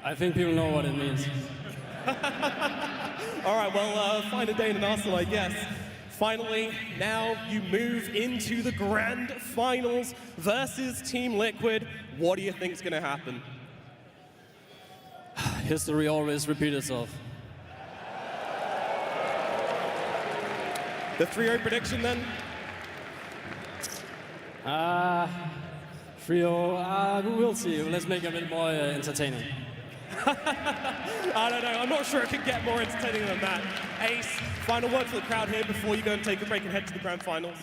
I think people know what it means. All right, well, find a day in an Arsenal, I guess. Finally, now you move into the grand finals versus Team Liquid. What do you think is going to happen? History always repeats itself. The 3-0 prediction then? 3-0, we'll see. Let's make it a bit more entertaining. I don't know. I'm not sure it can get more entertaining than that. Ace, final word for the crowd here before you go and take a break and head to the grand finals.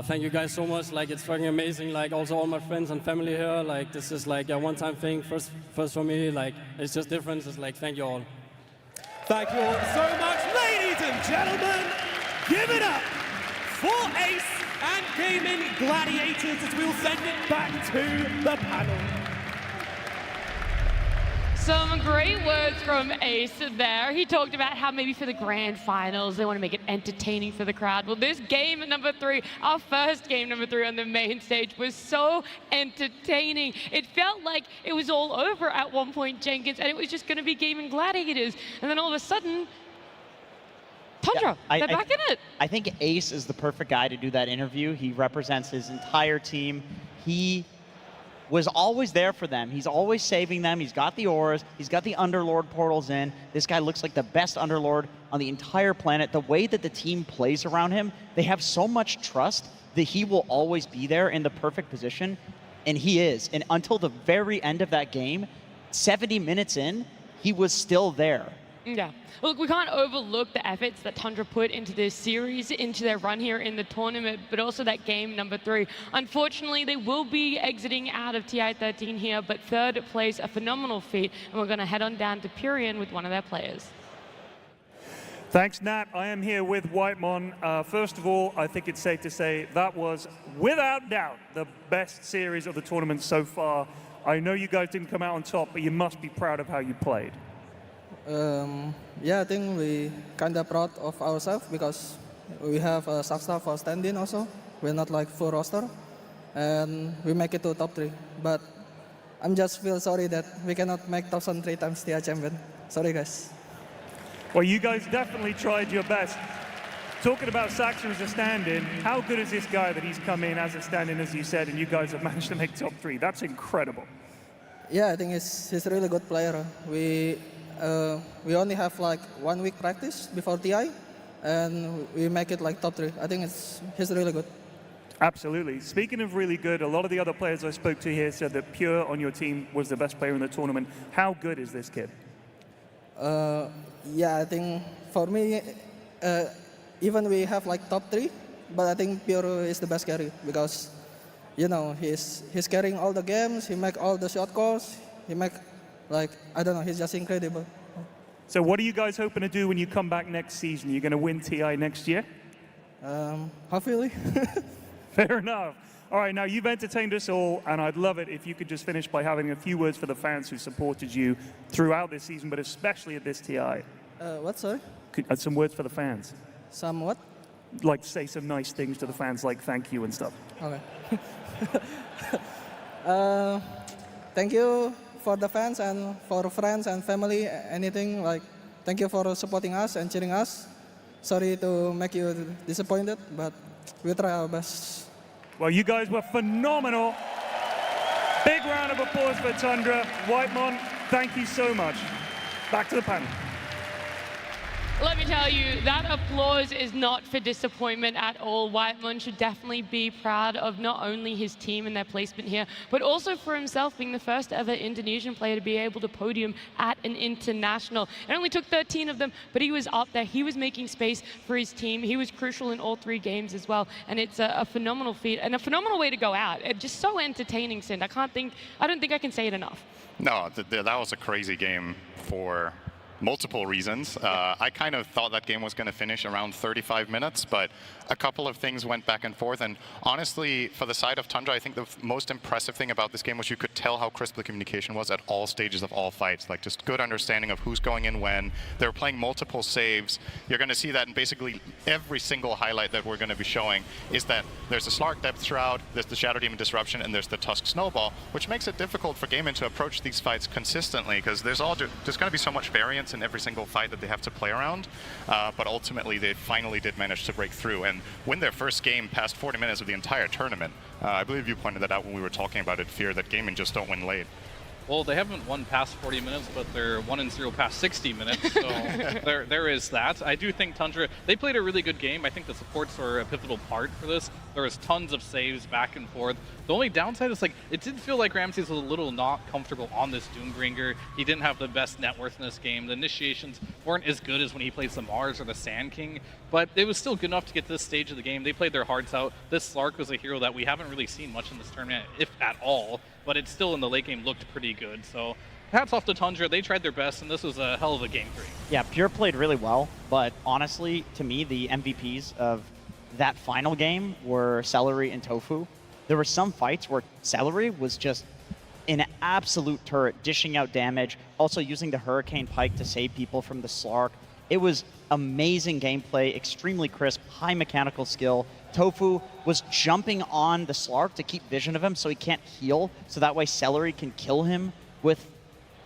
Thank you guys so much. Like, it's fucking amazing. Like, also all my friends and family here. Like, this is like a one-time thing. First for me. Like, it's just different. It's like, thank you all. Thank you all so much, ladies and gentlemen. Give it up for Ace and Gaimin Gladiators as we'll send it back to the panel. Some great words from Ace there. He talked about how maybe for the grand finals, they want to make it entertaining for the crowd. Well, this game number 3, our first game number 3 on the main stage was so entertaining. It felt like it was all over at one point, Jenkins, and it was just going to be Gaimin Gladiators. And then all of a sudden, Tundra, they're back in it. I think Ace is the perfect guy to do that interview. He represents his entire team. He was always there for them. He's always saving them. He's got the auras. He's got the Underlord portals in. This guy looks like the best Underlord on the entire planet. The way that the team plays around him, they have so much trust that he will always be there in the perfect position, and he is. And until the very end of that game, 70 minutes in, he was still there. Yeah. Look, we can't overlook the efforts that Tundra put into this series, into their run here in the tournament, but also that game number 3. Unfortunately, they will be exiting out of TI13 here, but third place, a phenomenal feat, and we're going to head on down to Purion with one of their players. Thanks, Nat. I am here with Whitemon. First of all, I think it's safe to say that was, without doubt, the best series of the tournament so far. I know you guys didn't come out on top, but you must be proud of how you played. Yeah, I think we kind of proud of ourselves because we have a Sakstar for stand-in also. We're not like full roster, and we make it to top 3. But I'm just feel sorry that we cannot make top 3 times TI champion. Sorry, guys. Well, you guys definitely tried your best. Talking about Sakstar as a stand-in, how good is this guy that he's come in as a stand-in, as you said, and you guys have managed to make top 3? That's incredible. Yeah, I think he's a really good player. We only have like 1 week practice before TI, and we make it like top 3. I think he's really good. Absolutely. Speaking of really good, a lot of the other players I spoke to here said that Pure on your team was the best player in the tournament. How good is this kid? Yeah, I think for me, even we have like top 3, but I think Pure is the best carry because, you know, he's carrying all the games. He make all the shot calls. He make, like, I don't know, he's just incredible. So what are you guys hoping to do when you come back next season? You're going to win TI next year? Hopefully. Fair enough. All right, now you've entertained us all, and I'd love it if you could just finish by having a few words for the fans who supported you throughout this season, but especially at this TI. What, sorry? Some words for the fans. Some what? Like, say some nice things to the fans, like thank you and stuff. Okay. Thank you for the fans and for friends and family, anything, like, thank you for supporting us and cheering us. Sorry to make you disappointed, but we'll try our best. Well, you guys were phenomenal. Big round of applause for Tundra. Whitemon, thank you so much. Back to the panel. Let me tell you, that applause is not for disappointment at all. Whitemon should definitely be proud of not only his team and their placement here, but also for himself being the first ever Indonesian player to be able to podium at an international. It only took 13 of them, but he was up there. He was making space for his team. He was crucial in all 3 games as well. And it's a phenomenal feat and a phenomenal way to go out. It's just so entertaining, Sind. I don't think I can say it enough. No, that was a crazy game for multiple reasons. I kind of thought that game was going to finish around 35 minutes, but a couple of things went back and forth. And honestly, for the side of Tundra, I think the most impressive thing about this game was you could tell how crisp the communication was at all stages of all fights. Like just good understanding of who's going in when. They were playing multiple saves. You're going to see that in basically every single highlight that we're going to be showing is that there's the Slark Depth Shroud, there's the Shadow Demon Disruption, and there's the Tusk Snowball, which makes it difficult for Gaimin to approach these fights consistently because there's going to be so much variance in every single fight that they have to play around. But ultimately, they finally did manage to break through and win their first game past 40 minutes of the entire tournament. I believe you pointed that out when we were talking about it, Fear, that Gaimin just don't win late. Well, they haven't won past 40 minutes, but they're 1-0 past 60 minutes, so there is that. I do think Tundra, they played a really good game. I think the supports were a pivotal part for this. There was tons of saves back and forth. The only downside is, like, it did feel like Ramses was a little not comfortable on this Doombringer. He didn't have the best net worth in this game. The initiations weren't as good as when he plays the Mars or the Sand King, but it was still good enough to get to this stage of the game. They played their hearts out. This Slark was a hero that we haven't really seen much in this tournament, if at all, but it still in the late game looked pretty good. So hats off to Tundra. They tried their best, and this was a hell of a game 3. Yeah, Pure played really well, but honestly, to me, the MVPs of that final game were Celery and Tofu. There were some fights where Celery was just an absolute turret, dishing out damage, also using the Hurricane Pike to save people from the Slark. It was amazing gameplay, extremely crisp, high mechanical skill. Tofu was jumping on the Slark to keep vision of him so he can't heal, so that way Celery can kill him with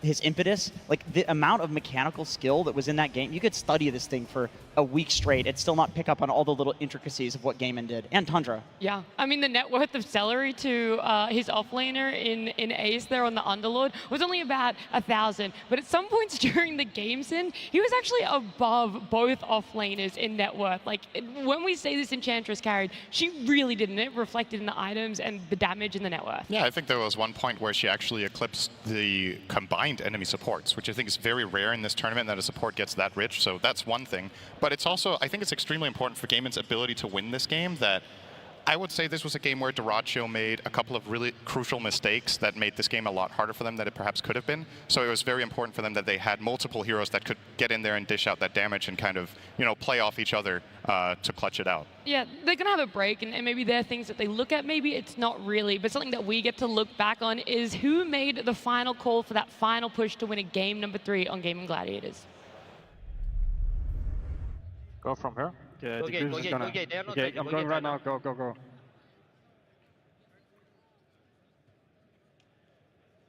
his impetus. Like, the amount of mechanical skill that was in that game, you could study this thing for a week straight and still not pick up on all the little intricacies of what Gaimin did, and Tundra. Yeah, I mean, the net worth of Celery to his offlaner in Ace there on the Underlord was only about 1,000, but at some points during the game, Sin, he was actually above both offlaners in net worth. Like, when we say this Enchantress carried, she really didn't. It reflected in the items and the damage in the net worth. Yeah, I think there was one point where she actually eclipsed the combined enemy supports, which I think is very rare in this tournament that a support gets that rich, so that's one thing. But it's also, I think it's extremely important for Gaimin's ability to win this game that I would say this was a game where Dyrachyo made a couple of really crucial mistakes that made this game a lot harder for them than it perhaps could have been. So it was very important for them that they had multiple heroes that could get in there and dish out that damage and kind of, you know, play off each other to clutch it out. Yeah, they're going to have a break, and maybe there are things that they look at. Maybe it's not really, but something that we get to look back on is who made the final call for that final push to win a game number 3 on Gaimin Gladiators. Go from here. Go gate, go gate. They are not Okay, ready. I'm going right now. Go, go, go.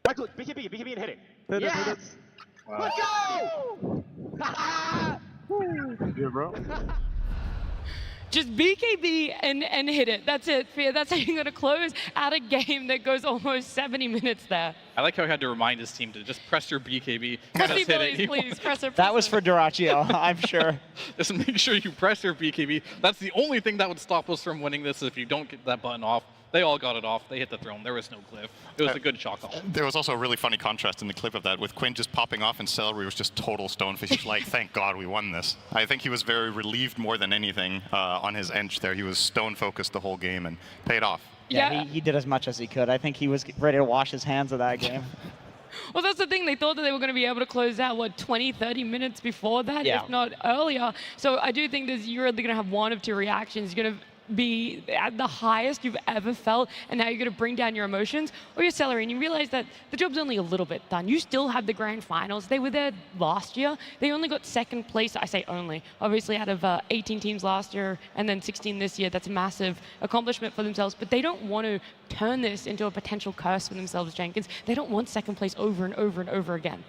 Right click, BKB and hit it. Yes! Let's go! Here, bro. Just BKB and hit it. That's it, Fear. That's how you're going to close out a game that goes almost 70 minutes there. I like how he had to remind his team to just press your BKB. Press just the hit it. please. Press it. That was for Dyrachyo, I'm sure. Just make sure you press your BKB. That's the only thing that would stop us from winning this if you don't get that button off. They all got it off. They hit the throne. There was no cliff. It was a good shot call. There was also a really funny contrast in the clip of that with Quinn just popping off and Celery was just total stonefish. He's like, thank God we won this. I think he was very relieved more than anything on his edge there. He was stone focused the whole game and paid off. Yeah, he did as much as he could. I think he was ready to wash his hands of that game. Well, that's the thing. They thought that they were going to be able to close out, what, 20, 30 minutes before that, if not earlier. So I do think you're really going to have one of two reactions. You're going to be at the highest you've ever felt, and now you're going to bring down your emotions, or your Celery, and you realize that the job's only a little bit done. You still have the grand finals. They were there last year. They only got second place. I say only. Obviously, out of 18 teams last year and then 16 this year, that's a massive accomplishment for themselves, but they don't want to turn this into a potential curse for themselves, Jenkins. They don't want second place over and over and over again.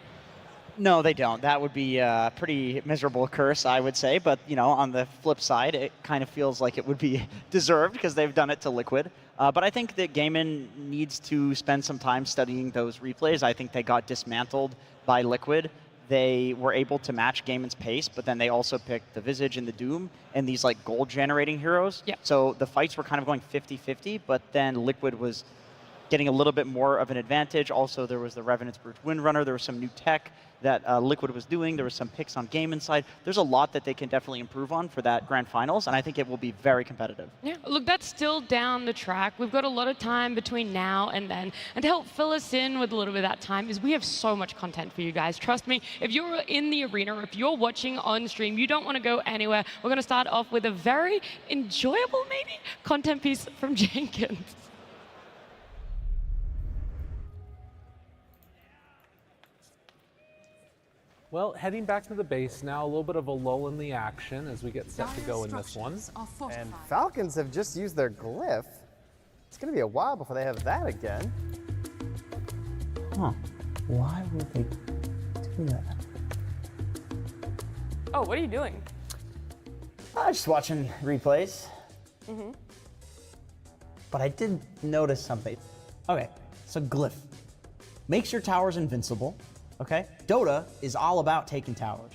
No, they don't. That would be a pretty miserable curse, I would say. But, you know, on the flip side, it kind of feels like it would be deserved because they've done it to Liquid. But I think that Gaimin needs to spend some time studying those replays. I think they got dismantled by Liquid. They were able to match Gaimin's pace, but then they also picked the Visage and the Doom and these, like, gold-generating heroes. Yep. So the fights were kind of going 50-50, but then Liquid was getting a little bit more of an advantage. Also, there was the Revenant's Brute Windrunner. There was some new tech that Liquid was doing. There was some picks on Gaimin side. There's a lot that they can definitely improve on for that grand finals, and I think it will be very competitive. Yeah, look, that's still down the track. We've got a lot of time between now and then. And to help fill us in with a little bit of that time is we have so much content for you guys. Trust me, if you're in the arena, or if you're watching on stream, you don't want to go anywhere. We're going to start off with a very enjoyable, maybe, content piece from Jenkins. Well, heading back to the base now, a little bit of a lull in the action as we get set to go in this one. And Falcons have just used their glyph. It's going to be a while before they have that again. Huh. Why would they do that? Oh, what are you doing? Just watching replays. But I did notice something. Okay, so glyph makes your towers invincible. Okay, Dota is all about taking towers.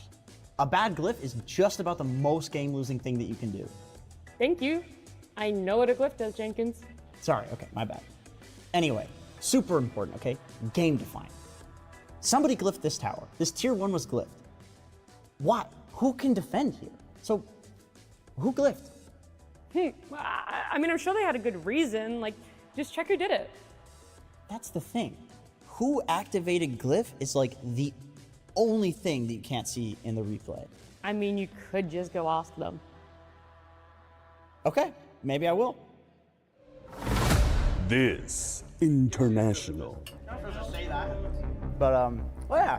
A bad glyph is just about the most game-losing thing that you can do. Thank you. I know what a glyph does, Jenkins. Sorry, okay, my bad. Anyway, super important, okay? Game defining. Somebody glyphed this tower. This tier 1 was glyphed. Why? Who can defend here? So, who glyphed? I mean, I'm sure they had a good reason. Like, just check who did it. That's the thing. Who activated glyph is like the only thing that you can't see in the replay. I mean, you could just go ask them. Okay, maybe I will. This international. But oh yeah,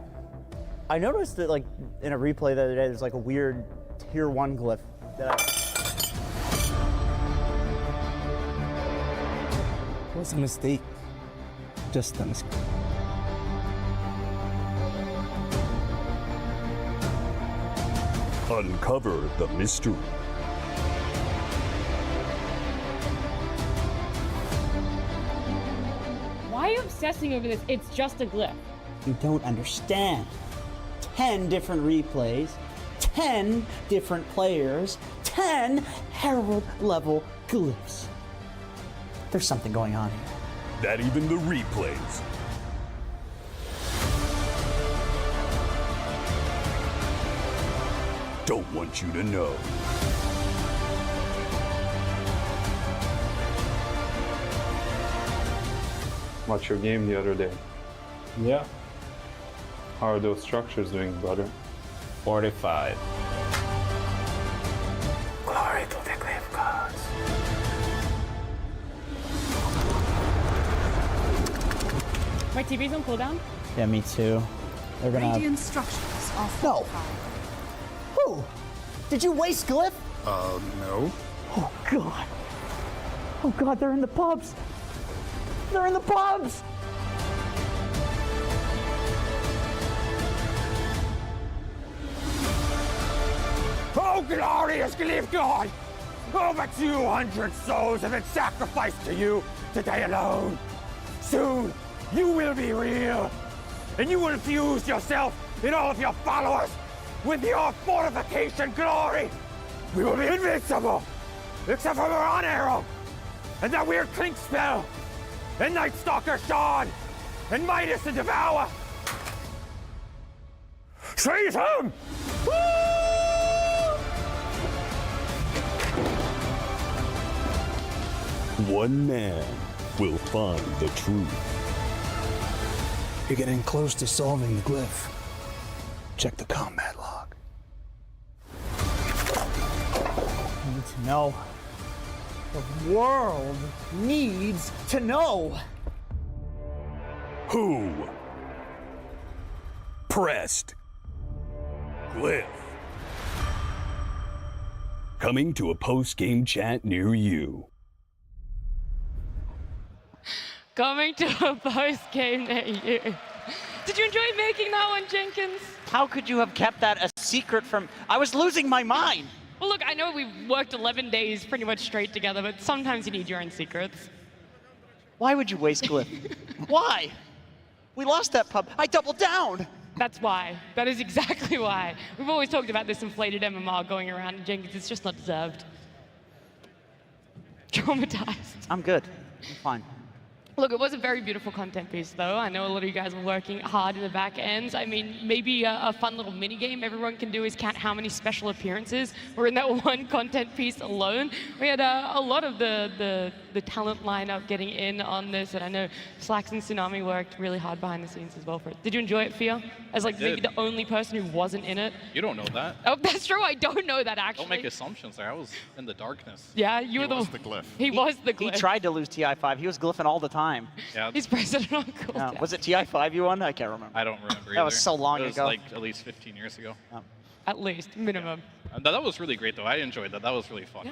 I noticed that like in a replay the other day, there's like a weird tier 1 glyph that It was a mistake. Just a mistake. Uncover the mystery. Why are you obsessing over this? It's just a glyph. you don't understand. 10 different replays, 10 different players, 10 Herald level glyphs. There's something going on here. Not even the replays. Don't want you to know. Watched your game the other day. Yeah. How are those structures doing, brother? 45. Glory to the glyph gods. My TV's on cooldown? Yeah, me too. They're gonna Radiant structures are fortified. Who? Did you waste glyph? No. Oh god. Oh god, they're in the pubs. They're in the pubs! Oh, glorious glyph god! Over 200 souls have been sacrificed to you today alone. Soon, you will be real, and you will fuse yourself in all of your followers with your fortification glory. We will be invincible, except for Moran Arrow, and that weird clink spell, and Night Stalker Shard, and Midas the Devour. Seize him! Woo! One man will find the truth. You're getting close to solving the glyph. Check the combat log. I need to know. The world needs to know. Who pressed glyph? Coming to a post-game chat near you. Coming to a post-game near you. Did you enjoy making that one, Jenkins? How could you have kept that a secret from... I was losing my mind. Well, look, I know we've worked 11 days pretty much straight together, but sometimes you need your own secrets. Why would you waste glyph? Why? We lost that pub. I doubled down. That's why. That is exactly why. We've always talked about this inflated MMR going around, and Jenkins, it's just not deserved. Traumatized. I'm good. I'm fine. Look, it was a very beautiful content piece, though. I know a lot of you guys were working hard in the back ends. I mean, maybe a fun little mini game everyone can do is count how many special appearances were in that one content piece alone. We had a lot of the talent lineup getting in on this, and I know Slacks and Tsunami worked really hard behind the scenes as well for it. Did you enjoy it, Fia? As like maybe the only person who wasn't in it? You don't know that. Oh, that's true. I don't know that, actually. Don't make assumptions there. I was in the darkness. Yeah, you were He was the glyph. He was the He glyph. tried to lose TI5. He was glyphing all the time. Yeah. He's president on cooldown. Was it TI5 you won? I can't remember. I don't remember That was either. so long it was ago. like at least 15 years ago. At least, minimum. That was really great, though. I enjoyed that. That was really fun. Yeah.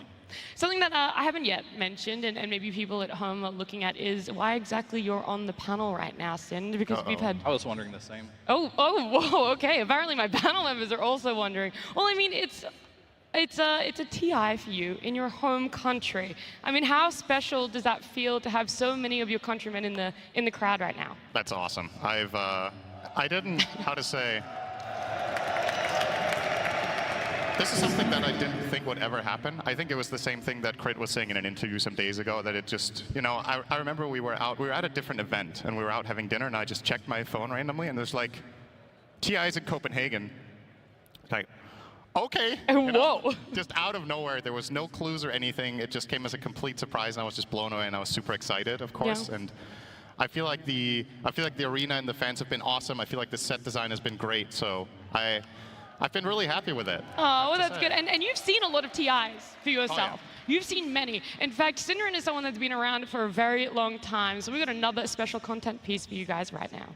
Something that I haven't yet mentioned, and maybe people at home are looking at, is why exactly you're on the panel right now, Sind? Because we've had... I was wondering the same. Oh, whoa, okay. Apparently my panel members are also wondering. Well, I mean, it's a TI for you in your home country. I mean, how special does that feel to have so many of your countrymen in the crowd right now? That's awesome. I didn't, how to say, this is something that I didn't think would ever happen. I think it was the same thing that Crit was saying in an interview some days ago, that it just, you know, I remember we were at a different event, and we were out having dinner, and I just checked my phone randomly, and there's like, TI's in Copenhagen. Like, okay. You know, whoa. Just out of nowhere, there was no clues or anything. It just came as a complete surprise, and I was just blown away, and I was super excited, of course. Yeah. And I feel like the arena and the fans have been awesome. I feel like the set design has been great, so I've been really happy with it. Oh, well, that's good. And you've seen a lot of TIs for yourself. Oh, yeah. You've seen many. In fact, Synderen is someone that's been around for a very long time, so we've got another special content piece for you guys right now.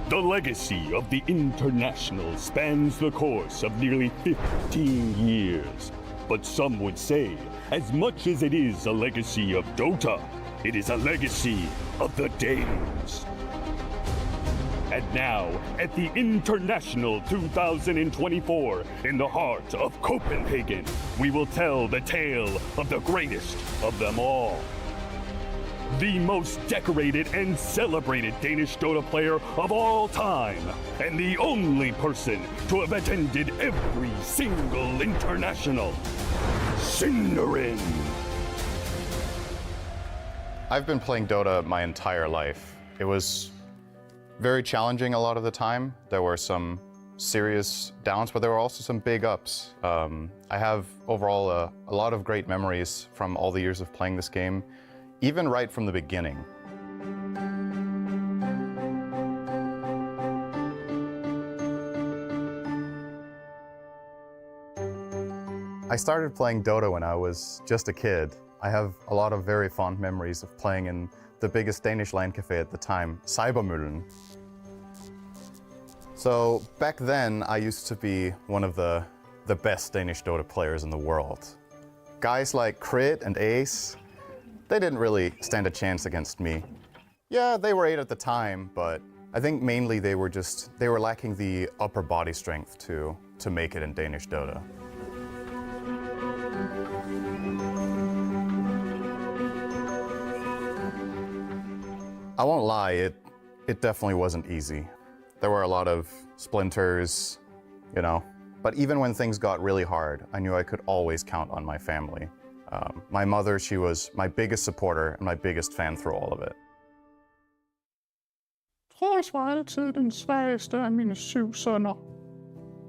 The legacy of the International spans the course of nearly 15 years. But some would say, as much as it is a legacy of Dota, it is a legacy of the Danes. And now, at the International 2024, in the heart of Copenhagen, we will tell the tale of the greatest of them all. The most decorated and celebrated Danish Dota player of all time, and the only person to have attended every single international, Synderen. I've been playing Dota my entire life. It was very challenging a lot of the time. There were some serious downs, but there were also some big ups. I have overall a lot of great memories from all the years of playing this game, even right from the beginning. I started playing Dota when I was just a kid. I have a lot of very fond memories of playing in the biggest Danish LAN cafe at the time, Cybermøllen. So back then, I used to be one of the best Danish Dota players in the world. Guys like Crit and Ace, they didn't really stand a chance against me. Yeah, they were 8 at the time, but I think mainly they were lacking the upper body strength to make it in Danish Dota. I won't lie, it definitely wasn't easy. There were a lot of splinters, you know, but even when things got really hard, I knew I could always count on my family. My mother, she was my biggest supporter and my biggest fan through all of it. Troels var altid den svageste af mine 7 sønner.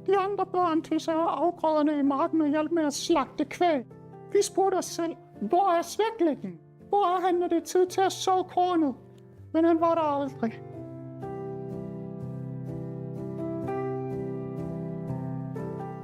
De andre børn tilsager afgrøderne i marken og hjalp med at slagte kvæg. Vi spurgte os selv, hvor er svæklæggen? Hvor er han, når det er tid til at så kornet? Men han var der aldrig.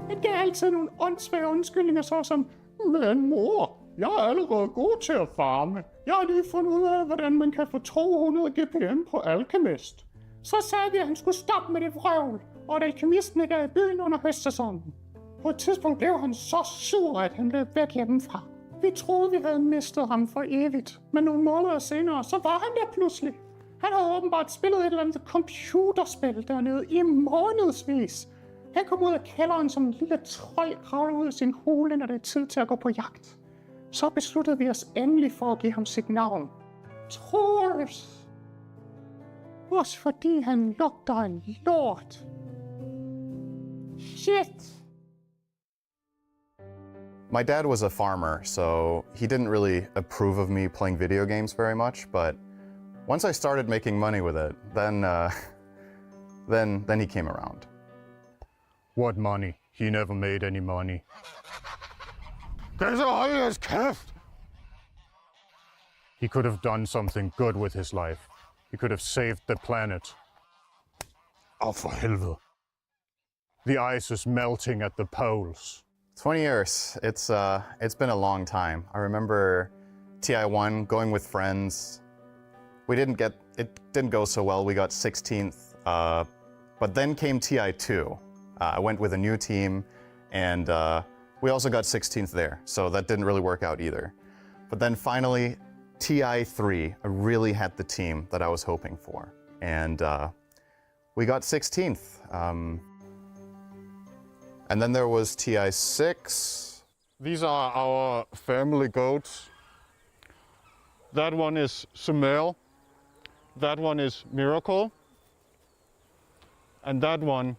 Han gav altid nogle åndssvage undskyldninger, såsom, men mor, jeg er allerede god til at farme. Jeg har lige fundet ud af, hvordan man kan få 200 GPM på Alchemist. Så sagde vi, at han skulle stoppe med det vrøvl, og at alkemisten ikke er i byen under høstsæsonen. På et tidspunkt blev han så sur, at han løb væk hjemmefra. Vi troede, vi havde mistet ham for evigt, men nogle måneder senere, så var han der pludselig. Han havde åbenbart spillet et eller andet computerspil dernede i månedsvis. Han kom ud af kælderen som en lille trold, kravlede ud af sin hule, når det er tid til at gå på jagt. Så besluttede vi os endelig for at give ham sit navn. Troels. Også fordi han lugter en lort. Shit. My dad was a farmer, so he didn't really approve of me playing video games very much, but once I started making money with it, then he came around. What money? He never made any money. There's all his gift. He could have done something good with his life. He could have saved the planet. Oh, for helvete. The ice is melting at the poles. 20 years, it's been a long time. I remember TI1 going with friends. It didn't go so well. We got 16th, but then came TI2. I went with a new team, and we also got 16th there, so that didn't really work out either. But then finally, TI3, I really had the team that I was hoping for, and we got 16th. And then there was TI6. These are our family goats. That one is Sumail. That one is Miracle. And that one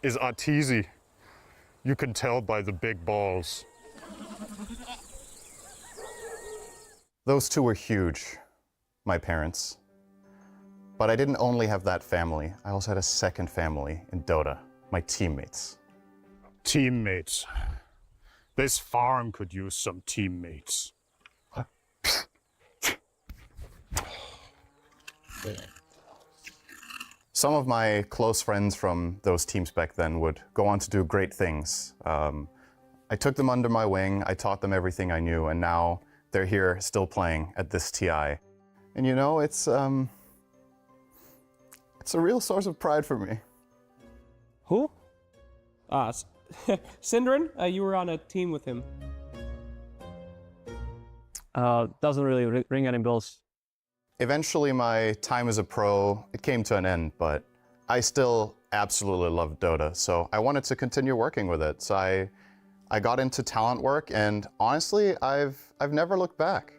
is Arteezy. You can tell by the big balls. Those two were huge, my parents. But I didn't only have that family. I also had a second family in Dota, my teammates. Teammates. This farm could use some teammates. Some of my close friends from those teams back then would go on to do great things. I took them under my wing, I taught them everything I knew, and now they're here still playing at this TI. And you know, it's a real source of pride for me. Who? Synderen, you were on a team with him. Doesn't really ring any bells. Eventually, my time as a pro, it came to an end, but I still absolutely love Dota, so I wanted to continue working with it. So I got into talent work, and honestly, I've never looked back.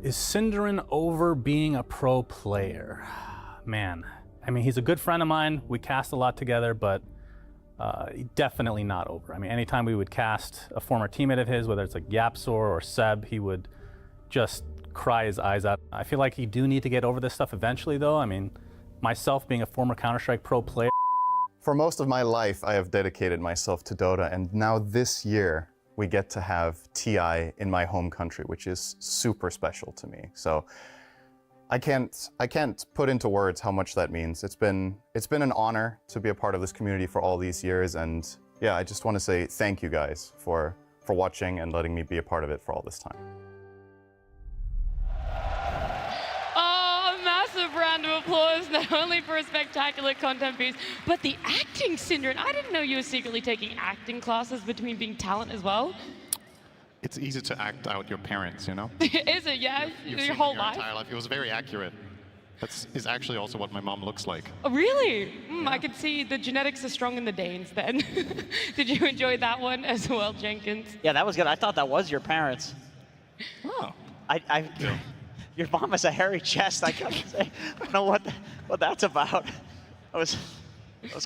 Is Synderen over being a pro player? Man, I mean, he's a good friend of mine. We cast a lot together, but definitely not over. I mean, anytime we would cast a former teammate of his, whether it's like Yapsor or Seb, he would just cry his eyes out. I feel like you do need to get over this stuff eventually, though. I mean, myself being a former Counter-Strike pro player. For most of my life, I have dedicated myself to Dota, and now this year, we get to have TI in my home country, which is super special to me. So I can't put into words how much that means. It's been an honor to be a part of this community for all these years, and yeah, I just want to say thank you guys for watching and letting me be a part of it for all this time. Oh, a massive round of applause, not only for a spectacular content piece, but the acting, Synderen. I didn't know you were secretly taking acting classes between being talent as well. It's easy to act out your parents, you know? Is it? Yeah? Your whole life? Entire life. It was very accurate. That is actually also what my mom looks like. Oh, really? I could see the genetics are strong in the Danes then. Did you enjoy that one as well, Jenkins? Yeah, that was good. I thought that was your parents. Oh. Your mom has a hairy chest. I gotta say, I don't know what that's about. That was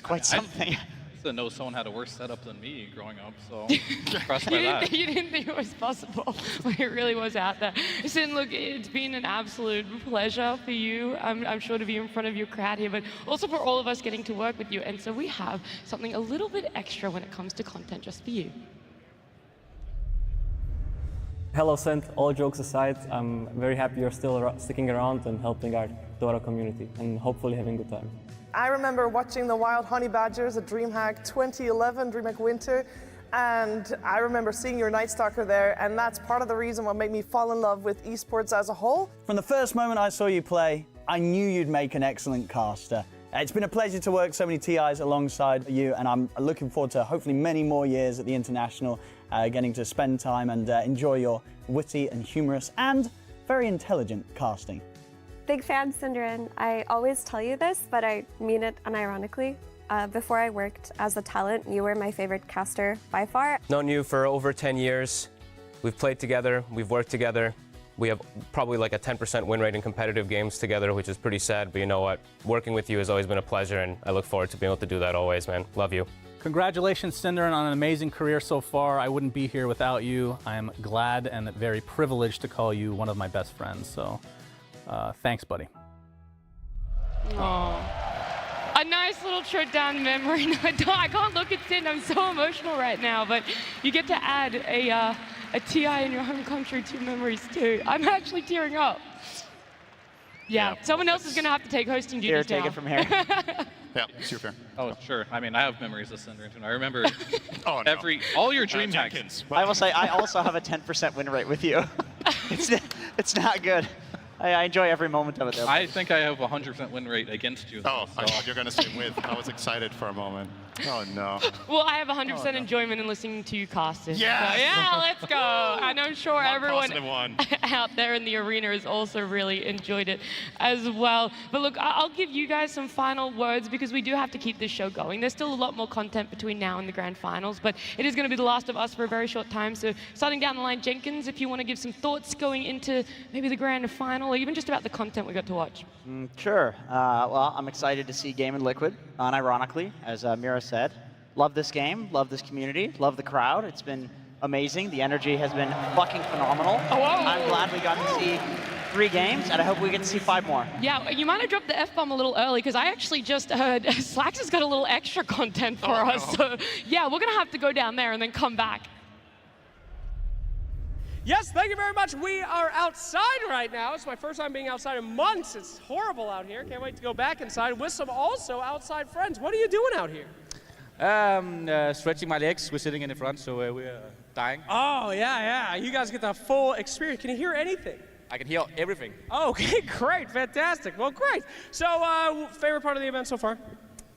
quite something. I didn't know someone had a worse setup than me growing up, so impressed by that. You didn't think it was possible, but it really was out there. Sin, look, it's been an absolute pleasure for you, I'm sure, to be in front of your crowd here, but also for all of us getting to work with you. And so we have something a little bit extra when it comes to content just for you. Hello, Sent. All jokes aside, I'm very happy you're still sticking around and helping our Dota community, and hopefully having a good time. I remember watching the Wild Honey Badgers at DreamHack 2011, DreamHack Winter, and I remember seeing your Night Stalker there, and that's part of the reason what made me fall in love with esports as a whole. From the first moment I saw you play, I knew you'd make an excellent caster. It's been a pleasure to work so many TIs alongside you, and I'm looking forward to hopefully many more years at the International, getting to spend time and enjoy your witty and humorous and very intelligent casting. Big fan, Synderen. I always tell you this, but I mean it unironically. Before I worked as a talent, you were my favorite caster by far. Known you for over 10 years. We've played together, we've worked together. We have probably like a 10% win rate in competitive games together, which is pretty sad, but you know what? Working with you has always been a pleasure, and I look forward to being able to do that always, man. Love you. Congratulations, Cinderin, on an amazing career so far. I wouldn't be here without you. I am glad and very privileged to call you one of my best friends. So thanks, buddy. Aww. A nice little trip down memory. I can't look at Sin. I'm so emotional right now. But you get to add a TI in your home country to memories too. I'm actually tearing up. Yeah. Someone else is going to have to take hosting duties Here, now. take it from here. Yeah, it's your turn. Oh, sure. I mean, I have memories of Cinder. I remember Oh, no. all your dream Jenkins. I will say, I also have a 10% win rate with you. It's not good. I enjoy every moment of it, though. I think I have a 100% win rate against you. Oh, I thought you were going to say with. I was excited for a moment. Oh, no. Well, I have 100% enjoyment in listening to you cast it. Yes! So, yeah, let's go. And I'm sure everyone +1. out there in the arena has also really enjoyed it as well. But look, I'll give you guys some final words because we do have to keep this show going. There's still a lot more content between now and the grand finals, but it is going to be the last of us for a very short time. So starting down the line, Jenkins, if you want to give some thoughts going into maybe the grand final or even just about the content we got to watch. Sure. Well, I'm excited to see Gaimin Liquid, unironically, as Mira said. Love this game, love this community, love the crowd. It's been amazing. The energy has been fucking phenomenal. Oh, whoa. I'm glad we got to see 3 games, and I hope we get to see 5 more. Yeah, you might have dropped the F-bomb a little early because I actually just heard Slacks has got a little extra content for us. So yeah, we're going to have to go down there and then come back. Yes, thank you very much. We are outside right now. It's my first time being outside in months. It's horrible out here. Can't wait to go back inside with some also outside friends. What are you doing out here? Stretching my legs. We're sitting in the front, so we're dying. Oh, yeah. You guys get the full experience. Can you hear anything? I can hear everything. Okay, great. Fantastic. Well, great. So, favorite part of the event so far?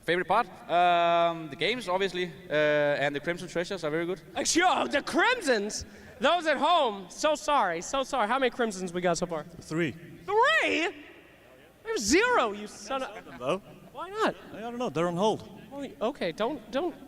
Favorite part? The games, obviously, and the Crimson Treasures are very good. Sure, the Crimsons? Those at home, so sorry. How many Crimsons we got so far? 3. 3? We have 0, you son of... Though? Why not? I don't know, they're on hold. Well, okay, don't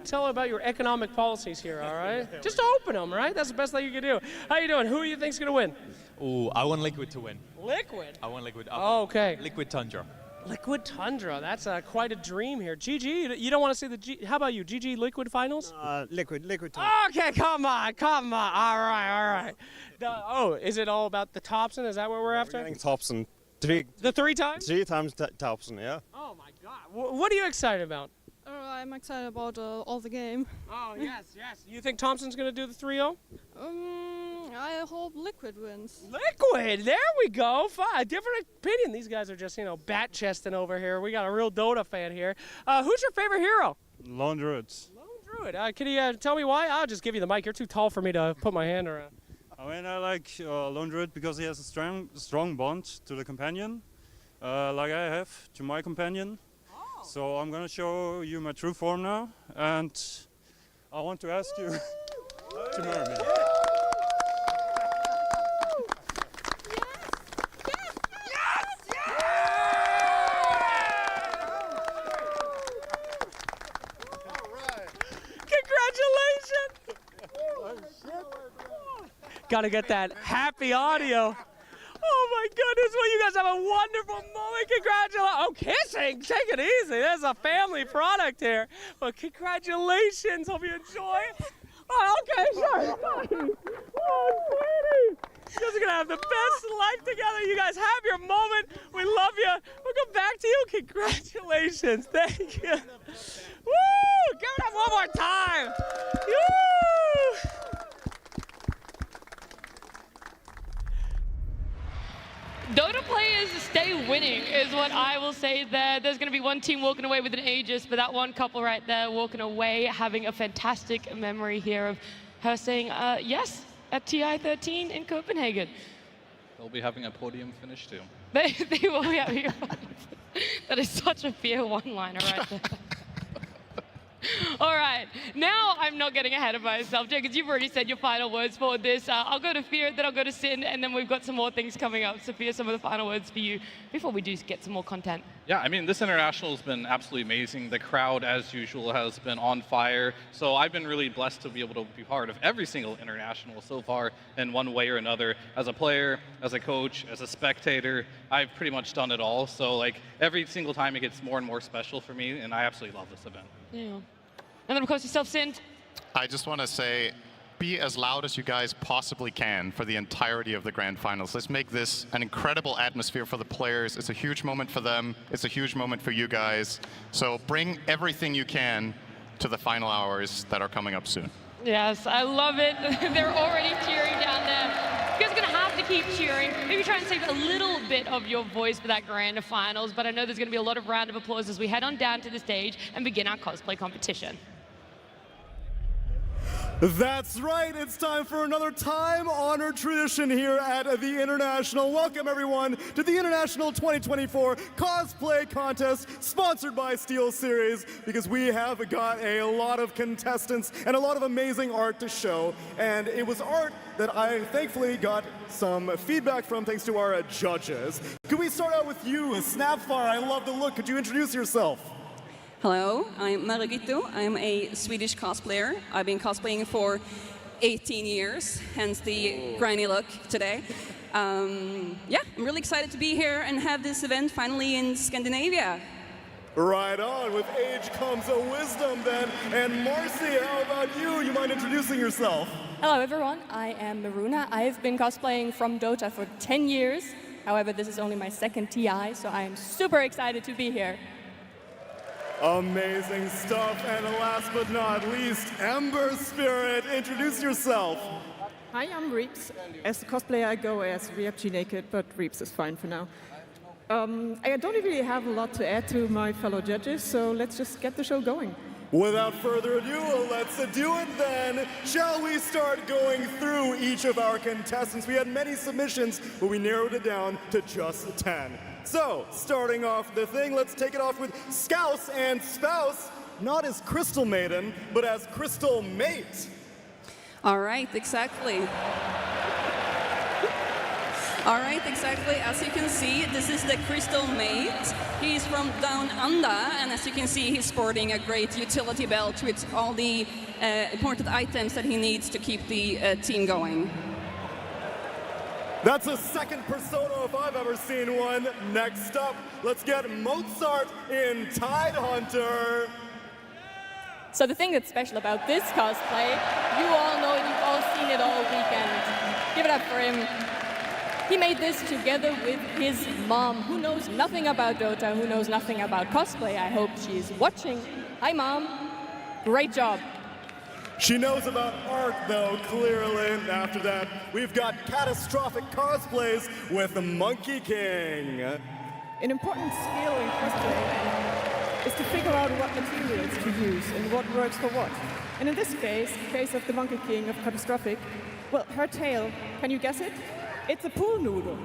tell about your economic policies here, all right? Just open them, right? That's the best thing you can do. How you doing? Who do you think's gonna win? Oh, I want Liquid to win. Liquid? I want Liquid. Oh, okay. Liquid Tundra. Liquid Tundra, that's quite a dream here. GG, you don't want to see the G... How about you, GG Liquid Finals? Liquid Tundra. Okay, come on. All right. Oh, is it all about the Thompson? Is that what we're after? Getting Thompson. The 3 times? 3 times Thompson, yeah. Oh my God. What are you excited about? I'm excited about all the game. Oh, yes. You think Thompson's going to do the 3-0? I hope Liquid wins. Liquid! There we go. Fine. Different opinion. These guys are just, bat-chesting over here. We got a real Dota fan here. Who's your favorite hero? Lone Druids. Lone Druid. Can you tell me why? I'll just give you the mic. You're too tall for me to put my hand around. I mean, I like Lone Druid because he has a strong bond to the companion, like I have to my companion. So I'm going to show you my true form now, and I want to ask you to marry me. Gotta get that happy audio. Oh my goodness, well, you guys have a wonderful moment. Congratulations. Oh, kissing, take it easy. There's a family product here. But congratulations, hope you enjoy. Oh, okay, sure. Oh, sweetie. You guys are gonna have the best life together. You guys have your moment. We love you. We'll come back to you. Congratulations, thank you. Woo, give it up one more time. Woo. Dota players stay winning is what I will say there. There's going to be one team walking away with an Aegis, but that one couple right there walking away having a fantastic memory here of her saying yes at TI 13 in Copenhagen. They'll be having a podium finish too. They will be having a That is such a fear one-liner right there. All right, now I'm not getting ahead of myself. Jenkins, you've already said your final words for this. I'll go to Fear, then I'll go to Sin, and then we've got some more things coming up. So Fear, some of the final words for you before we do get some more content. Yeah, I mean, this international has been absolutely amazing. The crowd, as usual, has been on fire. So I've been really blessed to be able to be part of every single international so far in one way or another. As a player, as a coach, as a spectator, I've pretty much done it all. So like every single time it gets more and more special for me, and I absolutely love this event. Yeah. And then, of course, yourself, Sind. I just want to say, be as loud as you guys possibly can for the entirety of the grand finals. Let's make this an incredible atmosphere for the players. It's a huge moment for them. It's a huge moment for you guys. So bring everything you can to the final hours that are coming up soon. Yes, I love it. They're already cheering down there. You guys are going to have to keep cheering. Maybe try and save a little bit of your voice for that grand finals, but I know there's going to be a lot of round of applause as we head on down to the stage and begin our cosplay competition. That's right, it's time for another time-honored tradition here at the International. Welcome everyone to the International 2024 Cosplay Contest, sponsored by SteelSeries, because we have got a lot of contestants and a lot of amazing art to show. And it was art that I thankfully got some feedback from thanks to our judges. Could we start out with you, Snapfire? I love the look. Could you introduce yourself? Hello, I'm Margarito. I'm a Swedish cosplayer. I've been cosplaying for 18 years, hence the granny look today. Yeah, I'm really excited to be here and have this event finally in Scandinavia. Right on. With age comes a wisdom then. And Marcy, how about you? You mind introducing yourself? Hello everyone, I am Maruna. I've been cosplaying from Dota for 10 years. However, this is only my second TI, so I am super excited to be here. Amazing stuff. And last but not least, Ember Spirit, introduce yourself. Hi, I'm Reeps. As a cosplayer, I go as Reapchi Naked, but Reeps is fine for now. I don't really have a lot to add to my fellow judges, so let's just get the show going. Without further ado, let's do it then. Shall we start going through each of our contestants? We had many submissions, but we narrowed it down to just 10. So, starting off the thing, let's take it off with Scouse and Spouse, not as Crystal Maiden, but as Crystal Mate. All right, exactly. All right, exactly. As you can see, this is the Crystal Mate. He's from Down Under, and as you can see, he's sporting a great utility belt with all the important items that he needs to keep the team going. That's a second persona if I've ever seen one. Next up, let's get Mozart in Tidehunter. So the thing that's special about this cosplay, you all know it, you've all seen it all weekend. Give it up for him. He made this together with his mom, who knows nothing about Dota, who knows nothing about cosplay. I hope she's watching. Hi, Mom. Great job. She knows about art, though, clearly. After that, we've got catastrophic cosplays with the Monkey King. An important skill in cosplay is to figure out what materials to use and what works for what. And in this case, the case of the Monkey King of Catastrophic, well, her tail, can you guess it? It's a pool noodle.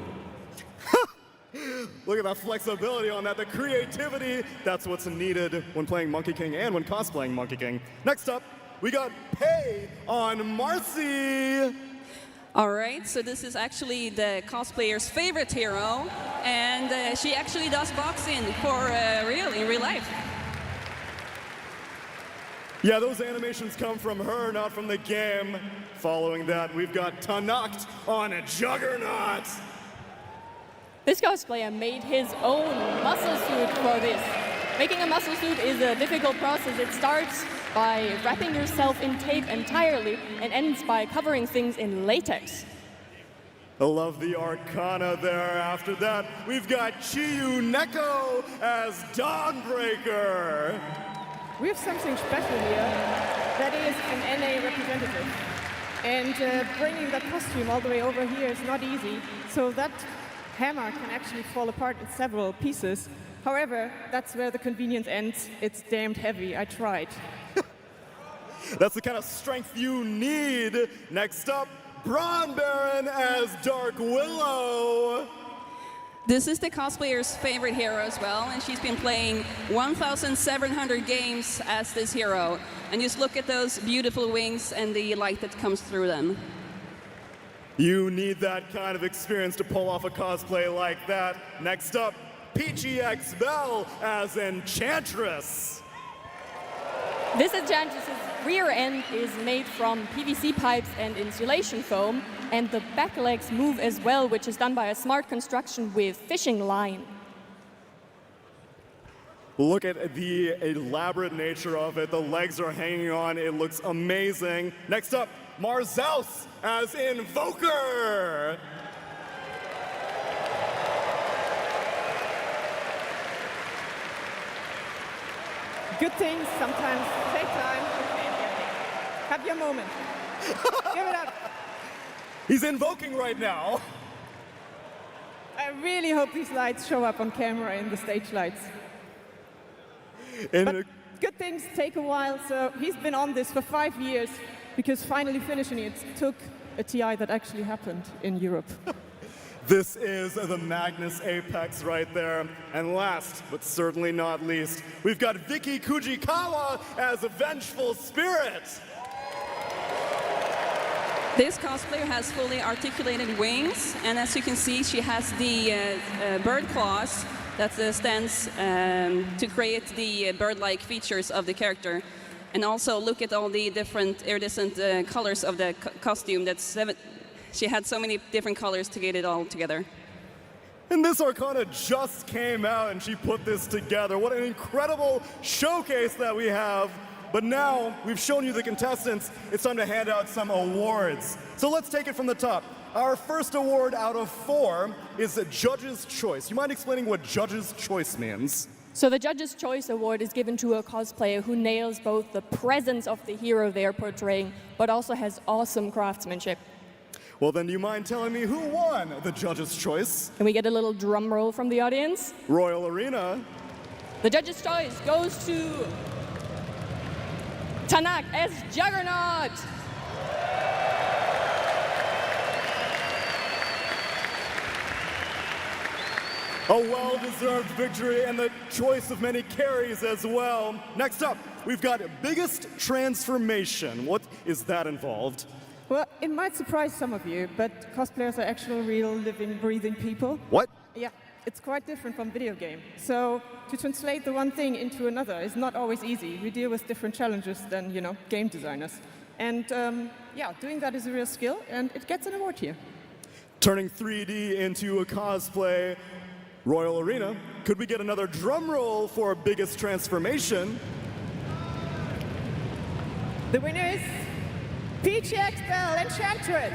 Look at that flexibility on that, the creativity. That's what's needed when playing Monkey King and when cosplaying Monkey King. Next up, we got Pay on Marcy. All right, so this is actually the cosplayer's favorite hero, and she actually does boxing for real, in real life. Yeah, those animations come from her, not from the game. Following that, we've got Tanacht on a Juggernaut. This cosplayer made his own muscle suit for this. Making a muscle suit is a difficult process. It starts by wrapping yourself in tape entirely and ends by covering things in latex. I love the Arcana there. After that, we've got Chiyu Neko as Dawnbreaker. We have something special here. That is an NA representative. And bringing that costume all the way over here is not easy. So that hammer can actually fall apart in several pieces. However, that's where the convenience ends. It's damned heavy. I tried. That's the kind of strength you need. Next up, Braun Baron as Dark Willow. This is the cosplayer's favorite hero as well, and she's been playing 1,700 games as this hero. And just look at those beautiful wings and the light that comes through them. You need that kind of experience to pull off a cosplay like that. Next up, Peachy X Bell as Enchantress. This Enchantress's rear end is made from PVC pipes and insulation foam, and the back legs move as well, which is done by a smart construction with fishing line. Look at the elaborate nature of it. The legs are hanging on. It looks amazing. Next up, Marzaus as Invoker. Good things sometimes take time. Have your moment. Give it up. He's invoking right now. I really hope these lights show up on camera in the stage lights. But good things take a while, so he's been on this for 5 years because finally finishing it took a TI that actually happened in Europe. This is the Magnus Apex right there. And last, but certainly not least, we've got Vicky Kujikawa as a Vengeful Spirit. This cosplayer has fully articulated wings, and as you can see, she has the bird claws that stands to create the bird-like features of the character. And also look at all the different iridescent colors of the costume. She had so many different colors to get it all together. And this Arcana just came out and she put this together. What an incredible showcase that we have. But now we've shown you the contestants, it's time to hand out some awards. So let's take it from the top. Our first award out of 4 is Judge's Choice. You mind explaining what Judge's Choice means? So the Judge's Choice Award is given to a cosplayer who nails both the presence of the hero they're portraying, but also has awesome craftsmanship. Well, then do you mind telling me who won the Judge's Choice? Can we get a little drum roll from the audience? Royal Arena. The Judge's Choice goes to Tanak as Juggernaut. A well-deserved victory and the choice of many carries as well. Next up, we've got Biggest Transformation. What is that involved? Well, it might surprise some of you, but cosplayers are actual, real, living, breathing people. What? Yeah, it's quite different from video game. So to translate the one thing into another is not always easy. We deal with different challenges than, game designers. And yeah, doing that is a real skill, and it gets an award here. Turning 3D into a cosplay, Royal Arena. Could we get another drum roll for Biggest Transformation? The winner is PGX Bell Enchantress.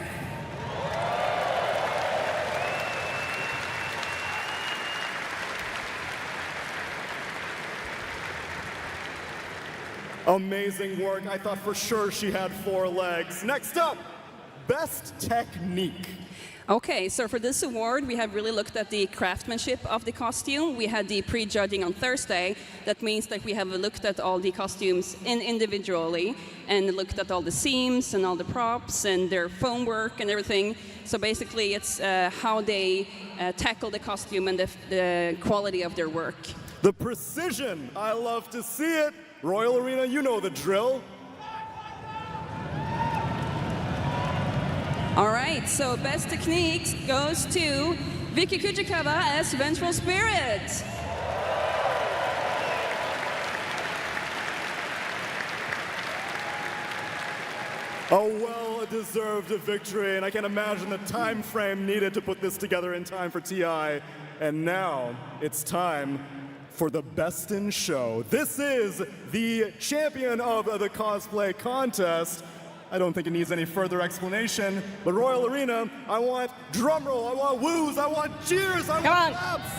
Amazing work. I thought for sure she had 4 legs. Next up, Best Technique. Okay, so for this award, we have really looked at the craftsmanship of the costume. We had the pre-judging on Thursday. That means that we have looked at all the costumes individually and looked at all the seams and all the props and their foam work and everything. So basically, it's how they tackle the costume and the quality of their work. The precision, I love to see it. Royal Arena, you know the drill. All right, so Best Techniques goes to Vicky Kujikawa as Vengeful Spirit. A well-deserved victory, and I can imagine the time frame needed to put this together in time for TI. And now it's time for the Best in Show. This is the champion of the cosplay contest. I don't think it needs any further explanation, but Royal Arena, I want drum roll, I want woos, I want cheers, I want claps.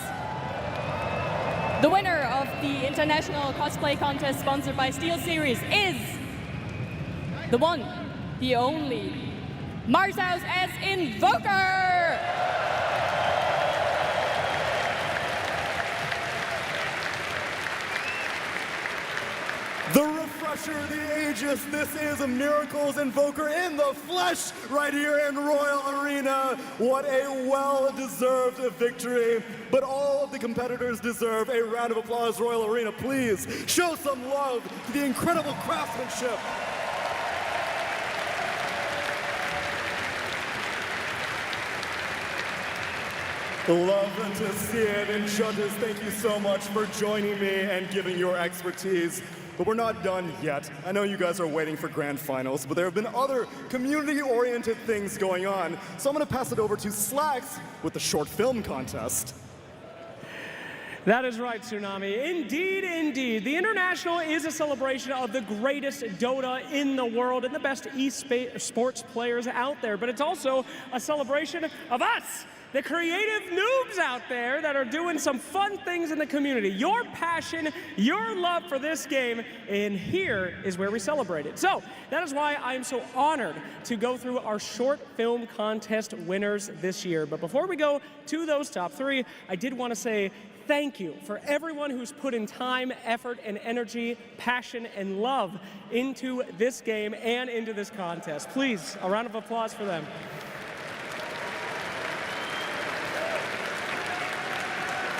The winner of the International Cosplay Contest sponsored by SteelSeries is the one, the only, Marzaus as Invoker! The refresher, the Aegis, this is a Miracles Invoker in the flesh right here in Royal Arena. What a well-deserved victory. But all of the competitors deserve a round of applause. Royal Arena, please show some love to the incredible craftsmanship. Love to see it. And judges, thank you so much for joining me and giving your expertise. But we're not done yet. I know you guys are waiting for grand finals, but there have been other community-oriented things going on. So I'm gonna pass it over to Slacks with the short film contest. That is right, Tsunami. Indeed, indeed. The International is a celebration of the greatest Dota in the world and the best esports players out there. But it's also a celebration of us, the creative noobs out there that are doing some fun things in the community. Your passion, your love for this game, and here is where we celebrate it. So that is why I am so honored to go through our short film contest winners this year. But before we go to those top 3, I did want to say thank you for everyone who's put in time, effort, and energy, passion, and love into this game and into this contest. Please, a round of applause for them.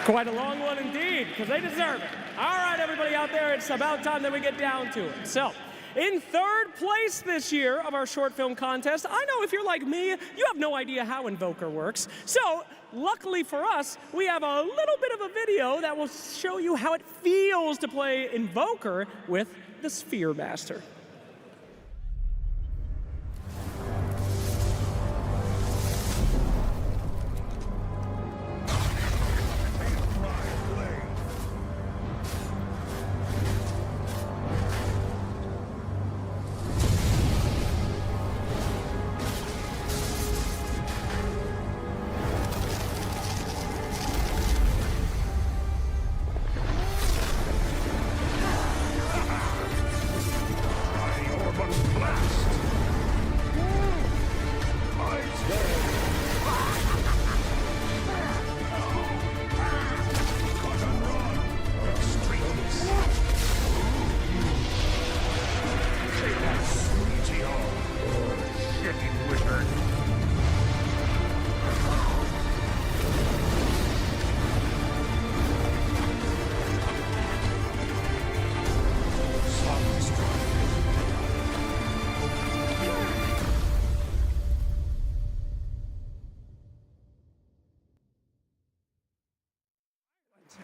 Quite a long one indeed, because they deserve it. All right, everybody out there, it's about time that we get down to it. So, in 3rd place this year of our short film contest, I know if you're like me, you have no idea how Invoker works. So, luckily for us, we have a little bit of a video that will show you how it feels to play Invoker with the Sphere Master.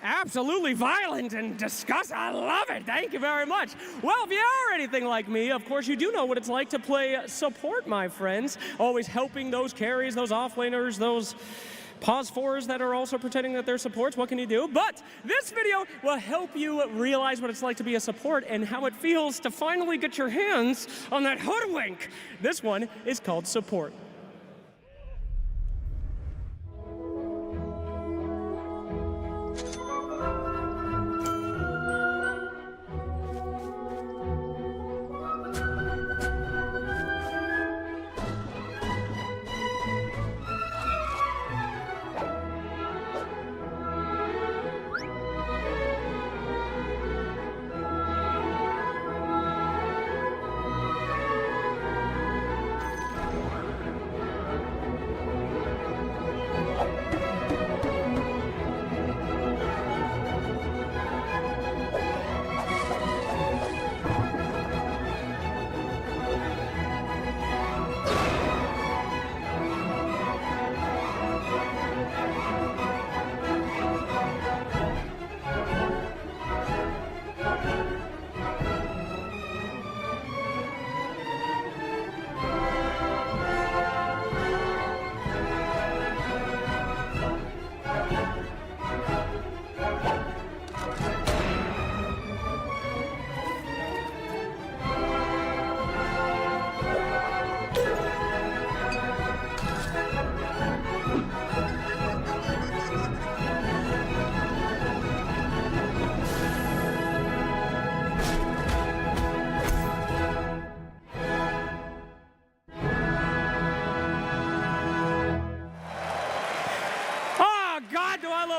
Absolutely violent and disgusting. I love it. Thank you very much. Well, if you are anything like me, of course, you do know what it's like to play support, my friends. Always helping those carries, those offlaners, those pause 4s that are also pretending that they're supports. What can you do? But this video will help you realize what it's like to be a support and how it feels to finally get your hands on that hoodwink. This one is called Support.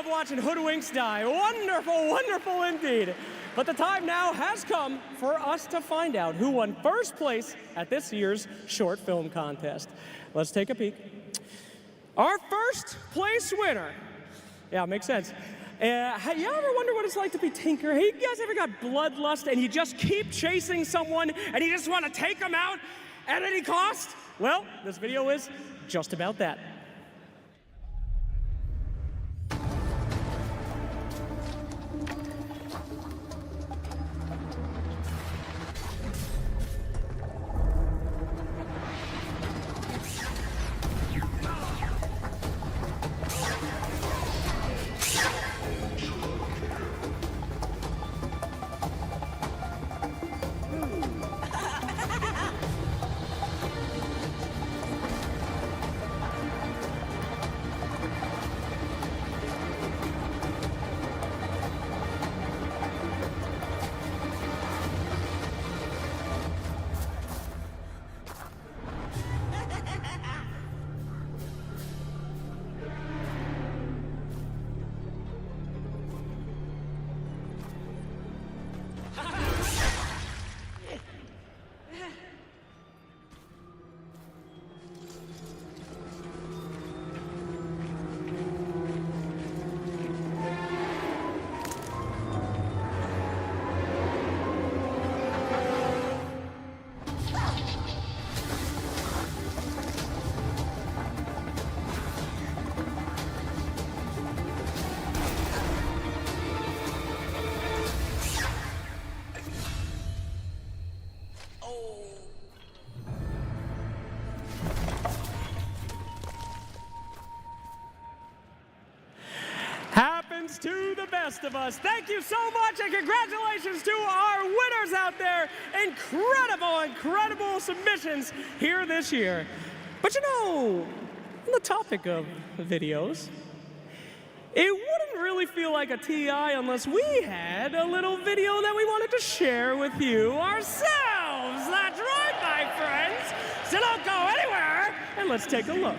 Watching hoodwinks die. Wonderful, wonderful indeed. But the time now has come for us to find out who won 1st place at this year's short film contest. Let's take a peek. Our 1st place winner. Yeah, makes sense. You ever wonder what it's like to be Tinker? Hey, you guys ever got bloodlust and you just keep chasing someone and you just want to take them out at any cost? Well, this video is just about that. rest of us. Thank you so much, and congratulations to our winners out there. Incredible submissions here this year. But you know, on the topic of videos, it wouldn't really feel like a TI unless we had a little video that we wanted to share with you ourselves. That's right, my friends. So don't go anywhere, and let's take a look.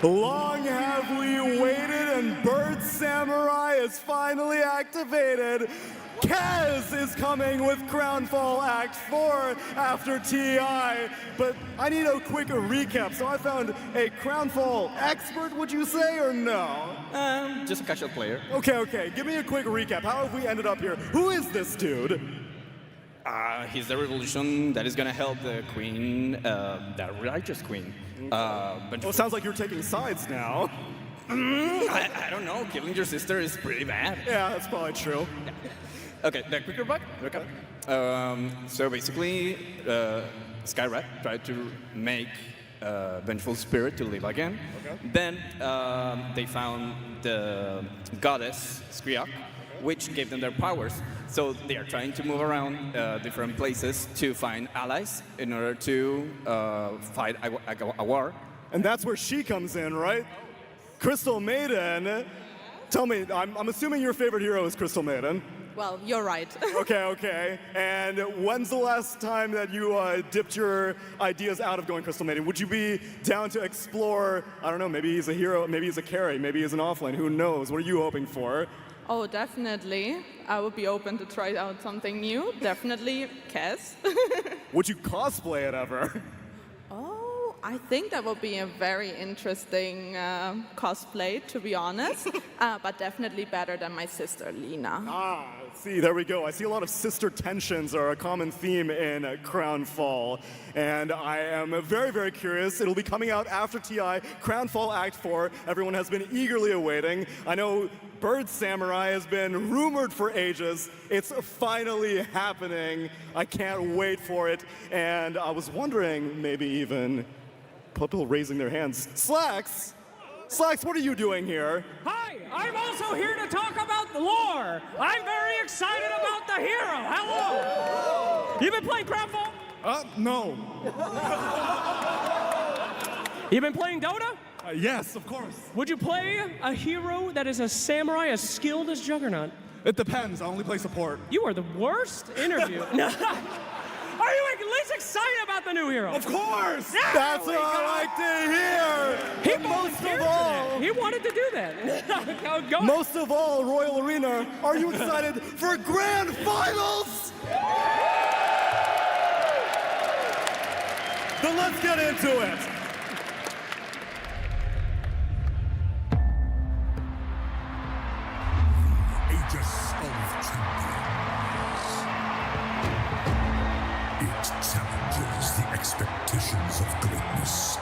Long have we waited, and Bird Samurai is finally activated. Kaz is coming with Crownfall Act 4 after TI, but I need a quick recap. So I found a Crownfall expert, would you say, or no? Just a casual player. Okay. Give me a quick recap. How have we ended up here? Who is this dude? He's the revolution that is gonna help the queen, the righteous queen. But it sounds like you're taking sides now. I don't know. Killing your sister is pretty bad. Yeah, that's probably true. Yeah. Okay, the quick recap. So basically, Skyrat tried to make Vengeful Spirit to live again. Okay. Then they found the goddess Skriak, which gave them their powers. So they are trying to move around different places to find allies in order to fight a war. And that's where she comes in, right? Crystal Maiden. Tell me, I'm assuming your favorite hero is Crystal Maiden. Well, you're right. Okay. And when's the last time that you dipped your ideas out of going Crystal Maiden? Would you be down to explore, I don't know, maybe he's a hero, maybe he's a carry, maybe he's an offlane, who knows? What are you hoping for? Oh, definitely. I would be open to try out something new. Definitely Kaz. Would you cosplay it ever? Oh, I think that would be a very interesting cosplay, to be honest. But definitely better than my sister, Lena. See, there we go. I see a lot of sister tensions are a common theme in Crownfall. And I am very, very curious. It'll be coming out after TI, Crownfall Act 4. Everyone has been eagerly awaiting. I know Bird Samurai has been rumored for ages. It's finally happening. I can't wait for it. And I was wondering, maybe even people raising their hands. Slacks, what are you doing here? Hi, I'm also here to talk about the lore. I'm very excited about the hero. Hello. You been playing Crownfall? No. You been playing Dota? Yes, of course. Would you play a hero that is a samurai as skilled as Juggernaut? It depends. I only play support. You are the worst interview. Are you at least excited about the new hero? Of course! There That's we what go. I like to hear! He most of all, he wanted to do that. Go. Most of all, Royal Arena, are you excited for Grand Finals? Then let's get into it. Aegis of Champions. It challenges the expectations of greatness,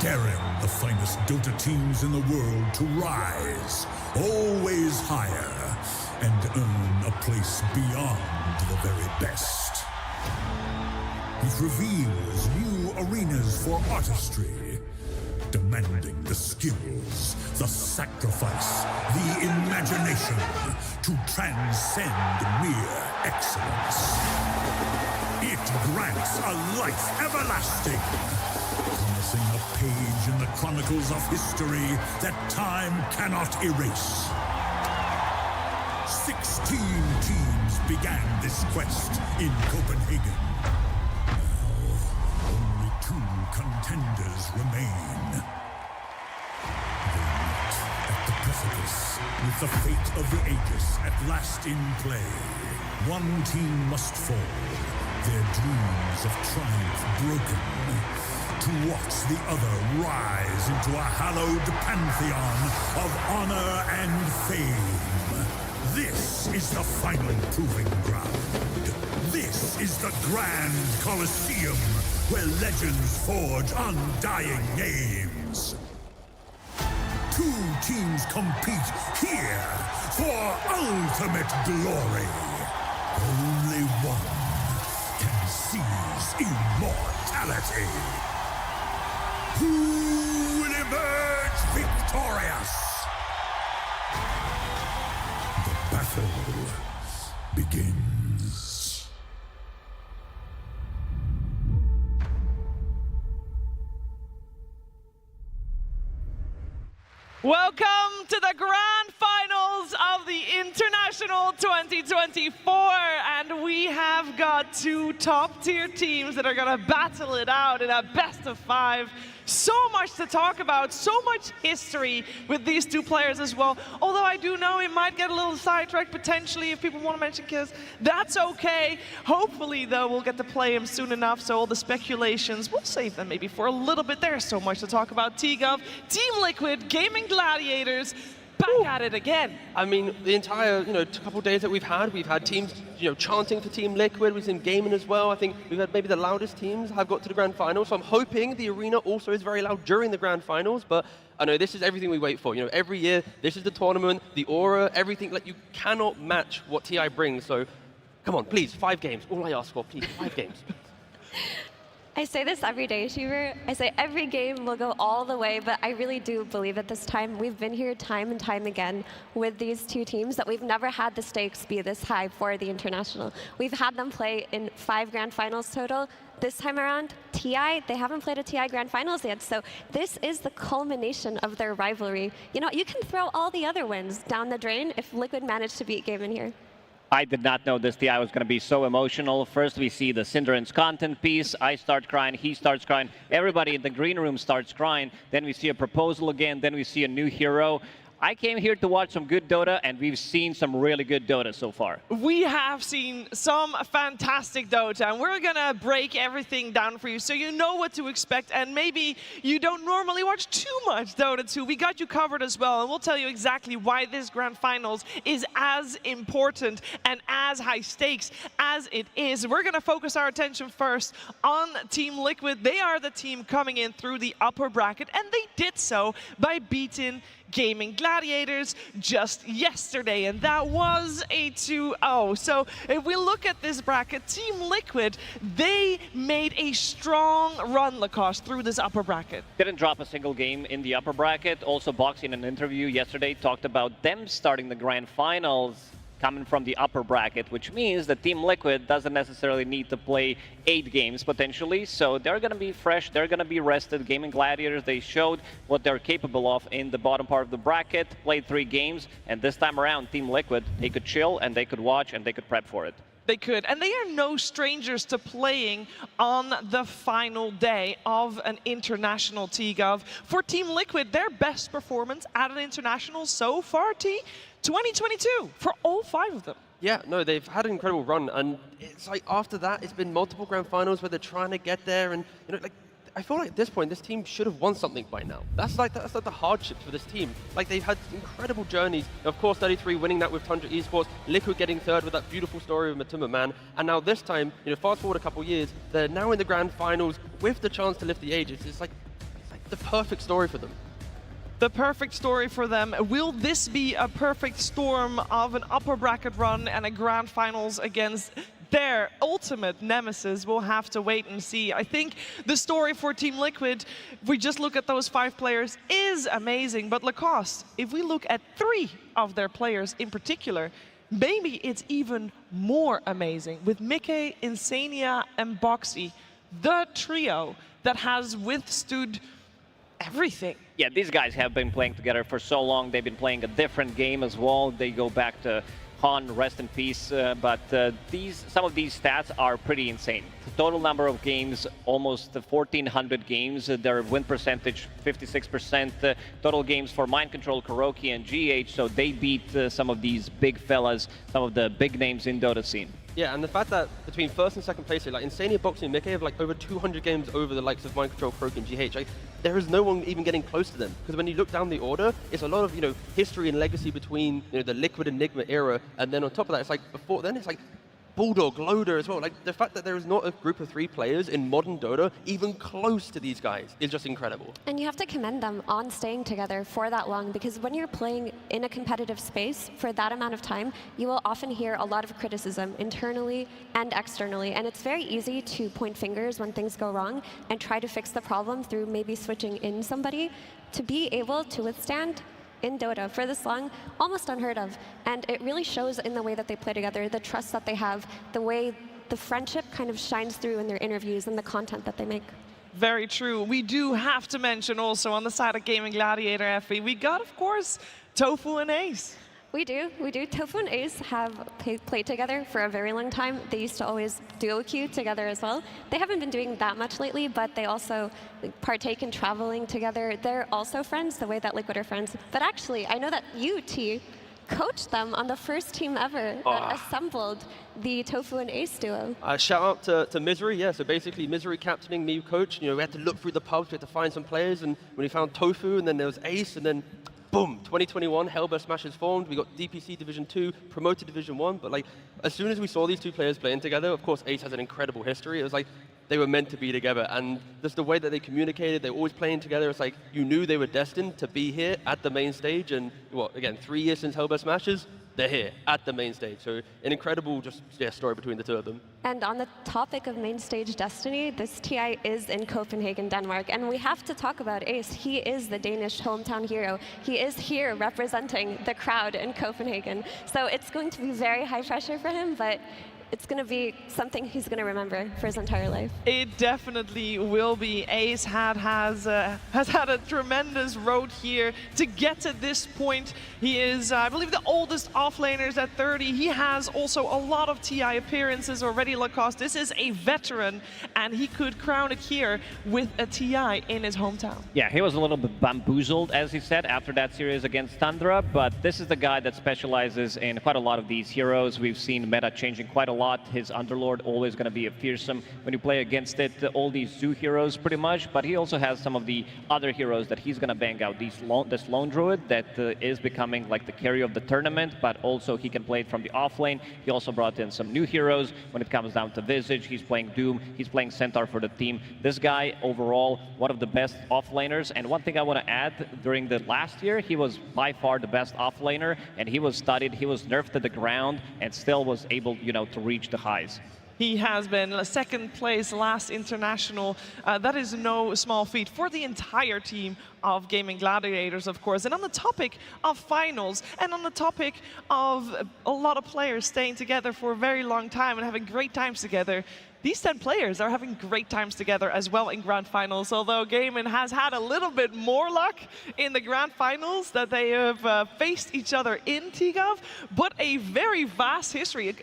daring the finest Dota teams in the world to rise always higher and earn a place beyond the very best. It reveals new arenas for artistry, demanding the skills, the sacrifice, the imagination to transcend mere excellence. It grants a life everlasting, promising a page in the chronicles of history that time cannot erase. 16 teams began this quest in Copenhagen. Now, only 2 contenders remain. They meet at the precipice, with the fate of the Aegis at last in play. One team must fall, their dreams of triumph broken, to watch the other rise into a hallowed pantheon of honor and fame. This is the final proving ground. This is the Grand Colosseum, where legends forge undying names. 2 teams compete here for ultimate glory. Only one can seize immortality. Who will emerge victorious? The battle begins. Welcome to the grand finals of the International 2024, and we have got 2 top-tier teams that are going to battle it out in a best-of-5. So much to talk about, so much history with these 2 players as well. Although I do know it might get a little sidetracked potentially if people want to mention Kiz. That's okay. Hopefully, though, we'll get to play him soon enough, so all the speculations, we'll save them maybe for a little bit. There's so much to talk about. TGov, Team Liquid, Gaimin Gladiators, back at it again. I mean, the entire, couple of days that we've had teams, chanting for Team Liquid. We've seen Gaimin as well. I think we've had maybe the loudest teams have got to the grand finals. So I'm hoping the arena also is very loud during the grand finals. But I know this is everything we wait for. Every year, this is the tournament, the aura, everything. Like, you cannot match what TI brings. So come on, please, 5 games. All I ask for, please, 5 games. I say this every day, Shiver. I say every game will go all the way, but I really do believe at this time, we've been here time and time again with these 2 teams, that we've never had the stakes be this high for the International. We've had them play in 5 grand finals total. This time around, TI, they haven't played a TI grand finals yet, so this is the culmination of their rivalry. You can throw all the other wins down the drain if Liquid managed to beat Gaimin here. I did not know this TI was going to be so emotional. First, we see the Synderen's content piece. I start crying, he starts crying. Everybody in the green room starts crying. Then we see a proposal again. Then we see a new hero. I came here to watch some good Dota, and we've seen some really good Dota so far. We have seen some fantastic Dota, and we're gonna break everything down for you so you know what to expect, and maybe you don't normally watch too much Dota 2. We got you covered as well, and we'll tell you exactly why this grand finals is as important and as high stakes as it is. We're gonna focus our attention first on Team Liquid. They are the team coming in through the upper bracket, and they did so by beating Gaimin Gladiators just yesterday, and that was a 2-0. So if we look at this bracket, Team Liquid, they made a strong run, Lacoste, through this upper bracket. Didn't drop a single game in the upper bracket. Also, Box in an interview yesterday talked about them starting the grand finals coming from the upper bracket, which means that Team Liquid doesn't necessarily need to play 8 games potentially, so they're going to be fresh, they're going to be rested. Gaimin Gladiators, they showed what they're capable of in the bottom part of the bracket, played 3 games, and this time around, Team Liquid, they could chill and they could watch and they could prep for it. They could, and they are no strangers to playing on the final day of an international TGov. For Team Liquid, their best performance at an international so far, 2022, for all 5 of them. Yeah, no, they've had an incredible run, and it's like after that, it's been multiple grand finals where they're trying to get there, and I feel like at this point, this team should have won something by now. That's like the hardships for this team. Like, they've had incredible journeys. Of course, 33 winning that with Tundra Esports, Liquid getting 3rd with that beautiful story of Matuma Man, and now this time, fast forward a couple years, they're now in the grand finals with the chance to lift the Aegis. It's like the perfect story for them. The perfect story for them. Will this be a perfect storm of an upper bracket run and a grand finals against their ultimate nemesis, we'll have to wait and see. I think the story for Team Liquid, if we just look at those 5 players, is amazing. But Lacoste, if we look at 3 of their players in particular, maybe it's even more amazing. With Mickey, Insania, and Boxy, the trio that has withstood everything. Yeah, these guys have been playing together for so long. They've been playing a different game as well. They go back to Han, rest in peace. But some of these stats are pretty insane. The total number of games, almost 1,400 games. Their win percentage, 56%. Total games for Mind Control, Kuroki, and GH. So they beat some of these big fellas, some of the big names in Dota scene. Yeah, and the fact that between first and second place, like Insania, Boxing, and Mickey have like over 200 games over the likes of Mind Control, Kuroki, and GH. Like, there is no one even getting close to them. Because when you look down the order, it's a lot of, history and legacy between, the Liquid Enigma era, and then on top of that, it's like, before then, it's like Bulldog, Loader as well. Like, the fact that there is not a group of 3 players in modern Dota even close to these guys is just incredible. And you have to commend them on staying together for that long, because when you're playing in a competitive space for that amount of time, you will often hear a lot of criticism internally and externally. And it's very easy to point fingers when things go wrong and try to fix the problem through maybe switching in somebody. To be able to withstand in Dota for this long, almost unheard of. And it really shows in the way that they play together, the trust that they have, the way the friendship kind of shines through in their interviews and the content that they make. Very true. We do have to mention also on the side of Gaimin Gladiator, Effie, we got, of course, Tofu and Ace. We do. Tofu and Ace have played together for a very long time. They used to always duo queue together as well. They haven't been doing that much lately, but they also partake in traveling together. They're also friends, the way that Liquid are friends. But actually, I know that you, T, coached them on the first team ever that assembled the Tofu and Ace duo. Shout out to Misery, yeah. So basically, Misery captaining me, coach. We had to look through the pubs, we had to find some players, and when we found Tofu, and then there was Ace, and then boom, 2021, Hellburst Smashers formed. We got DPC Division 2, promoted Division 1. But like, as soon as we saw these 2 players playing together, of course, Ace has an incredible history. It was like, they were meant to be together. And just the way that they communicated, they were always playing together. It's like, you knew they were destined to be here at the main stage. And again, 3 years since Hellburst Smashers, they're here at the main stage. So an incredible story between the 2 of them. And on the topic of main stage destiny, this TI is in Copenhagen, Denmark. And we have to talk about Ace. He is the Danish hometown hero. He is here representing the crowd in Copenhagen. So it's going to be very high pressure for him, but it's going to be something he's going to remember for his entire life. It definitely will be. Ace has had a tremendous road here to get to this point. He is, I believe, the oldest offlaners at 30. He has also a lot of TI appearances already, Lacoste. This is a veteran, and he could crown it here with a TI in his hometown. Yeah, he was a little bit bamboozled, as he said, after that series against Tundra, but this is the guy that specializes in quite a lot of these heroes. We've seen meta changing quite a lot. His Underlord always going to be a fearsome when you play against it. All these zoo heroes pretty much, but he also has some of the other heroes that he's going to bang out. This lone druid that is becoming like the carry of the tournament, but also he can play it from the offlane. He also brought in some new heroes when it comes down to Visage. He's playing Doom. He's playing Centaur for the team. This guy overall, one of the best offlaners. And one thing I want to add, during the last year, he was by far the best offlaner, and he was studied. He was nerfed to the ground and still was able, to reach the highs. He has been second place last international. That is no small feat for the entire team of Gaimin Gladiators, of course. And on the topic of finals, and on the topic of a lot of players staying together for a very long time and having great times together, these 10 players are having great times together as well in grand finals, although Gaimin has had a little bit more luck in the grand finals that they have faced each other in TGov, but a very vast history.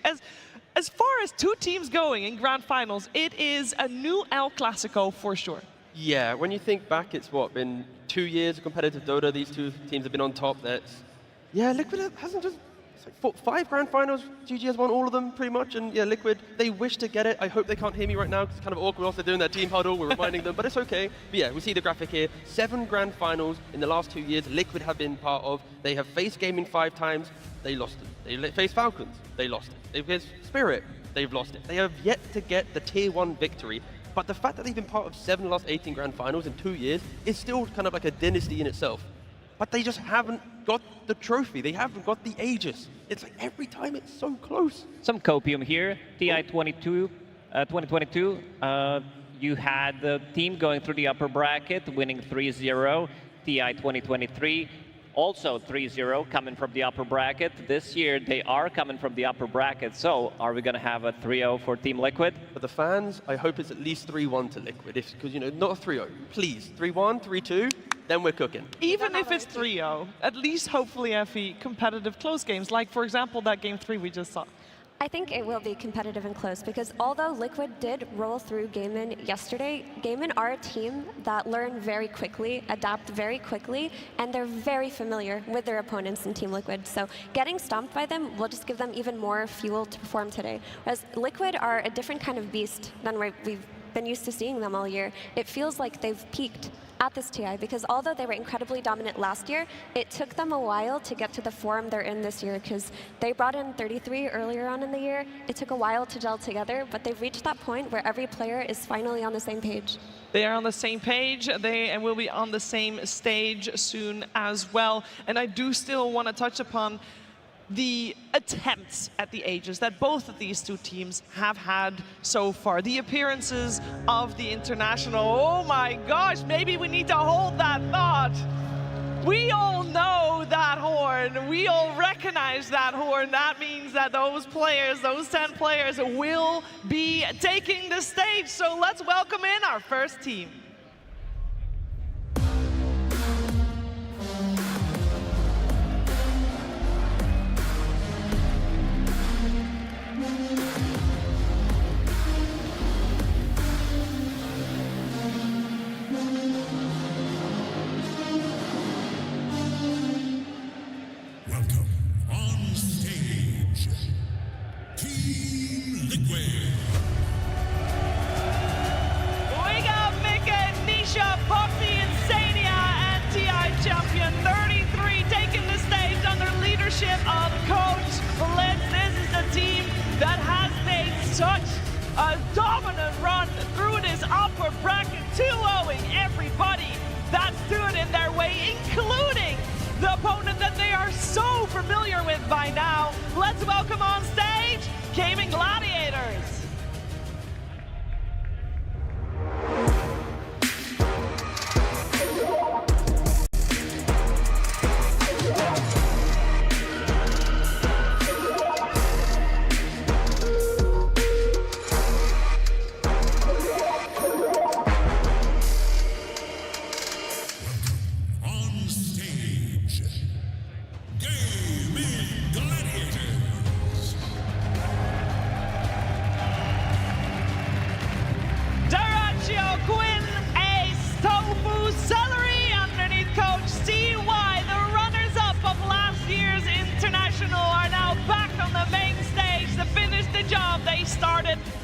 As far as 2 teams going in grand finals, it is a new El Clasico for sure. Yeah, when you think back, it's been 2 years of competitive Dota. These 2 teams have been on top. Liquid hasn't just... It's like 5 grand finals. GG has won all of them, pretty much. And yeah, Liquid, they wish to get it. I hope they can't hear me right now, because it's kind of awkward whilst they're doing their team huddle. We're reminding them, but it's okay. But yeah, we see the graphic here. 7 grand finals in the last 2 years Liquid have been part of. They have faced Gaimin 5 times. They lost it. They faced Falcons. They lost it. They've faced Spirit. They've lost it. They have yet to get the tier 1 victory. But the fact that they've been part of 7 of the last 18 grand finals in 2 years is still kind of like a dynasty in itself. but they just haven't got the trophy. They haven't got the Aegis. It's like every time it's so close. Some copium here. TI 2022. You had the team going through the upper bracket, winning 3-0. TI 2023. Also 3-0 coming from the upper bracket. This year they are coming from the upper bracket. So are we going to have a 3-0 for Team Liquid? For the fans, I hope it's at least 3-1 to Liquid. Because, you know, not a 3-0. Please, 3-1, 3-2, then we're cooking. Even if it's 3-0, at least hopefully FE competitive close games, like for example that game 3 we just saw. I think it will be competitive and close because although Liquid did roll through Gaimin yesterday, Gaimin are a team that learn very quickly, adapt very quickly, and they're very familiar with their opponents in Team Liquid. So getting stomped by them will just give them even more fuel to perform today. Whereas Liquid are a different kind of beast than we've been used to seeing them all year. It feels like they've peaked at this TI because although they were incredibly dominant last year, it took them a while to get to the form they're in this year because they brought in 33 earlier on in the year. It took a while to gel together, but they've reached that point where every player is finally on the same page. They are on the same page, they will be on the same stage soon as well. And I do still want to touch upon the attempts at the Aegis that both of these two teams have had so far. The appearances of the International. Oh my gosh, maybe we need to hold that thought. We all know that horn. We all recognize that horn. That means that those players, those 10 players, will be taking the stage. So let's welcome in our first team. Of Coach Blitz. This is the team that has made such a dominant run through this upper bracket, 2-0ing everybody that stood in their way, including the opponent that they are so familiar with by now. Let's welcome on stage, Gaimin Gladiators.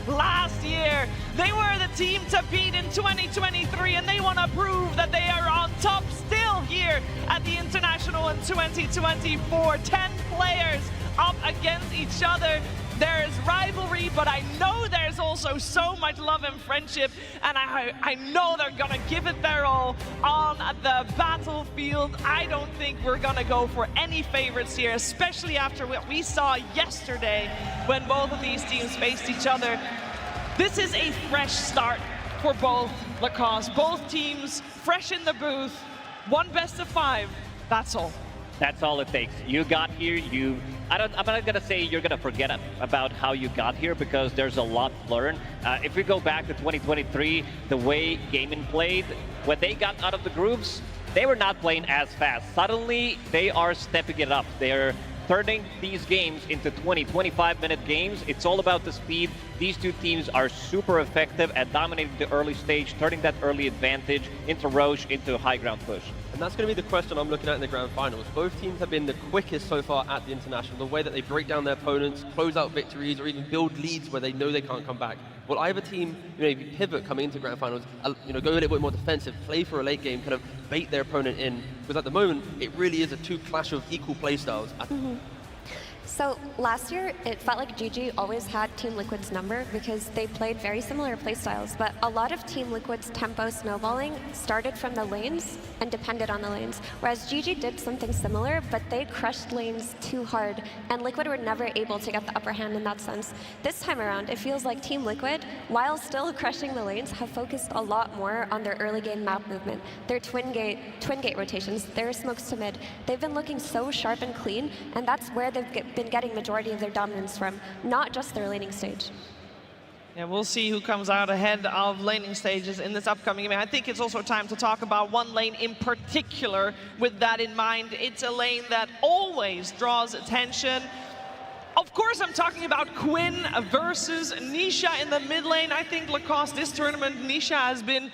Last year, they were the team to beat in 2023, and they want to prove that they are on top still here at the International in 2024. 10 players up against each other. There's rivalry, but I know there's also so much love and friendship, and I know they're gonna give it their all on the battlefield. I don't think we're gonna go for any favorites here, especially after what we saw yesterday when both of these teams faced each other. This is a fresh start for both Lacoste. Both teams fresh in the booth, one best of 5, that's all. That's all it takes. You got here, I'm not gonna say you're gonna forget about how you got here because there's a lot to learn. If we go back to 2023, the way Gaimin played, when they got out of the groups, they were not playing as fast. Suddenly, they are stepping it up. They're turning these games into 20-25-minute games. It's all about the speed. These two teams are super effective at dominating the early stage, turning that early advantage into Roche, into a high ground push. And that's going to be the question I'm looking at in the grand finals. Both teams have been the quickest so far at the International, the way that they break down their opponents, close out victories, or even build leads where they know they can't come back. Will either team, maybe pivot coming into grand finals, go a little bit more defensive, play for a late game, kind of bait their opponent in? Because at the moment, it really is a two clash of equal play styles. So last year, it felt like GG always had Team Liquid's number because they played very similar playstyles, but a lot of Team Liquid's tempo snowballing started from the lanes and depended on the lanes, whereas GG did something similar, but they crushed lanes too hard, and Liquid were never able to get the upper hand in that sense. This time around, it feels like Team Liquid, while still crushing the lanes, have focused a lot more on their early game map movement, their twin gate rotations, their smokes to mid. They've been looking so sharp and clean, and that's where they've been getting majority of their dominance from, not just their laning stage. Yeah, we'll see who comes out ahead of laning stages in this upcoming game. I think it's also time to talk about one lane in particular with that in mind. It's a lane that always draws attention. Of course, I'm talking about Quinn versus Nisha in the mid lane. I think Lacoste, this tournament, Nisha has been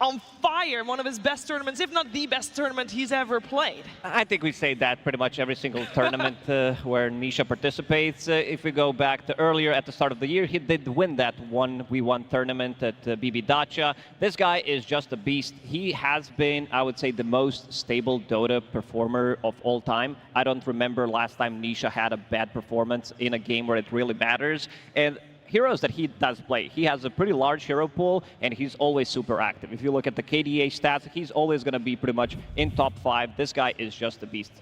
on fire, one of his best tournaments, if not the best tournament he's ever played. I think we say that pretty much every single tournament where Nisha participates. If we go back to earlier at the start of the year, he did win that 1v1 tournament at BB Dacha. This guy is just a beast. He has been, I would say, the most stable Dota performer of all time. I don't remember last time Nisha had a bad performance in a game where it really matters. And heroes that he does play, he has a pretty large hero pool, and he's always super active. If you look at the KDA stats, he's always going to be pretty much in top 5. This guy is just a beast.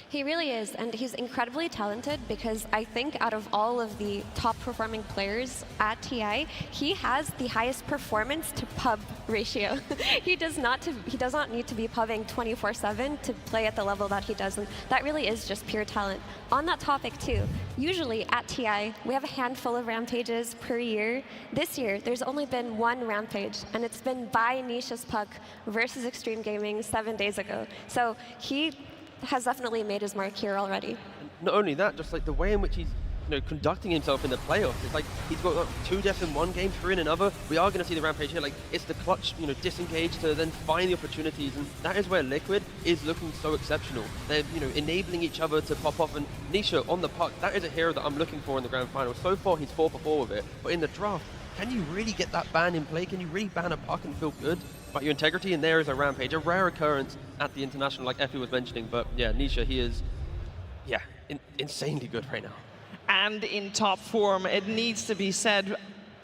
He really is, and he's incredibly talented because I think out of all of the top performing players at TI, he has the highest performance to pub ratio. He does not need to be pubbing 24/7 to play at the level that he does, and that really is just pure talent. On that topic too, usually at TI, we have a handful of rampages per year. This year, there's only been one rampage, and it's been by Nisha's Puck versus Extreme Gaming 7 days ago. So he has definitely made his mark here already. Not only that, just like the way in which he's conducting himself in the playoffs. It's like he's got 2 deaths in one game, 3 in another. We are going to see the rampage here. Like it's the clutch, disengage to then find the opportunities, and that is where Liquid is looking so exceptional. They're enabling each other to pop off, and Nisha on the puck. That is a hero that I'm looking for in the grand final. So far, he's 4 for 4 with it, but in the draft, can you really get that ban in play? Can you really ban a puck and feel good about your integrity? And there is a rampage, a rare occurrence at the international, like Effie was mentioning. But yeah, Nisha, he is, insanely good right now. And in top form, it needs to be said.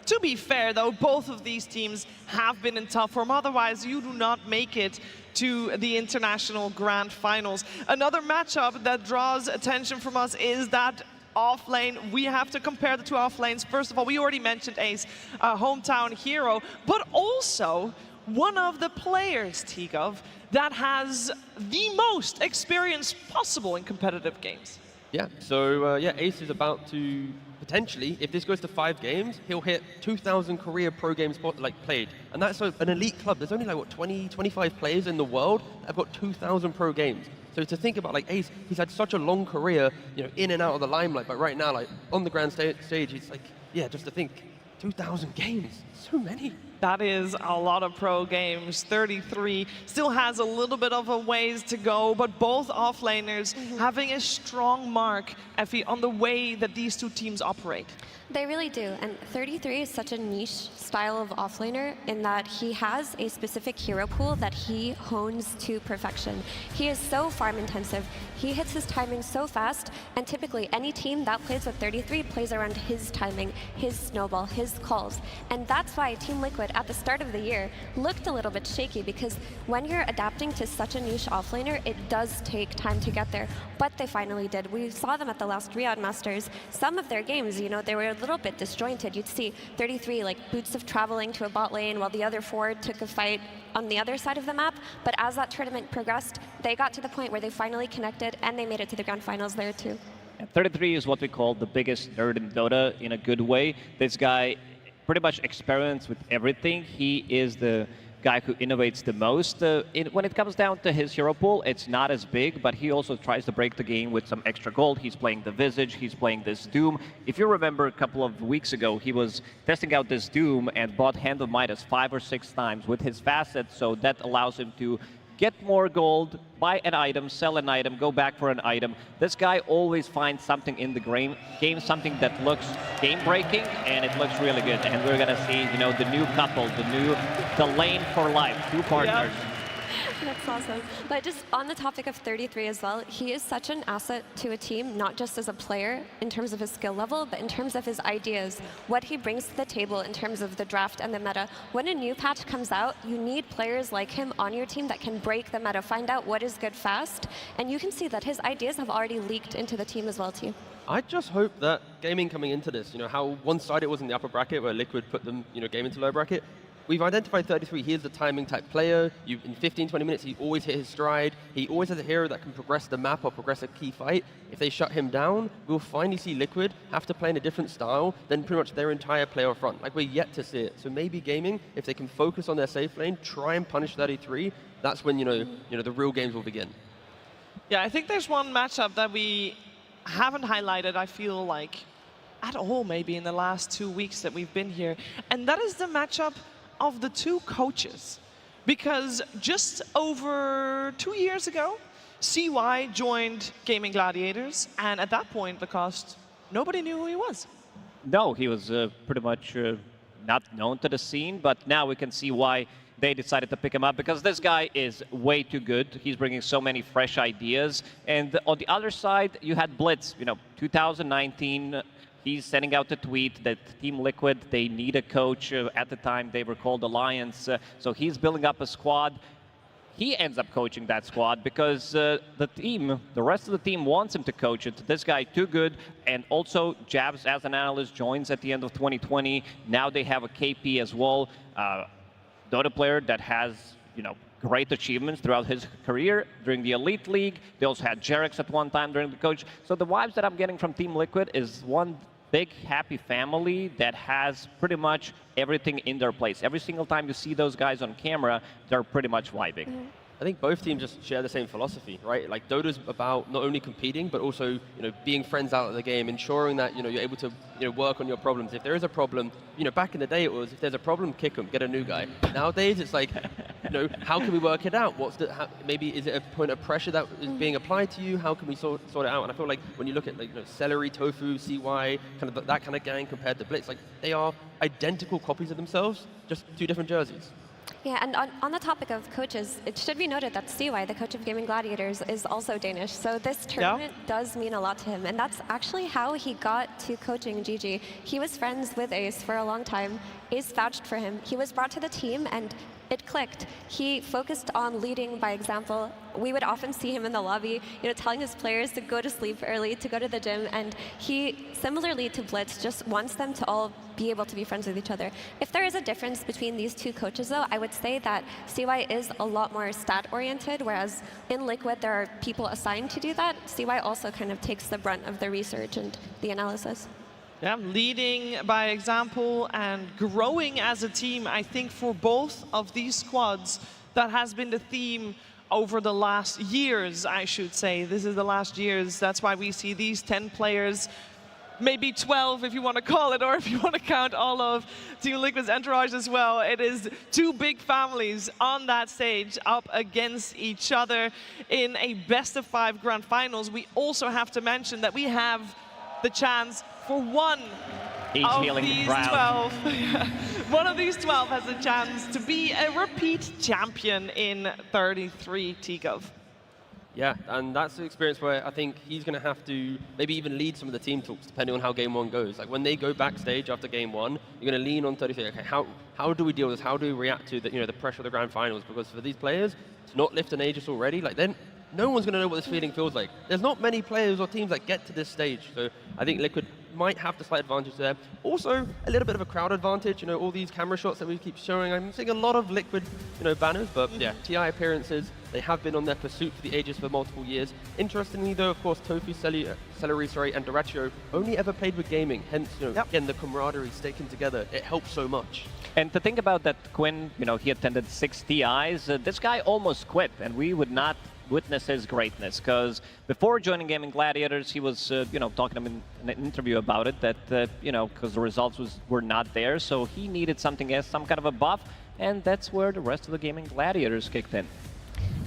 To be fair, though, both of these teams have been in top form. Otherwise, you do not make it to the international grand finals. Another matchup that draws attention from us is that off lane. We have to compare the 2 off lanes. First of all, we already mentioned Ace, hometown hero, but also one of the players, Tigov, that has the most experience possible in competitive games. Yeah, so Ace is about to potentially, if this goes to 5 games, he'll hit 2,000 career pro games played. And that's an elite club. There's only 20, 25 players in the world that have got 2,000 pro games. So to think about Ace, he's had such a long career, in and out of the limelight, but right now, on the grand stage, he's just to think, 2,000 games, so many. That is a lot of pro games. 33 still has a little bit of a ways to go, but both offlaners having a strong mark, Effie, on the way that these 2 teams operate. They really do, and 33 is such a niche style of offlaner in that he has a specific hero pool that he hones to perfection. He is so farm intensive, he hits his timing so fast, and typically any team that plays with 33 plays around his timing, his snowball, his calls. And that's why Team Liquid at the start of the year looked a little bit shaky, because when you're adapting to such a niche offlaner, it does take time to get there, but they finally did. We saw them at the last Riyadh Masters. Some of their games, they were a little bit disjointed. You'd see 33 boots of traveling to a bot lane while the other 4 took a fight on the other side of the map. But as that tournament progressed, they got to the point where they finally connected and they made it to the grand finals there too. 33 is what we call the biggest nerd in Dota in a good way. This guy pretty much experiments with everything. He is the guy who innovates the most. When it comes down to his hero pool, it's not as big, but he also tries to break the game with some extra gold. He's playing the Visage, he's playing this Doom. If you remember a couple of weeks ago, he was testing out this Doom and bought Hand of Midas 5 or 6 times with his facet, so that allows him to get more gold, buy an item, sell an item, go back for an item. This guy always finds something in the game, something that looks game-breaking, and it looks really good. And we're gonna see, the new couple, the lane for life, 2 partners. Yep. That's awesome. But just on the topic of 33 as well, he is such an asset to a team, not just as a player in terms of his skill level, but in terms of his ideas, what he brings to the table in terms of the draft and the meta. When a new patch comes out, you need players like him on your team that can break the meta, find out what is good fast, and you can see that his ideas have already leaked into the team as well too. I just hope that Gaimin coming into this, how one-sided it was in the upper bracket where Liquid put them, Gaimin into lower bracket. We've identified 33. He is the timing type player. In 15, 20 minutes, he always hit his stride. He always has a hero that can progress the map or progress a key fight. If they shut him down, we'll finally see Liquid have to play in a different style than pretty much their entire player front. Like, we're yet to see it. So maybe Gaimin, if they can focus on their safe lane, try and punish 33, that's when, the real games will begin. Yeah, I think there's one matchup that we haven't highlighted, I feel like, at all maybe in the last 2 weeks that we've been here. And that is the matchup of the two coaches. Because just over 2 years ago, CY joined Gaimin Gladiators, and at that point, Lacoste, nobody knew who he was. No, he was pretty much not known to the scene, but now we can see why they decided to pick him up, because this guy is way too good. He's bringing so many fresh ideas. And on the other side, you had Blitz, 2019, he's sending out a tweet that Team Liquid, they need a coach. At the time, they were called Alliance. So he's building up a squad. He ends up coaching that squad because the rest of the team wants him to coach it. This guy too good. And also, Jabs, as an analyst, joins at the end of 2020. Now they have a KP as well. Dota player that has, great achievements throughout his career during the Elite League. They also had Jerex at one time during the coach. So the vibes that I'm getting from Team Liquid is one big, happy family that has pretty much everything in their place. Every single time you see those guys on camera, they're pretty much vibing. I think both teams just share the same philosophy, right? Like, Dota's about not only competing, but also, being friends out of the game, ensuring that, you're able to, work on your problems. If there is a problem, back in the day it was, if there's a problem, kick them, get a new guy. Nowadays it's like, how can we work it out? Maybe is it a point of pressure that is being applied to you? How can we sort it out? And I feel like when you look at Celery, Tofu, CY, that kind of gang compared to Blitz, like, they are identical copies of themselves, just two different jerseys. Yeah, and on the topic of coaches, it should be noted that CY, the coach of Gaimin Gladiators, is also Danish. So this tournament does mean a lot to him. And that's actually how he got to coaching GG. He was friends with Ace for a long time. Ace vouched for him. He was brought to the team, and it clicked. He focused on leading by example. We would often see him in the lobby, telling his players to go to sleep early, to go to the gym, and he, similarly to Blitz, just wants them to all be able to be friends with each other. If there is a difference between these two coaches, though, I would say that CY is a lot more stat-oriented, whereas in Liquid there are people assigned to do that. CY also kind of takes the brunt of the research and the analysis. Yeah, leading by example and growing as a team, I think for both of these squads, that has been the theme over the last years, I should say. This is the last years. That's why we see these 10 players, maybe 12 if you want to call it, or if you want to count all of Team Liquid's entourage as well. It is two big families on that stage up against each other in a best-of-5 grand finals. We also have to mention that we have the chance for one of these 12. One of these 12 has a chance to be a repeat champion in 33 T-Gov. Yeah, and that's the experience where I think he's going to have to maybe even lead some of the team talks depending on how game one goes. Like, when they go backstage after game one, you're going to lean on 33. Okay, how do we deal with this? How do we react to the pressure of the grand finals? Because for these players, to not lift an Aegis already, like, then no one's going to know what this feeling feels like. There's not many players or teams that get to this stage. So I think Liquid might have the slight advantage there. Also, a little bit of a crowd advantage. All these camera shots that we keep showing. I'm seeing a lot of Liquid, banners, but yeah, TI appearances. They have been on their pursuit for the Aegis for multiple years. Interestingly, though, of course, Tofu, Celery, and Doratio only ever played with gaming. Hence, again, the camaraderie sticking together. It helps so much. And to think about that, Quinn, he attended 6 TIs. This guy almost quit, and we would not witness his greatness, because before joining Gaimin Gladiators, he was, talking to him in an interview about it, that, because the results were not there, so he needed something as some kind of a buff, and that's where the rest of the Gaimin Gladiators kicked in.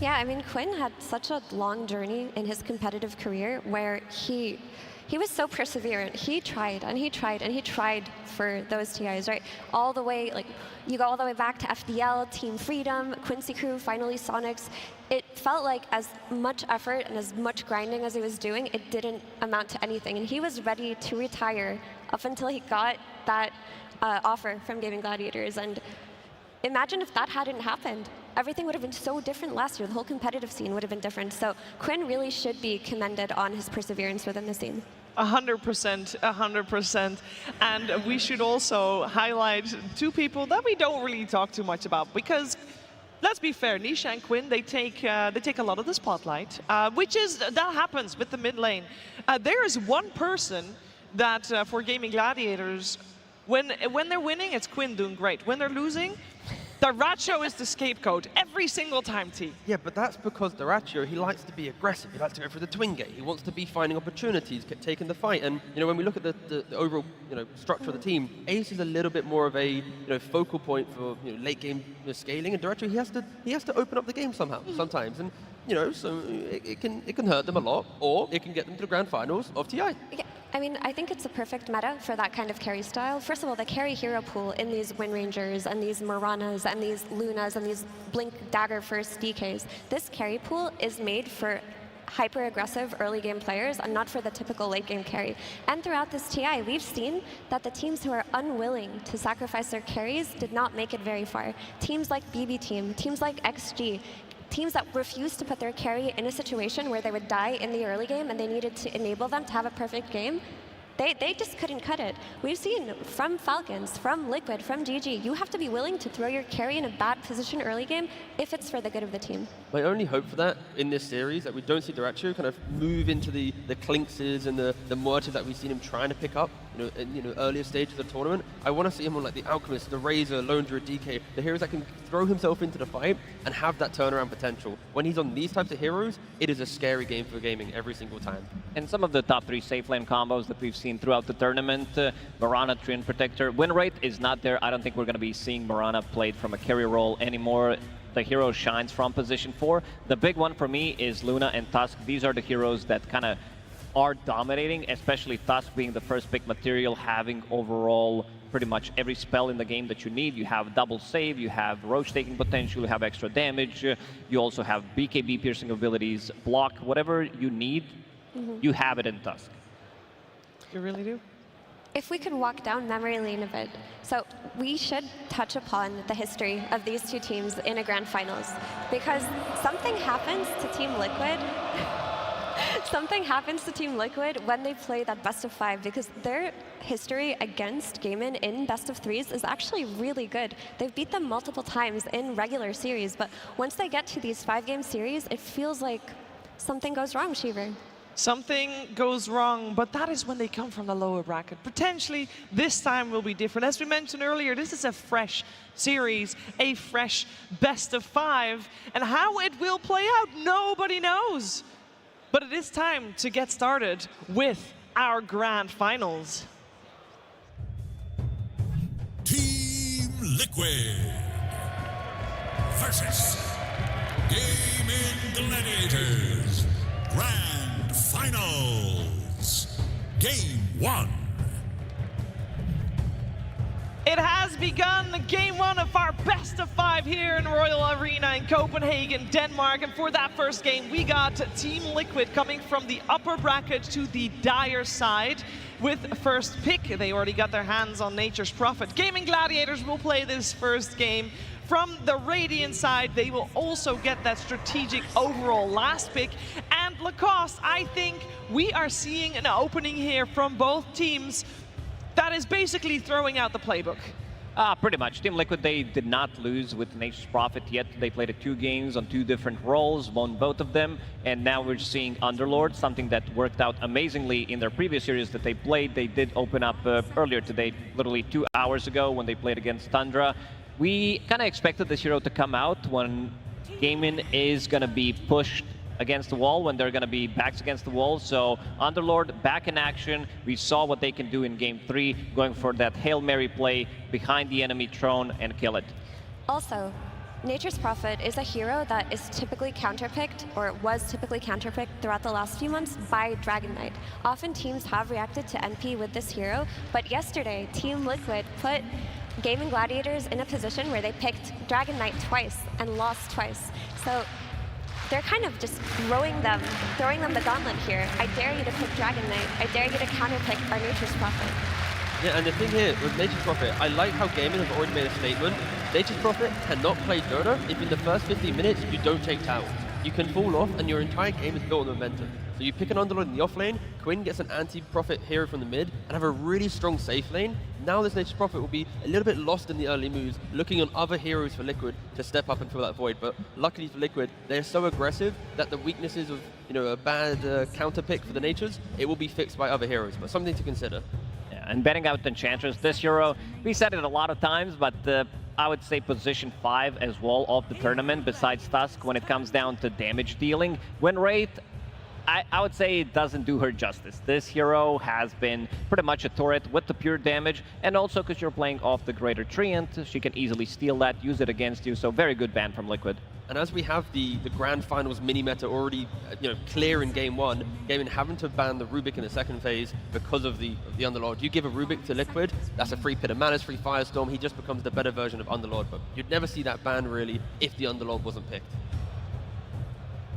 Yeah, I mean, Quinn had such a long journey in his competitive career where he was so perseverant. He tried and he tried and he tried for those TIs, right? All the way, like, you go all the way back to FDL, Team Freedom, Quincy Crew, finally Sonics. It felt like as much effort and as much grinding as he was doing, it didn't amount to anything. And he was ready to retire up until he got that offer from Gaimin Gladiators. And imagine if that hadn't happened. Everything would have been so different last year. The whole competitive scene would have been different. So Quinn really should be commended on his perseverance within the scene. 100%, 100%. And we should also highlight two people that we don't really talk too much about, because let's be fair, Nisha and Quinn, they take a lot of the spotlight, that happens with the mid lane. There is one person that for Gaimin Gladiators, when they're winning, it's Quinn doing great. When they're losing, Daracho is the scapegoat every single time, T. Yeah, but that's because Daracho, he likes to be aggressive. He likes to go for the twin gate. He wants to be finding opportunities, taking the fight. And when we look at the overall structure of the team, Ace is a little bit more of a focal point for late game scaling. And Daracho, he has to open up the game somehow, sometimes. And so it can hurt them a lot, or it can get them to the grand finals of TI. Yeah. I mean, I think it's a perfect meta for that kind of carry style. First of all, the carry hero pool in these Wind Rangers and these Miranas and these Lunas and these Blink Dagger first DKs, this carry pool is made for hyper-aggressive early game players and not for the typical late game carry. And throughout this TI, we've seen that the teams who are unwilling to sacrifice their carries did not make it very far. Teams like BB Team, teams like XG, teams that refused to put their carry in a situation where they would die in the early game and they needed to enable them to have a perfect game, they just couldn't cut it. We've seen from Falcons, from Liquid, from GG, you have to be willing to throw your carry in a bad position early game if it's for the good of the team. My only hope for that in this series, that we don't see Daracho kind of move into the Clinkses and the Mortars that we've seen him trying to pick up in earlier stages of the tournament. I want to see him on like the Alchemist, the Razor, Lone Druid, DK, the heroes that can throw himself into the fight and have that turnaround potential. When he's on these types of heroes, it is a scary game for gaming every single time. And some of the top 3 safe lane combos that we've seen throughout the tournament, Mirana, Treant Protector, win rate is not there. I don't think we're going to be seeing Mirana played from a carry role anymore. The hero shines from position 4. The big one for me is Luna and Tusk. These are the heroes that kind of are dominating, especially Tusk being the first pick material, having overall pretty much every spell in the game that you need. You have double save, you have roach taking potential, you have extra damage, you also have BKB piercing abilities, block, whatever you need, you have it in Tusk. You really do? If we could walk down memory lane a bit, so we should touch upon the history of these two teams in a grand finals, because something happens to Team Liquid. Something happens to Team Liquid when they play that best of 5, because their history against Gaimin in best of 3s is actually really good. They've beat them multiple times in regular series, but once they get to these 5-game series, it feels like something goes wrong, Shiver. Something goes wrong, but that is when they come from the lower bracket. Potentially, this time will be different. As we mentioned earlier, this is a fresh series, a fresh best of 5, and how it will play out, nobody knows. But it is time to get started with our grand finals. Team Liquid versus Gaimin Gladiators. Grand Finals. Game 1. It has begun, game 1 of our best of 5 here in Royal Arena in Copenhagen, Denmark. And for that first game, we got Team Liquid coming from the upper bracket to the dire side with first pick. They already got their hands on Nature's Prophet. Gaimin Gladiators will play this first game. From the Radiant side, they will also get that strategic overall last pick. And Lacoste, I think we are seeing an opening here from both teams that is basically throwing out the playbook. Pretty much. Team Liquid, they did not lose with Nature's Prophet yet. They played 2 games on 2 different roles, won both of them, and now we're seeing Underlord, something that worked out amazingly in their previous series that they played. They did open up earlier today, literally 2 hours ago when they played against Tundra. We kind of expected this hero to come out when Gaimin is going to be pushed against the wall, when they're going to be backs against the wall. So Underlord back in action. We saw what they can do in game 3, going for that Hail Mary play behind the enemy throne and kill it. Also, Nature's Prophet is a hero that is typically counterpicked, or was typically counterpicked throughout the last few months by Dragon Knight. Often teams have reacted to NP with this hero, but yesterday Team Liquid put Gaimin Gladiators in a position where they picked Dragon Knight twice and lost twice. So they're kind of just throwing them the gauntlet here. I dare you to pick Dragon Knight. I dare you to counterpick our Nature's Prophet. Yeah, and the thing here with Nature's Prophet, I like how Gaimin have already made a statement. Nature's Prophet cannot play Dota if in the first 15 minutes you don't take towers. You can fall off and your entire game is built on momentum. So you pick an underlord in the off lane, Quinn gets an anti-Prophet hero from the mid, and have a really strong safe lane. Now this Nature's Prophet will be a little bit lost in the early moves, looking on other heroes for Liquid to step up and fill that void. But luckily for Liquid, they're so aggressive that the weaknesses of a bad counter pick for the Natures, it will be fixed by other heroes, but something to consider. And betting out Enchantress, this hero, we said it a lot of times, but I would say position 5 as well of the tournament, besides Tusk, when it comes down to damage dealing. Win rate, I would say it doesn't do her justice. This hero has been pretty much a turret with the pure damage, and also because you're playing off the Greater Treant, she can easily steal that, use it against you, so very good ban from Liquid. And as we have the Grand Finals mini-meta already clear in Game 1, Gaimin having to ban the Rubik in the second phase because of the Underlord. You give a Rubik to Liquid, that's a free Pit of Mana's, free Firestorm, he just becomes the better version of Underlord, but you'd never see that ban really if the Underlord wasn't picked.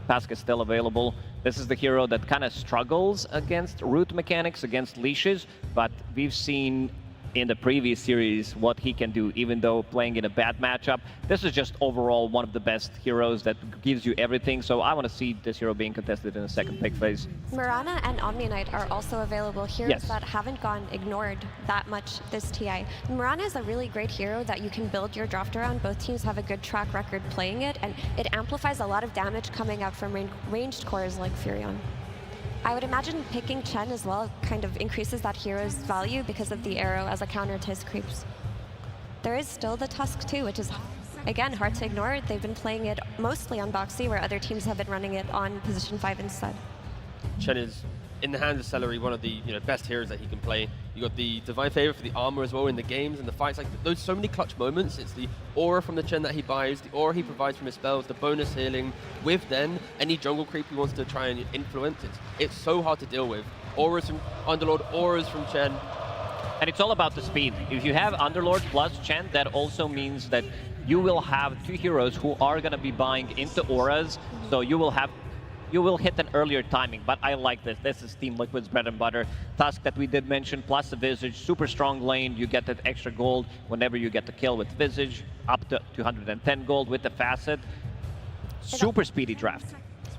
Pask is still available. This is the hero that kind of struggles against root mechanics, against leashes, but we've seen in the previous series what he can do, even though playing in a bad matchup. This is just overall one of the best heroes that gives you everything, so I want to see this hero being contested in the second pick phase. Mirana and Omni Knight are also available heroes that haven't gone ignored that much this TI. Mirana is a really great hero that you can build your draft around. Both teams have a good track record playing it, and it amplifies a lot of damage coming out from ranged cores like Furion. I would imagine picking Chen as well kind of increases that hero's value because of the arrow as a counter to his creeps. There is still the Tusk too, which is, again, hard to ignore. They've been playing it mostly on Boxy, where other teams have been running it on position 5 instead. Chen is, in the hands of Celery, one of the best heroes that he can play. You got the Divine Favor for the armor as well in the games and the fights. Like those so many clutch moments. It's the aura from the Chen that he buys, the aura he provides from his spells, the bonus healing. With then any jungle creep he wants to try and influence. It's so hard to deal with. Auras from Underlord, auras from Chen. And it's all about the speed. If you have Underlord plus Chen, that also means that you will have two heroes who are going to be buying into auras. So you will hit an earlier timing, but I like this. This is Team Liquid's bread and butter. Tusk that we did mention, plus the Visage, super strong lane. You get that extra gold whenever you get the kill with Visage, up to 210 gold with the Facet. Super speedy draft.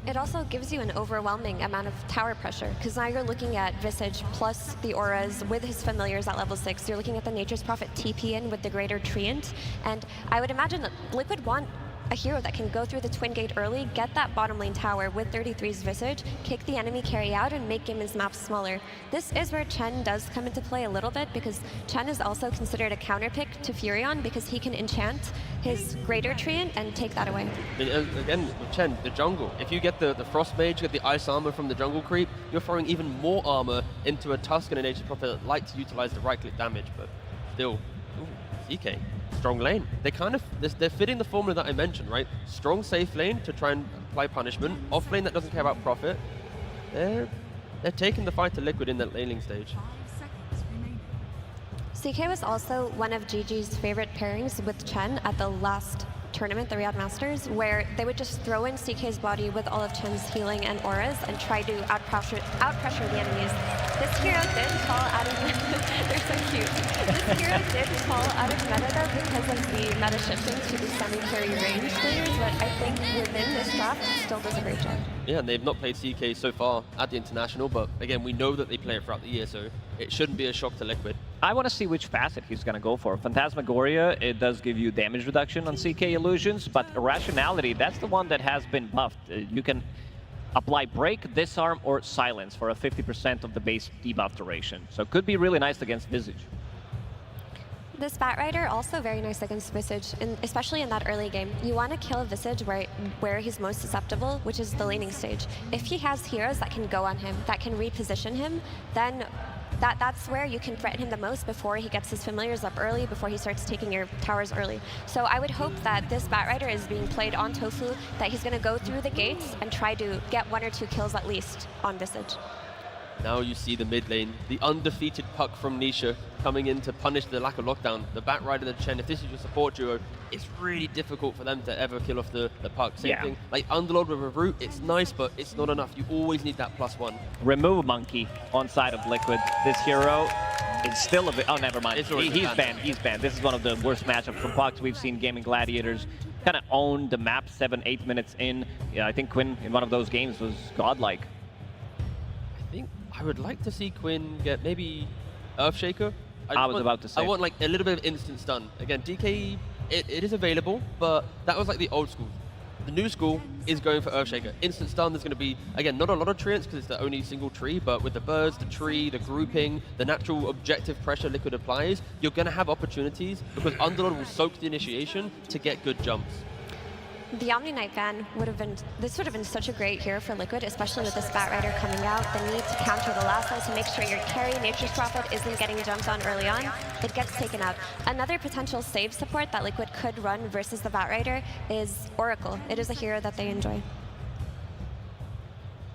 It also gives you an overwhelming amount of tower pressure, because now you're looking at Visage plus the auras with his familiars at level 6. You're looking at the Nature's Prophet TP in with the Greater Treant, and I would imagine that Liquid want a hero that can go through the Twin Gate early, get that bottom lane tower with 33's Visage, kick the enemy carry out, and make Gaimin's map smaller. This is where Chen does come into play a little bit, because Chen is also considered a counter pick to Furion, because he can enchant his Greater Treant and take that away. Again, with Chen, the jungle, if you get the Frost Mage, you get the Ice Armor from the jungle creep, you're throwing even more armor into a Tusk and a Nature's Prophet that like to utilize the right-click damage, but still, CK. Strong lane. They're fitting the formula that I mentioned, right? Strong safe lane to try and apply punishment. Off lane that doesn't care about profit. They're taking the fight to Liquid in that laning stage. CK was also one of GG's favorite pairings with Chen at the last tournament, the Riyadh Masters, where they would just throw in CK's body with all of Chen's healing and auras and try to outpressure the enemies. This hero did fall out of they're so cute. This hero did fall out of meta though because of the meta shifting to the semi-carry range players, but I think within this draft it still does a great job. Yeah, and they've not played CK so far at the International, but again, we know that they play it throughout the year, so it shouldn't be a shock to Liquid. I want to see which facet he's going to go for. Phantasmagoria, it does give you damage reduction on CK illusions, but Irrationality, that's the one that has been buffed. You can apply Break, Disarm, or Silence for a 50% of the base debuff duration. So it could be really nice against Visage. This Batrider also very nice against Visage, especially in that early game. You want to kill Visage where he's most susceptible, which is the laning stage. If he has heroes that can go on him, that can reposition him, then that's where you can threaten him the most before he gets his familiars up early, before he starts taking your towers early. So I would hope that this Batrider is being played on Tofu, that he's going to go through the gates and try to get 1 or 2 kills at least on Visage. Now you see the mid lane, the undefeated Puck from Nisha coming in to punish the lack of lockdown. The Batrider, the Chen, if this is your support duo, it's really difficult for them to ever kill off the Puck. Same thing, like Underlord with a root, it's nice, but it's not enough. You always need that +1. Remove Monkey on side of Liquid. This hero is still a bit, oh, never mind. He's banned, he's banned. This is one of the worst matchups from Pucks. We've seen Gaimin Gladiators kind of own the map 7-8 minutes in. Yeah, I think Quinn in one of those games was godlike. I would like to see Quinn get maybe Earthshaker. I was about to say. I want like a little bit of instant stun. Again, DK, it is available, but that was like the old school. The new school is going for Earthshaker. Instant stun, there's going to be, again, not a lot of treants because it's the only single tree, but with the birds, the tree, the grouping, the natural objective pressure Liquid applies, you're going to have opportunities because Underlord will soak the initiation to get good jumps. The Omni Knight ban would have been such a great hero for Liquid, especially with this Batrider coming out. The need to counter the lasso to make sure your carry Nature's Prophet isn't getting jumped on early on, it gets taken out. Another potential save support that Liquid could run versus the Batrider is Oracle. It is a hero that they enjoy.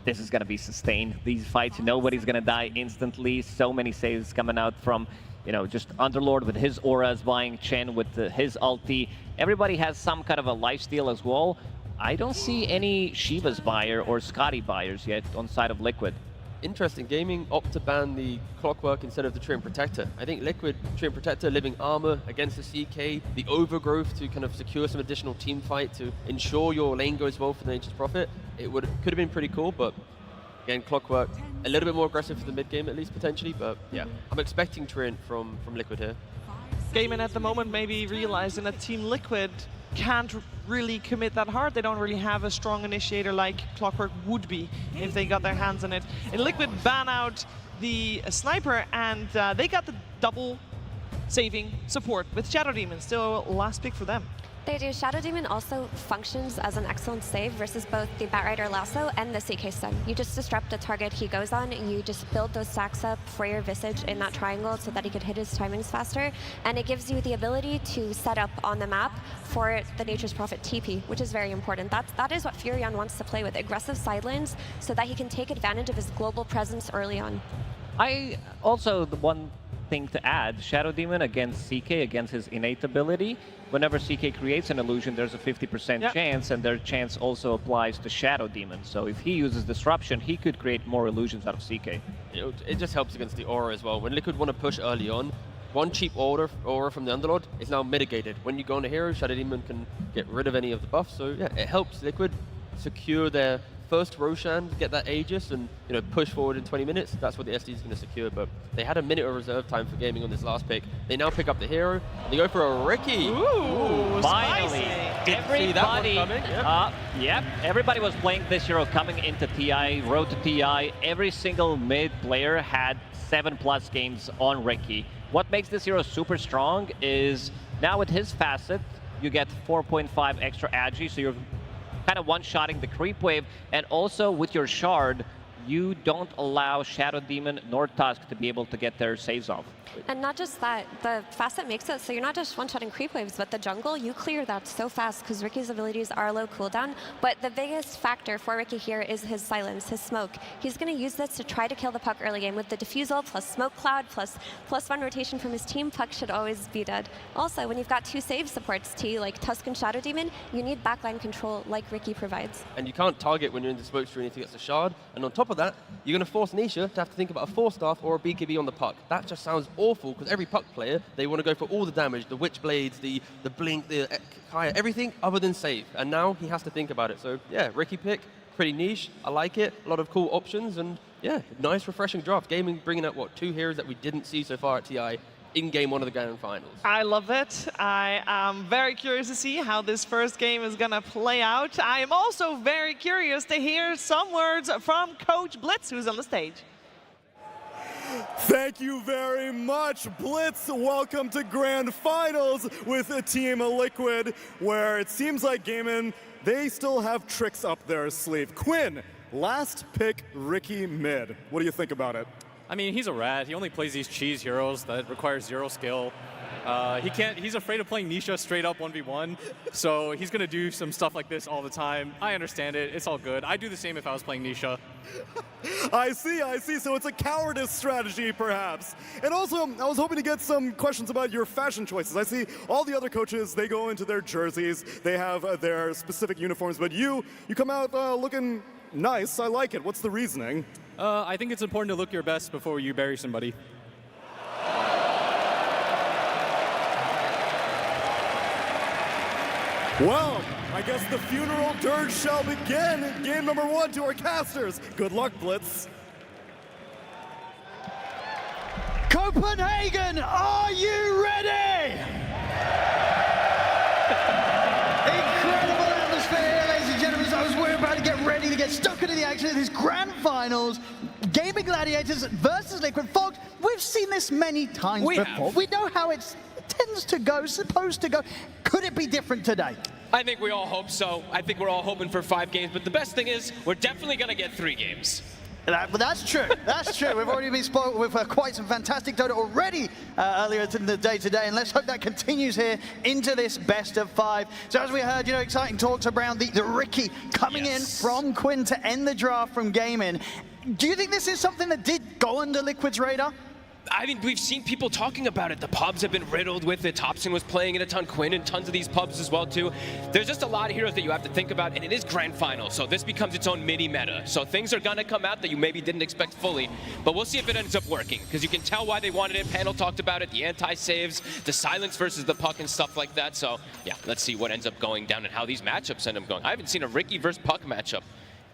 This is going to be sustained. These fights, nobody's going to die instantly. So many saves coming out from, you know, just Underlord with his auras, buying Chen with his ulti. Everybody has some kind of a lifesteal as well. I don't see any Shiva's buyer or Scotty buyers yet on side of Liquid. Interesting, Gaming opt to ban the Clockwork instead of the Treant Protector. I think Liquid, Treant Protector, Living Armor against the CK, the Overgrowth to kind of secure some additional team fight to ensure your lane goes well for the Nature's Prophet. It could have been pretty cool, but again, Clockwork, a little bit more aggressive for the mid game at least potentially, but yeah, I'm expecting Treant from Liquid here. Gaimin at the moment maybe realizing that Team Liquid can't really commit that hard. They don't really have a strong initiator like Clockwork would be if they got their hands on it. And Liquid ban out the sniper, and they got the double saving support with Shadow Demon. Still last pick for them. They do. Shadow Demon also functions as an excellent save versus both the Batrider Lasso and the CK Stun. You just disrupt the target he goes on, and you just build those stacks up for your Visage in that triangle so that he could hit his timings faster. And it gives you the ability to set up on the map for the Nature's Prophet TP, which is very important. That is what Furion wants to play with, aggressive side lanes, so that he can take advantage of his global presence early on. The one thing to add, Shadow Demon against CK, against his innate ability, whenever CK creates an illusion, there's a 50% chance, and their chance also applies to Shadow Demon. So if he uses Disruption, he could create more illusions out of CK. It just helps against the aura as well. When Liquid want to push early on, one cheap aura from the Underlord is now mitigated. When you go on a hero, Shadow Demon can get rid of any of the buffs. So yeah, it helps Liquid secure their first Roshan, get that Aegis, and push forward in 20 minutes. That's what the SD is going to secure. But they had a minute of reserve time for Gaming on this last pick. They now pick up the hero, and they go for a Ricky. Ooh, finally! Everybody, everybody was playing this hero coming into TI, road to TI. Every single mid player had 7+ games on Ricky. What makes this hero super strong is now with his facet, you get 4.5 extra agi, so you're kind of one-shotting the creep wave, and also with your shard, you don't allow Shadow Demon nor Tusk to be able to get their saves off. And not just that, the facet makes it so you're not just one-shotting creep waves, but the jungle, you clear that so fast because Ricky's abilities are low cooldown. But the biggest factor for Ricky here is his silence, his smoke. He's going to use this to try to kill the Puck early game with the defusal plus smoke cloud plus +1 rotation from his team. Puck should always be dead. Also, when you've got 2 save supports, like Tusk and Shadow Demon, you need backline control like Ricky provides. And you can't target when you're in the smoke screen if you get the shard. And on top of that, you're going to force Nisha to have to think about a 4-staff or a BKB on the Puck. That just sounds awful because every Puck player, they want to go for all the damage, the Witch Blades, the Blink, the Kaya, everything other than save. And now he has to think about it. So yeah, Ricky pick, pretty niche. I like it. A lot of cool options, and yeah, nice refreshing draft. Gaming bringing out, 2 heroes that we didn't see so far at TI in game 1 of the Grand Finals. I love it. I am very curious to see how this first game is going to play out. I am also very curious to hear some words from Coach Blitz, who's on the stage. Thank you very much, Blitz. Welcome to Grand Finals with Team Liquid, where it seems like Gaimin, they still have tricks up their sleeve. Quinn, last pick Ricky mid. What do you think about it? I mean, he's a rat. He only plays these cheese heroes that require 0 skill. He's afraid of playing Nisha straight up 1v1, so he's going to do some stuff like this all the time. I understand it. It's all good. I'd do the same if I was playing Nisha. I see. So it's a cowardice strategy, perhaps. And also, I was hoping to get some questions about your fashion choices. I see all the other coaches, they go into their jerseys, they have their specific uniforms, but you come out looking nice. I like it. What's the reasoning? I think it's important to look your best before you bury somebody. Well, I guess the funeral dirge shall begin. Game number 1 to our casters. Good luck, Blitz. Copenhagen, are you ready? Incredible atmosphere, ladies and gentlemen. So we're about to get ready to get stuck into the action of this grand finals. Gaimin Gladiators versus Liquid. Folks, we've seen this many times before. We know how it tends to go, supposed to go. Could it be different today? I think we all hope so. I think we're all hoping for 5 games, but the best thing is we're definitely going to get 3 games. But that's true. That's true. We've already been spoiled with quite some fantastic Dota already earlier in the day today, and let's hope that continues here into this best of 5. So as we heard, exciting talks around the Ricky coming in from Quinn to end the draft from Gaimin. Do you think this is something that did go under Liquid's radar? I mean, we've seen people talking about it. The pubs have been riddled with it. Thompson was playing it a ton, Quinn and tons of these pubs as well too. There's just a lot of heroes that you have to think about, and it is grand final, so this becomes its own mini meta. So things are gonna come out that you maybe didn't expect fully, but we'll see if it ends up working, because you can tell why they wanted it. Panel talked about it, the anti-saves, the silence versus the puck and stuff like that. So yeah, let's see what ends up going down and how these matchups end up going. I haven't seen a Ricky versus Puck matchup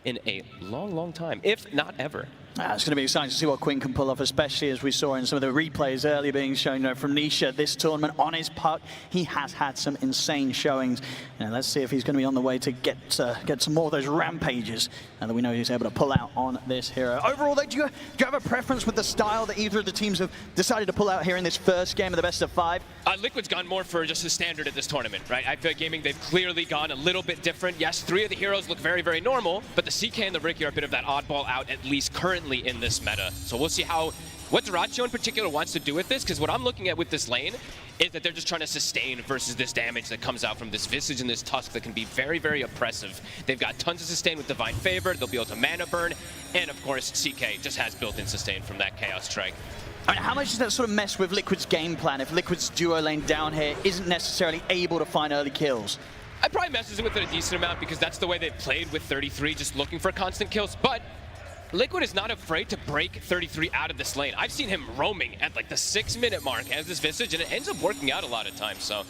in a long, long time, if not ever. It's going to be exciting to see what Quinn can pull off, especially as we saw in some of the replays earlier being shown from Nisha this tournament on his puck. He has had some insane showings. Let's see if he's going to be on the way to get some more of those rampages that we know he's able to pull out on this hero. Overall, though, do you have a preference with the style that either of the teams have decided to pull out here in this first game of the best of 5? Liquid's gone more for just the standard at this tournament, right? I feel like Gaming, they've clearly gone a little bit different. Yes, 3 of the heroes look very, very normal, but the CK and the Ricky are a bit of that oddball out, at least currently in this meta. So we'll see what Duracio in particular wants to do with this, because what I'm looking at with this lane is that they're just trying to sustain versus this damage that comes out from this Visage and this Tusk that can be very, very oppressive. They've got tons of sustain with Divine Favor, they'll be able to mana burn, and of course CK just has built-in sustain from that Chaos Strike. I mean, how much does that sort of mess with Liquid's game plan if Liquid's duo lane down here isn't necessarily able to find early kills? It probably messes with it a decent amount, because that's the way they've played with 33, just looking for constant kills, but Liquid is not afraid to break 33 out of this lane. I've seen him roaming at like the 6-minute mark as this Visage, and it ends up working out a lot of times. So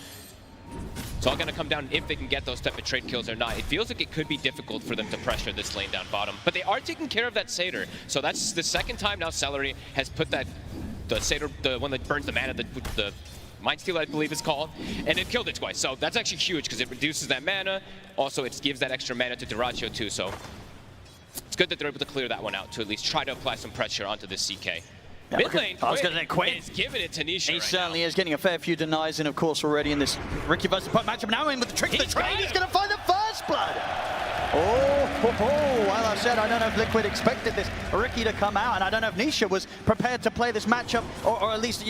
it's all gonna come down if they can get those type of trade kills or not. It feels like it could be difficult for them to pressure this lane down bottom, but they are taking care of that Satyr. So that's the second time now Celery has put the Satyr, the one that burns the mana, the Mind Steal, I believe it's called, and it killed it twice. So that's actually huge, because it reduces that mana. Also, it gives that extra mana to Duracio too. So it's good that they're able to clear that one out to at least try to apply some pressure onto this CK. Yeah, Mid lane, Quinn is giving it to Nisha. He certainly is getting a fair few denies, and of course already in this Ricky versus Puck matchup. Now in with the trick of the trade, he's going to find the first blood. Well, I said, I don't know if Liquid expected this Ricky to come out, and I don't know if Nisha was prepared to play this matchup, or at least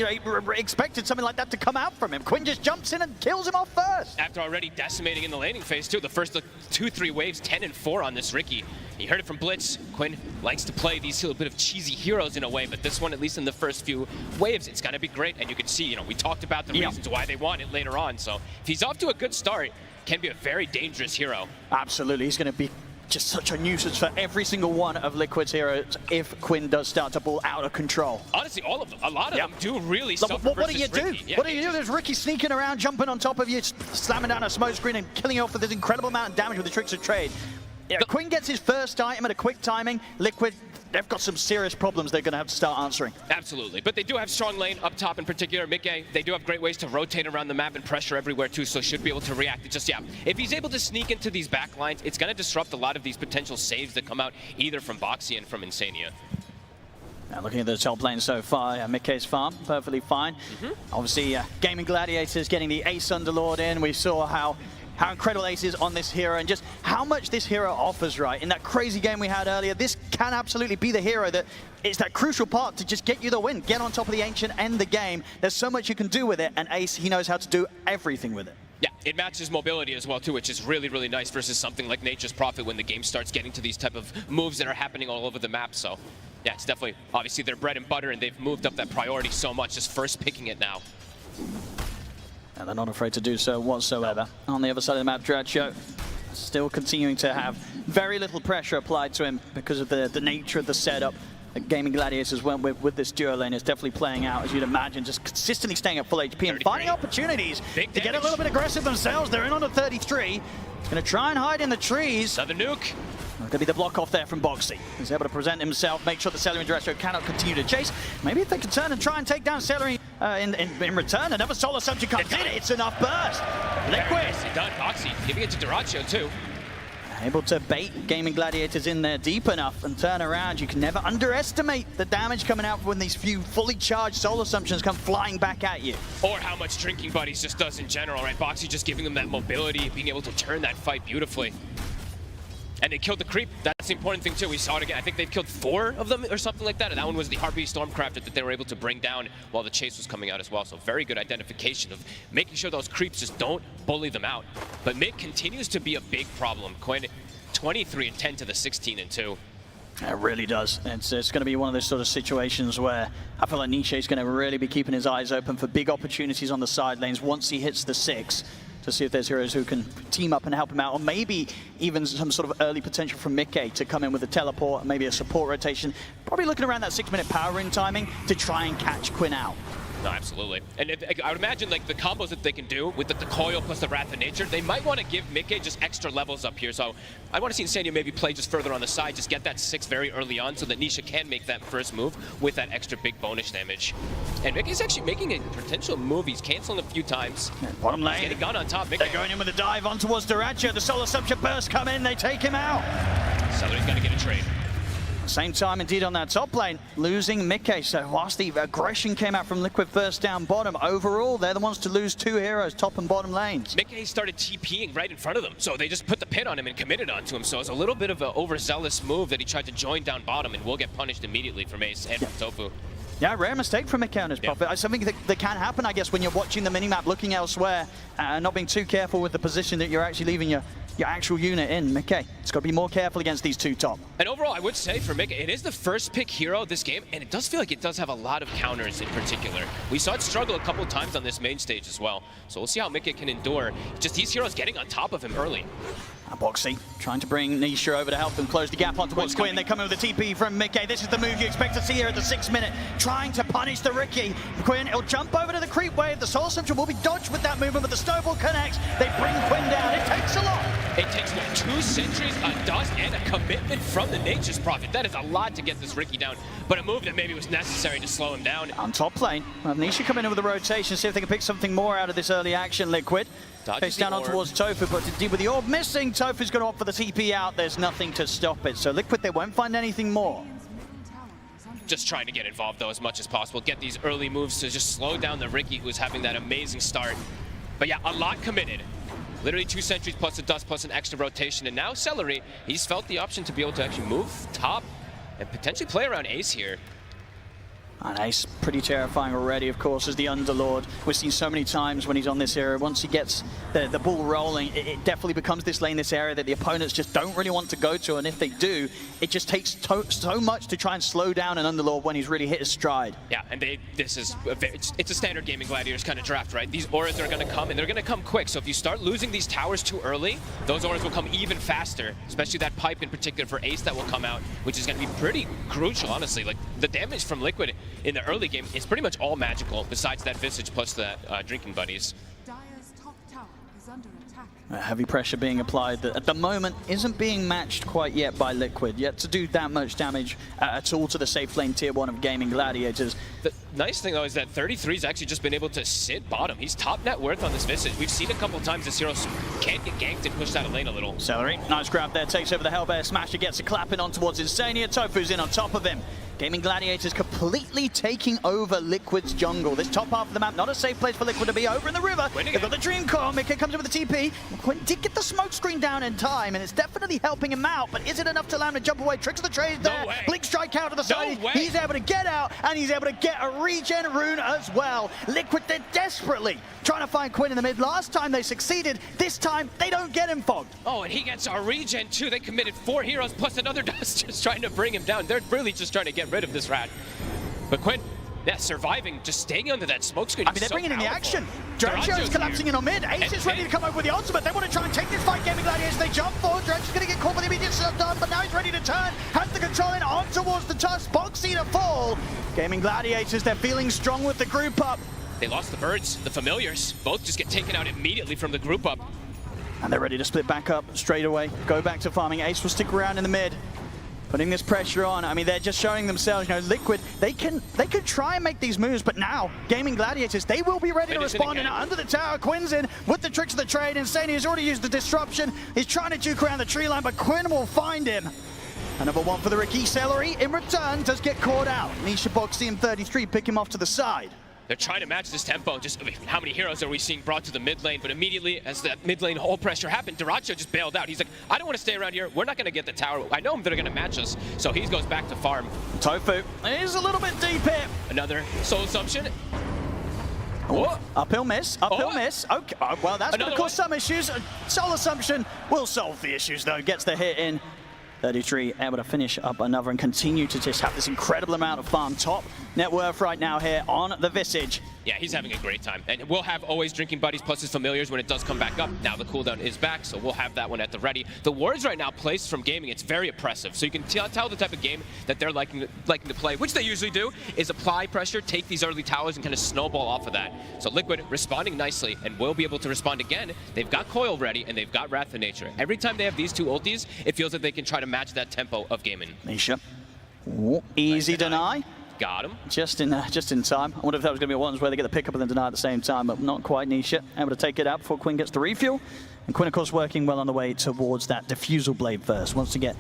expected something like that to come out from him. Quinn just jumps in and kills him off first. After already decimating in the laning phase too, the first 2-3 waves, 10 and 4 on this Ricky. You heard it from Blitz. Quinn likes to play these little bit of cheesy heroes in a way, but this one, at least in the first few waves, it's going to be great. And you can see, we talked about the reasons why they want it later on. So if he's off to a good start, can be a very dangerous hero. Absolutely, he's going to be just such a nuisance for every single one of Liquid's heroes if Quinn does start to ball out of control. Honestly, all of them, a lot of them do really suffer. What do you do? Yeah, what do you do? There's Ricky sneaking around, jumping on top of you, slamming down a smoke screen and killing you off with this incredible amount of damage with the tricks of trade. Quinn gets his first item at a quick timing. Liquid, they've got some serious problems they're going to have to start answering. Absolutely, but they do have strong lane up top in particular. Mickey, they do have great ways to rotate around the map and pressure everywhere too, so should be able to react. It's just, if he's able to sneak into these back lines, it's going to disrupt a lot of these potential saves that come out either from Boxy and from Insania. Now looking at the top lane so far, Mickey's farm, perfectly fine. Obviously, Gaimin Gladiators getting the Ace Underlord in. We saw how incredible Ace is on this hero and just how much this hero offers, right? In that crazy game we had earlier, this can absolutely be the hero that it's that crucial part to just get you the win, get on top of the Ancient, end the game. There's so much you can do with it, and Ace, he knows how to do everything with it. Yeah, it matches mobility as well too, which is really, really nice versus something like Nature's Prophet when the game starts getting to these type of moves that are happening all over the map. So yeah, it's definitely obviously their bread and butter, and they've moved up that priority so much, just first picking it now. And they're not afraid to do so whatsoever. On the other side of the map, Dracho still continuing to have very little pressure applied to him because of the nature of the setup that Gaimin Gladiators went with this duo lane. Is definitely playing out, as you'd imagine, just consistently staying at full HP and finding opportunities to get a little bit aggressive themselves. They're in on the 33. Going to try and hide in the trees. Another nuke. Going to be the block off there from Boxy. He's able to present himself, make sure the Celery and Dresho cannot continue to chase. Maybe if they can turn and try and take down Celery in return, another Solar Subject comes in. It's enough burst. Liquid. Done. Boxy giving it to Duracho too. Able to bait Gaimin Gladiators in there deep enough and turn around. You can never underestimate the damage coming out when these few fully charged Soul Assumptions come flying back at you. Or how much Drinking Buddies just does in general, right? Boxy just giving them that mobility, being able to turn that fight beautifully. And they killed the creep. That's the important thing too. We saw it again. I think they've killed 4 of them or something like that. And that one was the Harpy Stormcrafter that they were able to bring down while the chase was coming out as well. So very good identification of making sure those creeps just don't bully them out. But mid continues to be a big problem. Quinn, 23 and 10 to the 16 and 2. It really does. It's going to be one of those sort of situations where I feel like Niche is going to really be keeping his eyes open for big opportunities on the side lanes once he hits the 6. To see if there's heroes who can team up and help him out, or maybe even some sort of early potential from Mickey to come in with a teleport, maybe a support rotation. Probably looking around that 6-minute power ring timing to try and catch Quinn out. No, absolutely. And I would imagine like the combos that they can do with the Coil plus the Wrath of Nature, they might want to give Mickey just extra levels up here. So I want to see Insanio maybe play just further on the side, just get that 6 very early on so that Nisha can make that first move with that extra big bonus damage. And Mickey's actually making a potential move. He's canceling a few times. Bottom lane. Getting gun on top. Mickey. They're going in with a dive on towards Duracho. The Solar Subject burst come in, they take him out. Celery's got to get a trade. Same time indeed on that top lane, losing Mickey. So whilst the aggression came out from Liquid first down bottom, overall they're the ones to lose 2 heroes, top and bottom lanes. Mickey started TPing right in front of them, so they just put the pin on him and committed onto him. So it's a little bit of an overzealous move that he tried to join down bottom, and will get punished immediately from Ace and from Tofu. Yeah, rare mistake from Mickey on his Prophet. Something that can happen, I guess, when you're watching the minimap, looking elsewhere, and not being too careful with the position that you're actually leaving your actual unit in. Mickey, it's got to be more careful against these 2 top. And overall, I would say for Mickey, it is the first pick hero of this game, and it does feel like it does have a lot of counters in particular. We saw it struggle a couple of times on this main stage as well. So we'll see how Mickey can endure. Just these heroes getting on top of him early. Boxy trying to bring Nisha over to help them close the gap on towards Quinn. They come in with a TP from Mickey. This is the move you expect to see here at the 6-minute. Trying to punish the Ricky. Quinn, he'll jump over to the creep wave. The Soul Central will be dodged with that movement, but the snowball connects. They bring Quinn down. It takes a lot. It takes 2 sentries, a dust, and a commitment from the Nature's Prophet. That is a lot to get this Ricky down, but a move that maybe was necessary to slow him down. On top lane, Nisha coming in with a rotation, see if they can pick something more out of this early action. Liquid. Face down on towards Tofu, but to deal with the orb missing. Tofu's going to opt for the TP out. There's nothing to stop it. So Liquid, they won't find anything more. Just trying to get involved though as much as possible. Get these early moves to just slow down the Ricky, who's having that amazing start. But yeah, a lot committed. Literally 2 sentries plus a dust plus an extra rotation. And now Celery, he's felt the option to be able to actually move top and potentially play around Ace here. And Ace, pretty terrifying already, of course, as the Underlord. We've seen so many times when he's on this area, once he gets the ball rolling, it definitely becomes this lane, this area that the opponents just don't really want to go to. And if they do, it just takes so much to try and slow down an Underlord when he's really hit his stride. Yeah, and it's a standard Gaimin Gladiators kind of draft, right? These auras are going to come, and they're going to come quick. So if you start losing these towers too early, those auras will come even faster, especially that pipe in particular for Ace that will come out, which is going to be pretty crucial, honestly. Like, the damage from Liquid in the early game is pretty much all magical, besides that Visage plus the Drinking Buddies. Heavy pressure being applied that at the moment isn't being matched quite yet by Liquid, yet to do that much damage at all to the safe lane tier 1 of Gaimin Gladiators. The nice thing though is that 33's actually just been able to sit bottom. He's top net worth on this Visage. We've seen a couple times this hero can't get ganked and pushed out of lane a little. Celery, nice grab there, takes over the Hellbear Smasher, gets a clapping on towards Insania. Tofu's in on top of him. Gaimin Gladiators completely taking over Liquid's jungle. This top half of the map, not a safe place for Liquid to be. Over in the river, they've got the Dream Core. Mickey comes in with the TP. Quinn did get the smoke screen down in time, and it's definitely helping him out, but is it enough to allow him to jump away? Tricks of the trade there. Blink strike out to the side. He's able to get out, and he's able to get a regen rune as well. Liquid, they're desperately trying to find Quinn in the mid. Last time they succeeded. This time, they don't get him fogged. Oh, and he gets a regen too. They committed 4 heroes plus another dust just trying to bring him down. They're really just trying to get rid of this rat. But Quinn, yeah, surviving, just staying under that smoke screen. I mean, they're bringing in the action. Duraccio's collapsing in on mid. Ace is ready to come over with the ultimate. They want to try and take this fight. Gaimin Gladiators, they jump forward. Duraccio's going to get caught with the immediate shutdown, but now he's ready to turn. Has the control in on towards the tusk. Boxy to fall. Gaimin Gladiators, they're feeling strong with the group up. They lost the birds, the familiars. Both just get taken out immediately from the group up. And they're ready to split back up straight away. Go back to farming. Ace will stick around in the mid. Putting this pressure on. I mean, they're just showing themselves, you know, Liquid, they can try and make these moves, but now, Gaimin Gladiators, they will be ready to respond. And under the tower, Quinn's in with the tricks of the trade. Insane, he's already used the disruption. He's trying to juke around the tree line, but Quinn will find him. Another one for the Ricky Celery. In return, does get caught out. Nisha Boxy and 33 pick him off to the side. They're trying to match this tempo. Just, I mean, how many heroes are we seeing brought to the mid lane? But immediately, as that mid lane hole pressure happened, Duraccio just bailed out. He's like, I don't want to stay around here. We're not going to get the tower. I know they're going to match us. So he goes back to farm. Tofu is a little bit deep here. Another soul assumption. Oh, uphill miss, uphill miss. Okay, well, that's going to cause some issues. Soul assumption will solve the issues, though. Gets the hit in. 33 able to finish up another and continue to just have this incredible amount of farm. Top net worth right now here on the Visage. Yeah, he's having a great time. And we'll have always drinking buddies plus his familiars when it does come back up. Now the cooldown is back, so we'll have that one at the ready. The wards right now placed from Gaming, it's very oppressive. So you can tell the type of game that they're liking to play, which they usually do, is apply pressure, take these early towers, and kind of snowball off of that. So Liquid responding nicely and will be able to respond again. They've got Coil ready, and they've got Wrath of Nature. Every time they have these two ultis, it feels like they can try to match that tempo of Gaimin. Nisha. Oh, easy deny. Got him. Just in time. I wonder if that was going to be ones where they get the pickup and then deny at the same time, but not quite. Nisha able to take it out before Quinn gets the refuel. And Quinn, of course, working well on the way towards that diffusal blade first. Wants to get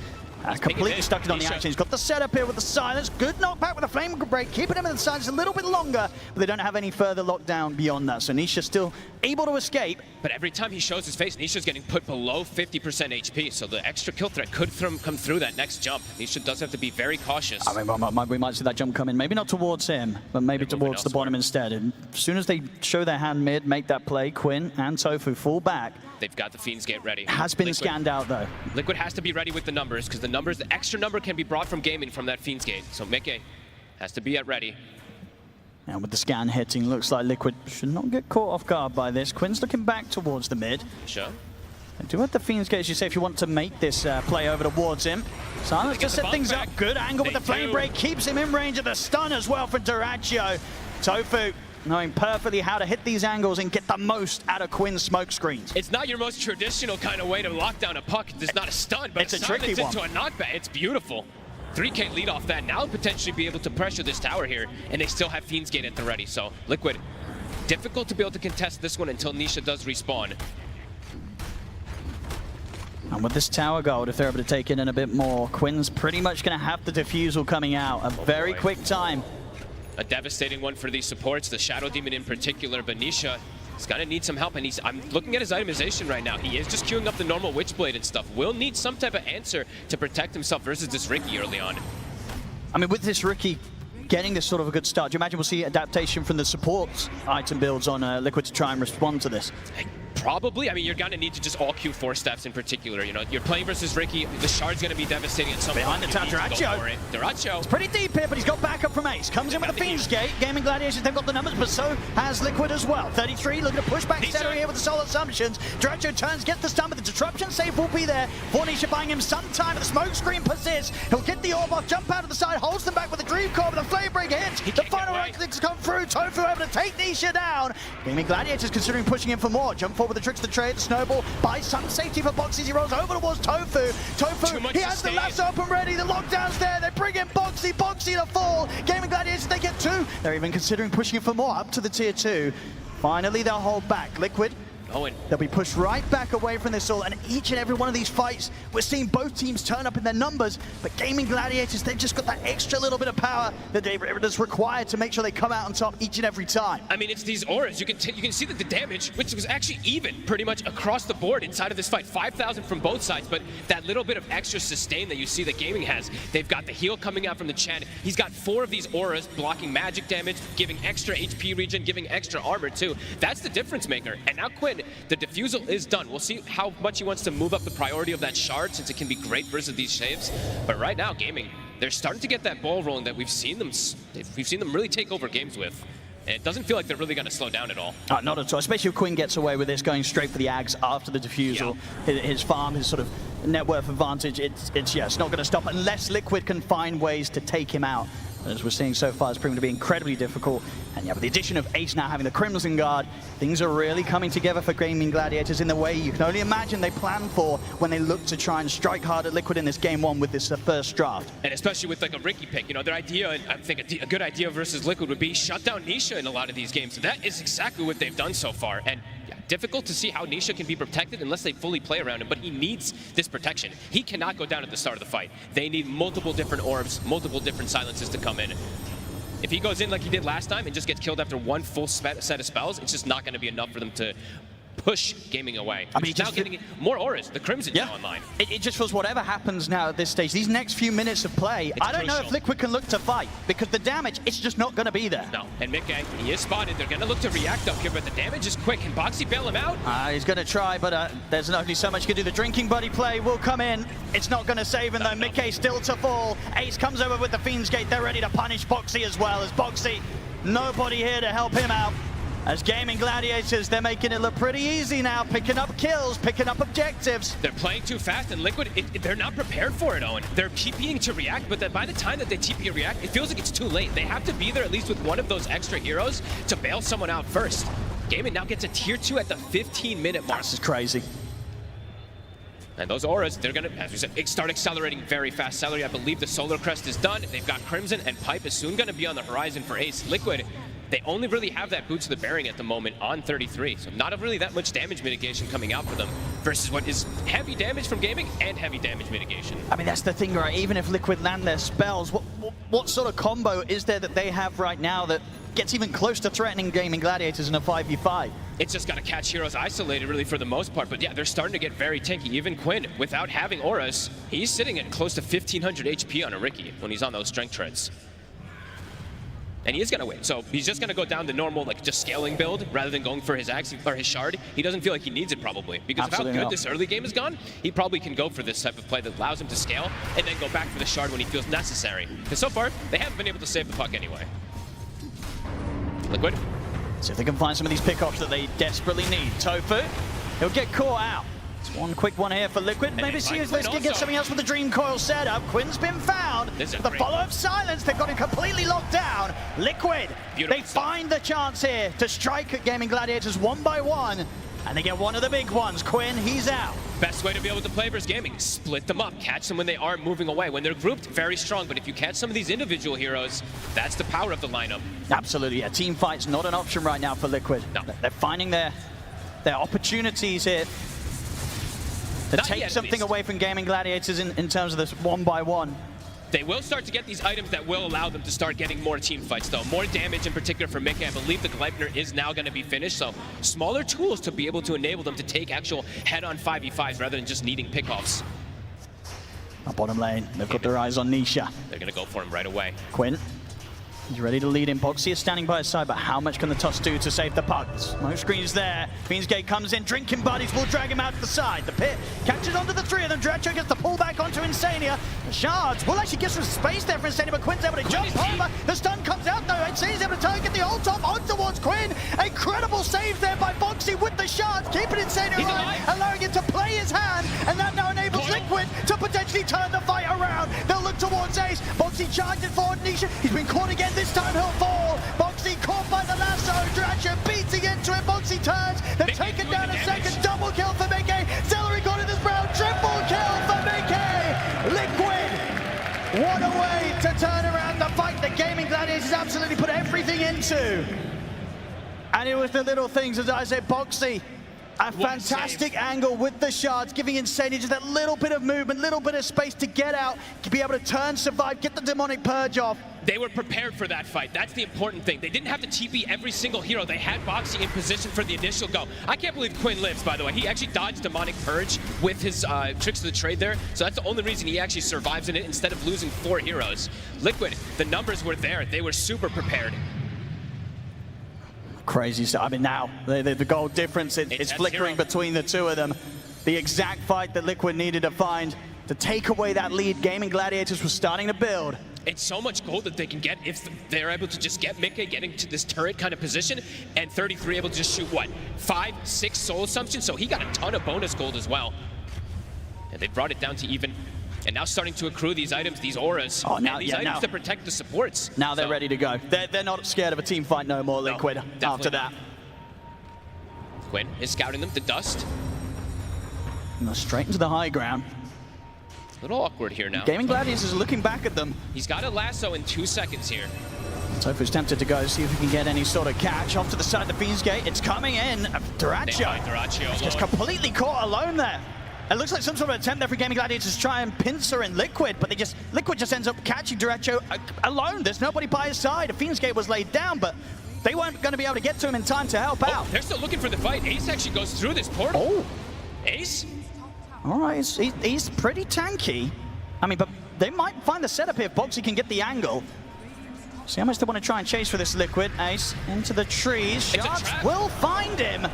completely stuck in on the action. He's got the setup here with the silence. Good knockback with a flame break, keeping him in the silence a little bit longer, but they don't have any further lockdown beyond that. So Nisha still able to escape. But every time he shows his face, Nisha's getting put below 50% HP, so the extra kill threat could come through that next jump. Nisha does have to be very cautious. I mean, we might see that jump come in. Maybe not towards him, but maybe towards the bottom instead. And as soon as they show their hand mid, make that play, Quinn and Tofu fall back. They've got the Fiend's Gate ready. Has been scanned out, though. Liquid has to be ready with the numbers, because the extra number can be brought from Gaming from that Fiend's Gate. So Mickey has to be at ready. And with the scan hitting, looks like Liquid should not get caught off guard by this. Quinn's looking back towards the mid. Sure. I do have the Fiend's Gate, as you say, if you want to make this play over towards him. Silence just set things up. Good angle with the flame break. Keeps him in range of the stun as well for Duraccio. Tofu knowing perfectly how to hit these angles and get the most out of Quinn's smoke screens. It's not your most traditional kind of way to lock down a puck. It's not a stun, but it's a tricky one. Into a knockback. It's beautiful. 3K lead off that. Now potentially be able to pressure this tower here, and they still have Fiend's Gate at the ready. So Liquid, difficult to be able to contest this one until Nisha does respawn. And with this tower gold, if they're able to take it in a bit more, Quinn's pretty much going to have the diffusal coming out. A very quick time. A devastating one for these supports, the Shadow Demon in particular, but Nisha is going to need some help, and I'm looking at his itemization right now. He is just queuing up the normal Witchblade and stuff. Will need some type of answer to protect himself versus this Ricky early on. I mean, with this Ricky getting this sort of a good start, do you imagine we'll see adaptation from the supports item builds on Liquid to try and respond to this? Probably. I mean, you're going to need to just all queue 4 steps in particular. You know, you're playing versus Ricky. The shard's going to be devastating at some point. Behind the tower, Duraccio. It's pretty deep here, but he's got backup from Ace. Comes in with the Fiend's Gate. Gaimin Gladiators, they've got the numbers, but so has Liquid as well. 33 looking to push back Celery here with the Soul Assumptions. Duraccio turns, gets the stun, but the disruption save will be there. Nisha buying him some time, but the smoke screen persists. He'll get the orb off, jump out of the side, holds them back with the Dream Core, but the Flame Break hits. The final right clicks come through. Tofu able to take Nisha down. Gaimin Gladiators considering pushing in for more. Jump forward with the tricks of the trade. Snowball buys some safety for Boxy. He rolls over towards Tofu. Tofu, he has the lasso up and ready. The lockdown's there. They bring in Boxy. Boxy to fall. Gaimin Gladiators, they get 2. They're even considering pushing it for more up to the tier 2. Finally, they'll hold back. Liquid Owen. They'll be pushed right back away from this all, and each and every one of these fights, we're seeing both teams turn up in their numbers, but Gaimin Gladiators, they've just got that extra little bit of power that's required to make sure they come out on top each and every time. I mean, it's these auras. You can see that the damage, which was actually even pretty much across the board inside of this fight. 5,000 from both sides, but that little bit of extra sustain that you see that Gaimin has. They've got the heal coming out from the Chen. He's got 4 of these auras blocking magic damage, giving extra HP regen, giving extra armor too. That's the difference maker. And now Quinn, the defusal is done. We'll see how much he wants to move up the priority of that shard, since it can be great versus these shaves. But right now, Gaimin, they're starting to get that ball rolling that we've seen them really take over games with. And it doesn't feel like they're really going to slow down at all. Not at all, especially if Quinn gets away with this, going straight for the Ags after the defusal. Yeah. His farm, his sort of net worth advantage, it's not going to stop unless Liquid can find ways to take him out. As we're seeing so far, it's proven to be incredibly difficult. And yeah, with the addition of Ace now having the Crimson Guard, things are really coming together for Gaimin Gladiators in the way you can only imagine they plan for when they look to try and strike hard at Liquid in this game 1 with this first draft. And especially with like a Ricky pick, you know, their idea, and I think a good idea versus Liquid would be shut down Nisha in a lot of these games. So that is exactly what they've done so far. And difficult to see how Nisha can be protected unless they fully play around him, but he needs this protection. He cannot go down at the start of the fight. They need multiple different orbs, multiple different silences to come in. If he goes in like he did last time and just gets killed after 1 full set of spells, it's just not going to be enough for them to push Gaimin away. I mean, now getting more auras. The Crimson now online. It just feels whatever happens now at this stage, these next few minutes of play, I don't know if Liquid can look to fight, because the damage, it's just not going to be there. No, and Mickey, he is spotted. They're going to look to react up here, but the damage is quick. Can Boxy bail him out? He's going to try, but there's only so much he can do. The drinking buddy play will come in. It's not going to save him, though. Mickey still to fall. Ace comes over with the Fiend's Gate. They're ready to punish Boxy as well. As Boxy, nobody here to help him out. As Gaimin Gladiators, they're making it look pretty easy now, picking up kills, picking up objectives. They're playing too fast, and Liquid, they're not prepared for it, Owen. They're TPing to react, but then by the time that they TP and react, it feels like it's too late. They have to be there at least with one of those extra heroes to bail someone out first. Gaimin now gets a tier 2 at the 15-minute mark. This is crazy. And those auras, they're going to, as we said, start accelerating very fast. Celery, I believe the Solar Crest is done. They've got Crimson, and Pipe is soon going to be on the horizon for Ace. Liquid, they only really have that Boots of the Bearing at the moment on 33, so not really that much damage mitigation coming out for them versus what is heavy damage from Gaimin and heavy damage mitigation. I mean, that's the thing, right? Even if Liquid land their spells, what sort of combo is there that they have right now that gets even close to threatening Gaimin Gladiators in a 5v5? It's just got to catch heroes isolated, really, for the most part. But yeah, they're starting to get very tanky. Even Quinn, without having auras, he's sitting at close to 1,500 HP on a Ricky when he's on those strength treads. And he is going to win. So he's just going to go down the normal, like, just scaling build rather than going for his axe or his shard. He doesn't feel like he needs it, probably. Because Absolutely of how good not. this early game has gone, he probably can go for this type of play that allows him to scale and then go back for the shard when he feels necessary. Because so far, they haven't been able to save the puck anyway. Liquid. See if they can find some of these pickoffs that they desperately need. Tofu, he'll get caught out. It's one quick one here for Liquid. Maybe see if they can get something else with the Dream Coil setup. Quinn's been found. The follow-up silence, they've got him completely locked down. Liquid, they find the chance here to strike at Gaimin Gladiators 1 by 1. And they get one of the big ones. Quinn, he's out. Best way to be able to play versus Gaimin, split them up, catch them when they are moving away. When they're grouped, very strong, but if you catch some of these individual heroes, that's the power of the lineup. Absolutely, yeah. Team fight's not an option right now for Liquid. No. They're finding their opportunities here to take something away from Gaimin Gladiators in terms of this 1 by 1. They will start to get these items that will allow them to start getting more team fights, though. More damage in particular for Mickey. I believe the Gleipnir is now going to be finished, so smaller tools to be able to enable them to take actual head-on 5v5s rather than just needing pickoffs. Bottom lane, they've got their eyes on Nisha. They're going to go for him right away. Quinn, he's ready to lead in. Boxy is standing by his side, but how much can the Tusk do to save the puck? Smoke screen's there. Fiend's Gate comes in. Drinking Buddies will drag him out to the side. The pit catches onto the 3 of them. Dretcher gets the pull back onto Insania. The shards will actually get some space there for Insania, but Quinn's able to jump over. The stun comes out though. Insania's able to target the ult top on towards Quinn. Incredible save there by Boxy with the shards, keeping Insania alive, allowing him to play his hand, and that now enables Liquid to potentially turn the fight around. They'll look towards Ace. Boxy charging forward. Nisha, he's been caught again. This time he'll fall. Boxy caught by the lasso. Dratcher beating into it. Boxy turns. They've taken down a second. Double kill for Mickey. Celery got in his brow. Triple kill for Mickey. Liquid. What a way to turn around the fight that Gaimin Gladiators absolutely put everything into. And it was the little things, as I said, Boxy A fantastic angle with the shards, giving Insane just that little bit of movement, little bit of space to get out, to be able to turn, survive, get the demonic purge off. They were prepared for that fight. That's the important thing. They didn't have to TP every single hero. They had Boxy in position for the initial go. I can't believe Quinn lives, by the way. He actually dodged demonic purge with his tricks of the trade there. So that's the only reason he actually survives in it instead of losing 4 heroes. Liquid, the numbers were there. They were super prepared. Crazy stuff. I mean, now, the goal difference, it's flickering between the two of them. The exact fight that Liquid needed to find to take away that lead. Gaimin Gladiators was starting to build. It's so much gold that they can get if they're able to just get Mickey getting to this turret kind of position, and 33 able to just shoot, what, 5, 6 soul assumptions? So he got a ton of bonus gold as well. And they brought it down to even. And now starting to accrue these items, these auras, and these items to protect the supports. Now they're ready to go. They're not scared of a team fight no more, Liquid, after that. Quinn is scouting them to dust. No, straight into the high ground. A little awkward here now. Gaimin Gladiators is looking back at them. He's got a lasso in 2 seconds here. Tofu's tempted to go, see if he can get any sort of catch off to the side of the Fiend's Gate. It's coming in. Dyrachyo. He's just completely caught alone there. It looks like some sort of attempt there for Gaimin Gladiators to try and pincer in Liquid, but Liquid just ends up catching Dyrachyo alone. There's nobody by his side. A Fiend's Gate was laid down, but they weren't going to be able to get to him in time to help out. They're still looking for the fight. Ace actually goes through this portal. Ace? All right, he's pretty tanky. I mean, but they might find the setup here if Boxy can get the angle. See how much they want to try and chase for this Liquid. Ace into the trees. Sharks will find him.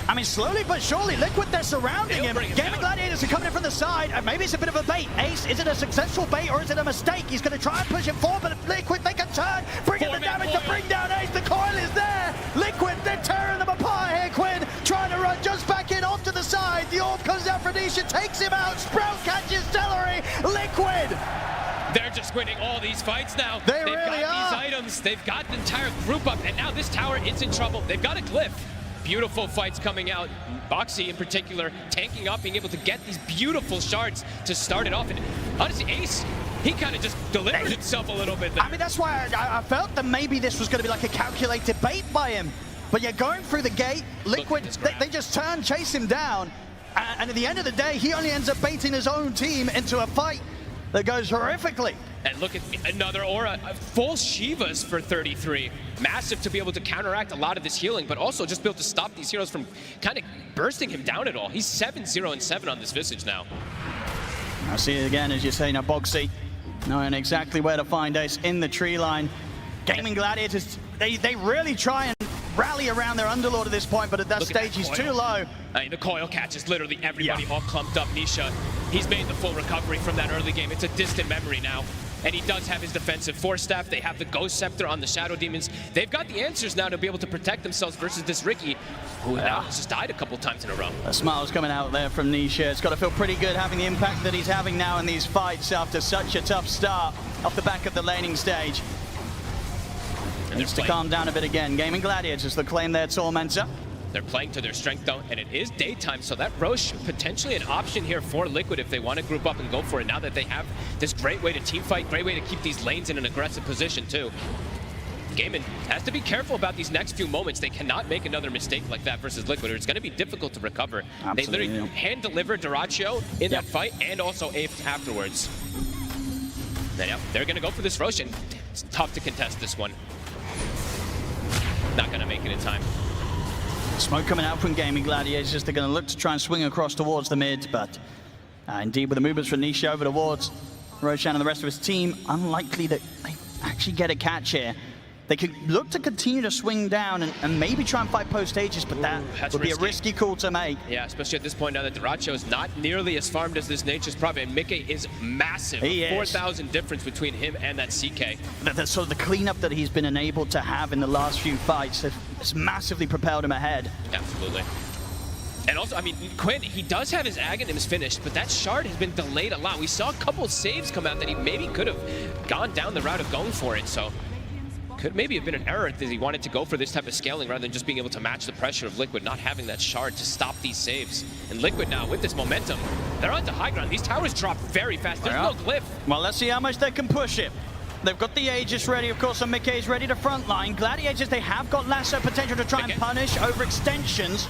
I mean, slowly but surely, Liquid, they're surrounding him. Gaimin Gladiators are coming in from the side, and maybe it's a bit of a bait. Ace, is it a successful bait or is it a mistake? He's going to try and push him forward, but Liquid, they can turn, bring in the damage to bring down Ace. The coil is there. Liquid, they're tearing them apart here. Quinn trying to run just back in off to the side. The orb comes out for Nisha, takes him out. Sprout catches Celery. Liquid. They're just winning all these fights now. They've really got these items. They've got the entire group up, and now this tower is in trouble. They've got a glyph. Beautiful fights coming out. Boxy in particular tanking up, being able to get these beautiful shards to start it off. And honestly, Ace, he kind of just delivered himself a little bit there. I mean, that's why I felt that maybe this was going to be like a calculated bait by him. But you're going through the gate, Liquid, they just turn, chase him down. And at the end of the day, he only ends up baiting his own team into a fight that goes horrifically. And look at another aura, full Shivas for 33. Massive to be able to counteract a lot of this healing, but also just be able to stop these heroes from kind of bursting him down at all. He's 7-0-7 on this Visage now. I see it again, as you say, now Boxy knowing exactly where to find Ace in the tree line. Gaimin Gladiators, they really try and rally around their Underlord at this point, but at that stage he's too low. The coil catches literally everybody all clumped up. Nisha, he's made the full recovery from that early game. It's a distant memory now. And he does have his defensive Force Staff. They have the Ghost Scepter on the Shadow Demons. They've got the answers now to be able to protect themselves versus this Ricky, who now has just died a couple times in a row. A smile's coming out there from Nisha. It's got to feel pretty good having the impact that he's having now in these fights after such a tough start off the back of the laning stage. Needs to calm down a bit again. Gaimin Gladiators, they claim their Tormentor. They're playing to their strength though, and it is daytime, so that Roche potentially an option here for Liquid if they want to group up and go for it now that they have this great way to team fight, great way to keep these lanes in an aggressive position too. Gaimin has to be careful about these next few moments. They cannot make another mistake like that versus Liquid, or it's going to be difficult to recover. Absolutely. They literally hand-delivered Dyrachyo in that fight and also Ace afterwards. Then, they're going to go for this Roche, and it's tough to contest this one. Not going to make it in time. Smoke coming out from Gaimin Gladiators. They're going to look to try and swing across towards the mid, but indeed with the movements from Nisha over towards Roshan and the rest of his team, unlikely that they actually get a catch here. They could look to continue to swing down and maybe try and fight post Aegis, but that would be a risky call to make. Yeah, especially at this point now that Dyrachyo is not nearly as farmed as this Nature's Prophet, and Mickey is massive. 4,000 difference between him and that CK. That's sort of the cleanup that he's been enabled to have in the last few fights has massively propelled him ahead. Absolutely. And also, I mean, Quinn, he does have his Aghanims finished, but that shard has been delayed a lot. We saw a couple of saves come out that he maybe could have gone down the route of going for it, so could maybe have been an error that he wanted to go for this type of scaling rather than just being able to match the pressure of Liquid, not having that shard to stop these saves. And Liquid now, with this momentum, they're onto high ground. These towers drop very fast. There's no glyph. Well, let's see how much they can push it. They've got the Aegis ready, of course, and Mickey's ready to frontline. Gladiators, they have got lasso potential to try and punish over extensions.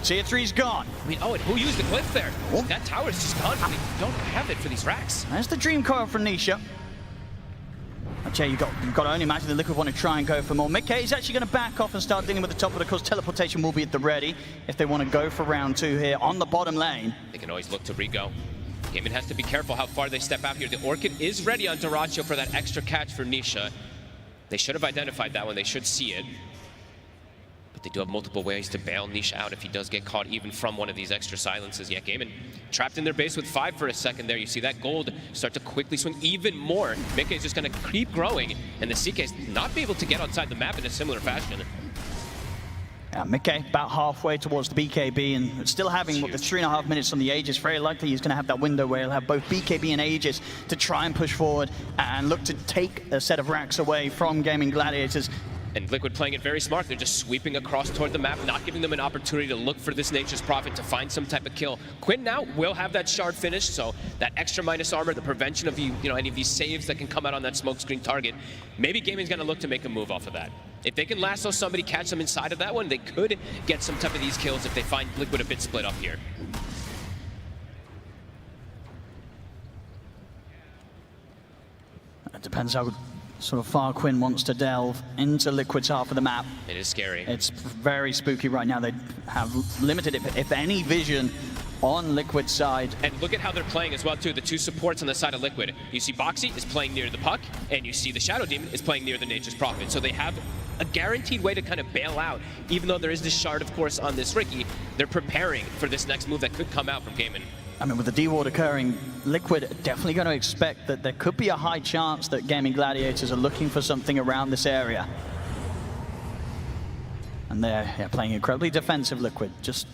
Tier 3's gone. I mean, oh, and who used the glyph there? Oh. That tower's just gone. They don't have it for these racks. There's the Dream Coil from Nisha. Actually, you've got to only imagine the Liquid want to try and go for more. Mickey is actually going to back off and start dealing with the top, but of course teleportation will be at the ready if they want to go for round 2 here on the bottom lane. They can always look to re-go. Gaimin has to be careful how far they step out here. The Orchid is ready on Dyrachyo for that extra catch for Nisha. They should have identified that one. They should see it. But they do have multiple ways to bail Nisha out if he does get caught even from one of these extra silences. Yeah, Gaimin trapped in their base with 5 for a second there. You see that gold start to quickly swing even more. Mickey is just going to keep growing, and the CK's not be able to get outside the map in a similar fashion. Yeah, Mickey about halfway towards the BKB and still having what, the 3.5 minutes on the Aegis. Very likely he's going to have that window where he'll have both BKB and Aegis to try and push forward and look to take a set of racks away from Gaimin Gladiators. And Liquid playing it very smart. They're just sweeping across toward the map, not giving them an opportunity to look for this Nature's Prophet to find some type of kill. Quinn now will have that shard finished, so that extra minus armor, the prevention of any of these saves that can come out on that smokescreen target, maybe Gaimin's going to look to make a move off of that. If they can lasso somebody, catch them inside of that one, they could get some type of these kills if they find Liquid a bit split up here. It depends how sort of far Quinn wants to delve into Liquid's half of the map. It is scary. It's very spooky right now. They have limited, if any, vision on Liquid's side. And look at how they're playing as well, too. The 2 supports on the side of Liquid. You see Boxy is playing near the puck, and you see the Shadow Demon is playing near the Nature's Prophet. So they have a guaranteed way to kind of bail out. Even though there is this shard, of course, on this Riki, they're preparing for this next move that could come out from Gaimin. I mean, with the D-Ward occurring, Liquid definitely going to expect that there could be a high chance that Gaimin Gladiators are looking for something around this area. And they're playing incredibly defensive, Liquid. Just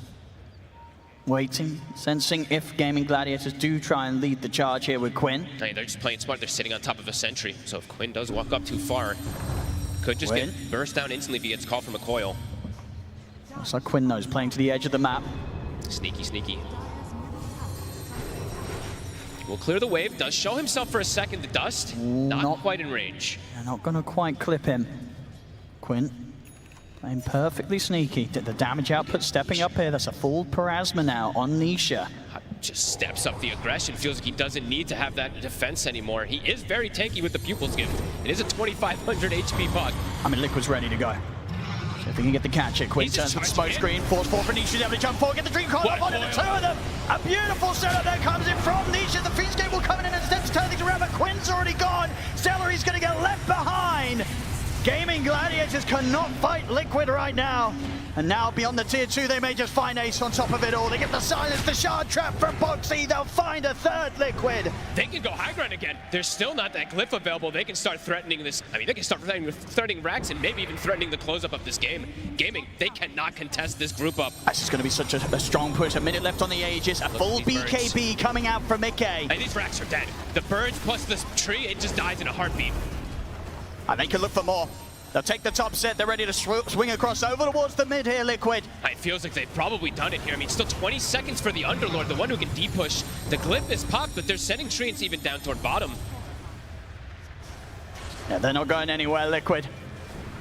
waiting, sensing if Gaimin Gladiators do try and lead the charge here with Quinn. Hey, they're just playing smart. They're sitting on top of a sentry. So if Quinn does walk up too far, could just get burst down instantly if he gets called from a coil. Looks like Quinn knows, playing to the edge of the map. Sneaky, sneaky. Will clear the wave, does show himself for a second, the dust, not quite in range. They're not going to quite clip him. Quinn playing perfectly sneaky. The damage output stepping up here. That's a full Parasma now on Nisha. Just steps up the aggression, feels like he doesn't need to have that defense anymore. He is very tanky with the Pupil's Gift. It is a 2,500 HP puck. I mean, Liquid's ready to go. So if they can get the catch it, Quinn turns with the smoke screen, force forward for Nisha, able to jump forward, get the Dream Coil up onto the 2 of them. A beautiful setup that comes in from Nisha. The Fiendscape will come in and steps turn things around, but Quinn's already gone. Celery's going to get left behind. Gaimin Gladiators cannot fight Liquid right now. And now beyond the tier 2, they may just find Ace on top of it all. They get the silence, the shard trap from Boxy. They'll find a 3rd Liquid. They can go high ground again. There's still not that glyph available. They can start threatening this. I mean, they can start threatening racks and maybe even threatening the close-up of this game. Gaimin, they cannot contest this group up. This is going to be such a strong push. A minute left on the Aegis. A full BKB birds coming out from Mickey. And these racks are dead. The birds plus this tree, it just dies in a heartbeat. And they can look for more. They'll take the top set. They're ready to swing across over towards the mid here, Liquid. It feels like they've probably done it here. I mean, still 20 seconds for the Underlord, the one who can de-push. The glyph is popped, but they're sending treants even down toward bottom. Yeah, they're not going anywhere, Liquid.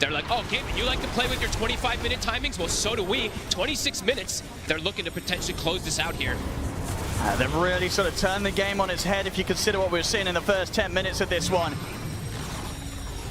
They're like, oh, Gaimin, you like to play with your 25-minute timings? Well, so do we. 26 minutes. They're looking to potentially close this out here. They've really sort of turned the game on its head if you consider what we were seeing in the first 10 minutes of this one.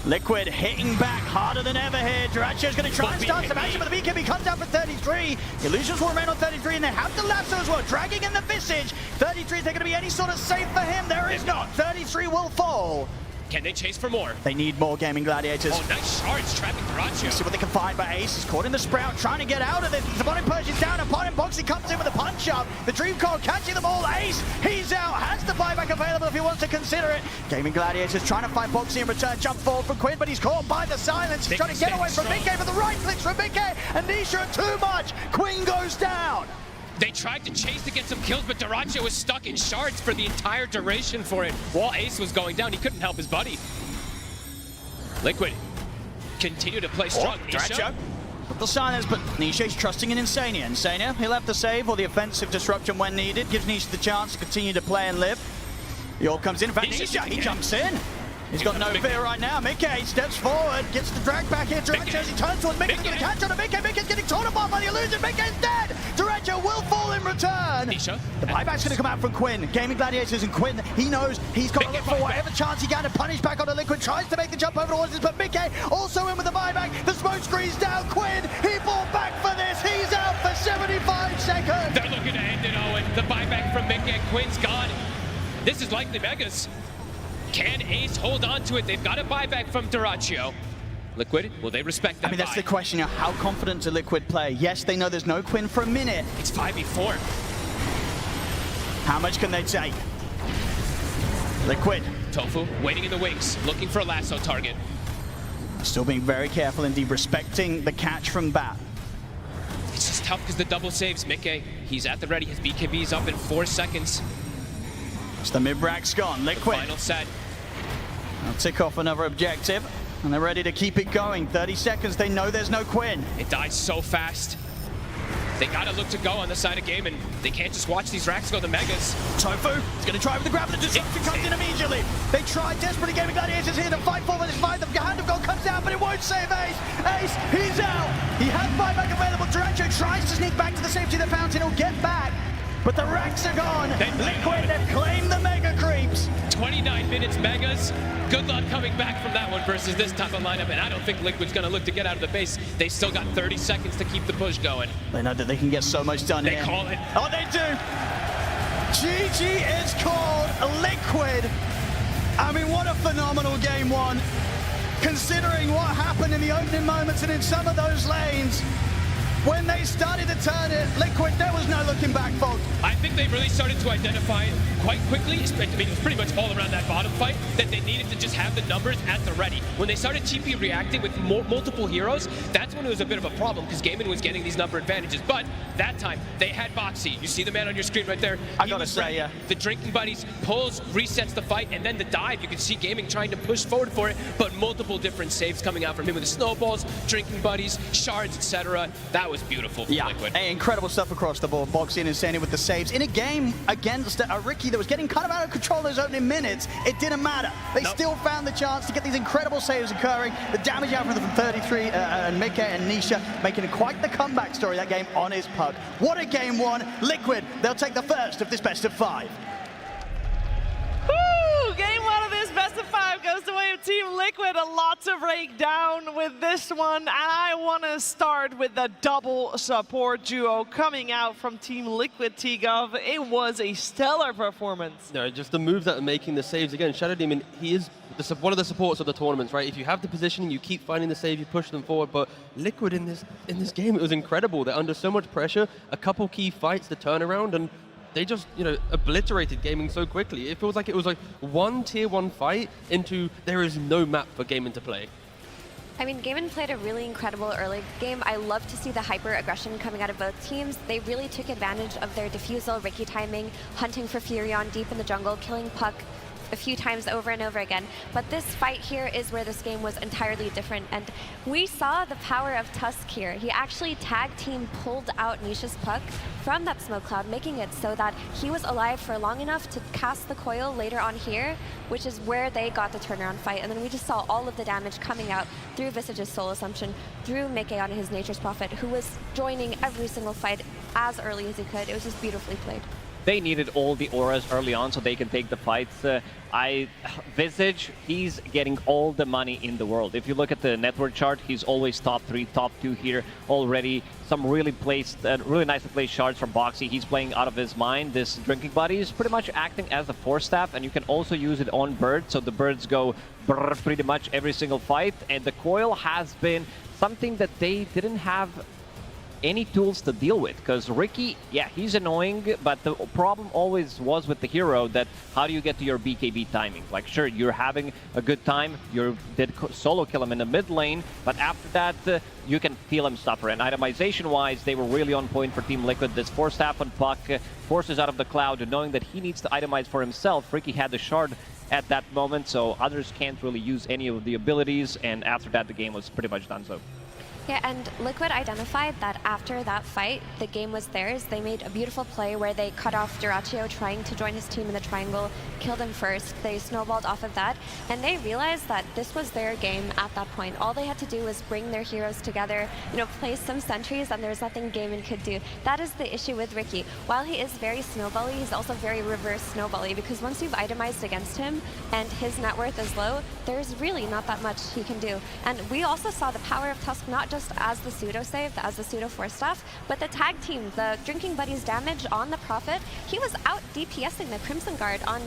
Liquid hitting back harder than ever here. Dyrachyo's going to try and start some action, but the BKB comes down for 33. Illusions will remain on 33, and they have the lasso as well, dragging in the Visage. 33, is there going to be any sort of save for him? There is not. 33 will fall. Can they chase for more? They need more, Gaimin Gladiators. Oh, nice shards trapping Dyrachyo. See what they can find, but Ace is caught in the Sprout, trying to get out of it. The bottom Purge is down, upon him, Boxy comes in with a punch-up. The Dream Coil catching them all. Ace, he's out, has the buyback available if he wants to consider it. Gaimin Gladiators trying to find Boxy in return, jump forward from Quinn, but he's caught by the silence. He's trying to get away from Mickey, but the right clicks from Mickey, and Nisha too much. Quinn goes down. They tried to chase to get some kills, but Dyrachyo was stuck in shards for the entire duration for it. While Ace was going down, he couldn't help his buddy. Liquid continue to play strong. Dyrachyo with the silence, but Nisha's trusting in Insania. Insania, he'll have the save or the offensive disruption when needed. Gives Nisha the chance to continue to play and live. He all comes in. In fact, Nisha, he jumps in. He's got no fear right now. Mickey steps forward, gets the drag back here. Dyrachyo, he turns towards Mickey, going to catch on to Mickey. Mickey's getting torn apart by the illusion. Mickey's dead. Dyrachyo will fall in return. Nisha. The buyback's going to come out from Quinn. Gaimin Gladiators and Quinn, he knows he's got to look for whatever chance he can to punish back on the Liquid. Tries to make the jump over the horses, but Mickey also in with the buyback. The smoke screen's down. Quinn, he bought back for this. He's out for 75 seconds. They're looking to end it, Owen. The buyback from Mickey and Quinn's gone. This is likely Megas. Can Ace hold on to it? They've got a buyback from Duraccio. Liquid, will they respect that? I mean, that's the question. How confident do Liquid play? Yes, they know there's no Quinn for a minute. It's 5v4. How much can they take? Liquid. Tofu waiting in the wings, looking for a lasso target. Still being very careful, indeed, respecting the catch from Bat. It's just tough because the double saves. Mickey, he's at the ready. His BKB's up in 4 seconds. It's the mid-rack's gone. Liquid. The final set. I'll tick off another objective. And they're ready to keep it going. 30 seconds, they know there's no Quinn. It dies so fast. They gotta look to go on the side of Gaimin. They can't just watch these racks go to Megas. Tofu is gonna try with the grab, the disruption comes in immediately. They try desperately, Gaimin Gladiators here to fight for this fight. The hand of gold comes down, but it won't save Ace. Ace, he's out. He has buyback available. Duraccio tries to sneak back to the safety of the fountain. He'll get back. But the racks are gone. Liquid have claimed the Mega Creeps. 29 minutes Megas. Good luck coming back from that one versus this type of lineup, and I don't think Liquid's gonna look to get out of the base. They still got 30 seconds to keep the push going. They know that they can get so much done here. They call it. Oh, they do. GG is called. Liquid. I mean, what a phenomenal game one. Considering what happened in the opening moments and in some of those lanes. When they started to turn it, Liquid, there was no looking back, folks. I think they really started to identify quite quickly, I mean, it was pretty much all around that bottom fight, that they needed to just have the numbers at the ready. When they started TP reacting with multiple heroes, that's when it was a bit of a problem, because Gaimin was getting these number advantages. But that time, they had Boxy. You see the man on your screen right there? I gotta say, yeah. The Drinking Buddies pulls, resets the fight, and then the dive. You can see Gaimin trying to push forward for it, but multiple different saves coming out from him with the snowballs, Drinking Buddies, shards, etc. That was beautiful for Liquid. Hey, incredible stuff across the board. Boxy and Insanity with the saves. In a game against a Ricky that was getting kind of out of control those opening minutes, it didn't matter. They still found the chance to get these incredible saves occurring. The damage out from 33 and Mickey and Nisha making quite the comeback story that game on his puck. What a game one. Liquid, they'll take the first of this best of 5. Game one of this best of 5 goes the way of Team Liquid. A lot to break down with this one, and I want to start with the double support duo coming out from Team Liquid. T-Gov, it was a stellar performance. No, just the moves that are making the saves. Again, Shadow Demon, he is one of the supports of the tournaments, right? If you have the positioning, you keep finding the save, you push them forward. But Liquid in this game, it was incredible. They're under so much pressure, a couple key fights to turn around, and they just, obliterated Gaming so quickly. It feels like it was like one tier 1 fight into there is no map for Gaming to play. I mean, Gaimin played a really incredible early game. I love to see the hyper-aggression coming out of both teams. They really took advantage of their defusal, Ricky timing, hunting for Furion deep in the jungle, killing Puck a few times over and over again. But this fight here is where this game was entirely different, and we saw the power of Tusk here. He actually tag team pulled out Nisha's Puck from that smoke cloud, making it so that he was alive for long enough to cast the coil later on here, which is where they got the turnaround fight. And then we just saw all of the damage coming out through Visage's Soul Assumption, through Mickey on his Nature's Prophet, who was joining every single fight as early as he could. It was just beautifully played. They needed all the auras early on so they can take the fights. Visage, he's getting all the money in the world. If you look at the network chart, he's always top 3, top 2 here already. Some really nicely placed shards from Boxy. He's playing out of his mind. This Drinking Buddy is pretty much acting as a force staff, and you can also use it on birds, so the birds go brrr pretty much every single fight. And the coil has been something that they didn't have any tools to deal with, because Ricky, yeah, he's annoying, but the problem always was with the hero that how do you get to your BKB timing? Like, sure, you're having a good time, you did solo kill him in the mid lane, but after that, you can feel him suffer. And itemization-wise, they were really on point for Team Liquid. This force staff on Puck forces out of the cloud, knowing that he needs to itemize for himself. Ricky had the shard at that moment, so others can't really use any of the abilities, and after that, the game was pretty much done so. Yeah, and Liquid identified that after that fight, the game was theirs. They made a beautiful play where they cut off Dyrachyo trying to join his team in the triangle, killed him first. They snowballed off of that, and they realized that this was their game at that point. All they had to do was bring their heroes together, place some sentries, and there's nothing Gaimin could do. That is the issue with Ricky. While he is very snowbally, he's also very reverse snowbally, because once you've itemized against him and his net worth is low, there's really not that much he can do. And we also saw the power of Tusk not just as the pseudo save, as the pseudo force staff, but the tag team, the Drinking Buddies damage on the Prophet. He was out DPSing the Crimson Guard on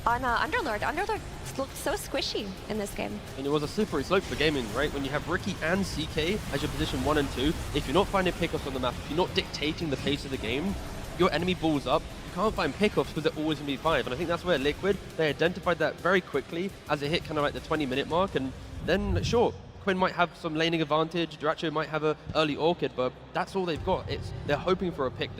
Underlord. Underlord looked so squishy in this game. And it was a slippery slope for Gaimin, right? When you have Ricky and CK as your position 1 and 2, if you're not finding pickups on the map, if you're not dictating the pace of the game, your enemy balls up, you can't find pickups because they're always going to be 5. And I think that's where Liquid, they identified that very quickly as it hit kind of like the 20-minute mark. And then, sure, Quinn might have some laning advantage, Dyrachyo might have an early Orchid, but that's all they've got. They're hoping for a pick.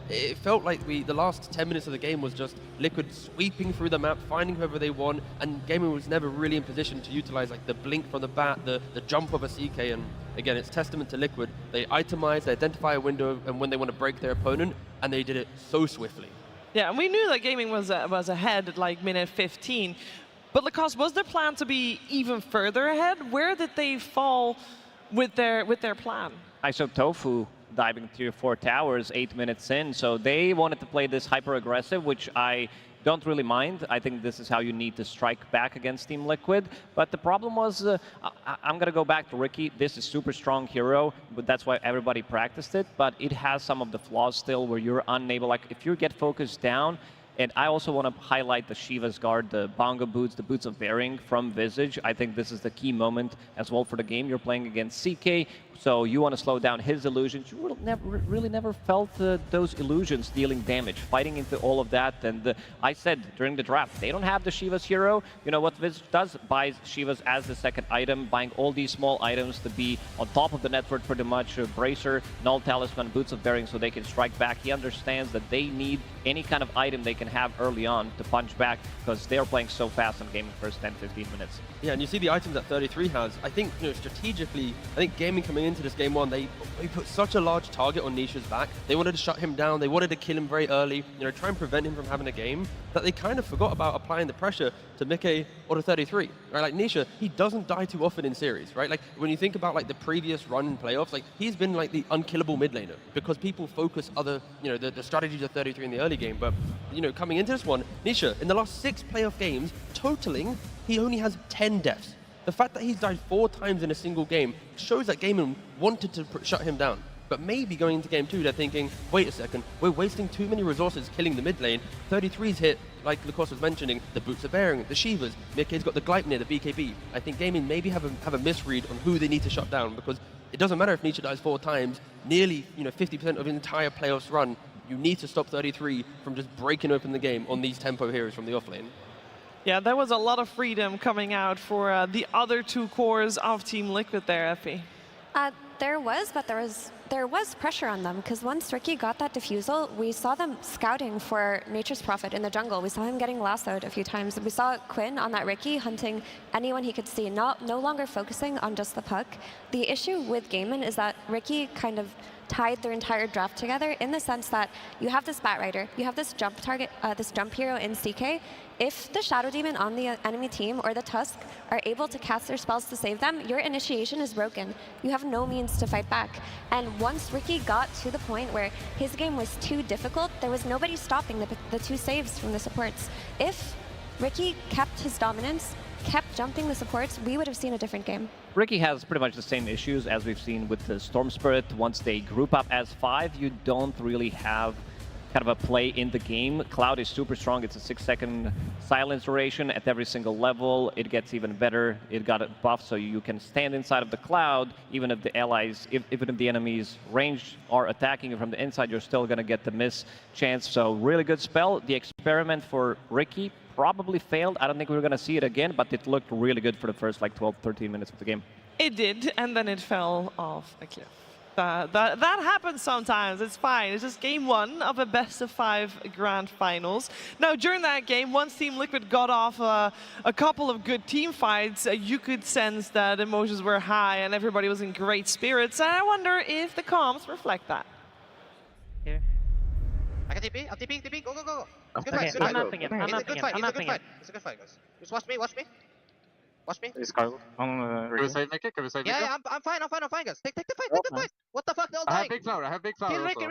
It felt like the last 10 minutes of the game was just Liquid sweeping through the map, finding whoever they want, and Gaimin was never really in position to utilize like the blink from the bat, the jump of a CK, and again, it's testament to Liquid. They itemize, they identify a window, and when they want to break their opponent, and they did it so swiftly. Yeah, and we knew that Gaimin was ahead at like minute 15. But Lacoste, was their plan to be even further ahead? Where did they fall with their plan? I saw Tofu diving through 4 towers 8 minutes in, so they wanted to play this hyper-aggressive, which I don't really mind. I think this is how you need to strike back against Team Liquid. But the problem was, I'm going to go back to Ricky. This is super strong hero, but that's why everybody practiced it. But it has some of the flaws still where you're unable, like if you get focused down. And I also want to highlight the Shiva's Guard, the Bongo boots, the boots of Bearing from Visage. I think this is the key moment as well for the game. You're playing against CK, so you want to slow down his illusions. You really never felt those illusions dealing damage, fighting into all of that. And I said during the draft, they don't have the Shiva's hero. You know what Visage does? Buys Shiva's as the second item, buying all these small items to be on top of the network pretty much. Bracer, Null Talisman, Boots of Bearing, so they can strike back. He understands that they need any kind of item they can have early on to punch back because they're playing so fast on game in the first 10-15 minutes. Yeah, and you see the items that 33 has. I think, strategically, I think Gaimin coming into this game 1, they put such a large target on Nisha's back. They wanted to shut him down. They wanted to kill him very early, try and prevent him from having a game, that they kind of forgot about applying the pressure to Mickey or to 33. Right? Like Nisha, he doesn't die too often in series, right? Like when you think about like the previous run in playoffs, like he's been like the unkillable mid laner because people focus other, the strategies of 33 in the early game. But, coming into this one, Nisha, in the last 6 playoff games, totaling, he only has 10 deaths. The fact that he's died 4 times in a single game shows that Gaimin wanted to shut him down. But maybe going into game 2, they're thinking, wait a second, we're wasting too many resources killing the mid lane. 33's hit, like Lacoste was mentioning, the Boots of Bearing, the Shivas. Mickey's got the Gleipnir, the BKB. I think Gaimin maybe have a misread on who they need to shut down, because it doesn't matter if Nisha dies 4 times, nearly 50% of the entire playoffs run, you need to stop 33 from just breaking open the game on these tempo heroes from the offlane. Yeah, there was a lot of freedom coming out for the other 2 cores of Team Liquid there, Effie. There was, but there was pressure on them, because once Ricky got that defusal, we saw them scouting for Nature's Prophet in the jungle. We saw him getting lassoed a few times. We saw Quinn on that Ricky hunting anyone he could see, no longer focusing on just the puck. The issue with Gaimin is that Ricky kind of tied their entire draft together in the sense that you have this Bat Rider, you have this jump target, this jump hero in CK. If the Shadow Demon on the enemy team or the Tusk are able to cast their spells to save them, your initiation is broken. You have no means to fight back. And once Ricky got to the point where his game was too difficult, there was nobody stopping the 2 saves from the supports. If Ricky kept his dominance, kept jumping the supports, we would have seen a different game. Ricky has pretty much the same issues as we've seen with the Storm Spirit. Once they group up as 5, you don't really have kind of a play in the game. Cloud is super strong. It's a 6-second silence duration at every single level. It gets even better. It got a buff so you can stand inside of the Cloud, even if the allies, even if the enemies ranged are attacking you from the inside, you're still going to get the miss chance. So really good spell. The experiment for Ricky probably failed. I don't think we're going to see it again, but it looked really good for the first like 12, 13 minutes of the game. It did, and then it fell off a cliff. that. That happens sometimes. It's fine. It's just game 1 of a best-of-5 grand finals. Now, during that game, once Team Liquid got off a couple of good team fights, you could sense that emotions were high and everybody was in great spirits. And I wonder if the comms reflect that. Here. I can TP. I'm TP. Go. It's a good Okay, fight. It's a I'm good mapping it. fight. I'm It's a mapping good it. fight. I'm It's a good mapping fight. it. It's a good fight, guys. Just watch me. Watch me. Is Carl on Can we save make it? Yeah, I'm fine, guys. Take the fight, take the fight. What the fuck, they're all dying. I have big flower. Kill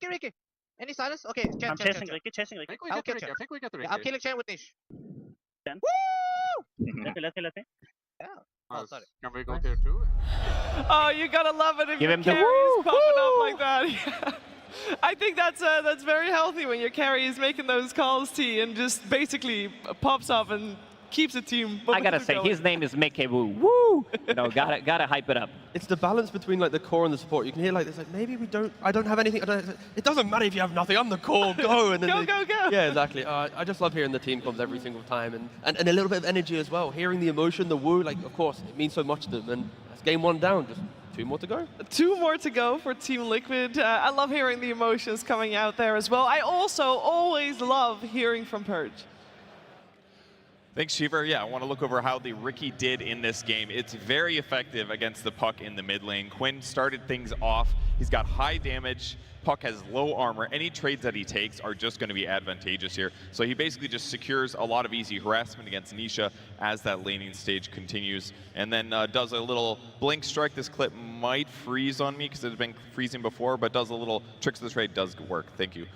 Ricky. Any silence? Okay, I'm chasing Ricky. I'll kill Chen. I think we get the Ricky. I'm killing Chen with Niche. Chen. Woo! Let me. Yeah. Oh, sorry. Can we go tier 2? Oh, you gotta love it if Give your him the carry woo, is popping up like that. I think that's very healthy when your carry is making those calls to you and just basically pops up and keeps the team. I gotta say, his name is Mickey Woo. Woo! You know, gotta hype it up. It's the balance between like the core and the support. You can hear like this, like maybe I don't have anything. It doesn't matter if you have nothing. I'm the core. Go and then go. Yeah, exactly. I just love hearing the team comms every single time and a little bit of energy as well. Hearing the emotion, the woo. Like of course, it means so much to them. And that's game 1 down. Just 2 more to go. 2 more to go for Team Liquid. I love hearing the emotions coming out there as well. I also always love hearing from Purge. Thanks, Shiver. Yeah, I want to look over how the Ricky did in this game. It's very effective against the Puck in the mid lane. Quinn started things off. He's got high damage. Puck has low armor. Any trades that he takes are just going to be advantageous here. So he basically just secures a lot of easy harassment against Nisha as that laning stage continues. And then does a little blink strike. This clip might freeze on me because it has been freezing before, but does a little tricks of the trade, does work. Thank you.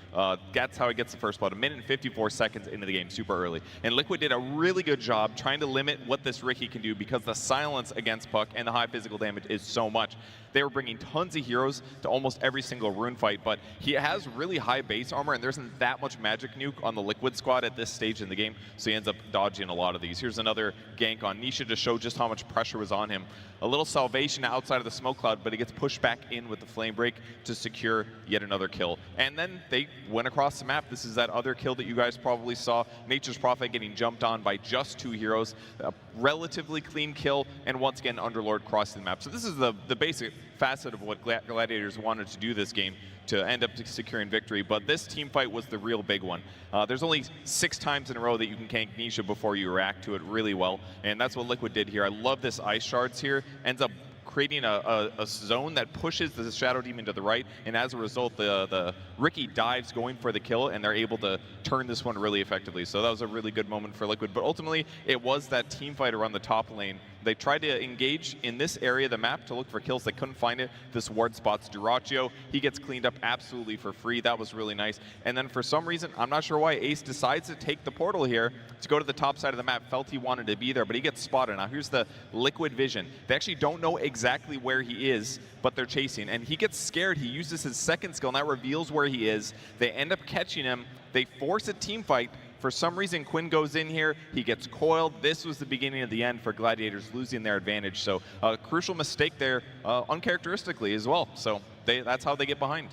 That's how he gets the first blood. 1 minute and 54 seconds into the game, super early. And Liquid did a really good job trying to limit what this Ricky can do because the silence against Puck and the high physical damage is so much. They were bringing tons of heroes to almost every single rune fight, but he has really high base armor, and there isn't that much magic nuke on the Liquid squad at this stage in the game, so he ends up dodging a lot of these. Here's another gank on Nisha to show just how much pressure was on him. A little salvation outside of the smoke cloud, but he gets pushed back in with the flame break to secure yet another kill. And then they went across the map. This is that other kill that you guys probably saw. Nature's Prophet getting jumped on by just 2 heroes. A relatively clean kill, and once again, Underlord crossing the map. So this is the basic facet of what Gladiators wanted to do this game to end up securing victory, but this team fight was the real big one. There's only 6 times in a row that you can gank Nisha before you react to it really well, and that's what Liquid did here. I love this ice shards here. Ends up creating a zone that pushes the Shadow Demon to the right, and as a result, the Ricky dives going for the kill, and they're able to turn this one really effectively. So that was a really good moment for Liquid, but ultimately, it was that team fight around the top lane. They tried to engage in this area of the map to look for kills. They couldn't find it. This ward spots Duraccio. He gets cleaned up absolutely for free. That was really nice. And then for some reason, I'm not sure why, Ace decides to take the portal here to go to the top side of the map. Felt he wanted to be there, but he gets spotted. Now here's the Liquid vision. They actually don't know exactly where he is, but they're chasing. And he gets scared. He uses his second skill, and that reveals where he is. They end up catching him. They force a team fight. For some reason, Quinn goes in here, he gets coiled. This was the beginning of the end for Gladiators losing their advantage. So a crucial mistake there, uncharacteristically as well. So that's how they get behind.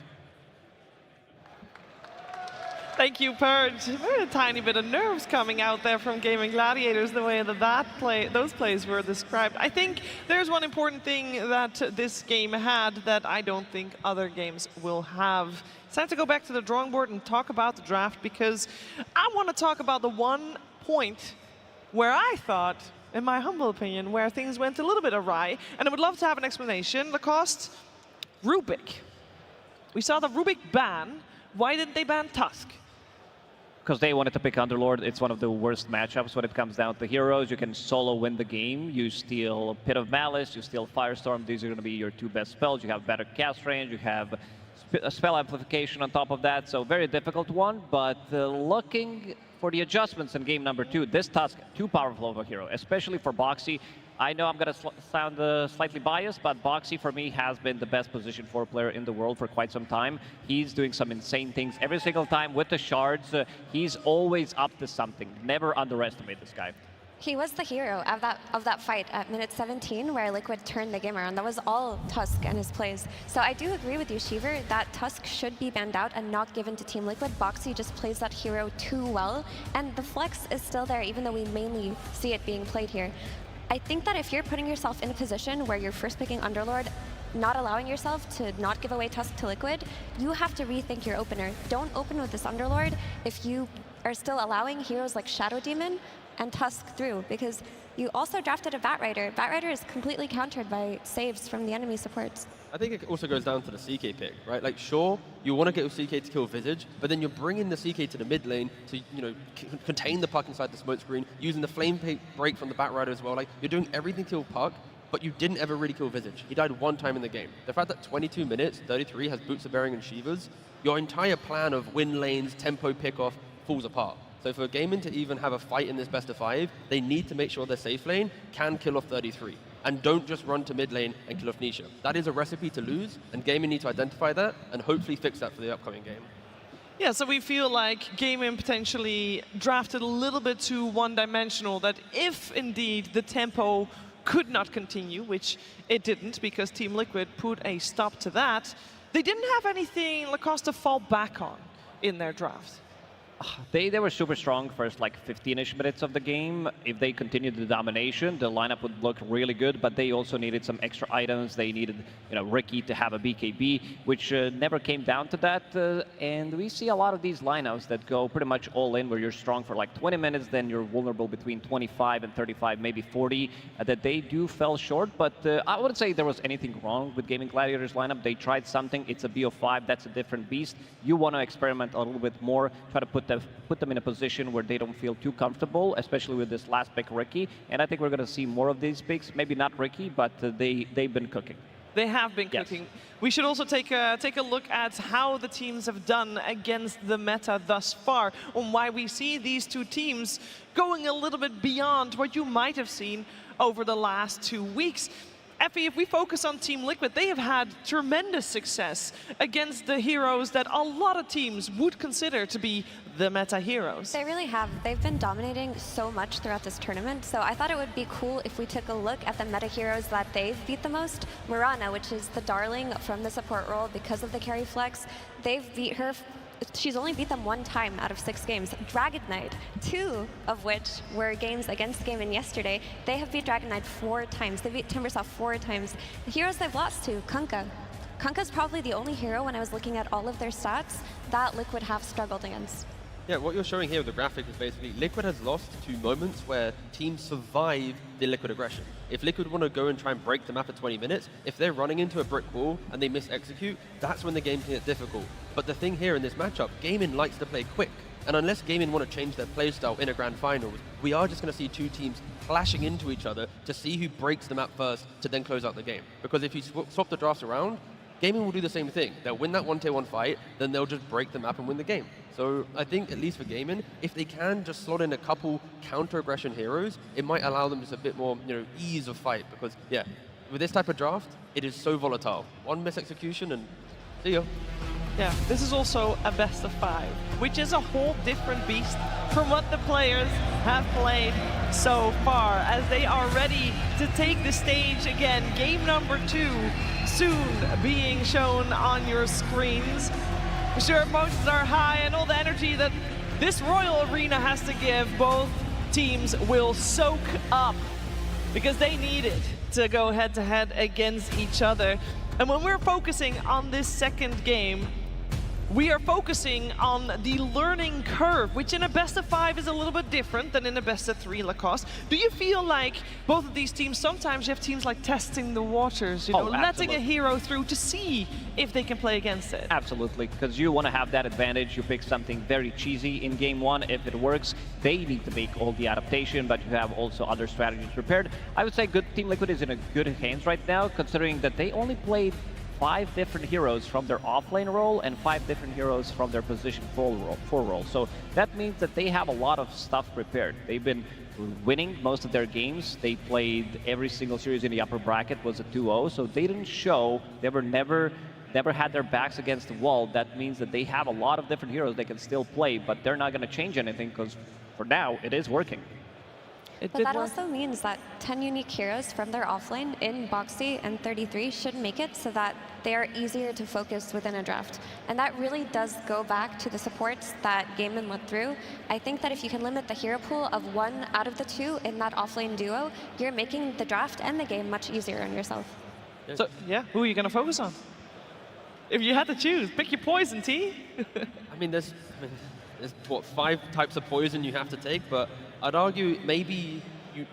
Thank you, Purge. A tiny bit of nerves coming out there from Gaimin Gladiators, the way that those plays were described. I think there's one important thing that this game had that I don't think other games will have. It's time to go back to the drawing board and talk about the draft, because I want to talk about the one point where I thought, in my humble opinion, where things went a little bit awry, and I would love to have an explanation. The cost, Rubik. We saw the Rubik ban. Why didn't they ban Tusk? Because they wanted to pick Underlord. It's one of the worst matchups when it comes down to heroes. You can solo win the game. You steal Pit of Malice, you steal Firestorm. These are going to be your 2 best spells. You have better cast range. You have a spell amplification on top of that. So very difficult one, but looking for the adjustments in game number 2, this Tusk, too powerful of a hero, especially for Boxy. I know I'm going to sound slightly biased, but Boxy for me has been the best position 4 player in the world for quite some time. He's doing some insane things every single time with the shards. He's always up to something. Never underestimate this guy. He was the hero of that fight at minute 17 where Liquid turned the game around. That was all Tusk and his plays. So I do agree with you, Shiver, that Tusk should be banned out and not given to Team Liquid. Boxy just plays that hero too well, and the flex is still there, even though we mainly see it being played here. I think that if you're putting yourself in a position where you're first picking Underlord, not allowing yourself to not give away Tusk to Liquid, you have to rethink your opener. Don't open with this Underlord if you are still allowing heroes like Shadow Demon and Tusk through, because you also drafted a Batrider. Batrider is completely countered by saves from the enemy supports. I think it also goes down to the CK pick, right? Like, sure, you want to get your CK to kill Visage, but then you're bringing the CK to the mid lane to, you know, contain the puck inside the smoke screen, using the flame break from the Batrider as well. Like, you're doing everything to kill puck, but you didn't ever really kill Visage. He died one time in the game. The fact that 22 minutes, 33 has Boots of Bearing and Shivas, your entire plan of win lanes, tempo pick-off falls apart. So for Gaimin to even have a fight in this best of 5, they need to make sure their safe lane can kill off 33. And don't just run to mid lane and kill off Nisha. That is a recipe to lose, and Gaimin need to identify that and hopefully fix that for the upcoming game. Yeah, so we feel like Gaimin potentially drafted a little bit too one-dimensional, that if indeed the tempo could not continue, which it didn't because Team Liquid put a stop to that, they didn't have anything Lacoste to fall back on in their draft. They were super strong first like 15-ish minutes of the game. If they continued the domination, the lineup would look really good, but they also needed some extra items. They needed, you know, Ricky to have a BKB, which never came down to that. And we see a lot of these lineups that go pretty much all in, where you're strong for like 20 minutes, then you're vulnerable between 25 and 35, maybe 40, that they do fell short. But I wouldn't say there was anything wrong with Gaimin Gladiators lineup. They tried something. It's a BO5. That's a different beast. You want to experiment a little bit more, try to put them in a position where they don't feel too comfortable, especially with this last pick, Ricky. And I think we're going to see more of these picks. Maybe not Ricky, but they've been cooking. They have been cooking. We should also take a look at how the teams have done against the meta thus far, and why we see these two teams going a little bit beyond what you might have seen over the last 2 weeks. Effie, if we focus on Team Liquid, they have had tremendous success against the heroes that a lot of teams would consider to be the meta heroes. They really have. They've been dominating so much throughout this tournament, so I thought it would be cool if we took a look at the meta heroes that they've beat the most. Mirana, which is the darling from the support role because of the carry flex, they've beat her. She's only beat them 1 time out of 6 games. Dragon Knight, 2 of which were games against Gaimin yesterday. They have beat Dragon Knight 4 times. They beat Timbersaw 4 times. The heroes they've lost to, Kunkka. Kunkka's probably the only hero, when I was looking at all of their stats, that Liquid have struggled against. Yeah, what you're showing here with the graphic is basically Liquid has lost to moments where teams survive the Liquid aggression. If Liquid want to go and try and break the map at 20 minutes, if they're running into a brick wall and they miss-execute, that's when the game can get difficult. But the thing here in this matchup, Gaimin likes to play quick. And unless Gaimin want to change their playstyle in a grand finals, we are just going to see 2 teams clashing into each other to see who breaks the map first to then close out the game. Because if you swap the drafts around, Gaimin will do the same thing. They'll win that 1-1 fight, then they'll just break the map and win the game. So I think, at least for Gaimin, if they can just slot in a couple counter-aggression heroes, it might allow them just a bit more, you know, ease of fight. Because, yeah, with this type of draft, it is so volatile. One mis-execution and see ya. Yeah, this is also a best of 5, which is a whole different beast from what the players have played so far, as they are ready to take the stage again. Game number 2 soon being shown on your screens. I'm sure emotions are high, and all the energy that this Royal Arena has to give, both teams will soak up because they need it to go head-to-head against each other. And when we're focusing on this second game, we are focusing on the learning curve, which in a best of 5 is a little bit different than in a best of 3 Lacoste. Do you feel like both of these teams, sometimes you have teams like testing the waters, you know, letting a hero through to see if they can play against it? Absolutely, because you want to have that advantage. You pick something very cheesy in game 1. If it works, they need to make all the adaptation, but you have also other strategies prepared. I would say Team Liquid is in a good hands right now, considering that they only played 5 different heroes from their offlane role and 5 different heroes from their position 4 role. So that means that they have a lot of stuff prepared. They've been winning most of their games. They played every single series in the upper bracket was a 2-0, so they didn't show, they were never had their backs against the wall. That means that they have a lot of different heroes they can still play, but they're not going to change anything because for now it is working. But that also means that 10 unique heroes from their offlane in Boxy and 33 should make it so that they are easier to focus within a draft. And that really does go back to the supports that Gaimin went through. I think that if you can limit the hero pool of 1 out of the 2 in that offlane duo, you're making the draft and the game much easier on yourself. So, yeah, who are you going to focus on? If you had to choose, pick your poison, T. I mean, there's what, 5 types of poison you have to take, but I'd argue maybe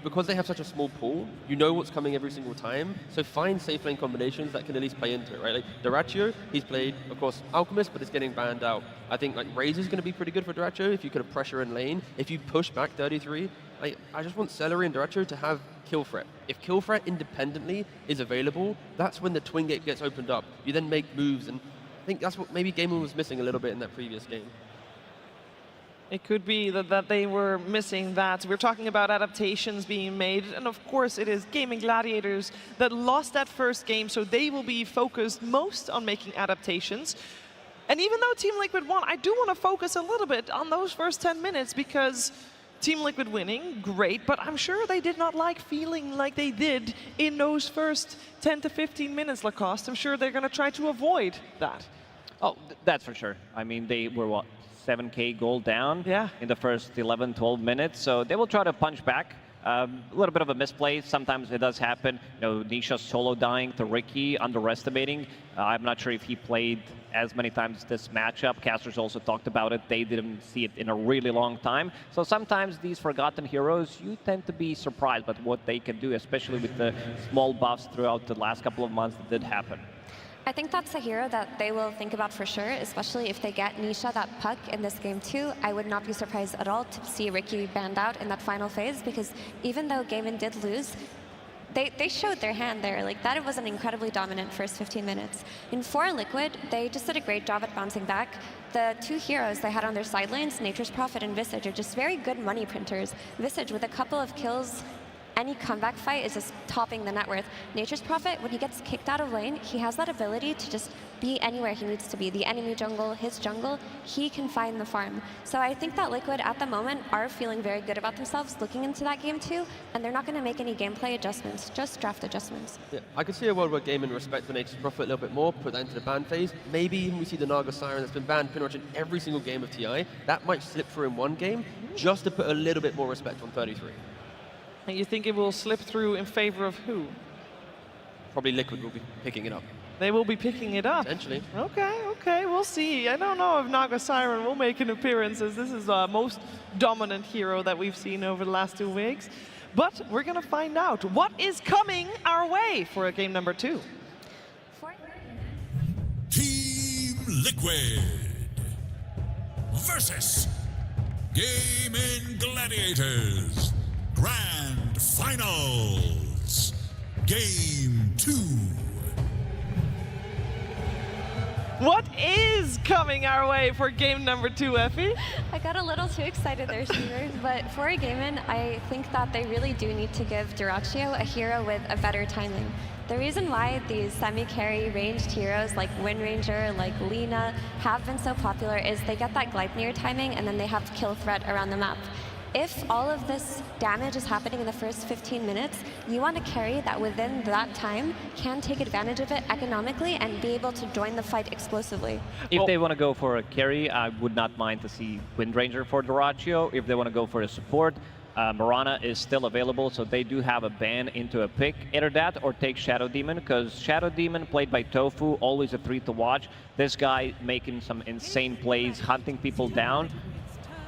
because they have such a small pool, you know what's coming every single time, so find safe lane combinations that can at least play into it, right? Like Dyrachyo, he's played, of course, Alchemist, but it's getting banned out. I think like Razor's going to be pretty good for Dyrachyo if you could have pressure in lane. If you push back 33, I just want Celery and Dyrachyo to have kill threat. If kill threat independently is available, that's when the twin gate gets opened up. You then make moves, and I think that's what maybe Gaimin was missing a little bit in that previous game. It could be that they were missing that. We're talking about adaptations being made, and of course it is Gaimin Gladiators that lost that first game, so they will be focused most on making adaptations. And even though Team Liquid won, I do want to focus a little bit on those first 10 minutes, because Team Liquid winning, great, but I'm sure they did not like feeling like they did in those first 10 to 15 minutes, Lacoste. I'm sure they're going to try to avoid that. Oh, that's for sure. I mean, they were, what, 7K goal down in the first 11, 12 minutes. So they will try to punch back. A little bit of a misplay. Sometimes it does happen. You know, Nisha solo dying to Ricky, underestimating. I'm not sure if he played as many times this matchup. Casters also talked about it. They didn't see it in a really long time. So sometimes these forgotten heroes, you tend to be surprised by what they can do, especially with the small buffs throughout the last couple of months that did happen. I think that's a hero that they will think about for sure, especially if they get Nisha that puck in this game too. I would not be surprised at all to see Ricky banned out in that final phase, because even though Gaimin did lose, they showed their hand there. Like, that was an incredibly dominant first 15 minutes. And for Liquid, they just did a great job at bouncing back. The 2 heroes they had on their side lanes, Nature's Prophet and Visage, are just very good money printers. Visage, with a couple of kills, any comeback fight is just topping the net worth. Nature's Prophet, when he gets kicked out of lane, he has that ability to just be anywhere he needs to be. The enemy jungle, his jungle, he can find the farm. So I think that Liquid at the moment are feeling very good about themselves looking into that game too, and they're not going to make any gameplay adjustments, just draft adjustments. Yeah, I could see a world where Gaimin respect the Nature's Prophet a little bit more, put that into the ban phase. Maybe even we see the Naga Siren that's been banned pretty much in every single game of TI. That might slip through in one game, just to put a little bit more respect on 33. And you think it will slip through in favor of who? Probably Liquid will be picking it up. They will be picking it up? Potentially. Okay, we'll see. I don't know if Naga Siren will make an appearance, as this is the most dominant hero that we've seen over the last 2 weeks. But we're going to find out what is coming our way for game number 2. Team Liquid versus Gaimin Gladiators. Grand Finals, Game 2. What is coming our way for game number 2, Effie? I got a little too excited there, Stever, but for a Gaimin, I think that they really do need to give Dyrachyo a hero with a better timing. The reason why these semi-carry ranged heroes like Wind Ranger, like Lina, have been so popular is they get that Gleipnir timing and then they have kill threat around the map. If all of this damage is happening in the first 15 minutes, you want a carry that within that time can take advantage of it economically and be able to join the fight explosively. If they want to go for a carry, I would not mind to see Wind Ranger for Dyrachyo. If they want to go for a support, Mirana is still available, so they do have a ban into a pick. Either that or take Shadow Demon, because Shadow Demon, played by Tofu, always a 3 to watch. This guy making some insane plays, hunting people down.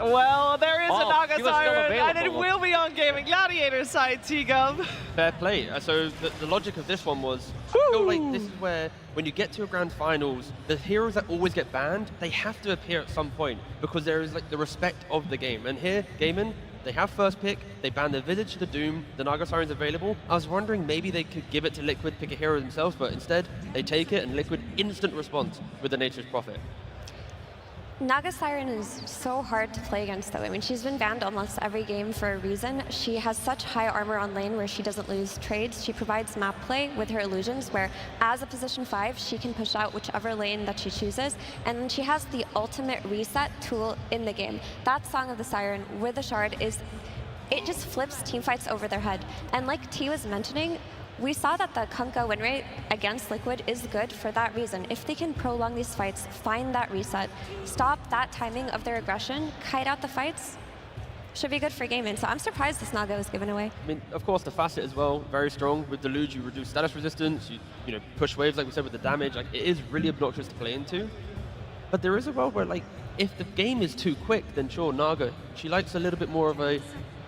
Well, there is a Naga Siren, and it will be on Gaimin Gladiators side, T-Gov. Fair play. So the logic of this one was, I feel like this is where, when you get to a grand finals, the heroes that always get banned, they have to appear at some point, because there is like the respect of the game. And here, Gaimin, they have first pick, they ban the Visage to the Doom, the Naga Siren's available. I was wondering maybe they could give it to Liquid, pick a hero themselves, but instead, they take it, and Liquid instant response with the Nature's Prophet. Naga Siren is so hard to play against, though. I mean, she's been banned almost every game for a reason. She has such high armor on lane where she doesn't lose trades. She provides map play with her illusions, where as a position 5, she can push out whichever lane that she chooses. And then she has the ultimate reset tool in the game. That Song of the Siren with the Shard it just flips teamfights over their head. And like T was mentioning, we saw that the Kunkka win rate against Liquid is good for that reason. If they can prolong these fights, find that reset, stop that timing of their aggression, kite out the fights, should be good for Gaimin. So I'm surprised this Naga was given away. I mean, of course, the facet as well, very strong. With Deluge, you reduce status resistance, you know, push waves, like we said, with the damage. Like, it is really obnoxious to play into. But there is a world where, like, if the game is too quick, then sure, Naga, she likes a little bit more of a,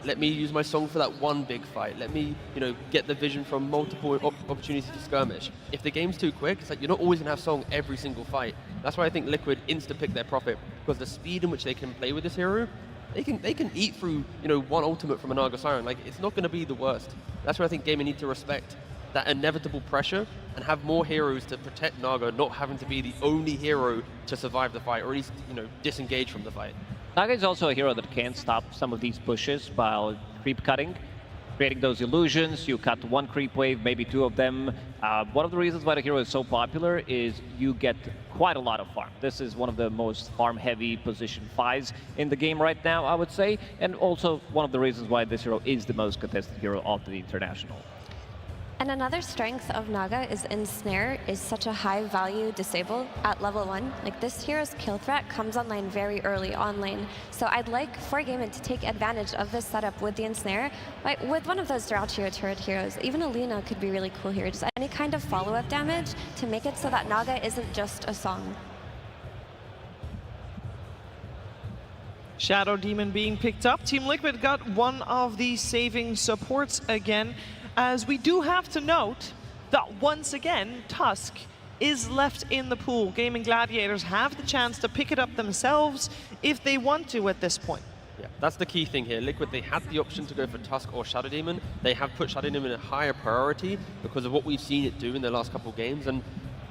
let me use my song for that one big fight. Let me, you know, get the vision from multiple opportunities to skirmish. If the game's too quick, it's like you're not always going to have song every single fight. That's why I think Liquid insta-pick their profit, because the speed in which they can play with this hero, they can eat through, you know, one ultimate from a Naga Siren. Like, it's not going to be the worst. That's why I think Gaimin need to respect that inevitable pressure and have more heroes to protect Naga, not having to be the only hero to survive the fight, or at least, you know, disengage from the fight. Naga is also a hero that can stop some of these pushes by creep cutting, creating those illusions. You cut one creep wave, maybe two of them. One of the reasons why the hero is so popular is you get quite a lot of farm. This is one of the most farm-heavy position 5s in the game right now, I would say, and also one of the reasons why this hero is the most contested hero of the International. And another strength of Naga is Ensnare is such a high value disable at level 1. Like, this hero's kill threat comes online very early on lane. So I'd like for Gaimin to take advantage of this setup with the Ensnare. Like, with one of those Dyrachyo turret heroes, even Alina could be really cool here. Just any kind of follow-up damage to make it so that Naga isn't just a song. Shadow Demon being picked up. Team Liquid got one of the saving supports again, as we do have to note that once again, Tusk is left in the pool. Gaimin Gladiators have the chance to pick it up themselves if they want to at this point. Yeah, that's the key thing here. Liquid, they had the option to go for Tusk or Shadow Demon. They have put Shadow Demon in a higher priority because of what we've seen it do in the last couple of games. And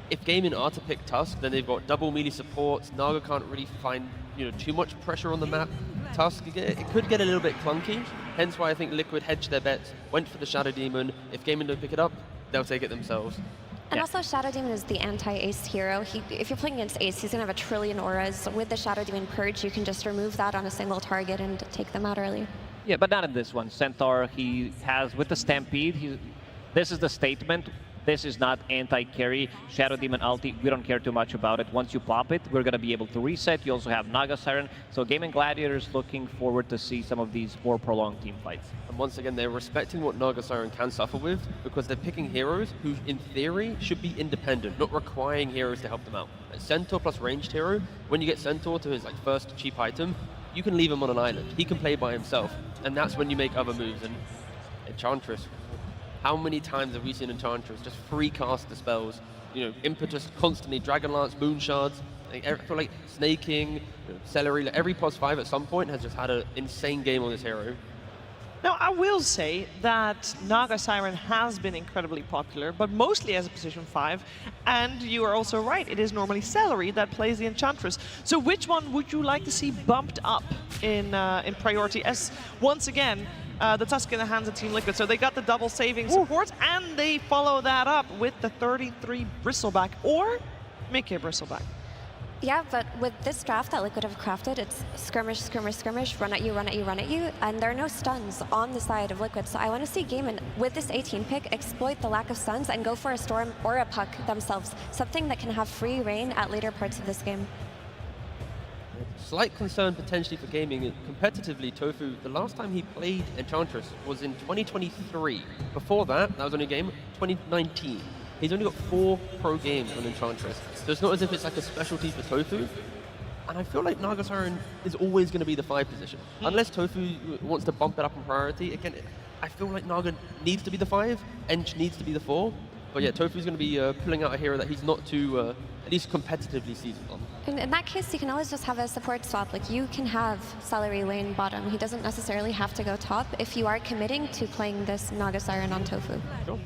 if Gaimin are to pick Tusk, then they've got double melee supports. Naga can't really find, you know, too much pressure on the map. Tusk, it could get a little bit clunky, hence why I think Liquid hedged their bets, went for the Shadow Demon. If Gaimin don't pick it up, they'll take it themselves. And also, Shadow Demon is the anti-Ace hero. If you're playing against Ace, he's going to have a trillion auras. With the Shadow Demon Purge, you can just remove that on a single target and take them out early. Yeah, but not in this one. Centaur, he has, with the Stampede, this is the statement. This is not anti-carry. Shadow Demon ulti, we don't care too much about it. Once you pop it, we're going to be able to reset. You also have Naga Siren. So Gaimin Gladiators looking forward to see some of these more prolonged team fights. And once again, they're respecting what Naga Siren can suffer with, because they're picking heroes who, in theory, should be independent, not requiring heroes to help them out. Like Centaur plus ranged hero, when you get Centaur to his first cheap item, you can leave him on an island. He can play by himself, and that's when you make other moves. And Enchantress, how many times have we seen Enchantress just free cast the spells? You know, Impetus constantly, Dragonlance, Moon Shards. I feel like Snaking, Celery, every POS 5 at some point has just had an insane game on this hero. Now, I will say that Naga Siren has been incredibly popular, but mostly as a position 5. And you are also right, it is normally Celery that plays the Enchantress. So which one would you like to see bumped up in priority? As once again, the Tusk in the hands of Team Liquid. So they got the double saving support, and they follow that up with the 33 Bristleback or Mickey Bristleback. Yeah, but with this draft that Liquid have crafted, it's skirmish, skirmish, skirmish, run at you, run at you, run at you, and there are no stuns on the side of Liquid. So I want to see Gaimin, with this 18 pick, exploit the lack of stuns and go for a Storm or a Puck themselves, something that can have free reign at later parts of this game. Slight concern potentially for gaming. Competitively, Tofu, the last time he played Enchantress was in 2023. Before that was only a game, 2019. He's only got 4 pro games on Enchantress. So it's not as if it's like a specialty for Tofu. And I feel like Naga Siren is always going to be the 5 position. Unless Tofu wants to bump it up in priority. Again, I feel like Naga needs to be the 5, Ench needs to be the 4. But yeah, Tofu's going to be pulling out a hero that he's not too, at least competitively seasoned on. And in that case, you can always just have a support swap. Like, you can have Celery lane bottom. He doesn't necessarily have to go top if you are committing to playing this Naga Siren on Tofu. Sure.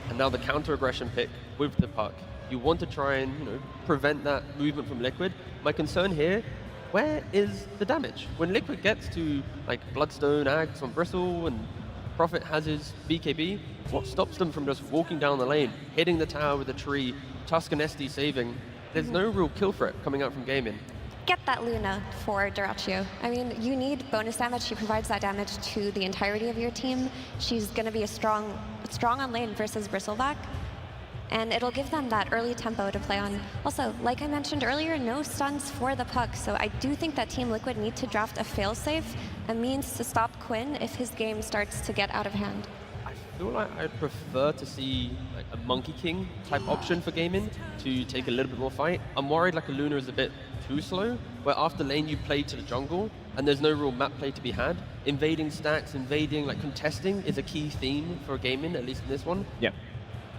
And now the counter-aggression pick with the Puck. You want to try and, prevent that movement from Liquid. My concern here, where is the damage? When Liquid gets to, like, Bloodstone, Ags on Bristle, and Prophet has his BKB, what stops them from just walking down the lane, hitting the tower with a tree, Tusk and SD saving? There's no real kill threat coming out from Gaimin. Get that Luna for Dyrachyo. I mean, you need bonus damage. She provides that damage to the entirety of your team. She's going to be a strong on lane versus Bristleback. and it'll give them that early tempo to play on. Also, like I mentioned earlier, no stuns for the puck, so I do think that Team Liquid need to draft a failsafe, a means to stop Quinn if his game starts to get out of hand. I feel like I'd prefer to see like a Monkey King type option for Gaimin to take a little bit more fight. I'm worried like a Luna is a bit too slow, where after lane you play to the jungle and there's no real map play to be had. Invading stacks, like contesting is a key theme for Gaimin, at least in this one. Yeah.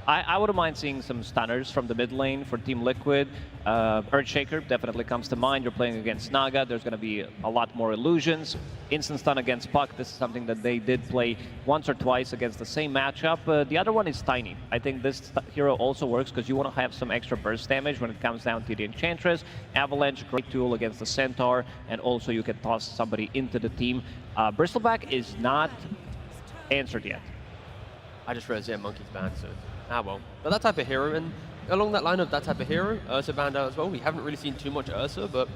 I wouldn't mind seeing some stunners from the mid lane for Team Liquid. Earthshaker definitely comes to mind. You're playing against Naga. There's going to be a lot more illusions. Instant stun against Puck. This is something that they did play once or twice against the same matchup. The other one is Tiny. I think this hero also works because you want to have some extra burst damage when it comes down to the Enchantress. Avalanche, great tool against the Centaur. And also you can toss somebody into the team. Bristleback is not answered yet. I just realized, yeah, Monkey's banned, so... Ah, well. But that type of hero, and along that line of that type of hero, Ursa banned out as well. We haven't really seen too much Ursa, but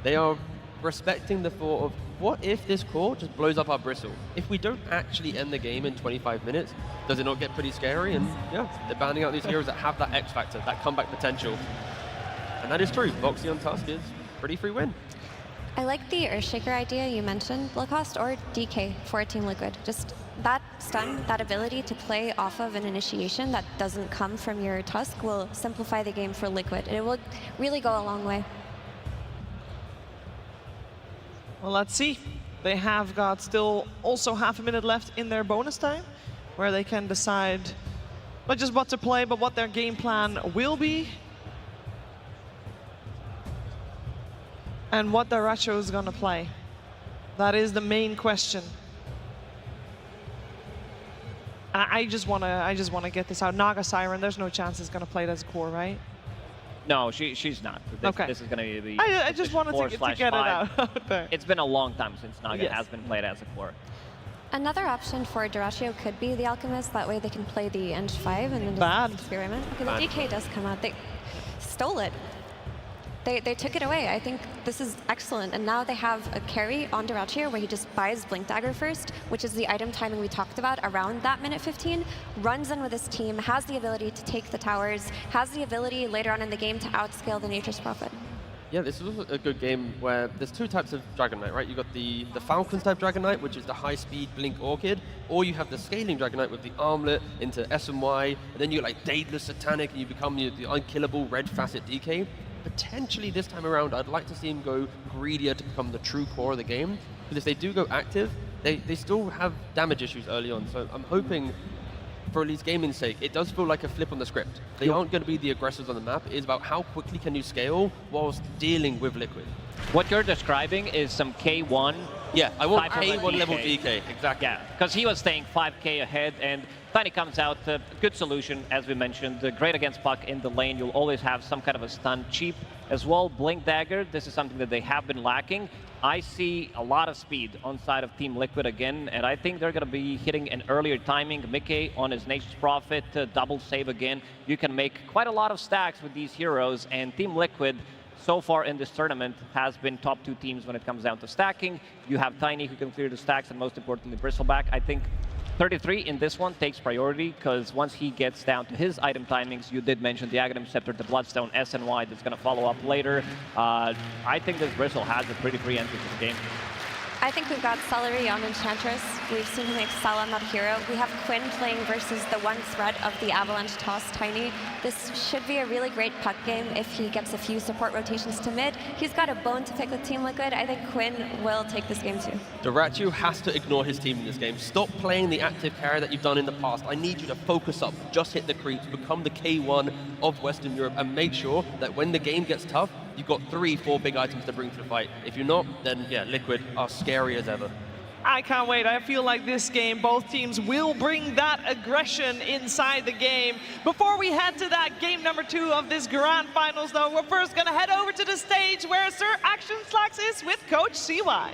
they are respecting the thought of, what if this core just blows up our Bristle? If we don't actually end the game in 25 minutes, does it not get pretty scary? And yeah, they're banning out these heroes that have that X factor, that comeback potential. And that is true. Voxy on Tusk is pretty free win. I like the Earthshaker idea you mentioned, Lacoste, or DK for Team Liquid. Just that stun, that ability to play off of an initiation that doesn't come from your Tusk will simplify the game for Liquid. It will really go a long way. Well, let's see. They have got still also half a minute left in their bonus time, where they can decide not just what to play, but what their game plan will be. And what the Ratcho is going to play. That is the main question. I just want to get this out. Naga Siren, there's no chance it's going to play it as a core, right? No, she's not. Okay. This is going to be. I just wanted to get it out there. It's been a long time since Naga has been played as a core. Another option for Dyrachyo could be the Alchemist. That way they can play the Eng 5 and then just experiment. Okay, the DK does come out. They stole it. They took it away. I think this is excellent. And now they have a carry on Dyrachyo where he just buys Blink Dagger first, which is the item timing we talked about around that minute 15, runs in with his team, has the ability to take the towers, has the ability later on in the game to outscale the Nature's Prophet. Yeah, this is a good game where there's two types of Dragon Knight, right? You've got the Falcons type Dragon Knight, which is the high-speed Blink Orchid, or you have the scaling Dragon Knight with the Armlet into SMY, and then you're like Daedalus Satanic, and you become the unkillable Red Facet DK. Potentially this time around, I'd like to see him go greedier to become the true core of the game. Because if they do go active, they still have damage issues early on. So I'm hoping, for at least Gaimin's sake, it does feel like a flip on the script. They aren't going to be the aggressors on the map. It's about how quickly can you scale whilst dealing with Liquid. What you're describing is some K1. Yeah, I want K1 level DK, exactly. Yeah, because he was staying 5k ahead, and Tiny comes out, good solution, as we mentioned, great against Puck in the lane. You'll always have some kind of a stun, cheap as well. Blink Dagger, this is something that they have been lacking. I see a lot of speed on side of Team Liquid again, and I think they're going to be hitting an earlier timing. Mickey on his Nature's Prophet, double save again. You can make quite a lot of stacks with these heroes, and Team Liquid so far in this tournament has been top 2 teams when it comes down to stacking. You have Tiny who can clear the stacks, and most importantly Bristleback. I think 33 in this one takes priority, because once he gets down to his item timings, you did mention the Aghanim Scepter, the Bloodstone, SNY, that's going to follow up later. I think this Bristle has a pretty free entry to the game. I think we've got Celery on Enchantress. We've seen him excel on that hero. We have Quinn playing versus the one threat of the Avalanche toss, Tiny. This should be a really great puck game if he gets a few support rotations to mid. He's got a bone to pick with Team Liquid. I think Quinn will take this game too. Dyrachyo has to ignore his team in this game. Stop playing the active carry that you've done in the past. I need you to focus up, just hit the creeps, become the K1 of Western Europe, and make sure that when the game gets tough, you've got 3-4 big items to bring to the fight. If you're not, then yeah, Liquid are scary as ever. I can't wait. I feel like this game, both teams will bring that aggression inside the game. Before we head to that game number 2 of this grand finals, though, we're first going to head over to the stage where Sir Action Slacks is with Coach CY.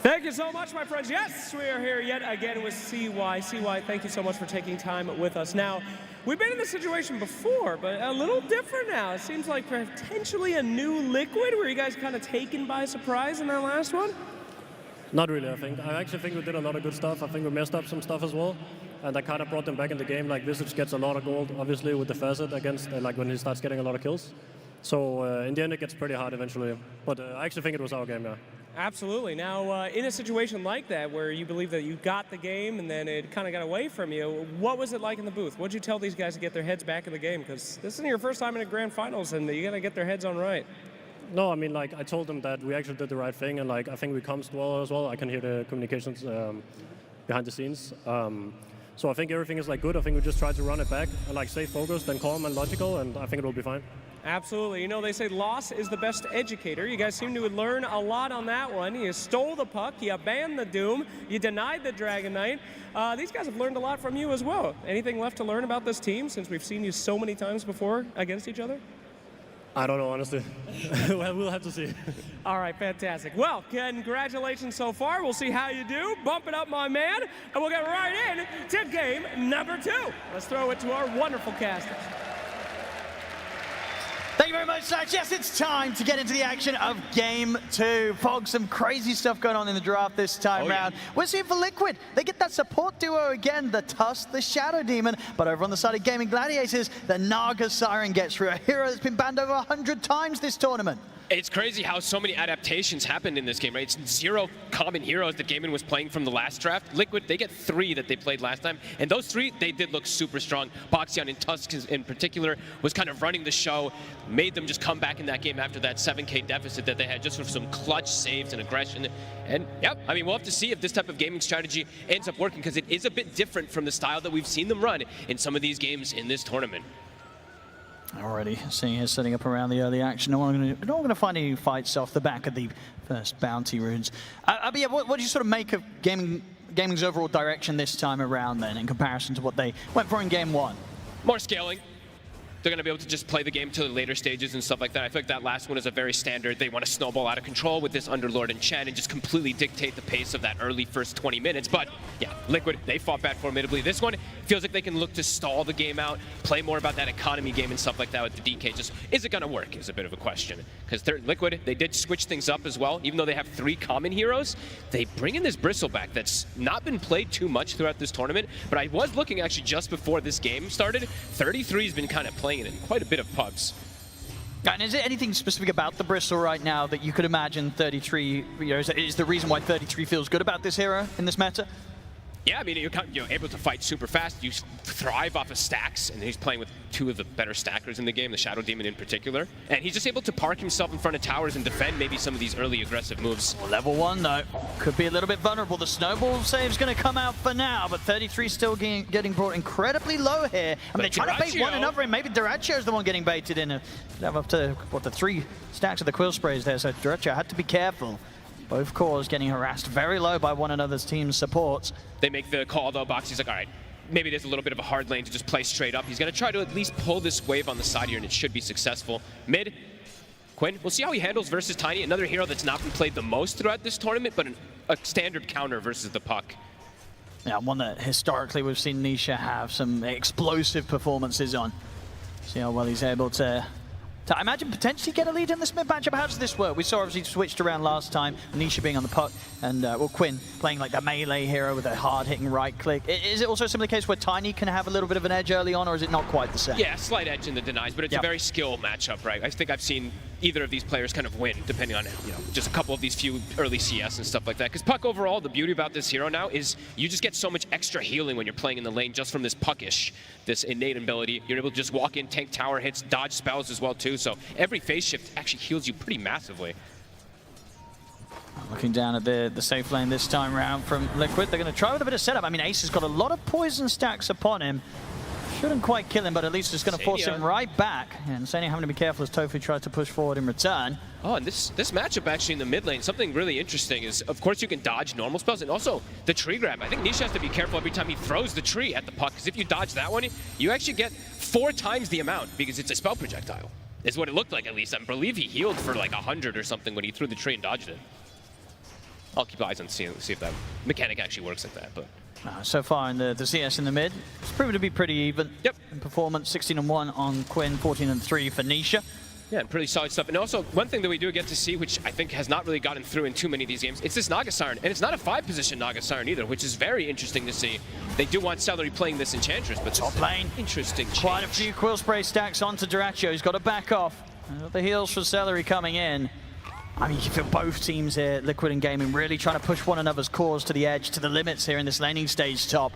Thank you so much, my friends. Yes, we are here yet again with CY. CY, thank you so much for taking time with us. Now, we've been in this situation before, but a little different now. It seems like potentially a new Liquid. Were you guys kind of taken by surprise in that last one? Not really, I think. I actually think we did a lot of good stuff. I think we messed up some stuff as well. and that kind of brought them back in the game. Like Visage gets a lot of gold, obviously, with the facet against, like when he starts getting a lot of kills. So in the end, it gets pretty hard eventually. But I actually think it was our game, yeah. Absolutely. Now, in a situation like that, where you believe that you got the game and then it kind of got away from you, what was it like in the booth? What did you tell these guys to get their heads back in the game? Because this isn't your first time in a grand finals, and you got to get their heads on right. No, I mean, like, I told them that we actually did the right thing, and, like, I think we comms well as well. I can hear the communications behind the scenes. So I think everything is, like, good. I think we just try to run it back and, like, stay focused and calm and logical, and I think it will be fine. Absolutely. You know, they say loss is the best educator. You guys seem to learn a lot on that one. You stole the puck, you banned the Doom, you denied the Dragon Knight. These guys have learned a lot from you as well. Anything left to learn about this team since we've seen you so many times before against each other? I don't know, honestly. We'll have to see. All right, fantastic. Well, congratulations so far. We'll see how you do. Bump it up, my man. And we'll get right in to game number 2. Let's throw it to our wonderful casters. Thank you very much, Sax. Yes, it's time to get into the action of Game 2. Fog, some crazy stuff going on in the draft this time round. We're seeing for Liquid. They get that support duo again, the Tusk, the Shadow Demon. But over on the side of Gaimin Gladiators, the Naga Siren gets through, a hero that's been banned over 100 times this tournament. It's crazy how so many adaptations happened in this game, right? It's 0 common heroes that Gaimin was playing from the last draft. Liquid, they get 3 that they played last time, and those 3, they did look super strong. Boxion and Tusk in particular was kind of running the show, made them just come back in that game after that 7K deficit that they had, just with some clutch saves and aggression. And yep, I mean, we'll have to see if this type of gaming strategy ends up working, because it is a bit different from the style that we've seen them run in some of these games in this tournament. Already seeing here setting up around the early action. No one going to find any fights off the back of the first bounty runes. But yeah, what do you sort of make of gaming's overall direction this time around then, in comparison to what they went for in game 1? More scaling. They're going to be able to just play the game to the later stages and stuff like that. I feel like that last one is a very standard. They want to snowball out of control with this Underlord and Chen and just completely dictate the pace of that early first 20 minutes. But yeah, Liquid, they fought back formidably. This one feels like they can look to stall the game out, play more about that economy game and stuff like that with the DK. Just, is it going to work is a bit of a question. Because they're Liquid, they did switch things up as well. Even though they have 3 common heroes, they bring in this Bristleback that's not been played too much throughout this tournament. But I was looking actually just before this game started. 33's been kind of playing it in quite a bit of pubs. And is there anything specific about the Bristol right now that you could imagine 33, is the reason why 33 feels good about this hero in this meta? Yeah, I mean, you're able to fight super fast. You thrive off of stacks, and he's playing with 2 of the better stackers in the game, the Shadow Demon in particular. And he's just able to park himself in front of towers and defend maybe some of these early aggressive moves. Well, level 1, though, could be a little bit vulnerable. The snowball save's going to come out for now, but 33 still getting brought incredibly low here. I mean, they try to bait one another in. Maybe Duracio's the one getting baited in. Have up to, what, the 3 stacks of the Quill Sprays there, so Duracio had to be careful. Both cores getting harassed very low by one another's team's supports. They make the call, though. Boxy's like, all right, maybe there's a little bit of a hard lane to just play straight up. He's going to try to at least pull this wave on the side here, and it should be successful. Mid, Quinn, we'll see how he handles versus Tiny, another hero that's not been played the most throughout this tournament, but a standard counter versus the puck. Yeah, one that historically we've seen Nisha have some explosive performances on. See how well he's able to I imagine potentially get a lead in this mid matchup. How does this work? We saw obviously switched around last time, Nisha being on the puck, and well, Quinn playing like the melee hero with a hard-hitting right click. Is it also a similar case where Tiny can have a little bit of an edge early on, or is it not quite the same? Yeah, slight edge in the denies, but it's a very skill matchup, right? I think I've seen either of these players kind of win, depending on, just a couple of these few early CS and stuff like that. Because puck overall, the beauty about this hero now is you just get so much extra healing when you're playing in the lane just from this puckish, this innate ability. You're able to just walk in, tank tower hits, dodge spells as well too. So every phase shift actually heals you pretty massively. Looking down at the safe lane this time round from Liquid. They're going to try with a bit of setup. I mean, Ace has got a lot of poison stacks upon him. Shouldn't quite kill him, but at least it's going to force him right back. And Sania having to be careful as Tofu tries to push forward in return. Oh, and this matchup actually in the mid lane, something really interesting is, of course, you can dodge normal spells, and also the tree grab. I think Nisha has to be careful every time he throws the tree at the puck, because if you dodge that one, you actually get 4 times the amount, because it's a spell projectile. Is what it looked like, at least. I believe he healed for like 100 or something when he threw the tree and dodged it. I'll keep eyes on see if that mechanic actually works like that, but... So far in the CS in the mid, it's proven to be pretty even in performance. 16-1 on Quinn, 14-3 for Nisha. Yeah, and pretty solid stuff. And also, one thing that we do get to see, which I think has not really gotten through in too many of these games, it's this Naga Siren. And it's not a 5-position Naga Siren either, which is very interesting to see. They do want Celery playing this Enchantress, but top lane. Interesting change. Quite a few Quill Spray stacks onto Dyrachyo. He's got to back off. The heals for Celery coming in. I mean, you feel both teams here, Liquid and Gaimin, really trying to push one another's cause to the edge, to the limits here in this laning stage top.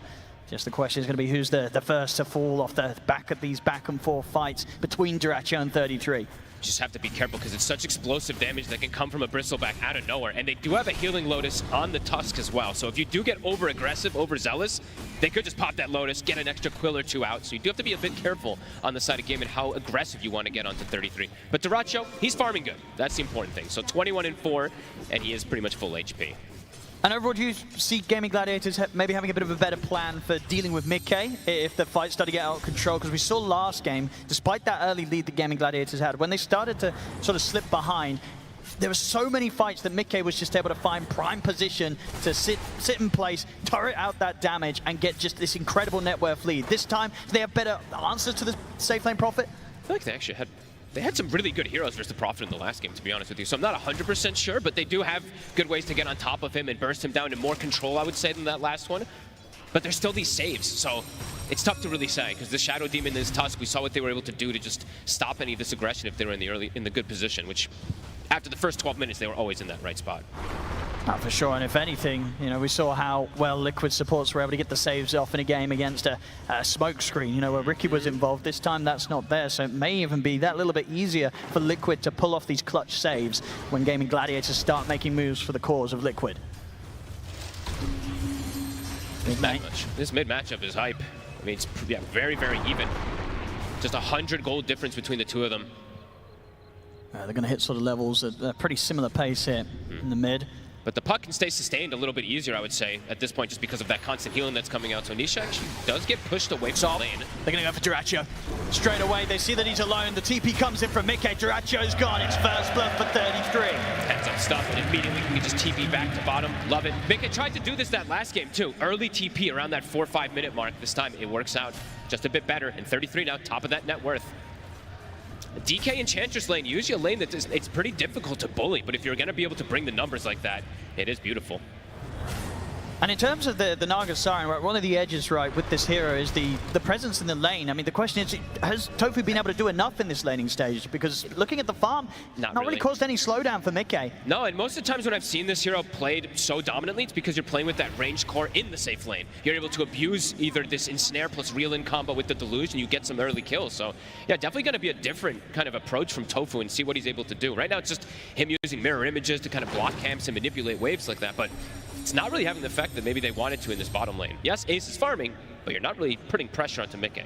Just the question is going to be who's the first to fall off the back of these back and forth fights between Dyrachyo and 33. Just have to be careful because it's such explosive damage that can come from a Bristleback out of nowhere. And they do have a Healing Lotus on the Tusk as well. So if you do get over-aggressive, overzealous, they could just pop that Lotus, get an extra Quill or 2 out. So you do have to be a bit careful on the side of Gaimin how aggressive you want to get onto 33. But Dyrachyo, he's farming good. That's the important thing. So 21-4, and he is pretty much full HP. And overall, do you see Gaimin Gladiators maybe having a bit of a better plan for dealing with mid-K if the fight started to get out of control? Because we saw last game, despite that early lead that Gaimin Gladiators had, when they started to sort of slip behind, there were so many fights that mid-K was just able to find prime position to sit in place, turret out that damage, and get just this incredible net worth lead. This time, do they have better answers to the safe lane Prophet? I feel like they actually had some really good heroes versus the Prophet in the last game, to be honest with you. So I'm not 100% sure, but they do have good ways to get on top of him and burst him down in more control, I would say, than that last one. But there's still these saves, so it's tough to really say, because the Shadow Demon and his Tusk, we saw what they were able to do to just stop any of this aggression if they were in the good position, which after the first 12 minutes, they were always in that right spot. For sure, and if anything, you know, we saw how well Liquid supports were able to get the saves off in a game against a smoke screen, you know, where Ricky was involved. This time that's not there, so it may even be that little bit easier for Liquid to pull off these clutch saves when Gaimin Gladiators start making moves for the cause of Liquid. This mid matchup is hype. I mean, it's very, very even. Just 100 gold difference between the two of them. They're going to hit sort of levels at a pretty similar pace here in the mid. But the puck can stay sustained a little bit easier, I would say, at this point, just because of that constant healing that's coming out. So Nisha actually does get pushed away from the lane. They're going to go for Dyrachyo. Straight away, they see that he's alone. The TP comes in from mid-K. Dyrachyo's gone. It's first blood for 33. Heads up stuff, and immediately we can just TP back to bottom. Love it. mid-K tried to do this that last game, too. Early TP around that 4-5 minute mark. This time, it works out just a bit better. And 33 now, top of that net worth. DK Enchantress lane, usually a lane that it's pretty difficult to bully, but if you're going to be able to bring the numbers like that, it is beautiful. And in terms of the Naga Siren, right, one of the edges, right, with this hero is the presence in the lane. I mean, the question is, has Tofu been able to do enough in this laning stage? Because looking at the farm, not really caused any slowdown for mid-K. No, and most of the times when I've seen this hero played so dominantly, it's because you're playing with that ranged core in the safe lane. You're able to abuse either this ensnare plus reel-in combo with the deluge, and you get some early kills. So, yeah, definitely going to be a different kind of approach from Tofu and see what he's able to do. Right now, it's just him using mirror images to kind of block camps and manipulate waves like that, but it's not really having the effect that maybe they wanted to in this bottom lane. Yes, Ace is farming, but you're not really putting pressure onto mid-K.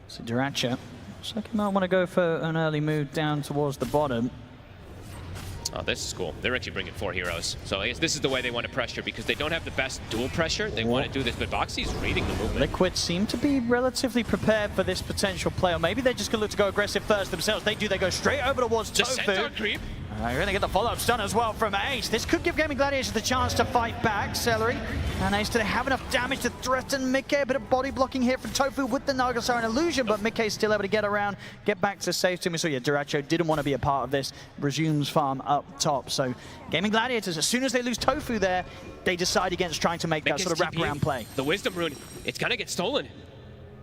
So Dyrachyo looks like he might want to go for an early move down towards the bottom. Oh, this is cool. They're actually bringing 4 heroes. So I guess this is the way they want to pressure, because they don't have the best dual pressure. They want to do this, but Boxy's reading the movement. Liquid seem to be relatively prepared for this potential play, or maybe they're just going to look to go aggressive first themselves. They do. They go straight over towards Tofu. Centaur creep. You're going to get the follow-up stun as well from Ace. This could give Gaimin Gladiators the chance to fight back. Celery and Ace, do they have enough damage to threaten mid-K? A bit of body blocking here from Tofu with the Naga Siren illusion, but mid-K is still able to get around, get back to safety. We saw, yeah, Dyrachyo didn't want to be a part of this. Resumes farm up top. So Gaimin Gladiators, as soon as they lose Tofu there, they decide against trying to make that sort of wraparound play. The Wisdom Rune, it's going to get stolen.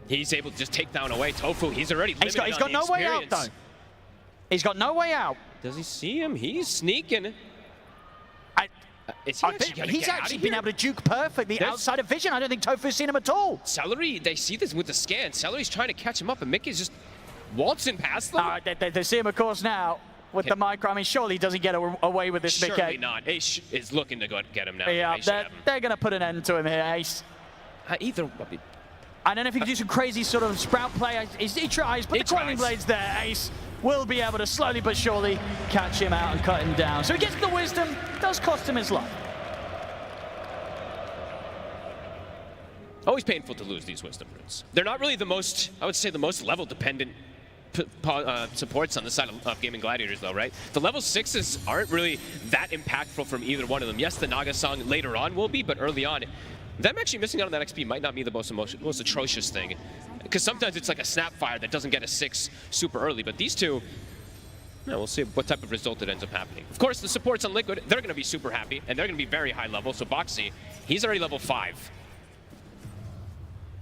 He's able to just take down away Tofu. He's already limited He's got no way out, though. He's got no way out. Does he see him? He's sneaking. He's actually been able to juke perfectly outside of vision. I don't think Tofu's seen him at all. Celery, they see this with the scan. Celery's trying to catch him up, and Mickey's just waltzing past them. They see him, of course, now with the micro. I mean, surely he doesn't get away with this, Mickey. Surely not. Ace is looking to go get him now. Yeah, they're going to put an end to him here, Ace. I don't know if he can do some crazy sort of sprout play. He tries, but the Quelling Blade's there. Ace will be able to slowly but surely catch him out and cut him down. So he gets the Wisdom, does cost him his life. Always painful to lose these Wisdom Runes. They're not really the most, I would say, the most level-dependent supports on the side of Gaimin Gladiators, though, right? The level 6s aren't really that impactful from either one of them. Yes, the Naga Song later on will be, but early on, them actually missing out on that XP might not be the most atrocious thing. Because sometimes it's like a Snapfire that doesn't get a 6 super early, but these two, yeah, we'll see what type of result it ends up happening. Of course, the supports on Liquid, they're going to be super happy, and they're going to be very high level. So Boxy, he's already level 5.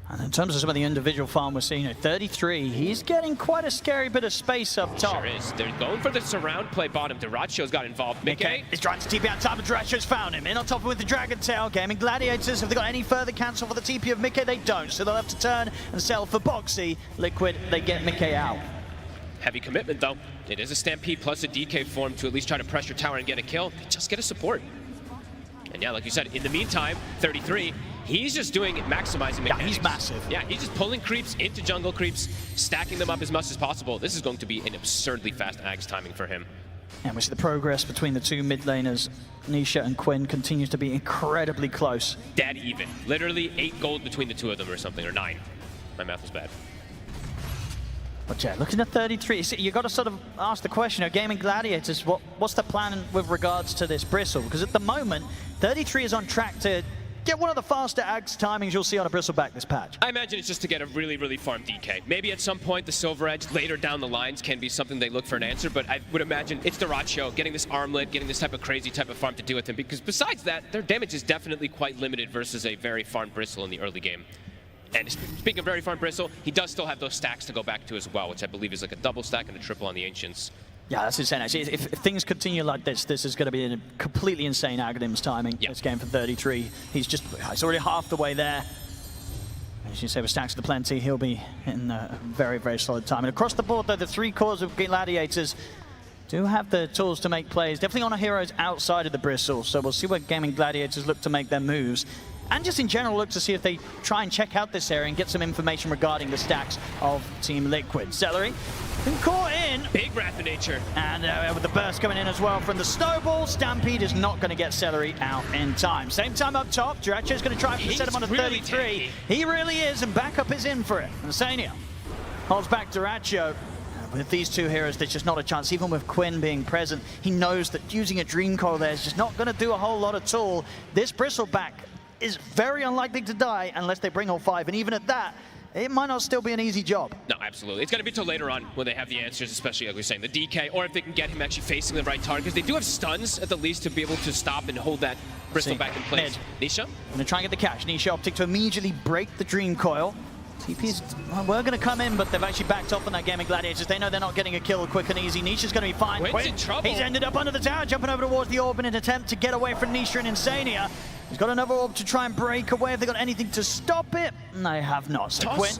And in terms of some of the individual farm we're seeing, 33, he's getting quite a scary bit of space up top. Sure is. They're going for the surround play bottom. Duracio's got involved. Mickey is trying to TP out top, and Duracio's found him. In on top with the Dragon Tail. Gaimin Gladiators, have they got any further cancel for the TP of Mickey? They don't, so they'll have to turn and sell for Boxy. Liquid, they get Mickey out. Heavy commitment, though. It is a Stampede plus a DK form to at least try to pressure tower and get a kill. They just get a support. And yeah, like you said, in the meantime, 33, he's just doing maximizing mechanics. Yeah, he's massive. Yeah, he's just pulling creeps into jungle creeps, stacking them up as much as possible. This is going to be an absurdly fast Ags timing for him. And we see the progress between the two mid laners. Nisha and Quinn continues to be incredibly close. Dead even. Literally 8 gold between the two of them or something, or 9. My math was bad. But yeah, looking at 33, you got to sort of ask the question, Gaimin Gladiators, what's the plan with regards to this Bristle? Because at the moment, 33 is on track to get one of the faster Ags timings you'll see on a Bristleback this patch. I imagine it's just to get a really, really farm DK. Maybe at some point the Silver Edge later down the lines can be something they look for an answer, but I would imagine it's Duraccio getting this armlet, getting this type of crazy type of farm to deal with him, because besides that, their damage is definitely quite limited versus a very farmed Bristle in the early game. And speaking of very farm Bristle, he does still have those stacks to go back to as well, which I believe is like a double stack and a triple on the Ancients. Yeah, that's insane. Actually, if things continue like this is going to be a completely insane Aghadim's timing. This game for 33. He's already half the way there. As you say, with stacks of the plenty, he'll be in a very, very solid time. And across the board, though, the 3 cores of Gladiators do have the tools to make plays. Definitely on heroes outside of the Bristle. So we'll see what Gaimin Gladiators look to make their moves. And just in general, look to see if they try and check out this area and get some information regarding the stacks of Team Liquid. Celery been caught in. Big Wrath of Nature. And with the burst coming in as well from the Snowball, Stampede is not going to get Celery out in time. Same time up top, Duracio's going to try and set him on a 33. Really he really is, and backup is in for it. And Sania holds back Duraccio. With these two heroes, there's just not a chance. Even with Quinn being present, he knows that using a Dream Coil there is just not going to do a whole lot at all. This Bristleback is very unlikely to die unless they bring all 5, and even at that, it might not still be an easy job. No, absolutely. It's going to be till later on when they have the answers, especially like we were saying, the DK, or if they can get him actually facing the right target, because they do have stuns at the least to be able to stop and hold that Bristleback in place. Nisha? Going to try and get the catch. Nisha opting to immediately break the Dream Coil. TP's were going to come in, but they've actually backed off on that Gaimin Gladiators. They know they're not getting a kill quick and easy. Nisha's going to be fine. Quinn's in trouble. He's ended up under the tower, jumping over towards the orb in an attempt to get away from Nisha and Insania. He's got another orb to try and break away. Have they got anything to stop it? They have not. So Quinn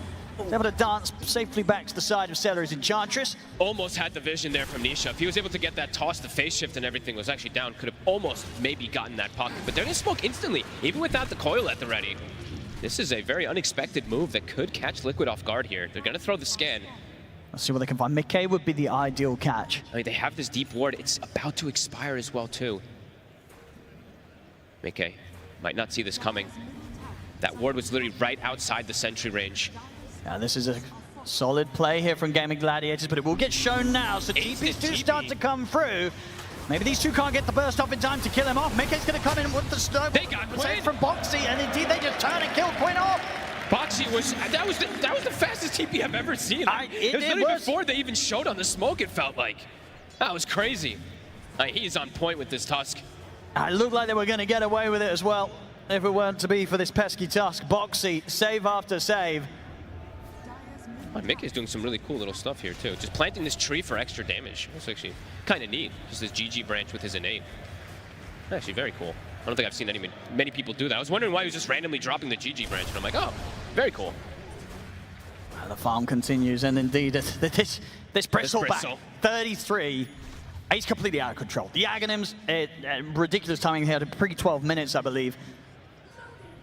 is able to dance safely back to the side of Celery's Enchantress. Almost had the vision there from Nisha. If he was able to get that toss, the phase shift and everything was actually down, could have almost maybe gotten that pocket. But they're going to smoke instantly, even without the coil at the ready. This is a very unexpected move that could catch Liquid off guard here. They're going to throw the scan. Let's see what they can find. Mickey would be the ideal catch. I mean, they have this deep ward. It's about to expire as well, too. Mickey might not see this coming. That ward was literally right outside the sentry range. Yeah, this is a solid play here from Gaimin Gladiators, but it will get shown now. So TPs do start to come through. Maybe these two can't get the burst off in time to kill him off. Mickey's going to come in with the snowball. They got Quinn from Boxy, and indeed they just turn and kill Quinn off. Boxy was that was the fastest TP I've ever seen. It was literally before they even showed on the smoke. It felt like that was crazy. He's on point with this Tusk. It looked like they were going to get away with it as well, if it weren't to be for this pesky Tusk. Boxy, save after save. Mickey's doing some really cool little stuff here too. Just planting this tree for extra damage. That's actually kind of neat. Just this GG branch with his innate. Actually very cool. I don't think I've seen many people do that. I was wondering why he was just randomly dropping the GG branch, and I'm like, oh, very cool. The farm continues, and indeed this Bristleback, 33, he's completely out of control. The Aghanims, ridiculous timing here, pre-12 minutes, I believe.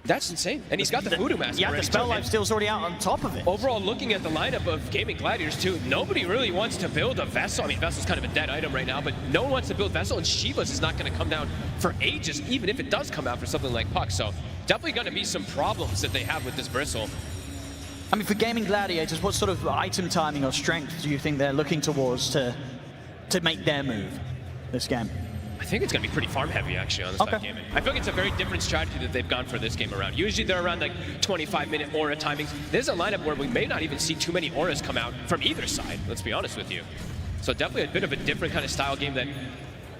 That's insane. And he's got the Voodoo Mask. Yeah, the spell life steal's already out on top of it. Overall, looking at the lineup of Gaimin Gladiators too, nobody really wants to build a Vessel. I mean, Vessel's kind of a dead item right now, but no one wants to build Vessel, and Shiva's is not going to come down for ages, even if it does come out for something like Puck. So definitely going to be some problems that they have with this Bristle. I mean, for Gaimin Gladiators, what sort of item timing or strength do you think they're looking towards to make their move this game? I think it's going to be pretty farm heavy, actually, on this side gaming. I feel like it's a very different strategy that they've gone for this game around. Usually they're around like 25-minute aura timings. There's a lineup where we may not even see too many auras come out from either side, let's be honest with you. So definitely a bit of a different kind of style game that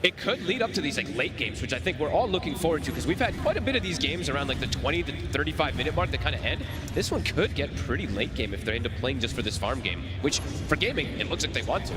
it could lead up to these like late games, which I think we're all looking forward to, because we've had quite a bit of these games around like the 20 to 35-minute mark that kind of end. This one could get pretty late game if they end up playing just for this farm game, which for gaming, it looks like they want to.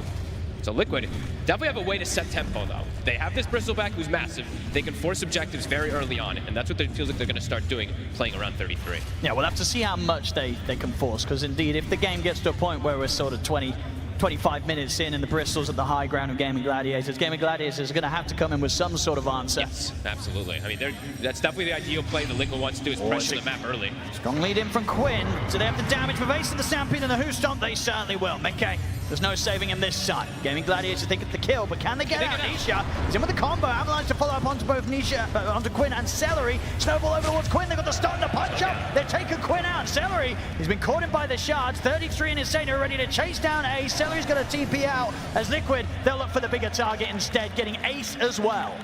So Liquid definitely have a way to set tempo though. They have this Bristleback who's massive. They can force objectives very early on, and that's what it feels like they're going to start doing, playing around 33. Yeah, we'll have to see how much they can force, because indeed, if the game gets to a point where we're sort of 25 minutes in and the Bristol's at the high ground of Gaimin Gladiators are going to have to come in with some sort of answer. Yes, absolutely. I mean, that's definitely the ideal play that Liquid wants to do, is pressure the map early. Strong lead in from Quinn. Do they have the damage for evading the Stampede and the Who Stomp? They certainly will. Mickey, there's no saving him this time. Gaimin Gladiators think it's the kill, but can they get out? Nisha is in with the combo. Avalanche to follow up onto both onto Quinn and Celery. Snowball over towards Quinn. They've got the start to punch up. They're taking Quinn out. Celery, he's been caught in by the shards. 33 in his Insane ready to chase down Ace. Celery's going to TP out as Liquid. They'll look for the bigger target instead, getting Ace as well.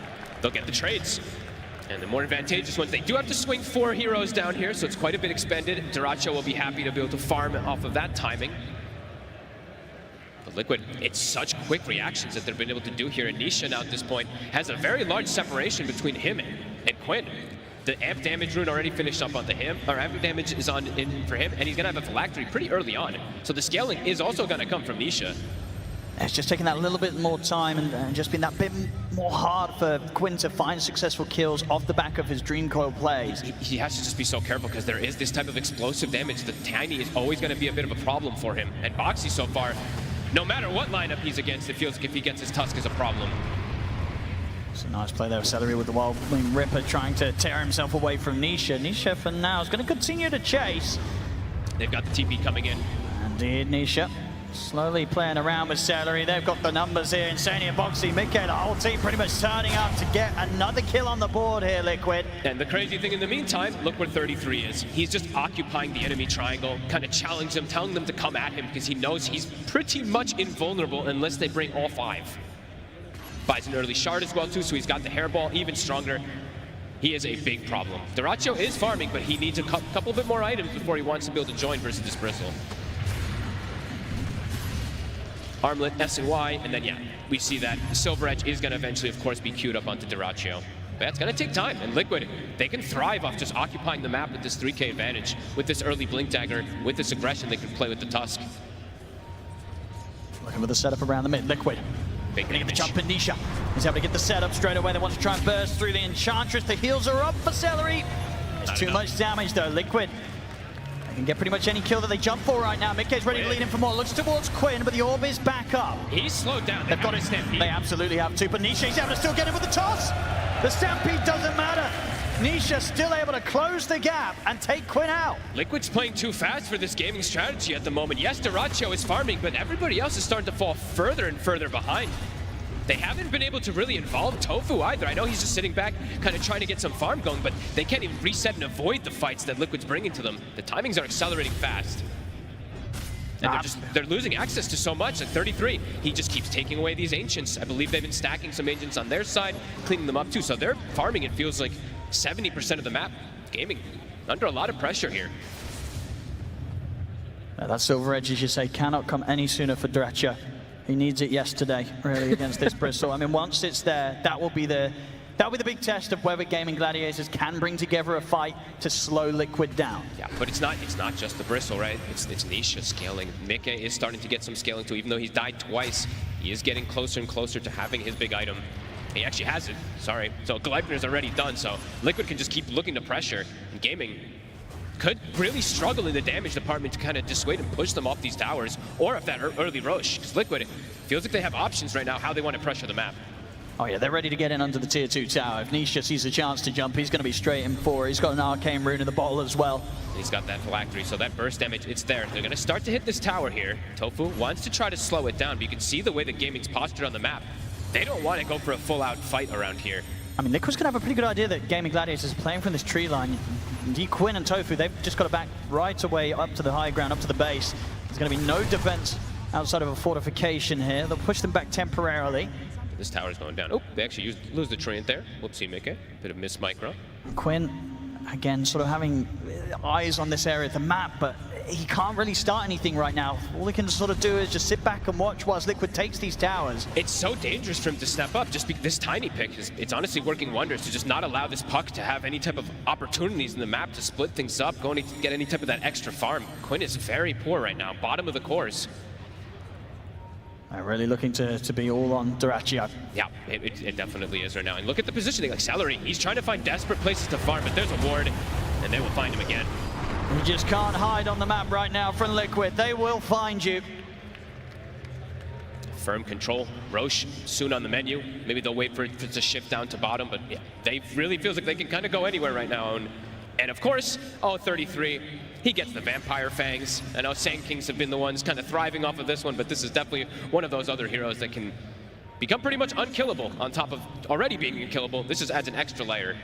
They'll get the trades. And the more advantageous ones, they do have to swing 4 heroes down here, so it's quite a bit expended. Duracho will be happy to be able to farm off of that timing. But Liquid, it's such quick reactions that they've been able to do here. And Nisha now at this point has a very large separation between him and Quinn. The amp damage rune already finished up onto him, or amp damage is on in for him, and he's gonna have a phylactery pretty early on. So the scaling is also gonna come from Nisha. It's just taking that little bit more time and just been that bit more hard for Quinn to find successful kills off the back of his Dream Coil plays. He has to just be so careful, because there is this type of explosive damage. The Tiny is always going to be a bit of a problem for him. And Boxy so far, no matter what lineup he's against, it feels like if he gets his Tusk is a problem. It's a nice play there, Celery with the Wild Wing Ripper trying to tear himself away from Nisha. Nisha for now is going to continue to chase. They've got the TP coming in. Indeed, Nisha. Slowly playing around with Celery. They've got the numbers here. Insane and Boxy, Mickey, the whole team pretty much turning up to get another kill on the board here, Liquid. And the crazy thing in the meantime, look where 33 is. He's just occupying the enemy triangle, kind of challenging them, telling them to come at him, because he knows he's pretty much invulnerable unless they bring all 5. Buys an early shard as well too, so he's got the hairball even stronger. He is a big problem. Duracho is farming, but he needs a couple bit more items before he wants to be able to join versus this Bristle. Armlet, S and Y, and then yeah, we see that Silver Edge is going to eventually, of course, be queued up onto Duracho. But that's going to take time, and Liquid, they can thrive off just occupying the map with this 3K advantage. With this early Blink Dagger, with this aggression, they can play with the Tusk. Looking for the setup around the mid, Liquid. Big Getting the jump in Nisha. He's able to get the setup straight away. They want to try and burst through the Enchantress. The heals are up for Celery. It's too much damage though, Liquid. They can get pretty much any kill that they jump for right now. Mickey's ready to lead in for more. Looks towards Quinn, but the orb is back up. He's slowed down. They've got his Stampede. They absolutely have to, but Nisha's able to still get him with the toss. The Stampede doesn't matter. Nisha still able to close the gap and take Quinn out. Liquid's playing too fast for this gaming strategy at the moment. Yes, Duracho is farming, but everybody else is starting to fall further and further behind. They haven't been able to really involve Tofu either. I know he's just sitting back, kind of trying to get some farm going, but they can't even reset and avoid the fights that Liquid's bringing to them. The timings are accelerating fast. And they're losing access to so much. At 33, he just keeps taking away these Ancients. I believe they've been stacking some Ancients on their side, cleaning them up too. So they're farming, it feels like 70% of the map. Gaming under a lot of pressure here. That Silver Edge, as you say, cannot come any sooner for Duracho. He needs it yesterday, really, against this Bristle. I mean, once it's there, that will be the big test of whether Gaimin Gladiators can bring together a fight to slow Liquid down. Yeah, but it's not just the Bristle, right? It's Nisha scaling. Mickey is starting to get some scaling too, even though he's died twice. He is getting closer and closer to having his big item. He actually has it, sorry. So Gleipnir's already done, so Liquid can just keep looking to pressure. And Gaming could really struggle in the damage department to kind of dissuade and push them off these towers, or if that early Roche, because Liquid feels like they have options right now how they want to pressure the map. Oh yeah, they're ready to get in under the tier 2 tower. If Nisha sees a chance to jump, he's going to be straight in for it. He's got an arcane rune in the bottle as well. And he's got that phylactery, so that burst damage, it's there. They're going to start to hit this tower here. Tofu wants to try to slow it down, but you can see the way that Gaming's postured on the map. They don't want to go for a full-out fight around here. I mean, Liquid's going to have a pretty good idea that Gaimin Gladiators is playing from this tree line. Indeed, Quinn and Tofu, they've just got to back right away up to the high ground, up to the base. There's going to be no defense outside of a fortification here. They'll push them back temporarily. This tower's going down. Oh, they actually lose the Treant there. Whoopsie, Mickey. Bit of miss micro. Quinn, again, sort of having eyes on this area of the map, but he can't really start anything right now. All he can sort of do is just sit back and watch whilst Liquid takes these towers. It's so dangerous for him to step up. Just this tiny pick, it's honestly working wonders to just not allow this puck to have any type of opportunities in the map to split things up, going to get any type of that extra farm. Quinn is very poor right now, bottom of the course. Really looking to be all on Dyrachyo. Yeah, it definitely is right now. And look at the positioning, like Celery. He's trying to find desperate places to farm, but there's a ward, and they will find him again. You just can't hide on the map right now from Liquid. They will find you. Firm control. Roche soon on the menu. Maybe they'll wait for it to shift down to bottom, but yeah, they really feels like they can kind of go anywhere right now. And of course, 33, he gets the Vampire Fangs. I know Sand Kings have been the ones kind of thriving off of this one, but this is definitely one of those other heroes that can become pretty much unkillable on top of already being unkillable. This just adds an extra layer.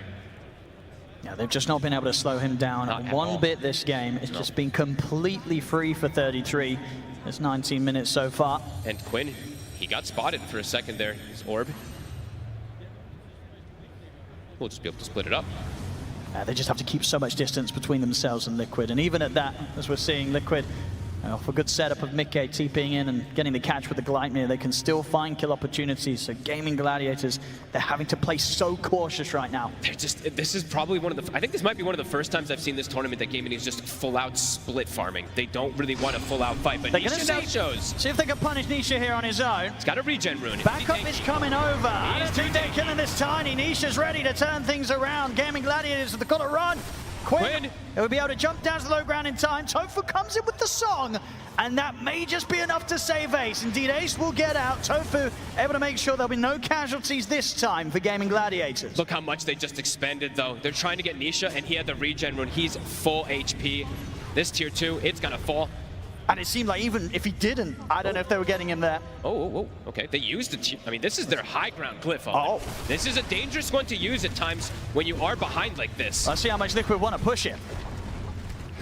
Yeah, they've just not been able to slow him down one bit this game. It's just been completely free for 33. It's 19 minutes so far. And Quinn, he got spotted for a second there. His orb. We'll just be able to split it up. They just have to keep so much distance between themselves and Liquid. And even at that, as we're seeing, Liquid, for a good setup of Mickey TPing in and getting the catch with the Gleipnir, they can still find kill opportunities. So Gaimin Gladiators, they're having to play so cautious right now. They're just, this is probably one of the, I think this might be one of the first times I've seen this tournament that Gaimin is just full out split farming. They don't really want a full out fight, but Nisha now shows. See if they can punish Nisha here on his own. He's got a regen rune. Backup is coming over. I don't think they're killing this Tiny. Nisha's ready to turn things around. Gaimin Gladiators have got to run. Quinn, it will be able to jump down to the low ground in time. Tofu comes in with the song, and that may just be enough to save Ace. Indeed, Ace will get out. Tofu able to make sure there'll be no casualties this time for Gaimin Gladiators. Look how much they just expended, though. They're trying to get Nisha, and he had the regen rune. He's full HP. This tier 2, it's gonna fall. And it seemed like even if he didn't, I don't know if they were getting him there. Okay. They used the I mean, this is their high ground glyph. This is a dangerous one to use at times when you are behind like this. Let's see how much Liquid want to push it.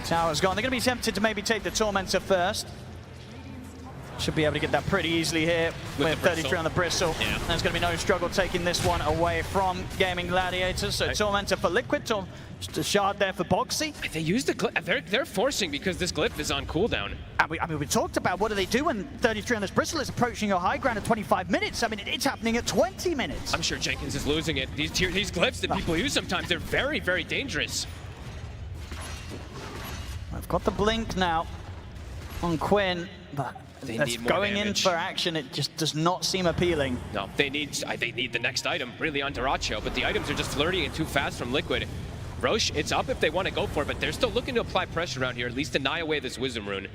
Tower's gone. They're going to be tempted to maybe take the Tormentor first. Should be able to get that pretty easily here with 33 on the Bristle. Yeah. There's going to be no struggle taking this one away from Gaimin Gladiators. So Tormentor for Liquid, just a shard there for Boxy. They used the glyph. They're forcing because this glyph is on cooldown. And I mean, we talked about what do they do when 33 on this Bristle is approaching your high ground at 25 minutes. I mean, it's happening at 20 minutes. I'm sure Jenkins is losing it. These glyphs that people use sometimes, they're very, very dangerous. I've got the blink now on Quinn, but that's going in for action. It just does not seem appealing. No, they need the next item really on Dyrachyo, but the items are just flirting it too fast from Liquid. Roche, it's up if they want to go for it, but they're still looking to apply pressure around here, at least deny away this Wisdom Rune.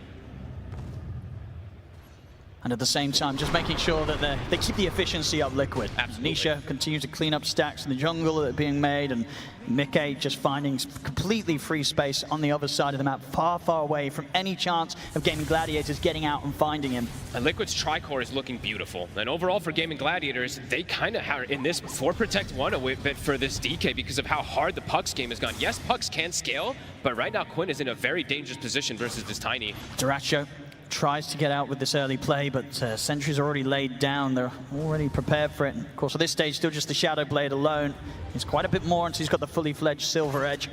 And at the same time, just making sure that they keep the efficiency up Liquid. Absolutely. Nisha continues to clean up stacks in the jungle that are being made, and Mickey just finding completely free space on the other side of the map, far, far away from any chance of Gaimin Gladiators getting out and finding him. And Liquid's Tricore is looking beautiful. And overall for Gaimin Gladiators, they kind of are in this 4 Protect 1 a bit for this DK because of how hard the Pucks game has gone. Yes, Pucks can scale, but right now Quinn is in a very dangerous position versus this Tiny. Dyrachyo tries to get out with this early play, but sentries are already laid down. They're already prepared for it. And of course, at this stage, still just the Shadow Blade alone. He's quite a bit more until he's got the fully fledged Silver Edge.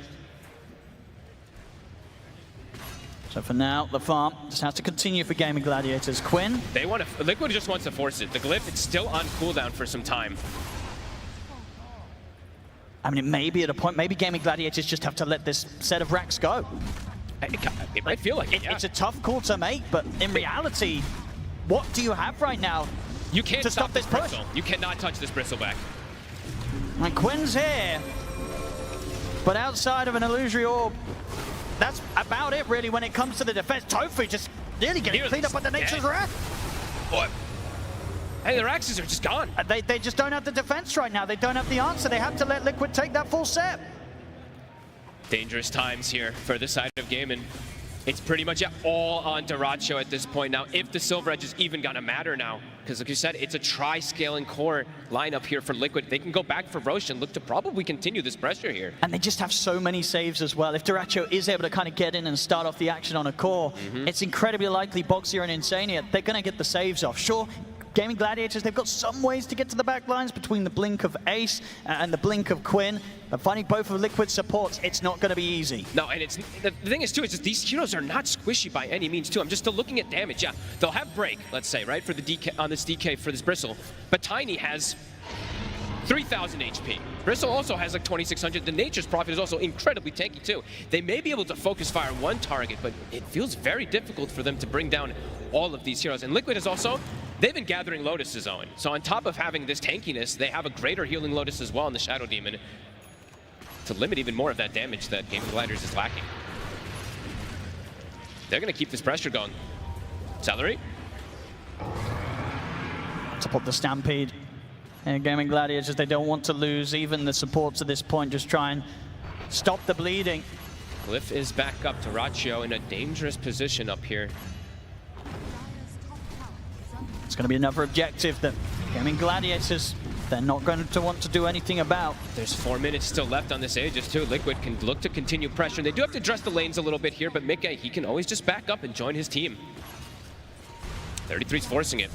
So for now, the farm just has to continue for Gaimin Gladiators. Quinn? Liquid just wants to force it. The glyph, it's still on cooldown for some time. I mean, it may be at a point, maybe Gaimin Gladiators just have to let this set of racks go. It might feel like it, yeah. It's a tough call to make, but in reality, what do you have right now? You can't stop this bristle. You cannot touch this bristleback. And Quinn's here, but outside of an illusory orb, that's about it really when it comes to the defense. Tofu just nearly getting cleaned up by the Nature's Wrath. What? Hey, their axes are just gone. They just don't have the defense right now. They don't have the answer. They have to let Liquid take that full set. Dangerous times here for the side of Gaimin. It's pretty much all on Dyrachyo at this point now, if the Silver Edge is even gonna matter now. Because like you said, it's a tri-scaling core lineup here for Liquid. They can go back for Roche and look to probably continue this pressure here. And they just have so many saves as well. If Dyrachyo is able to kind of get in and start off the action on a core, it's incredibly likely Boxy and Insania, they're gonna get the saves off. Sure, Gaimin Gladiators, they've got some ways to get to the back lines between the blink of Ace and the blink of Quinn. But finding both of Liquid supports, it's not going to be easy. No, and it's the thing is too, is just these heroes are not squishy by any means too. I'm just still looking at damage. Yeah, they'll have break, let's say, right, for the DK on this DK for this Bristle. But Tiny has 3,000 HP. Bristle also has like 2,600. The Nature's Prophet is also incredibly tanky too. They may be able to focus fire one target, but it feels very difficult for them to bring down all of these heroes. And Liquid is also, they've been gathering Lotus's own. So on top of having this tankiness, they have a greater healing Lotus as well in the Shadow Demon to limit even more of that damage that Gaimin Gladiators is lacking. They're going to keep this pressure going. Celery. To pop the Stampede. And Gaimin Gladiators, they don't want to lose even the supports at this point, just try and stop the bleeding. Glyph is back up to Ratio in a dangerous position up here. It's going to be another objective that Gaimin Gladiators, they're not going to want to do anything about. There's 4 minutes still left on this Aegis too. Liquid can look to continue pressure. They do have to address the lanes a little bit here, but Mickey, he can always just back up and join his team. 33's forcing it.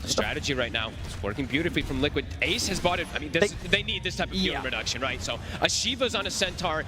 The strategy right now is working beautifully from Liquid. Ace has bought it. I mean, they need this type of healing reduction, right? So a Shiva's on a Centaur.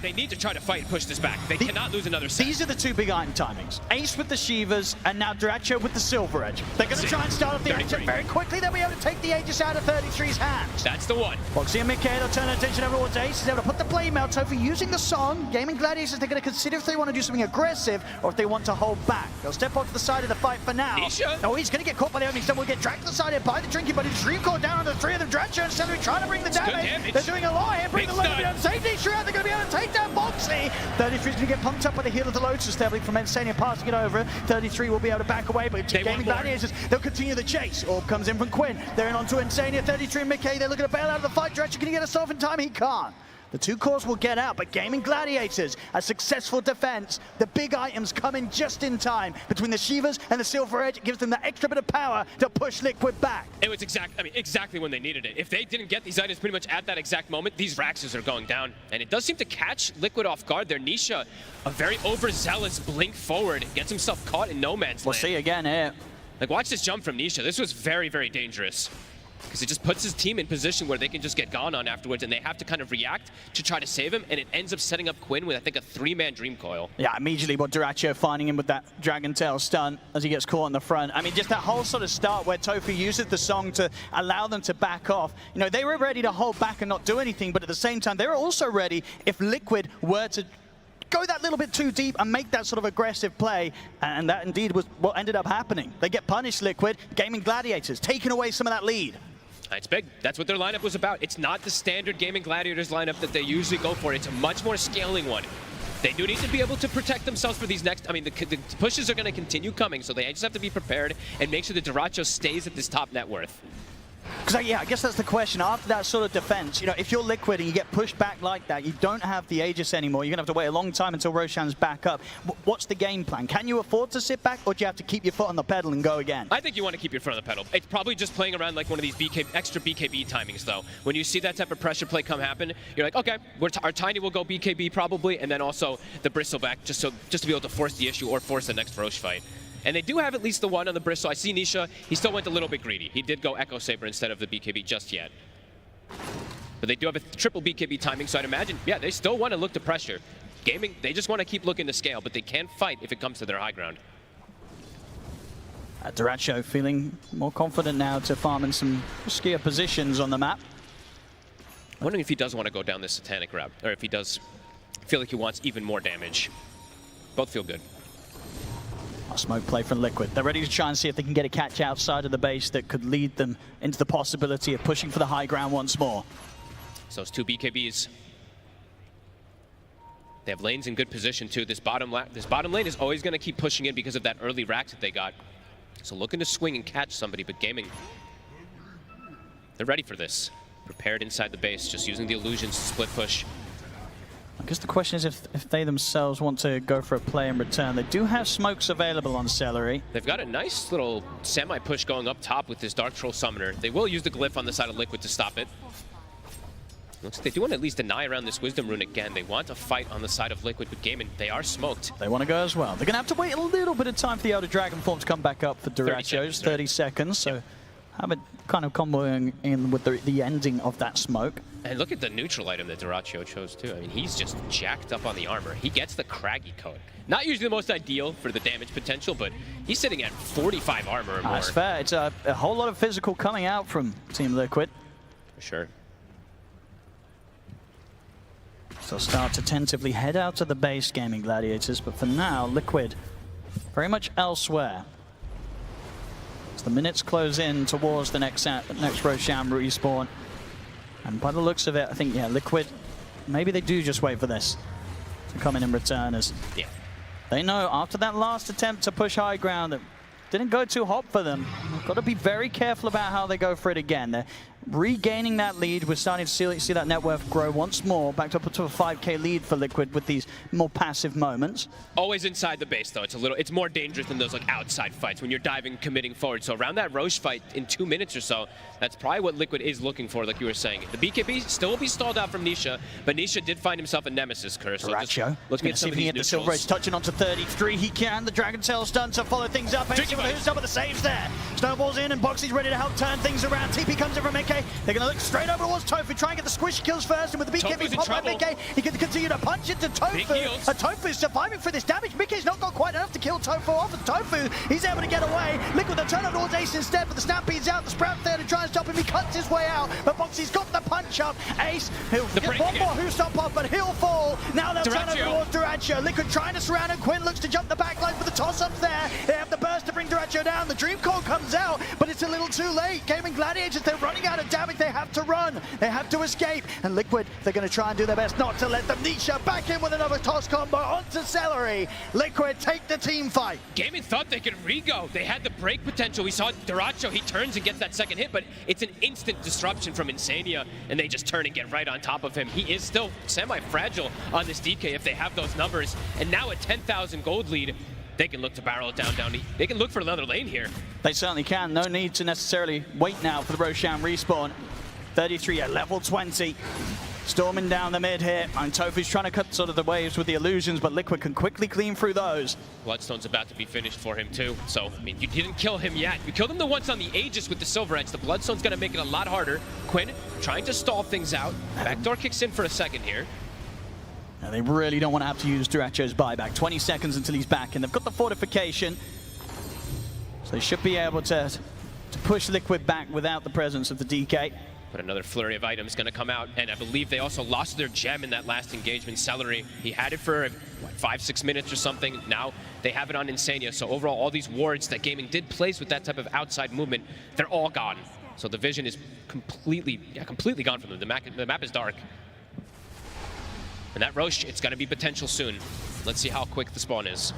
They need to try to fight and push this back. They cannot lose another set. These are the two big item timings. Ace with the Shivas, and now Duracho with the Silver Edge. They're going to try and start off the Aegis very quickly. They'll be able to take the Aegis out of 33's hands. That's the one. Foxy and Mickey, they'll turn attention over towards Ace. He's able to put the blame out. So for using the song, Gaimin Gladiators, they're going to consider if they want to do something aggressive or if they want to hold back. They'll step off to the side of the fight for now. Nisha. Oh, he's going to get caught by the opening stun. We'll get dragged to the side here by the Drinking Buddy. Dream Core down on the three of them. Duracho and Celery trying to bring the damage. They're doing a lot here. Bring the load down. Save Nisha out. They're going to be able to take down Foxy. 33's going to get pumped up by the heel of the Lotus Stabiling from Insania, passing it over. 33 will be able to back away, but Gaimin Gladiators, they'll continue the chase. Orb comes in from Quinn. They're in onto Insania. 33 and Mickey, they're looking to bail out of the fight. Duracho, can he get us off in time? He can't. The two cores will get out, but Gaimin Gladiators, a successful defense. The big items come in just in time. Between the Shivas and the Silver Edge, it gives them that extra bit of power to push Liquid back. It was exactly when they needed it. If they didn't get these items pretty much at that exact moment, these Raxes are going down. And it does seem to catch Liquid off guard there. Nisha, a very overzealous blink forward, gets himself caught in no man's land. We'll see again here. Like, watch this jump from Nisha. This was very, very dangerous. Because it just puts his team in position where they can just get gone on afterwards, and they have to kind of react to try to save him, and it ends up setting up Quinn with, I think, a 3-man Dream Coil. Yeah, immediately what Duracho finding him with that Dragon Tail stun as he gets caught in the front. I mean, just that whole sort of start where Tofu uses the song to allow them to back off. You know, they were ready to hold back and not do anything, but at the same time, they were also ready if Liquid were to go that little bit too deep and make that sort of aggressive play, and that indeed was what ended up happening. They get punished, Liquid. Gaimin Gladiators taking away some of that lead. It's big. That's what their lineup was about. It's not the standard Gaimin Gladiators lineup that they usually go for. It's a much more scaling one. They do need to be able to protect themselves for these next... I mean, the pushes are going to continue coming, so they just have to be prepared and make sure that Duracho stays at this top net worth. Because, yeah, I guess that's the question. After that sort of defense, you know, if you're Liquid and you get pushed back like that, you don't have the Aegis anymore. You're going to have to wait a long time until Roshan's back up. What's the game plan? Can you afford to sit back, or do you have to keep your foot on the pedal and go again? I think you want to keep your foot on the pedal. It's probably just playing around like one of these extra BKB timings, though. When you see that type of pressure play come happen, you're like, okay, our Tiny will go BKB probably, and then also the Bristle back just to be able to force the issue or force the next Roche fight. And they do have at least the one on the Bristle. I see Nisha, he still went a little bit greedy. He did go Echo Saber instead of the BKB just yet. But they do have a triple BKB timing, so I'd imagine, yeah, they still want to look to pressure. Gaming, they just want to keep looking to scale, but they can fight if it comes to their high ground. Duracho feeling more confident now to farm in some riskier positions on the map. I'm wondering if he does want to go down this Satanic route, or if he does feel like he wants even more damage. Both feel good. A smoke play from Liquid. They're ready to try and see if they can get a catch outside of the base that could lead them into the possibility of pushing for the high ground once more. So it's two BKBs. They have lanes in good position too. This bottom lane is always going to keep pushing in because of that early rack that they got. So looking to swing and catch somebody, but Gaming, they're ready for this. Prepared inside the base, just using the illusions to split push. I guess the question is if they themselves want to go for a play in return. They do have smokes available on Celery. They've got a nice little semi-push going up top with this Dark Troll Summoner. They will use the Glyph on the side of Liquid to stop it. Looks like they do want to at least deny around this Wisdom Rune again. They want to fight on the side of Liquid with Gaimin. They are smoked. They want to go as well. They're going to have to wait a little bit of time for the Elder Dragon form to come back up for Duracho's. 30 seconds, so have it kind of comboing in with the ending of that smoke. And look at the neutral item that Duracho chose too. I mean, he's just jacked up on the armor. He gets the Craggy coat. Not usually the most ideal for the damage potential, but he's sitting at 45 armor or more. That's fair. It's a whole lot of physical coming out from Team Liquid. For sure. So start to tentatively head out to the base, Gaimin Gladiators, but for now, Liquid very much elsewhere. As the minutes close in towards the next Roshan respawn. And by the looks of it, I think, yeah, Liquid, maybe they do just wait for this to come in return, as they know after that last attempt to push high ground that didn't go too hot for them. Got to be very careful about how they go for it again. They're regaining that lead. We're starting to see that net worth grow once more, back up to a 5k lead for Liquid with these more passive moments. Always inside the base though. It's more dangerous than those like outside fights when you're diving, committing forward. So around that Roche fight in 2 minutes or so, that's probably what Liquid is looking for, like you were saying. The BKB still will be stalled out from Nisha, but Nisha did find himself a Nemesis curse. So Duracho looking at some of these the Silver Edge touching onto 33. He can. The Dragon Tail's done to follow things up. Who's some of the saves there? Snowball's in and Boxy's ready to help turn things around. TP comes in from Mickey. They're going to look straight over towards Tofu, try and get the squish kills first, and with the BKB pop by Mickey, he can continue to punch into Tofu. Tofu's surviving for this damage. Mickey's not got quite enough to kill Tofu off, and Tofu, he's able to get away. Liquid, they'll turn over towards Ace instead, but the Stampede's out. The Sprout's there to try and stop him. He cuts his way out, but Boxy's got the punch up. Ace, he'll get one more who stop off, but he'll fall. Now they'll turn over towards Duracho. Liquid trying to surround him. Quinn looks to jump the backline, but the toss-up's there. They have the burst to bring Duracho down. The Dream Core comes out, but it's a little too late. Gaimin Gladiators, they're running out of damage. They have to run. They have to escape. And Liquid, they're going to try and do their best not to let them. Nisha back in with another toss combo onto Celery. Liquid take the team fight. Gaimin thought they could re-go. They had the break potential. We saw Duracho, he turns and gets that second hit, but it's an instant disruption from Insania, and they just turn and get right on top of him. He is still semi-fragile on this DK if they have those numbers. And now a 10,000 gold lead, they can look to barrel it down. They can look for another lane here. They certainly can. No need to necessarily wait now for the Roshan respawn. 33 at level 20. Storming down the mid here. And Tofu's trying to cut sort of the waves with the illusions, but Liquid can quickly clean through those. Bloodstone's about to be finished for him too. So, I mean, you didn't kill him yet. You killed him the once on the Aegis with the Silver Edge. The Bloodstone's gonna make it a lot harder. Quinn trying to stall things out. Backdoor kicks in for a second here. Now they really don't want to have to use Duracho's buyback. 20 seconds until he's back, and they've got the fortification. So they should be able to push Liquid back without the presence of the DK. But another flurry of items going to come out, and I believe they also lost their gem in that last engagement. Celery, he had it for, what, 5-6 minutes or something. Now they have it on Insania. So overall, all these wards that Gaming did place with that type of outside movement, they're all gone. So the vision is completely gone from them. The map is dark. And that Roche, it's going to be potential soon. Let's see how quick the spawn is.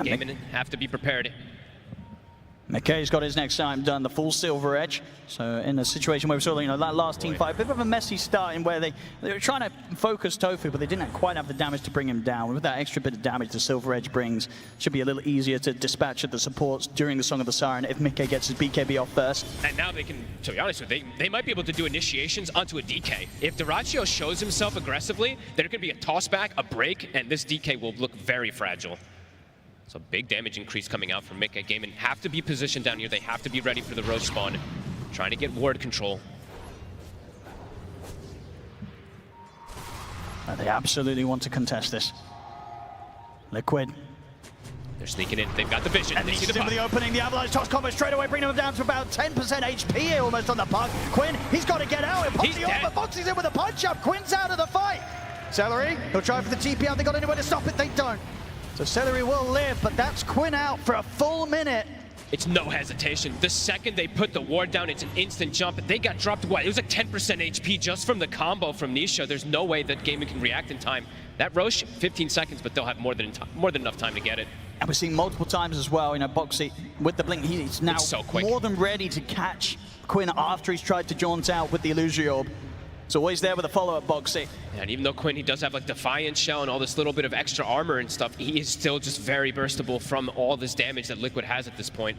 Gaming have to be prepared. McKay's got his next time done, the full Silver Edge. So in a situation where we saw, that last team fight, a bit of a messy start in where they were trying to focus Tofu, but they didn't quite have the damage to bring him down. With that extra bit of damage the Silver Edge brings, should be a little easier to dispatch at the supports during the Song of the Siren if Mickey gets his BKB off first. And now they can, to be honest with you, they might be able to do initiations onto a DK. If Duracho shows himself aggressively, there could be a tossback, a break, and this DK will look very fragile. So big damage increase coming out from Mickey. Gaimin have to be positioned down here. They have to be ready for the Roche spawn. Trying to get ward control. They absolutely want to contest this. Liquid. They're sneaking in. They've got the vision. And he's in with the opening. The Avalanche toss combo straight away, bringing him down to about 10% HP here almost on the puck. Quinn, he's got to get out. He's dead. Boxy's in with a punch up. Quinn's out of the fight. Celery, he'll try for the TP out. They got anywhere to stop it. They don't. So Celery will live, but that's Quinn out for a full minute. It's no hesitation. The second they put the ward down, it's an instant jump. They got dropped, what? It was like 10% HP just from the combo from Nisha. There's no way that Gaimin can react in time. That Roche, 15 seconds, but they'll have more than enough time to get it. And we're seeing multiple times as well, Boxy, with the blink, he's now so more than ready to catch Quinn after he's tried to jaunt out with the Illusory Orb. It's always there with a follow-up, Boxy. And even though Quinn, he does have like Defiant Shell and all this little bit of extra armor and stuff, he is still just very burstable from all this damage that Liquid has at this point.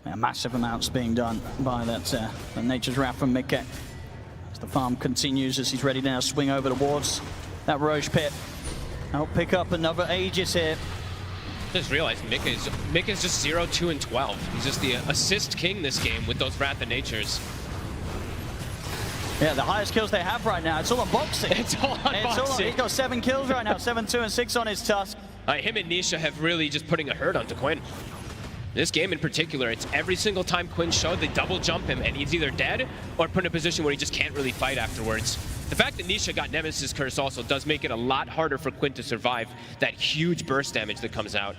Yeah, massive amounts being done by that Nature's Wrath from Mickey. The farm continues as he's ready now to swing over towards that Roche pit. I'll pick up another Aegis here. Just realized Mika's just 0, 2, and 12. He's just the assist king this game with those Wrath of Natures. Yeah, the highest kills they have right now. It's all on boxing. It's all on boxing. He's got 7 kills right now, 7, 2, and 6 on his tusk. Him and Nisha have really just putting a hurt onto Quinn. This game in particular, it's every single time Quinn showed, they double jump him and he's either dead or put in a position where he just can't really fight afterwards. The fact that Nisha got Nemesis Curse also does make it a lot harder for Quinn to survive that huge burst damage that comes out.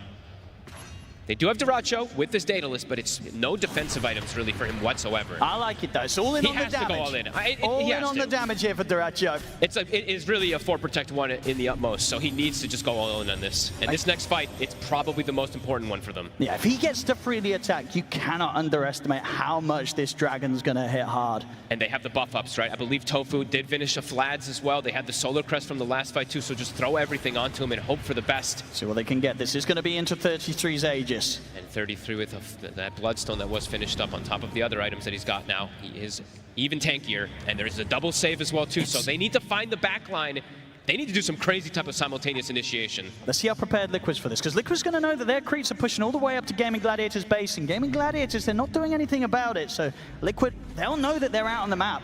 They do have Duracho with this data list, but it's no defensive items really for him whatsoever. I like it though. It's all in on the damage. He has to go all in. All in on the damage here for Duracho. It is really a 4 protect 1 in the utmost, so he needs to just go all in on this. And this next fight, it's probably the most important one for them. Yeah, if he gets to freely attack, you cannot underestimate how much this dragon's gonna hit hard. And they have the buff ups, right? I believe Tofu did finish a Flads as well. They had the Solar Crest from the last fight too, so just throw everything onto him and hope for the best. See what they can get. This is gonna be into 33's Aegis. And 33 with that Bloodstone that was finished up on top of the other items that he's got now. He is even tankier, and there's a double save as well too, so they need to find the back line. They need to do some crazy type of simultaneous initiation. Let's see how prepared Liquid's for this, because Liquid's going to know that their creeps are pushing all the way up to Gaimin Gladiators base, and Gaimin Gladiators, they're not doing anything about it, so Liquid, they'll know that they're out on the map.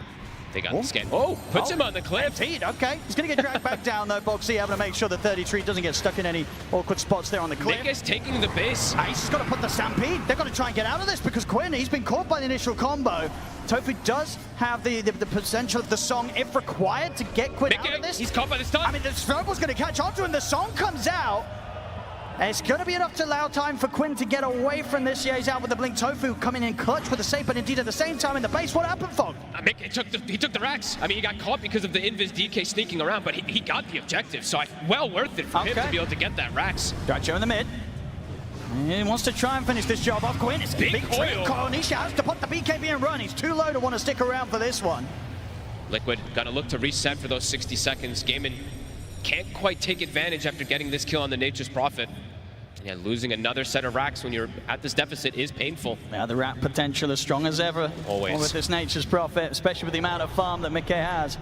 They got the scan. Oh, puts him on the cliff. Indeed, okay. He's going to get dragged back down though, Boxy, having to make sure that 33 doesn't get stuck in any awkward spots there on the cliff. Mika's taking the base. He's just got to put the Stampede. They've got to try and get out of this because Quinn, he's been caught by the initial combo. Tofu does have the potential of the song, if required, to get Quinn out of this. He's caught by the stun. I mean, the Snowball's going to catch on to him. The song comes out. It's going to be enough to allow time for Quinn to get away from this. Yeah, he's out with the blink. Tofu coming in clutch with the save, but indeed at the same time in the base, what happened, Fog? He took the racks. I mean, he got caught because of the Invis DK sneaking around, but he got the objective, so well worth it for him to be able to get that racks. Duracho in the mid. He wants to try and finish this job off. Quinn, it's a big coil. Nisha has to put the BKB and run. He's too low to want to stick around for this one. Liquid gonna look to reset for those 60 seconds. Gaimin can't quite take advantage after getting this kill on the Nature's Prophet. Yeah, losing another set of racks when you're at this deficit is painful. Yeah, the rack potential as strong as ever. Always. With this Nature's Prophet, especially with the amount of farm that Mickey has.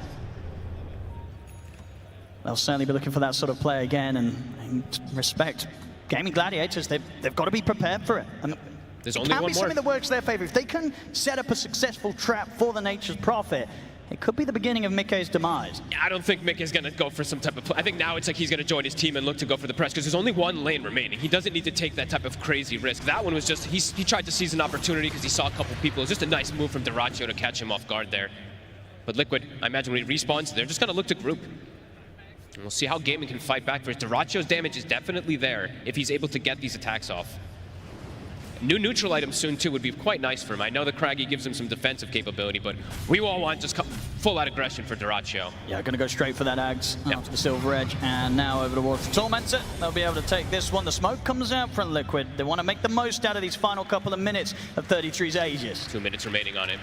They'll certainly be looking for that sort of play again, and respect. Gaimin Gladiators, they've got to be prepared for it. And there's it only can one be more. something that works their favor. If they can set up a successful trap for the Nature's Prophet, it could be the beginning of Mickey's demise. I don't think Mick is going to go for some type of play. I think now it's like he's going to join his team and look to go for the press because there's only one lane remaining. He doesn't need to take that type of crazy risk. That one was just, he tried to seize an opportunity because he saw a couple people. It was just a nice move from Duracho to catch him off guard there. But Liquid, I imagine when he respawns, they're just going to look to group. And we'll see how Gaimin can fight back for it. Duracho's damage is definitely there if he's able to get these attacks off. New neutral items soon too would be quite nice for him. I know the Craggy gives him some defensive capability, but we all want just full out aggression for Duracho. Yeah, gonna go straight for that Ags after the Silver Edge, and now over towards the Tormentor. They'll be able to take this one. The smoke comes out from Liquid. They want to make the most out of these final couple of minutes of 33's Aegis. 2 minutes remaining on him.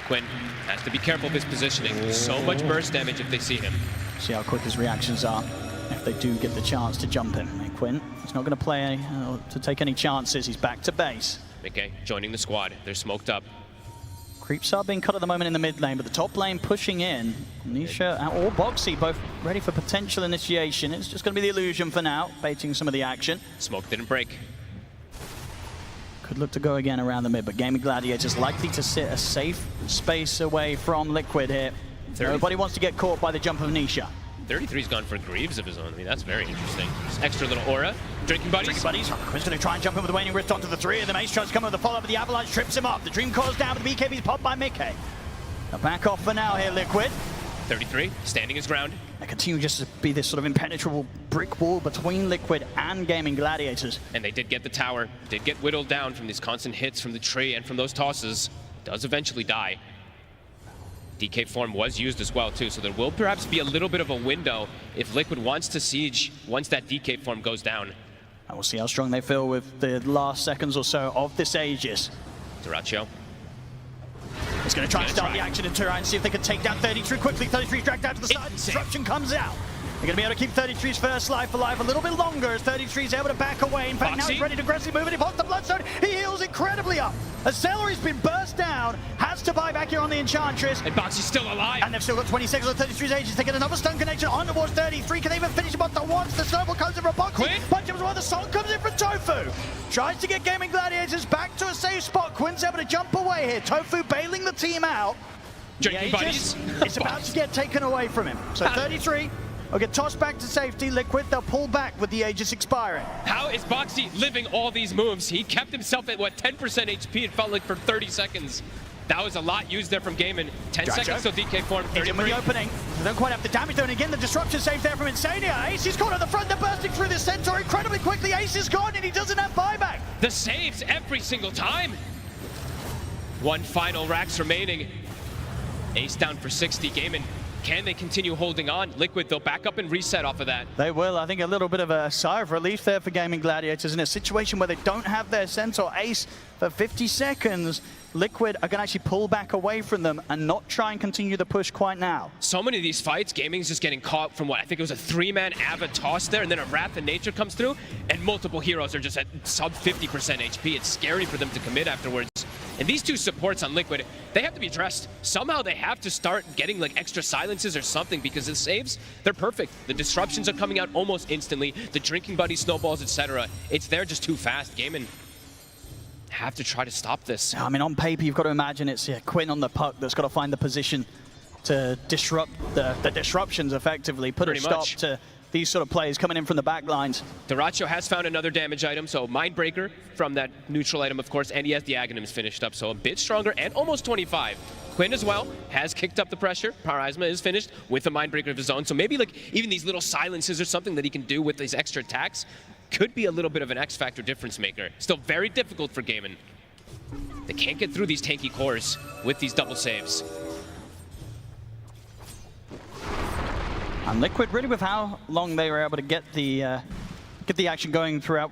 Quinn has to be careful of his positioning. So much burst damage if they see him. See how quick his reactions are if they do get the chance to jump him. And Quinn, he's not going to play to take any chances. He's back to base. Okay, joining the squad. They're smoked up. Creeps are being cut at the moment in the mid lane, but the top lane pushing in. Nisha or Boxy both ready for potential initiation. It's just going to be the illusion for now, baiting some of the action. Smoke didn't break. Could look to go again around the mid, but Gaimin Gladiators likely to sit a safe space away from Liquid here. Nobody wants to get caught by the jump of Nisha. 33's gone for Greaves of his own. I mean, that's very interesting. Just extra little aura. Drinking buddies. Quinn's going to try and jump in with the Waning Rift onto the 3 of them. Ace tries to come with the follow-up, but the Avalanche trips him up. The Dream Core's down, but the BKB's popped by Mickey. Now back off for now here, Liquid. 33, standing his ground. They continue just to be this sort of impenetrable brick wall between Liquid and Gaimin Gladiators. And they did get the tower. Did get whittled down from these constant hits from the tree and from those tosses. Does eventually die. DK form was used as well too, so there will perhaps be a little bit of a window if Liquid wants to siege once that DK form goes down. And we'll see how strong they feel with the last seconds or so of this Aegis. Duracho. He's going to try and start the action and try and see if they can take down 33 quickly. 33 dragged out to the side. Disruption comes out. They're going to be able to keep 33's first life alive a little bit longer as 33's able to back away. In fact, now he's ready to aggressively move it. He pops the Bloodstone. He heals incredibly up. As Celery's been burst down, has to buy back here on the Enchantress. And Boxy's still alive. And they've still got 20 seconds on 33's Aegis. They get another stun connection on towards 33. Can they even finish him off the once? The snowball comes in from Boxy. Punch him as well. The song comes in from Tofu. Tries to get Gaimin Gladiators back to a safe spot. Quinn's able to jump away here. Tofu bailing the team out. Drinking buddies. It's about to get taken away from him. So 33 will get tossed back to safety. Liquid, they'll pull back with the Aegis expiring. How is Boxy living all these moves? He kept himself at, what, 10% HP, it felt like, for 30 seconds. That was a lot used there from Gaimin. 10 seconds till DK form, 33. With the opening. They don't quite have the damage though, and again, the disruption save there from Insania. Ace is caught at the front, they're bursting through this Centaur incredibly quickly. Ace is gone, and he doesn't have buyback. The saves every single time. One final racks remaining. Ace down for 60, Gaimin. Can they continue holding on? Liquid, they'll back up and reset off of that. They will. I think a little bit of a sigh of relief there for Gaimin Gladiators in a situation where they don't have their Centaur Ace for 50 seconds. Liquid are going to actually pull back away from them and not try and continue the push quite now. So many of these fights, Gaming's just getting caught from what? I think it was a 3-man Ava toss there, and then a Wrath of Nature comes through, and multiple heroes are just at sub 50% HP. It's scary for them to commit afterwards. And these two supports on Liquid, they have to be addressed. Somehow they have to start getting like extra silences or something, because the saves, they're perfect. The disruptions are coming out almost instantly. The drinking buddy snowballs, etc. It's there just too fast. Gaimin have to try to stop this. I mean, on paper, you've got to imagine it's Quinn on the puck that's got to find the position to disrupt the disruptions effectively, put a stop to these sort of plays coming in from the back lines. Duracho has found another damage item, so Mindbreaker from that neutral item, of course, and he has the Aghanims finished up, so a bit stronger and almost 25. Quinn as well has kicked up the pressure. Parasma is finished with a Mindbreaker of his own, so maybe like even these little silences or something that he can do with these extra attacks could be a little bit of an X-factor difference maker. Still very difficult for Gaimin. They can't get through these tanky cores with these double saves. And Liquid, really, with how long they were able to get the action going throughout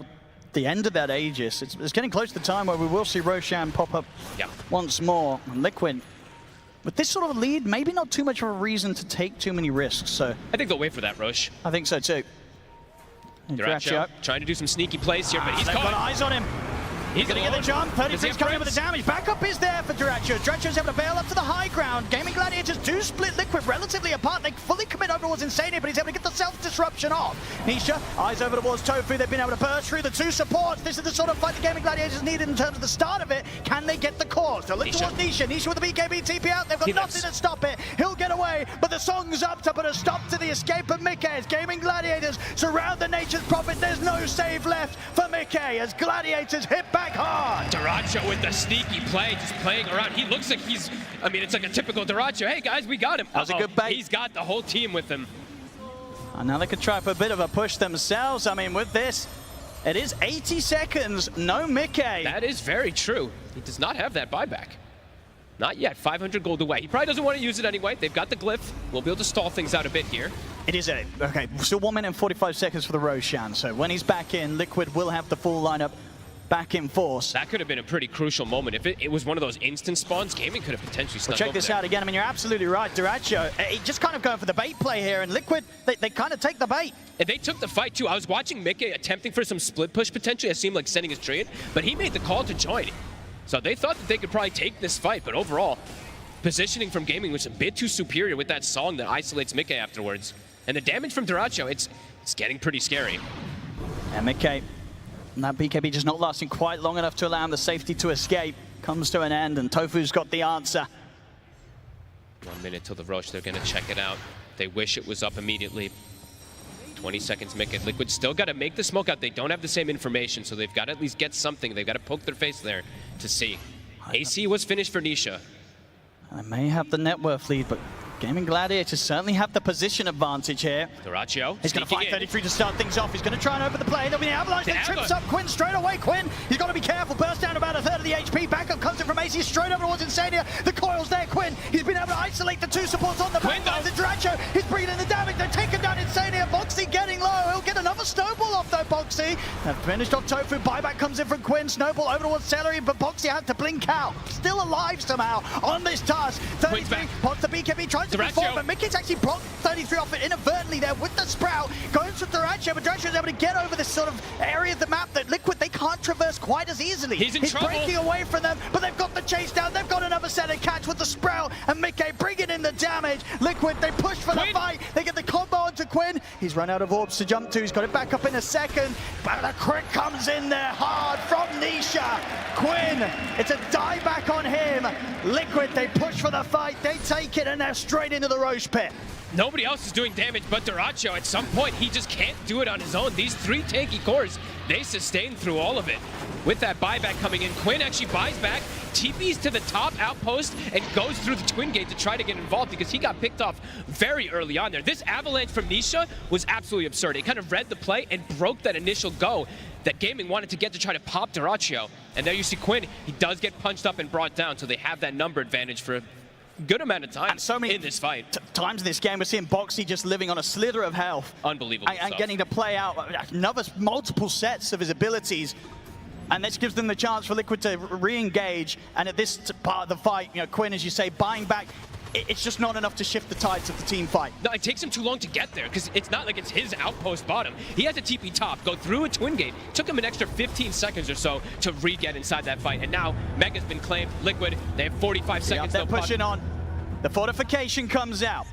the end of that Aegis, it's getting close to the time where we will see Roshan pop up once more. And Liquid, with this sort of lead, maybe not too much of a reason to take too many risks. So I think they'll wait for that, Roche. I think so too. Duracho trying to do some sneaky plays here, but he's got eyes on him. He's going to get the jump. 33's coming in with the damage. Backup is there for Duracho. Duracho's able to bail up to the high ground. Gaimin Gladiators do split Liquid relatively apart. They fully commit over towards Insania, but he's able to get the self-disruption off. Nisha, eyes over towards Tofu. They've been able to burst through the two supports. This is the sort of fight the Gaimin Gladiators needed in terms of the start of it. Can they get the cause? They'll look towards Nisha. Nisha with the BKB TP out. They've got nothing to stop it. He'll get away, but the song's up to put a stop to the escape of Mickey as Gaimin Gladiators surround the Nature's Prophet. There's no save left for Mickey as Gladiators hit back hard. Duracho with the sneaky play, just playing around. He looks like he's, I mean, it's like a typical Duracho. Hey guys, we got him. That was a good bait. He's got the whole team with him. And now they could try for a bit of a push themselves. I mean, with this, it is 80 seconds, no Mickey. That is very true. He does not have that buyback. Not yet, 500 gold away. He probably doesn't want to use it anyway. They've got the glyph. We'll be able to stall things out a bit here. It is okay, still 1 minute and 45 seconds for the Roshan. So when he's back in, Liquid will have the full lineup back in force. That could have been a pretty crucial moment. If it was one of those instant spawns, Gaimin could have potentially snuck check this out again. I mean, you're absolutely right. Duracho, just kind of going for the bait play here, and Liquid, they kind of take the bait. And they took the fight too. I was watching Mickey attempting for some split push potentially. It seemed like sending his trade, but he made the call to join. So they thought that they could probably take this fight, but overall, positioning from Gaimin was a bit too superior with that song that isolates Mickey afterwards. And the damage from Duracho, it's getting pretty scary. And Mickey, and that BKB just not lasting quite long enough to allow him the safety to escape. Comes to an end, and Tofu's got the answer. 1 minute till the Roche, they're gonna check it out. They wish it was up immediately. 20 seconds, Mickey. Liquid still gotta make the smoke out. They don't have the same information, so they've gotta at least get something. They've gotta poke their face there to see. AC was finished for Nisha. I may have the net worth lead, but Gaimin Gladiators certainly have the position advantage here. Duracho. He's going to fight 33 to start things off. He's going to try and open the play. There'll be an avalanche that trips up Quinn straight away. Quinn, he's got to be careful. Burst down about a third of the HP. Backup comes in from AC straight over towards Insania. The coil's there. Quinn, he's been able to isolate the two supports on the back lines. And Duracho, he's bringing in the damage. They're taking down Insania. Box Boxy getting low. He'll get another snowball off though, Boxy. They've finished off Tofu. Buyback comes in from Quinn. Snowball over towards Celery, but Boxy had to blink out. Still alive somehow on this Tusk. 33 pops the BKB, tries to perform, but Mickey's actually blocked 33 off it inadvertently there with the Sprout. Going for Thrasher, but Thrasher is able to get over this sort of area of the map that Liquid, they can't traverse quite as easily. He's in trouble. Breaking away from them, but they've got the chase down. They've got another set of catch with the Sprout, and Mickey bringing in the damage. Liquid, they push for the fight. They get the combo onto Quinn. He's run out of orbs to jump to. He's got it back up in a second, but the crit comes in there hard from Nisha. Quinn, it's a dieback on him. Liquid, they push for the fight. They take it, and they're straight into the Roche pit. Nobody else is doing damage but Duracho. At some point, he just can't do it on his own. These 3 tanky cores, they sustain through all of it. With that buyback coming in, Quinn actually buys back, TPs to the top outpost, and goes through the Twin Gate to try to get involved because he got picked off very early on there. This avalanche from Nisha was absolutely absurd. It kind of read the play and broke that initial go that Gaming wanted to get to try to pop Duracho. And there you see Quinn, he does get punched up and brought down, so they have that number advantage for good amount of time in this fight. Times in this game, we're seeing Boxy just living on a slither of health. Unbelievable and getting to play out multiple sets of his abilities. And this gives them the chance for Liquid to re-engage. And at this part of the fight, you know, Quinn, as you say, buying back, it's just not enough to shift the tides of the team fight. No, it takes him too long to get there because it's not like it's his outpost bottom. He has to TP top, go through a Twin Gate. Took him an extra 15 seconds or so to re-get inside that fight. And now Mega's been claimed. Liquid, they have 45 seconds. They're pushing on. The fortification comes out.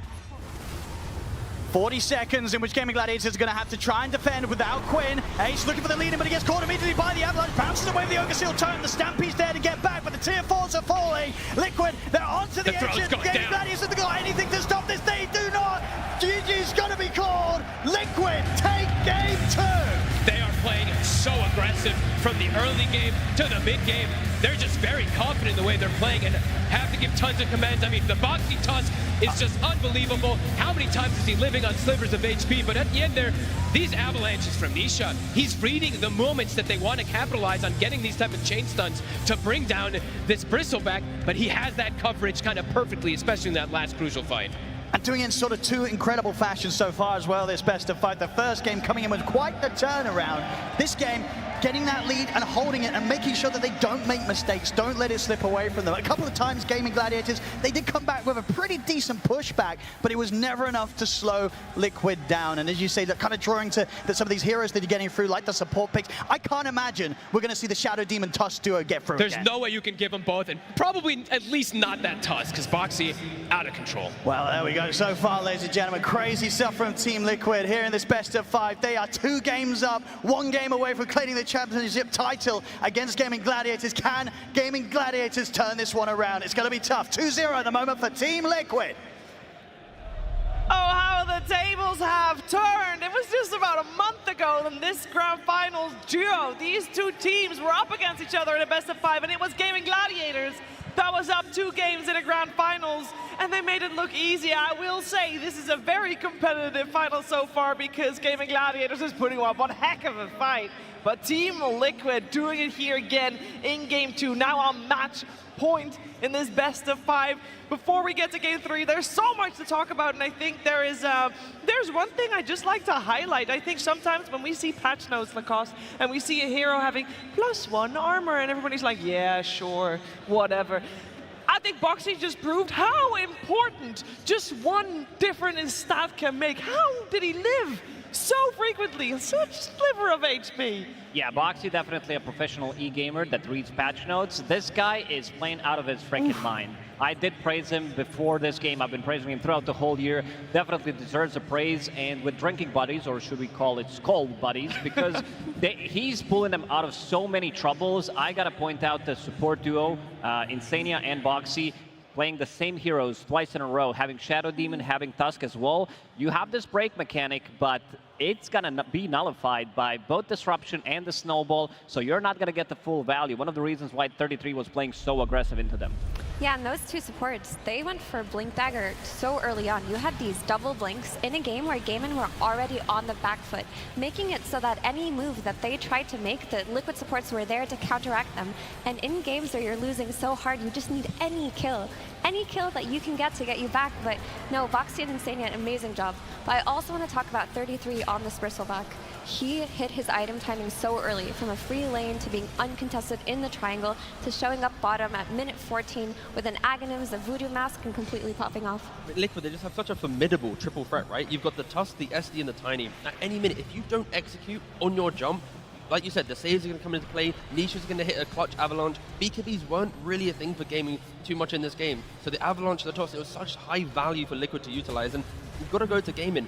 40 seconds in which Gaimin Gladiators are going to have to try and defend without Quinn. Ace looking for the lead, but he gets caught immediately by the Avalanche. Bounces away with the Ogre Seal Tome. The Stampede's there to get back, but the tier 4s are falling. Liquid, they're onto the edge. Gaimin Gladiators have got anything to stop this. They do not. GG's going to be called. Liquid take game 2. They are playing so aggressive from the early game to the mid game. They're just very confident in the way they're playing and have to give tons of commands. I mean, the Boxy Tusk is just unbelievable. How many times is he living on slivers of HP? But at the end there, these avalanches from Nisha, he's reading the moments that they want to capitalize on getting these type of chain stuns to bring down this Bristleback, but he has that coverage kind of perfectly, especially in that last crucial fight. And doing it in sort of 2 incredible fashions so far as well, this best of 5. The first game coming in with quite the turnaround. This game, getting that lead and holding it and making sure that they don't make mistakes, don't let it slip away from them. A couple of times, Gaimin Gladiators, they did come back with a pretty decent pushback, but it was never enough to slow Liquid down. And as you say, that kind of drawing to some of these heroes that you're getting through, like the support picks. I can't imagine we're going to see the Shadow Demon Tusk duo get through There's again. no way you can give them both, and probably at least not that Tusk, because Boxy out of control. Well, there we go. So far, ladies and gentlemen, crazy stuff from Team Liquid here in this best of 5. They are 2 games up, 1 game away from claiming the championship title against Gaimin Gladiators. Can Gaimin Gladiators turn this one around? It's going to be tough. 2-0 at the moment for Team Liquid. Oh, how the tables have turned. It was just about a month ago in this grand finals duo. These 2 teams were up against each other in a best of 5, and it was Gaimin Gladiators that was up 2 games in a grand finals, and they made it look easy. I will say this is a very competitive final so far because Gaimin Gladiators is putting up one heck of a fight. But Team Liquid doing it here again in game 2, now on match point in this best of 5. Before we get to game 3, there's so much to talk about, and I think there's one thing I just like to highlight. I think sometimes when we see patch notes, Lacoste, and we see a hero having +1 armor, and everybody's like, yeah, sure, whatever. I think Boxy just proved how important just one difference in stat can make. How did he live so frequently in such sliver of HP? Yeah, Boxy definitely a professional e-gamer that reads patch notes. This guy is playing out of his freaking mind. I did praise him before this game. I've been praising him throughout the whole year. Definitely deserves a praise. And with drinking buddies, or should we call it skull buddies, because he's pulling them out of so many troubles. I gotta point out the support duo, Insania and Boxy, playing the same heroes twice in a row, having Shadow Demon, having Tusk as well. You have this break mechanic, but it's gonna be nullified by both Disruption and the Snowball, so you're not gonna get the full value. One of the reasons why 33 was playing so aggressive into them. Yeah, and those two supports, they went for Blink Dagger so early on. You had these double blinks in a game where Gaimin were already on the back foot, making it so that any move that they tried to make, the Liquid supports were there to counteract them. And in games where you're losing so hard, you just need any kill that you can get to get you back. But no, Boxy and Insania, amazing job. But I also want to talk about 33 on this bristleback. He hit his item timing so early, from a free lane to being uncontested in the triangle to showing up bottom at minute 14 with an Aghanims, a Voodoo Mask, and completely popping off. Liquid, they just have such a formidable triple threat, right? You've got the Tusk, the SD, and the Tiny. At any minute, if you don't execute on your jump, like you said, the saves are going to come into play, Nisha's going to hit a clutch avalanche. BKBs weren't really a thing for gaming too much in this game. So the avalanche, the toss, it was such high value for Liquid to utilize, and you've got to go to Gaimin.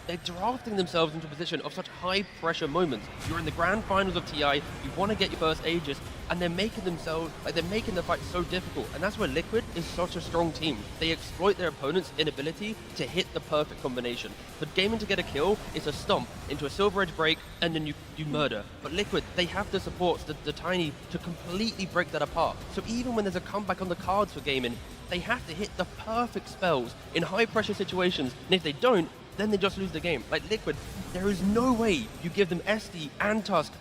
They're drafting themselves into a position of such high-pressure moments. You're in the grand finals of TI, you want to get your first Aegis, and they're making themselves, like, they're making the fight so difficult. And that's where Liquid is such a strong team. They exploit their opponent's inability to hit the perfect combination. For Gaimin to get a kill, it's a stomp into a Silver Edge break, and then you murder. But Liquid, they have the supports, the Tiny, to completely break that apart. So even when there's a comeback on the cards for Gaimin, they have to hit the perfect spells in high-pressure situations, and if they don't, then they just lose the game. Like Liquid, there is no way you give them SD and Tusk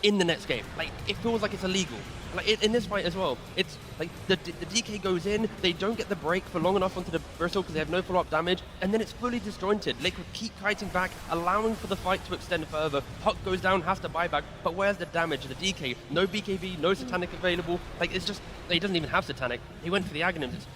in the next game. Like, it feels like it's illegal. Like, in this fight as well, it's like the DK goes in, they don't get the break for long enough onto the bristle because they have no follow-up damage, and then it's fully disjointed. Liquid keep kiting back, allowing for the fight to extend further. Puck goes down, has to buy back, but where's the damage? The DK, no BKB, no Satanic available. Like, it's just, he doesn't even have Satanic. He went for the Aghanims.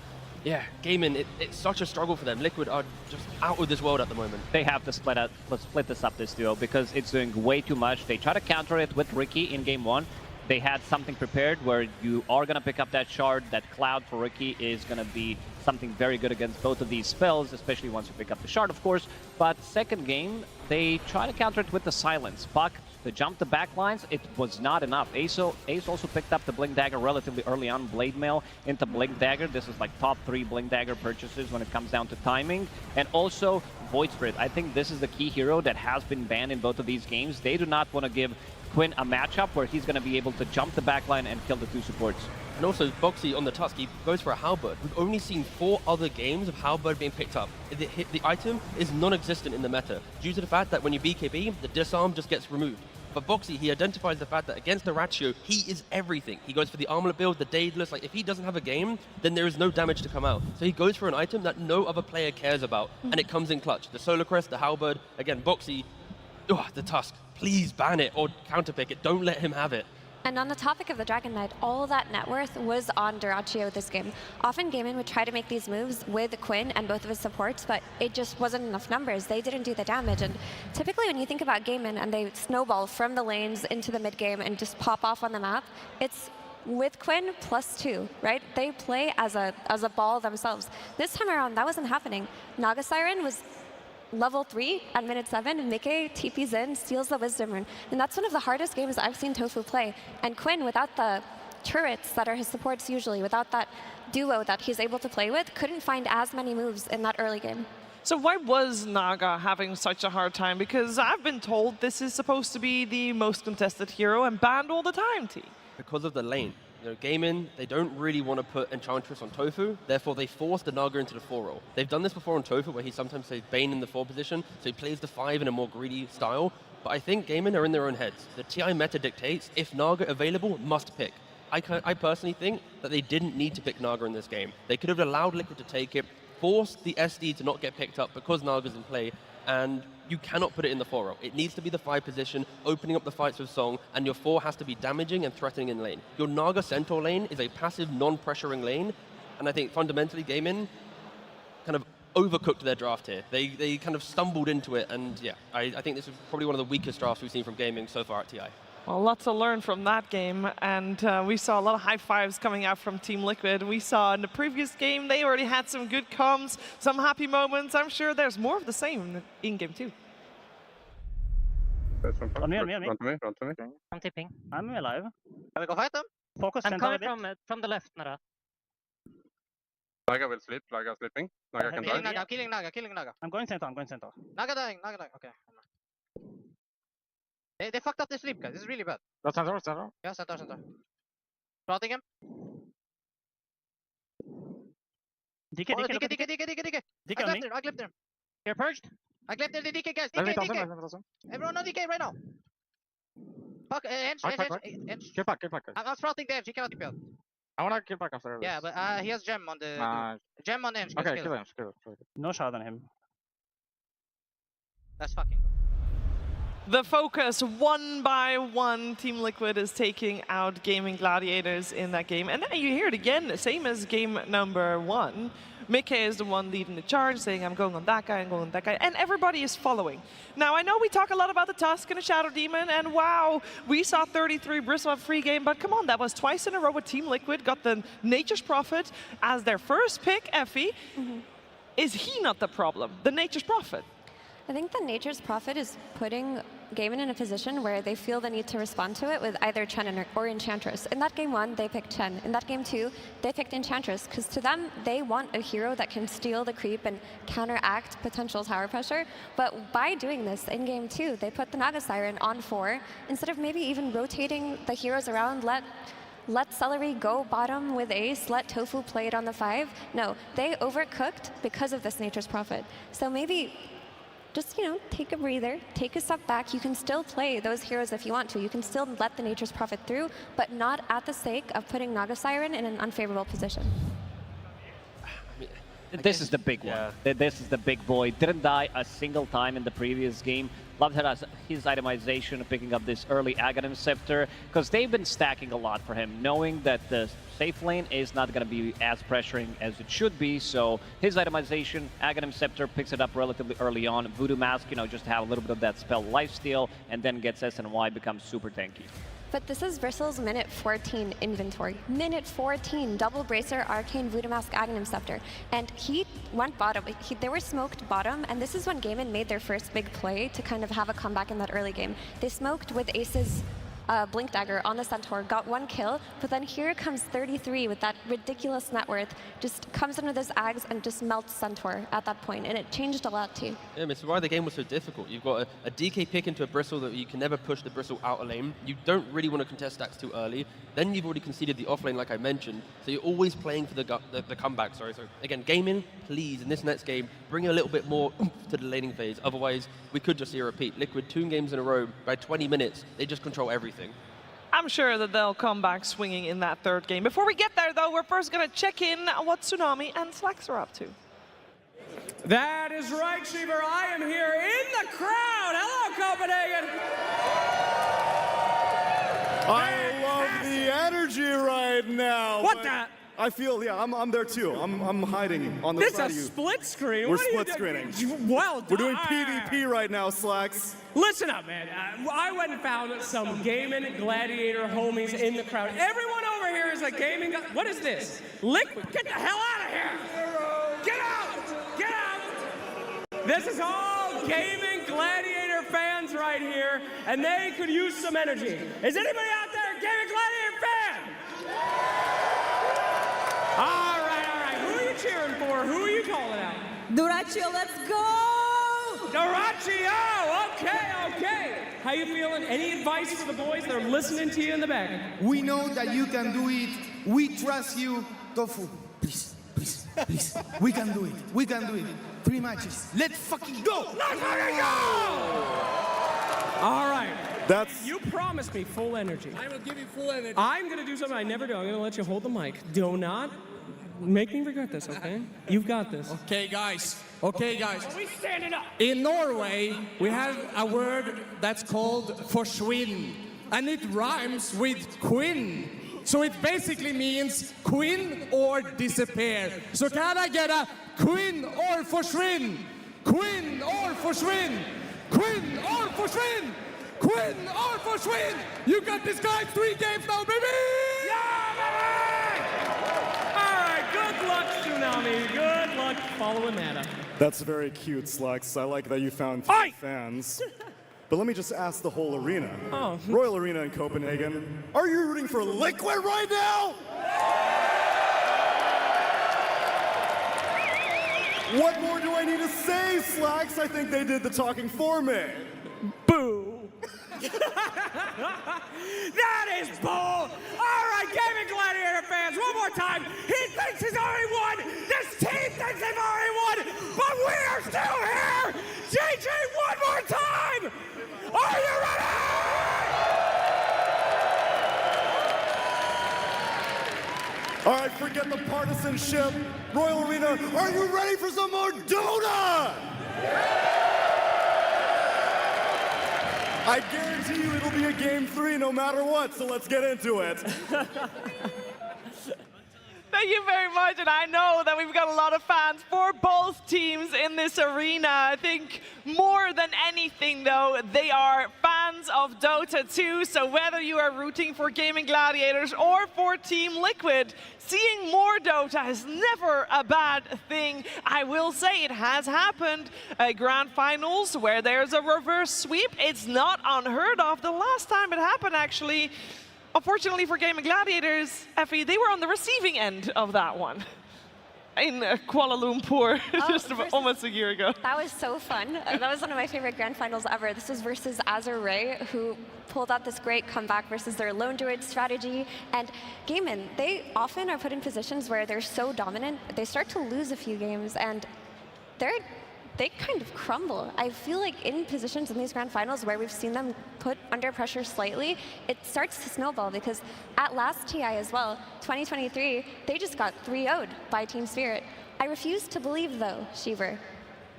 Yeah, Gaimin, it's such a struggle for them. Liquid are just out of this world at the moment. They have to split this up, this duo, because it's doing way too much. They try to counter it with Riki in game one. They had something prepared where you are going to pick up that shard. That cloud for Riki is going to be something very good against both of these spells, especially once you pick up the shard, of course. But second game, they try to counter it with the silence. Puck to jump the back lines, it was not enough. Ace also picked up the Blink Dagger relatively early on, Blade Mail into Blink Dagger. This is like top 3 Blink Dagger purchases when it comes down to timing. And also Void Spirit. I think this is the key hero that has been banned in both of these games. They do not want to give Quinn a matchup where he's going to be able to jump the backline and kill the 2 supports. And also, Boxy on the Tusk, he goes for a Halberd. We've only seen 4 other games of Halberd being picked up. The item is non-existent in the meta, due to the fact that when you BKB, the disarm just gets removed. But Boxy, he identifies the fact that against the Ratio, he is everything. He goes for the Armlet build, the Daedalus. Like, if he doesn't have a game, then there is no damage to come out. So he goes for an item that no other player cares about, and it comes in clutch. The Solar Crest, the Halberd, again, Boxy, the Tusk. Please ban it or counterpick it. Don't let him have it. And on the topic of the Dragon Knight, all that net worth was on Dyrachio this game. Often Gaimin would try to make these moves with Quinn and both of his supports, but it just wasn't enough numbers. They didn't do the damage. And typically when you think about Gaimin and they snowball from the lanes into the mid game and just pop off on the map, it's with Quinn +2, right? They play as a ball themselves. This time around, that wasn't happening. Naga Siren was level 3 at minute 7, and Mickey TP's in, steals the Wisdom Rune. And that's one of the hardest games I've seen Tofu play. And Quinn, without the turrets that are his supports usually, without that duo that he's able to play with, couldn't find as many moves in that early game. So why was Naga having such a hard time? Because I've been told this is supposed to be the most contested hero and banned all the time, T. Because of the lane. You know, Gaimin, they don't really want to put Enchantress on Tofu, therefore they force the Naga into the 4 role. They've done this before on Tofu, where he sometimes plays Bane in the 4 position, so he plays the 5 in a more greedy style. But I think Gaimin are in their own heads. The TI meta dictates, if Naga available, must pick. I personally think that they didn't need to pick Naga in this game. They could have allowed Liquid to take it, forced the SD to not get picked up because Naga's in play, and you cannot put it in the 4 role. It needs to be the 5 position, opening up the fights with Song, and your 4 has to be damaging and threatening in lane. Your Naga Centaur lane is a passive, non-pressuring lane, and I think fundamentally Gaimin kind of overcooked their draft here. They kind of stumbled into it, and yeah, I think this is probably one of the weakest drafts we've seen from Gaming so far at TI. Well, lots to learn from that game, and we saw a lot of high fives coming out from Team Liquid. We saw in the previous game, they already had some good comms, some happy moments. I'm sure there's more of the same in game 2. On me. Run to me. I'm tipping. I'm alive. Can we go fight them? Focus. I'm coming from the left, Nara. Naga will sleep. Naga sleeping. Naga can die. Killing Naga. I'm going center. Naga dying. Okay. They fucked up the sleep, guys. This is really bad. Center. Yeah, center. Sprouting him. DK, Oh, DK, DK. DK on me. I clipped there. You're purged. I clipped there, the DK, guys. DK. Everyone on DK right now. Fuck, Henge. Get back, guys. I'm sprouting the Henge, he cannot be killed. I wanna get back after this. Yeah, but he has gem on the... Gem on the Henge. Okay, kill him. No shot on him. That's fucking good. The focus, one by one, Team Liquid is taking out Gaimin Gladiators in that game. And then you hear it again, same as game number 1. Mikke is the one leading the charge, saying, I'm going on that guy, I'm going on that guy, and everybody is following. Now, I know we talk a lot about the Tusk and the Shadow Demon, and wow, we saw 33 Bristle at free game, but come on, that was twice in a row with Team Liquid, got the Nature's Prophet as their first pick, Effie. Is he not the problem, the Nature's Prophet? I think the Nature's Prophet is putting Gaimin in a position where they feel the need to respond to it with either Chen or Enchantress. In that game 1, they picked Chen. In that game 2, they picked Enchantress, because to them, they want a hero that can steal the creep and counteract potential tower pressure. But by doing this, in game 2, they put the Naga Siren on 4, instead of maybe even rotating the heroes around, let Celery go bottom with Ace, let Tofu play it on the 5. No, they overcooked because of this Nature's Prophet. So maybe just, take a breather, take a step back. You can still play those heroes if you want to. You can still let the Nature's Prophet through, but not at the sake of putting Naga Siren in an unfavorable position. This is the big one. This is the big boy. Didn't die a single time in the previous game. Loved his itemization of picking up this early Aghanim Scepter, because they've been stacking a lot for him, knowing that the safe lane is not going to be as pressuring as it should be. So his itemization, Aghanim Scepter, picks it up relatively early on. Voodoo Mask, just to have a little bit of that spell lifesteal, and then gets SNY, becomes super tanky. But this is Bristle's minute 14 inventory. Minute 14, double bracer, arcane, voodoo mask, Aghanim Scepter. And he went bottom. They were smoked bottom, and this is when Gaimin made their first big play to kind of have a comeback in that early game. They smoked with Ace's Blink Dagger on the Centaur, got 1 kill, but then here comes 33 with that ridiculous net worth, just comes in with his Ags and just melts Centaur at that point, and it changed a lot too. Yeah, it's why the game was so difficult. You've got a DK pick into a Bristle that you can never push the Bristle out of lane. You don't really want to contest stacks too early. Then you've already conceded the off lane, like I mentioned, so you're always playing for the comeback. So again, Gaimin, please, in this next game, bring a little bit more oomph to the laning phase. Otherwise, we could just see a repeat. Liquid 2 games in a row, by 20 minutes, they just control everything. I'm sure that they'll come back swinging in that 3rd game. Before we get there, though, we're first going to check in what Tsunami and Slacks are up to. That is right, Shiver. I am here in the crowd. Hello, Copenhagen. I love the energy right now. What that? I feel, I'm there too. I'm hiding on the side of you. This is a split screen. We're split screening. Well done. We're doing PvP right now, Slacks. Listen up, man. I went and found some Gaimin Gladiator homies in the crowd. Everyone over here is a gaming. What is this? Liquid. Get the hell out of here. Get out. Get out. This is all Gaimin Gladiator fans right here, and they could use some energy. Is anybody out there a Gaimin Gladiator fan? All right. Who are you cheering for? Who are you calling out? Duraccio, let's go! Duraccio! Okay. How you feeling? Any advice for the boys? They're listening to you in the back. We know that you can do it. We trust you. Tofu, please. We can do it. 3 matches. Let's fucking go! Let's fucking go! All right. You promised me full energy. I will give you full energy. I'm going to do something I never do. I'm going to let you hold the mic. Do not make me regret this, okay? You've got this. Okay, guys. Are we standing up? In Norway, we have a word that's called forsvinn, and it rhymes with quinn. So it basically means quinn or disappear. So can I get a quinn or forsvinn? Quinn or forsvinn? Quinn or forsvinn? Quinn or forsvinn? You got this guy 3 games now, baby! Yeah, baby! All right, good luck, Tsunami. Good luck following that up. That's very cute, Slacks. I like that you found fans. But let me just ask the whole arena. Royal Arena in Copenhagen. Are you rooting for Liquid right now? What more do I need to say, Slacks? I think they did the talking for me. Boo! That is bull! All right, Gaimin Gladiator fans, one more more time. He thinks he's already won. This team thinks they've already won. But we are still here. GG one more time. Are you ready? All right, forget the partisanship. Royal Arena, are you ready for some more Dota? I guarantee you it'll be a game 3 no matter what, so let's get into it. Thank you very much, and I know that we've got a lot of fans for both teams in this arena. I think more than anything, though, they are fans of Dota 2, so whether you are rooting for Gaimin Gladiators or for Team Liquid, seeing more Dota is never a bad thing. I will say it has happened. Grand Finals where there's a reverse sweep. It's not unheard of. The last time it happened, actually, unfortunately for Gaimin Gladiators, Effie, they were on the receiving end of that one in Kuala Lumpur just almost a year ago. That was so fun. That was one of my favorite grand finals ever. This was versus Azure Ray, who pulled out this great comeback versus their lone druid strategy. And Gaimin, they often are put in positions where they're so dominant, they start to lose a few games, and they kind of crumble. I feel like in positions in these grand finals where we've seen them put under pressure slightly, it starts to snowball, because at last TI as well, 2023, they just got 3-0'd by Team Spirit. I refuse to believe, though, Shiver,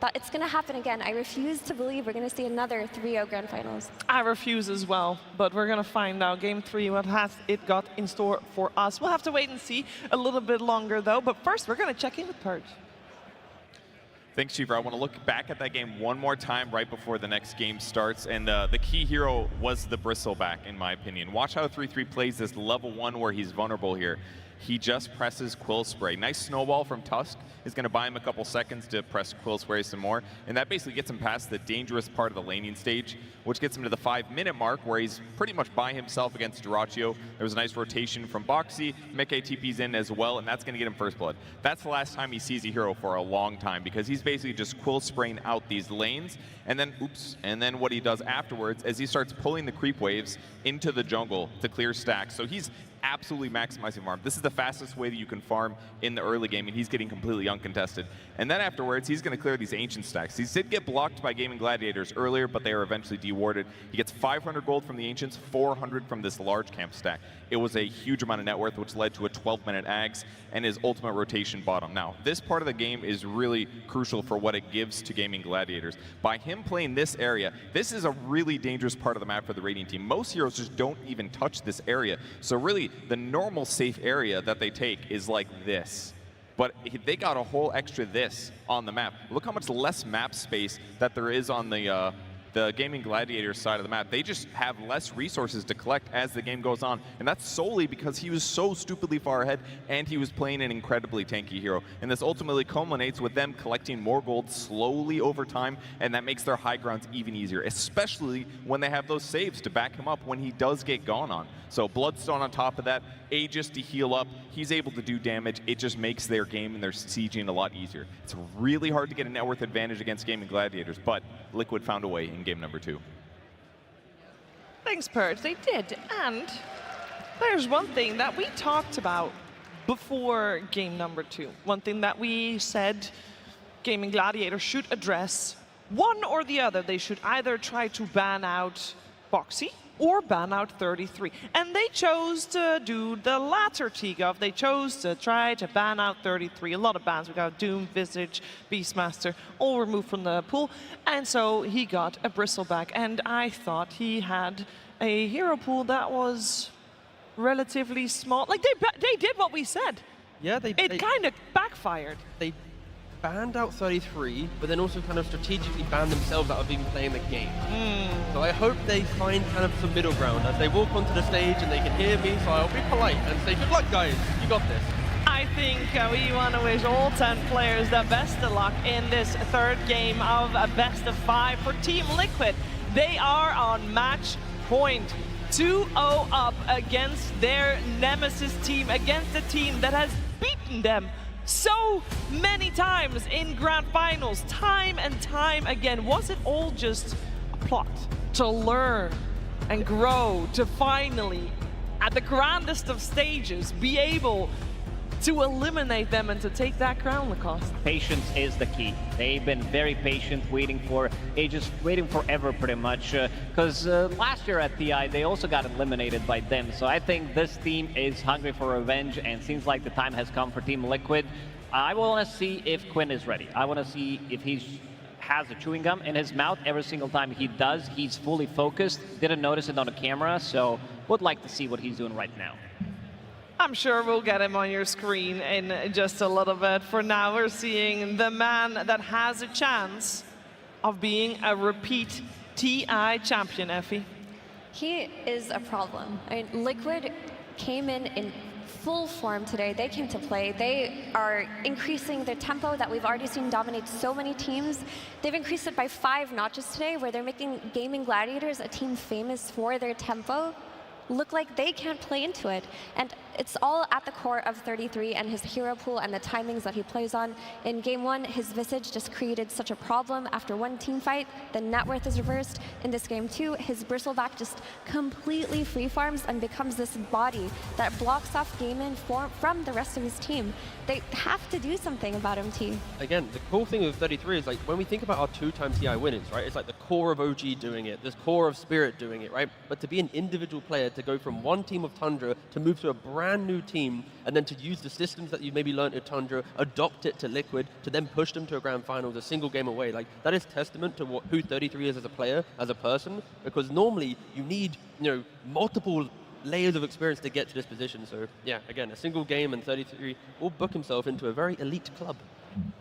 that it's going to happen again. I refuse to believe we're going to see another 3-0 grand finals. I refuse as well, but we're going to find out Game 3 what has it got in store for us. We'll have to wait and see a little bit longer, though, but first we're going to check in with Purge. Thanks, Cheever. I want to look back at that game one more time right before the next game starts, and the key hero was the Bristleback, in my opinion. Watch how 3-3 plays this level 1 where he's vulnerable here. He just presses Quill Spray. Nice snowball from Tusk is going to buy him a couple seconds to press Quill Spray some more, and that basically gets him past the dangerous part of the laning stage, which gets him to the 5-minute mark where he's pretty much by himself against Dyrachyo. There was a nice rotation from Boxy, Mickey TP's in as well, and that's going to get him first blood. That's the last time he sees a hero for a long time, because he's basically just Quill Spraying out these lanes, and then, and then what he does afterwards is he starts pulling the creep waves into the jungle to clear stacks. So he's absolutely maximizing farm. This is the fastest way that you can farm in the early game, and he's getting completely uncontested. And then afterwards, he's going to clear these ancient stacks. He did get blocked by Gaimin Gladiators earlier, but they are eventually dewarded. He gets 500 gold from the ancients, 400 from this large camp stack. It was a huge amount of net worth, which led to a 12-minute Ags and his ultimate rotation bottom. Now, this part of the game is really crucial for what it gives to Gaimin Gladiators. By him playing this area, this is a really dangerous part of the map for the Radiant team. Most heroes just don't even touch this area. So really, the normal safe area that they take is like this. But they got a whole extra this on the map. Look how much less map space that there is on the Gaimin Gladiators side of the map. They just have less resources to collect as the game goes on, and that's solely because he was so stupidly far ahead and he was playing an incredibly tanky hero. And this ultimately culminates with them collecting more gold slowly over time, and that makes their high grounds even easier, especially when they have those saves to back him up when he does get gone on. So Bloodstone on top of that, Aegis to heal up, he's able to do damage. It just makes their game and their sieging a lot easier. It's really hard to get a net worth advantage against Gaimin Gladiators, but Liquid found a way in game number 2. Thanks, Purge. They did. And there's one thing that we talked about before game number 2. One thing that we said Gaimin Gladiators should address, one or the other. They should either try to ban out Boxy or ban out 33. And they chose to do the latter, T-Gov. They chose to try to ban out 33. A lot of bans. We got Doom, Visage, Beastmaster, all removed from the pool. And so he got a Bristleback. And I thought he had a hero pool that was relatively small. Like, they did what we said. Yeah, it kind of backfired. They banned out 33, but then also kind of strategically banned themselves out of even playing the game. So I hope they find kind of some middle ground as they walk onto the stage and they can hear me, so I'll be polite and say, good luck guys, you got this. I think we want to wish all 10 players the best of luck in this third game of a best of 5 for Team Liquid. They are on match point. 2-0 up against their nemesis team, against a team that has beaten them so many times in grand finals, time and time again. Was it all just a plot to learn and grow to finally, at the grandest of stages, be able to eliminate them and to take that crown, Lacoste. Patience is the key. They've been very patient, waiting for ages, waiting forever pretty much. Because last year at TI, they also got eliminated by them. So I think this team is hungry for revenge, and seems like the time has come for Team Liquid. I want to see if Quinn is ready. I want to see if he has a chewing gum in his mouth. Every single time he does, he's fully focused. Didn't notice it on the camera, so would like to see what he's doing right now. I'm sure we'll get him on your screen in just a little bit. For now, we're seeing the man that has a chance of being a repeat TI champion, Effie. He is a problem. I mean, Liquid came in full form today. They came to play. They are increasing their tempo that we've already seen dominate so many teams. They've increased it by 5 notches today, where they're making Gaimin Gladiators, a team famous for their tempo, look like they can't play into it. And it's all at the core of 33 and his hero pool and the timings that he plays on. In game 1, his Visage just created such a problem after one team fight. The net worth is reversed. In this game 2, his Bristleback just completely free farms and becomes this body that blocks off Gaimin from the rest of his team. They have to do something about him, T. Again, the cool thing with 33 is, like, when we think about our 2-time TI winners, right, it's like the core of OG doing it, this core of Spirit doing it, right? But to be an individual player, to go from one team of Tundra to move to a brand new team, and then to use the systems that you've maybe learned at Tundra, adopt it to Liquid, to then push them to a grand final with a single game away, like, that is testament to who 33 is as a player, as a person, because normally you need, you know, multiple layers of experience to get to this position. So yeah, again, a single game, and 33 will book himself into a very elite club.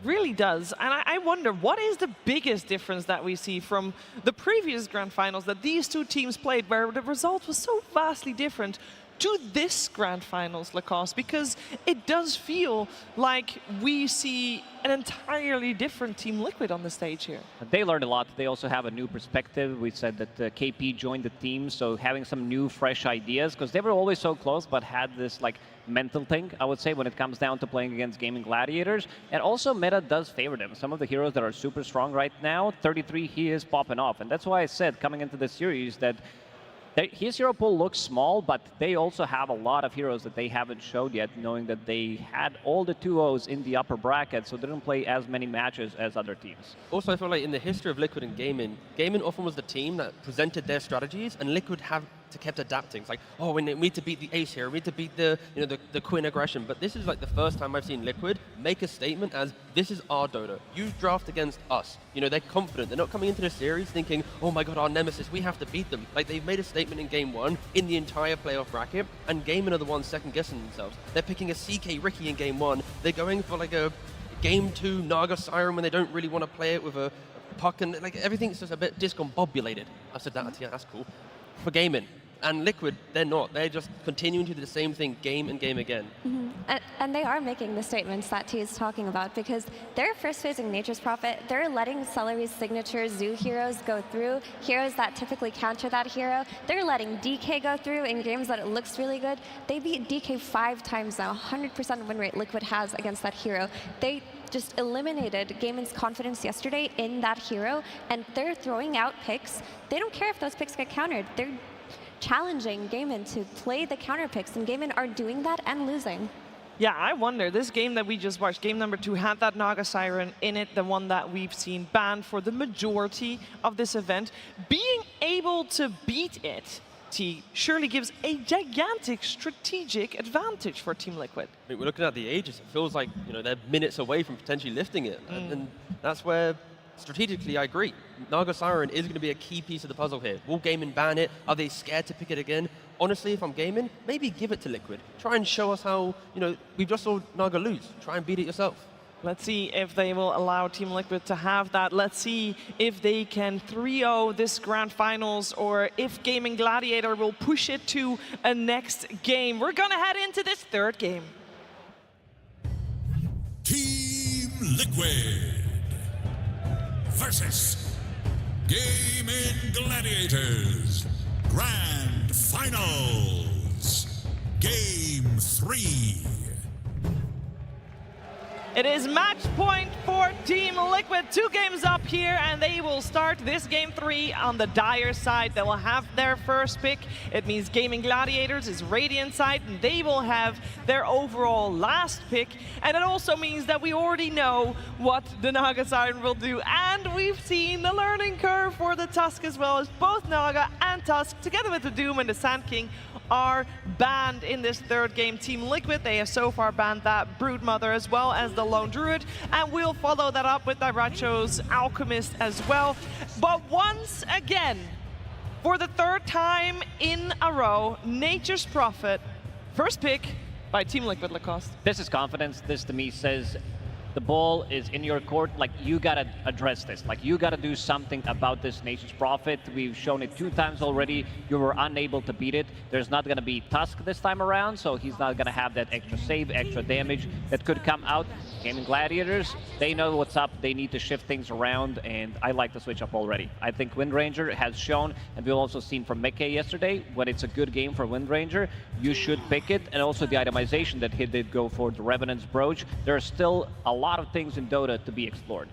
Really does. And I wonder, what is the biggest difference that we see from the previous grand finals that these two teams played, where the result was so vastly different, to this grand finals, Lacoste? Because it does feel like we see an entirely different Team Liquid on the stage here. They learned a lot. They also have a new perspective. We said that KP joined the team, so having some new, fresh ideas, because they were always so close, but had this like mental thing, I would say, when it comes down to playing against Gaimin Gladiators. And also meta does favor them. Some of the heroes that are super strong right now, 33, he is popping off. And that's why I said coming into the series that his hero pool looks small, but they also have a lot of heroes that they haven't showed yet, knowing that they had all the 2-0s in the upper bracket, so they didn't play as many matches as other teams. Also, I feel like in the history of Liquid and Gaimin often was the team that presented their strategies, and Liquid kept adapting. It's like, oh, we need to beat the ace here, we need to beat the Quinn aggression. But this is like the first time I've seen Liquid make a statement as, this is our Dota. You draft against us. You know, they're confident. They're not coming into the series thinking, oh my god, our nemesis, we have to beat them. Like, they've made a statement in game 1 in the entire playoff bracket, and Gaimin are the ones second-guessing themselves. They're picking a CK Riki in game 1. They're going for like a game 2 Naga Siren when they don't really want to play it with a puck, and like everything's just a bit discombobulated. I said that, yeah, that's cool. For Gaimin. And Liquid, they're not. They're just continuing to do the same thing game and game again. Mm-hmm. And they are making the statements that T is talking about, because they're first phasing Nature's Prophet. They're letting Celery's signature Zoo heroes go through, heroes that typically counter that hero. They're letting DK go through in games that it looks really good. They beat DK 5 times now, 100% win rate Liquid has against that hero. They just eliminated Gaimin's confidence yesterday in that hero, and they're throwing out picks. They don't care if those picks get countered. They're challenging Gaimin to play the counter picks, and Gaimin are doing that and losing. Yeah, I wonder, this game that we just watched, game number 2, had that Naga Siren in it, the one that we've seen banned for the majority of this event. Being able to beat it, T, surely gives a gigantic strategic advantage for Team Liquid. I mean, we're looking at the Aegis. It feels like, you know, they're minutes away from potentially lifting it. And that's where, strategically, I agree. Naga Siren is going to be a key piece of the puzzle here. Will Gaimin ban it? Are they scared to pick it again? Honestly, if I'm Gaimin, maybe give it to Liquid. Try and show us how, you know, we just saw Naga lose. Try and beat it yourself. Let's see if they will allow Team Liquid to have that. Let's see if they can 3-0 this grand finals, or if Gaimin Gladiator will push it to a next game. We're going to head into this third game. Team Liquid versus Gaimin Gladiators Grand Finals Game 3. It is match point for Team Liquid. 2 games up here, and they will start this game 3 on the Dire side. They will have their first pick. It means Gaimin Gladiators is Radiant side, and they will have their overall last pick. And it also means that we already know what the Naga side will do. And we've seen the learning curve for the Tusk as well, as both Naga and Tusk, together with the Doom and the Sand King, are banned in this 3rd game. Team Liquid, they have so far banned that Broodmother as well as the Lone Druid, and we'll follow that up with Diracho's Alchemist as well. But once again, for the 3rd time in a row, Nature's Prophet, first pick by Team Liquid. Lacoste. This is confidence. This to me says the ball is in your court. Like, you gotta address this. Like, you gotta do something about this Nature's Prophet. We've shown it 2 times already. You were unable to beat it. There's not gonna be Tusk this time around, so he's not gonna have that extra save, extra damage that could come out. Gaimin Gladiators, they know what's up. They need to shift things around, and I like the switch up already. I think Wind Ranger has shown, and we've also seen from Mickey yesterday, when it's a good game for Wind Ranger, you should pick it. And also the itemization that he did go for the Revenant's Brooch. There are still a lot of things in Dota to be explored.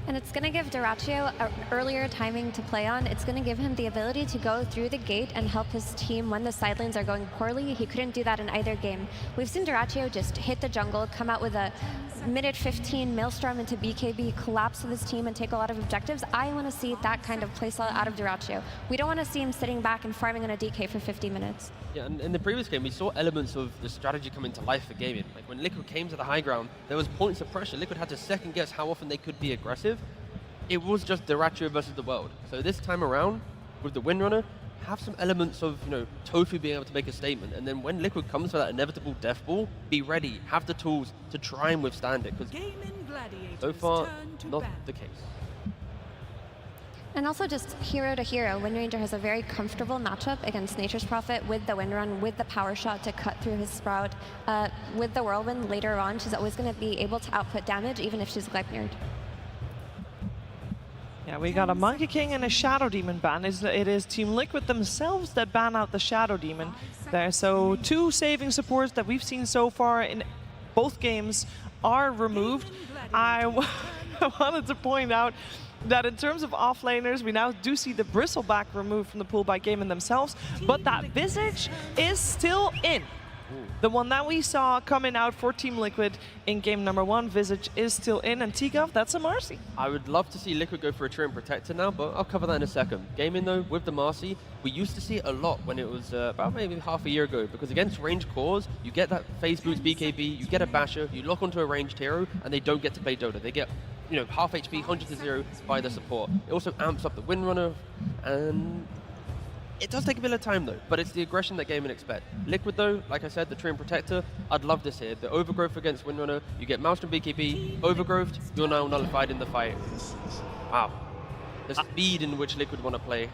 And it's going to give Diracho an earlier timing to play on. It's going to give him the ability to go through the gate and help his team when the side lanes are going poorly. He couldn't do that in either game. We've seen Diracho just hit the jungle, come out with a minute 15 Maelstrom into BKB, collapse with his team and take a lot of objectives. I want to see that kind of playstyle out of Diracho. We don't want to see him sitting back and farming on a DK for 50 minutes. Yeah, and in the previous game, we saw elements of the strategy come into life for Gaimin. Like, when Liquid came to the high ground, there was points of pressure. Liquid had to second guess how often they could be aggressive. It was just Diracho versus the world. So this time around, with the Windrunner, have some elements of, Tofu being able to make a statement. And then when Liquid comes for that inevitable death ball, be ready, have the tools to try and withstand it. Because so far, not the case. And also just hero to hero, Wind Ranger has a very comfortable matchup against Nature's Prophet with the Windrun, with the power shot to cut through his Sprout. With the Whirlwind later on, she's always going to be able to output damage even if she's Gleipnired. Yeah, we got a Monkey King and a Shadow Demon ban. It is Team Liquid themselves that ban out the Shadow Demon there. So 2 saving supports that we've seen so far in both games are removed. I wanted to point out that in terms of offlaners, we now do see the Bristleback removed from the pool by Gaimin themselves, but that Visage is still in. The one that we saw coming out for Team Liquid in game number 1, Visage is still in, and T-Gov, that's a Marcy. I would love to see Liquid go for a Treant Protector now, but I'll cover that in a second. Gaimin though, with the Marcy, we used to see it a lot when it was about maybe half a year ago, because against ranged cores, you get that phase boots BKB, you get a Basher, you lock onto a ranged hero, and they don't get to play Dota. They get half HP, 100 to 0 by the support. It also amps up the Windrunner, and it does take a bit of time though, but it's the aggression that Gaimin expect. Liquid though, like I said, the Treant Protector, I'd love this here. The Overgrowth against Windrunner, you get Maelstrom BKB, Overgrowth, you're now nullified in the fight. Wow. The speed in which Liquid want to play.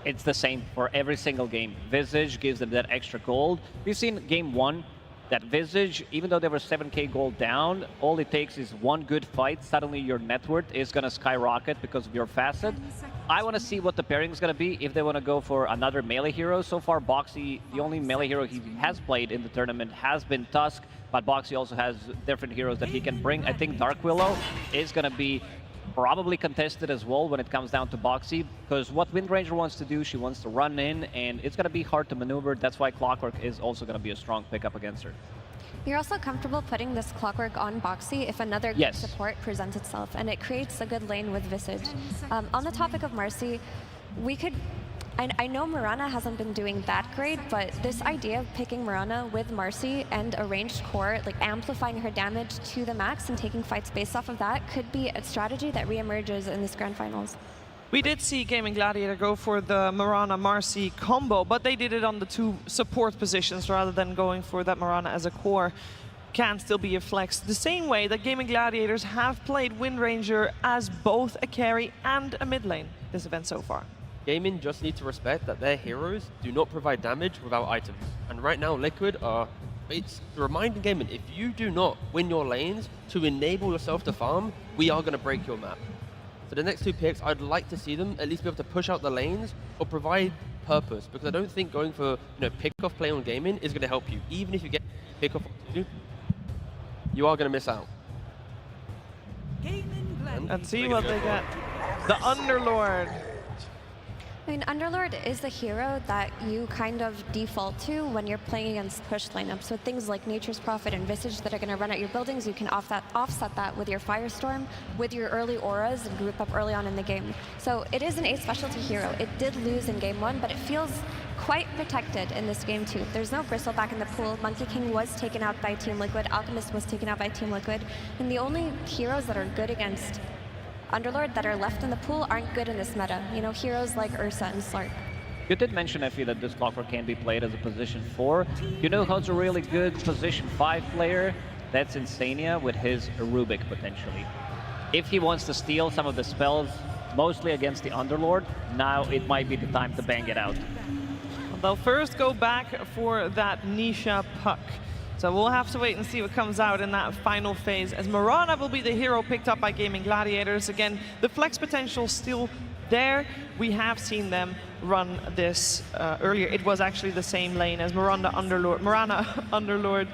It's the same for every single game. Visage gives them that extra gold. We've seen game 1, that Visage, even though they were 7k gold down, all it takes is one good fight. Suddenly your net worth is going to skyrocket because of your facet. I want to see what the pairing is going to be if they want to go for another melee hero. So far, Boxy, the only melee hero he has played in the tournament has been Tusk, but Boxy also has different heroes that he can bring. I think Dark Willow is going to be probably contested as well when it comes down to Boxy, because what Wind Ranger wants to do, she wants to run in, and it's going to be hard to maneuver. That's why Clockwork is also going to be a strong pickup against her. You're also comfortable putting this Clockwork on Boxy if another good support presents itself, and it creates a good lane with Visage. On the topic of Marcy, we could... I know Mirana hasn't been doing that great, but this idea of picking Mirana with Marcy and a ranged core, like amplifying her damage to the max and taking fights based off of that, could be a strategy that reemerges in this grand finals. We did see Gaimin Gladiator go for the Mirana-Marcy combo, but they did it on the 2 support positions rather than going for that Mirana as a core. Can still be a flex. The same way that Gaimin Gladiators have played Wind Ranger as both a carry and a mid lane this event so far. Gaimin just need to respect that their heroes do not provide damage without items. And right now, Liquid are reminding Gaimin, if you do not win your lanes to enable yourself to farm, we are going to break your map. So the next 2 picks, I'd like to see them at least be able to push out the lanes or provide purpose, because I don't think going for pick-off play on Gaimin is going to help you. Even if you get pick-off on 2, you are going to miss out. Let's see what they get. The Underlord. I mean, Underlord is the hero that you kind of default to when you're playing against push lineups. So things like Nature's Prophet and Visage that are going to run at your buildings, you can offset that with your Firestorm, with your early auras, and group up early on in the game. So it is an 8 specialty hero. It did lose in game 1, but it feels quite protected in this game too. There's no Bristle back in the pool. Monkey King was taken out by Team Liquid. Alchemist was taken out by Team Liquid. And the only heroes that are good against Underlord that are left in the pool aren't good in this meta. You know, heroes like Ursa and Slark. You did mention, Effie, that this Clockwork can be played as a position 4. You know who's a really good position 5 player? That's Insania with his Rubik, potentially. If he wants to steal some of the spells, mostly against the Underlord, now it might be the time to bang it out. They'll first go back for that Nisha puck. So we'll have to wait and see what comes out in that final phase, as Mirana will be the hero picked up by Gaimin Gladiators. Again, the flex potential still there. We have seen them run this earlier. It was actually the same lane as Mirana Underlord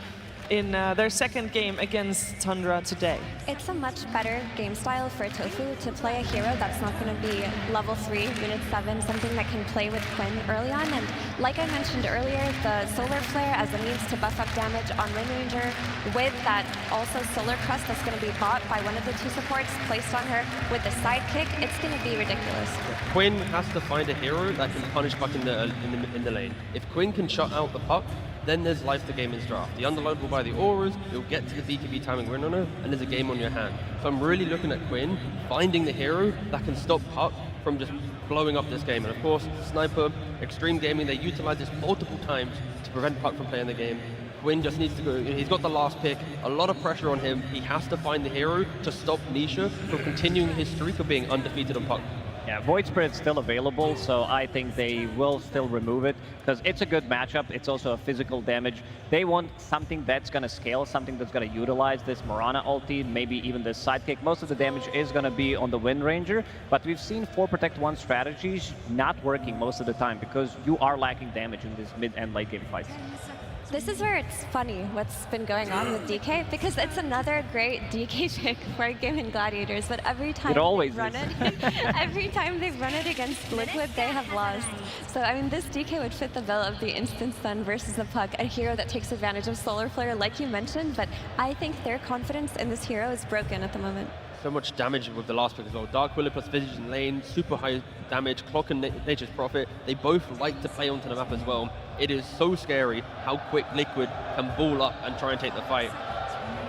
in their second game against Tundra today. It's a much better game style for Tofu to play a hero that's not going to be level 3, unit 7, something that can play with Quinn early on. And like I mentioned earlier, the Solar Flare as a means to buff up damage on Wind Ranger, with that also Solar Crust that's going to be bought by one of the 2 supports placed on her with the sidekick, it's going to be ridiculous. Quinn has to find a hero that can punish Puck in the lane. If Quinn can shut out the Puck, then there's life to Gaimin's draft. The Underlord will buy the auras, you'll get to the BKB timing win on her, and there's a game on your hand. So I'm really looking at Quinn finding the hero that can stop Puck from just blowing up this game. And of course, Sniper, Extreme Gaming, they utilize this multiple times to prevent Puck from playing the game. Quinn just needs to go, he's got the last pick, a lot of pressure on him. He has to find the hero to stop Nisha from continuing his streak of being undefeated on Puck. Yeah, Void Spirit's still available, so I think they will still remove it, because it's a good matchup. It's also a physical damage. They want something that's going to scale, something that's going to utilize this Mirana ulti, maybe even this sidekick. Most of the damage is going to be on the Wind Ranger, but we've seen 4 Protect 1 strategies not working most of the time, because you are lacking damage in this mid and late game fights. This is where it's funny what's been going on with DK, because it's another great DK pick for Gaimin Gladiators, but every time they've run it against Liquid, they have lost. So I mean, this DK would fit the bill of the Instant Stun versus the Puck, a hero that takes advantage of Solar Flare like you mentioned, but I think their confidence in this hero is broken at the moment. So much damage with the last pick as well. Dark Willow plus Visage in lane, super high damage, Clock and Nature's Prophet. They both like to play onto the map as well. It is so scary how quick Liquid can ball up and try and take the fight.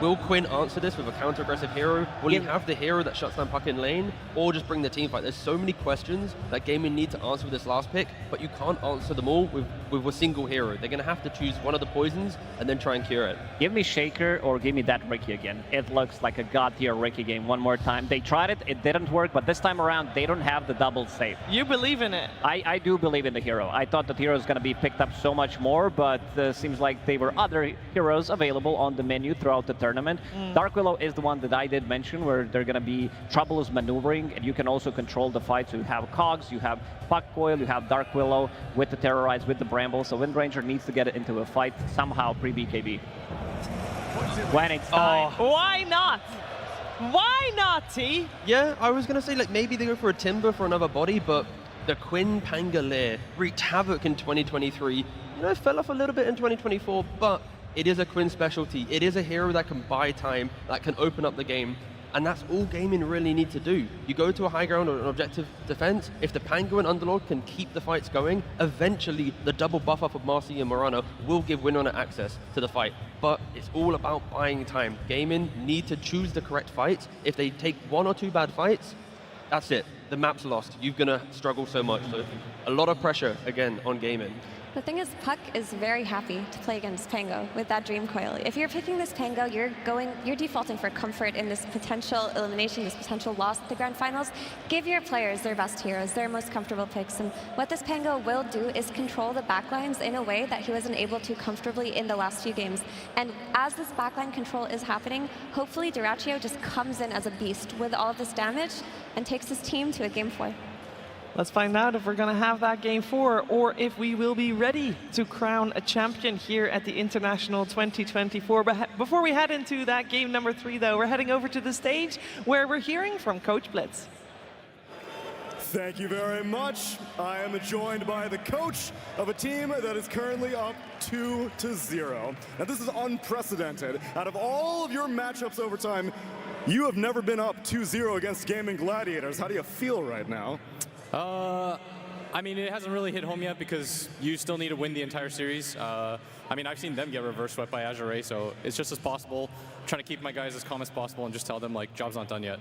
Will Quinn answer this with a counter-aggressive hero? Will he have the hero that shuts down Puck in lane? Or just bring the team fight? There's so many questions that Gaimin need to answer with this last pick, but you can't answer them all with a single hero. They're going to have to choose one of the poisons and then try and cure it. Give me Shaker or give me that Ricky again. It looks like a god-tier Ricky game one more time. They tried it, it didn't work, but this time around, they don't have the double save. You believe in it? I do believe in the hero. I thought that hero is going to be picked up so much more, but seems like there were other heroes available on the menu throughout the tournament. Dark Willow is the one that I did mention, where they're going to be troublous maneuvering, and you can also control the fight. So you have Cogs, you have Puck Coil, you have Dark Willow with the Terrorize, with the Bramble. So Wind Ranger needs to get it into a fight somehow pre-BKB. When it's time. Why not? Why not, T? Yeah, I was going to say, like, maybe they go for a Timber for another body, but the Quinn Pangolier wreaked havoc in 2023. You know, it fell off a little bit in 2024, but it is a Quinn specialty. It is a hero that can buy time, that can open up the game. And that's all Gaimin really need to do. You go to a high ground or an objective defense, if the Pango and Underlord can keep the fights going, eventually the double buff up of Marcy and Mirana will give Winona access to the fight. But it's all about buying time. Gaimin need to choose the correct fights. If they take 1 or 2 bad fights, that's it. The map's lost. You're gonna struggle so much. So a lot of pressure, again, on Gaimin. The thing is, Puck is very happy to play against Pango with that Dream Coil. If you're picking this Pango, you're defaulting for comfort in this potential elimination, this potential loss at the Grand Finals. Give your players their best heroes, their most comfortable picks. And what this Pango will do is control the backlines in a way that he wasn't able to comfortably in the last few games. And as this backline control is happening, hopefully Duraccio just comes in as a beast with all of this damage and takes his team to a game 4. Let's find out if we're going to have that game 4 or if we will be ready to crown a champion here at the International 2024. But before we head into that game number 3, though, we're heading over to the stage where we're hearing from Coach Blitz. Thank you very much. I am joined by the coach of a team that is currently up 2-0. Now, this is unprecedented. Out of all of your matchups over time, you have never been up 2-0 against Gaimin Gladiators. How do you feel right now? I mean, it hasn't really hit home yet because you still need to win the entire series. I mean, I've seen them get reverse swept by Azure, so it's just as possible. I'm trying to keep my guys as calm as possible and just tell them, like, job's not done yet.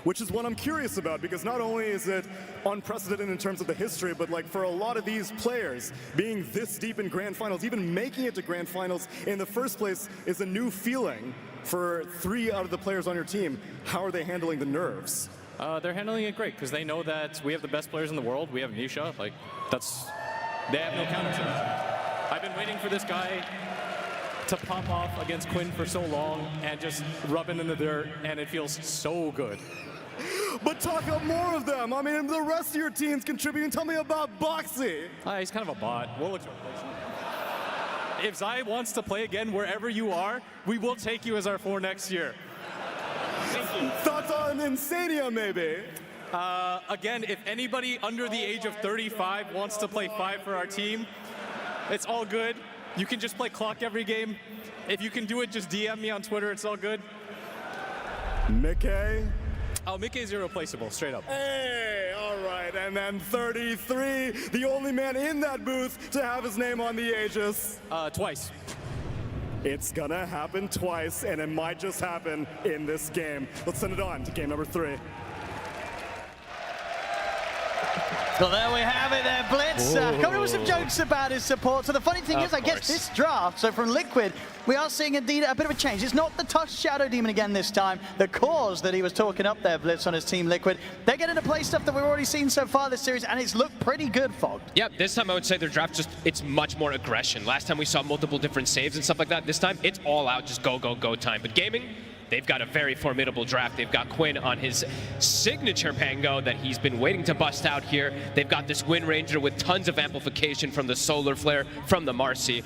Which is what I'm curious about, because not only is it unprecedented in terms of the history, but like for a lot of these players, being this deep in grand finals, even making it to grand finals in the first place is a new feeling for 3 out of the players on your team. How are they handling the nerves? They're handling it great because they know that we have the best players in the world. We have Nisha, like they have no counter to that. I've been waiting for this guy to pop off against Quinn for so long and just rub it in the dirt, and it feels so good. But talk up more of them. I mean, the rest of your team's contributing. Tell me about Boxy. He's kind of a bot. We'll look to replace him. If Zai wants to play again wherever you are, we will take you as our 4 next year. Thank you. Thoughts on Insania, maybe? Again, if anybody under the age of 35 wants to play 5 for our team, it's all good. You can just play clock every game. If you can do it, just DM me on Twitter. It's all good. Mickey? Oh, Mickey is irreplaceable, straight up. Hey, all right. And then 33, the only man in that booth to have his name on the Aegis. Twice. It's gonna happen twice, and it might just happen in this game. Let's send it on to game number 3. Well, there we have it there, Blitz. Coming up with some jokes about his support. So the funny thing is, I guess this draft, so from Liquid, we are seeing indeed a bit of a change. It's not the tough Shadow Demon again this time. The cause that he was talking up there, Blitz, on his team Liquid. They're getting to play stuff that we've already seen so far this series, and it's looked pretty good, Fog. Yeah, this time I would say their draft it's much more aggression. Last time we saw multiple different saves and stuff like that. This time it's all out, just go, go, go time. But Gaimin, they've got a very formidable draft. They've got Quinn on his signature Pango that he's been waiting to bust out here. They've got this Wind Ranger with tons of amplification from the Solar Flare, from the Marcy.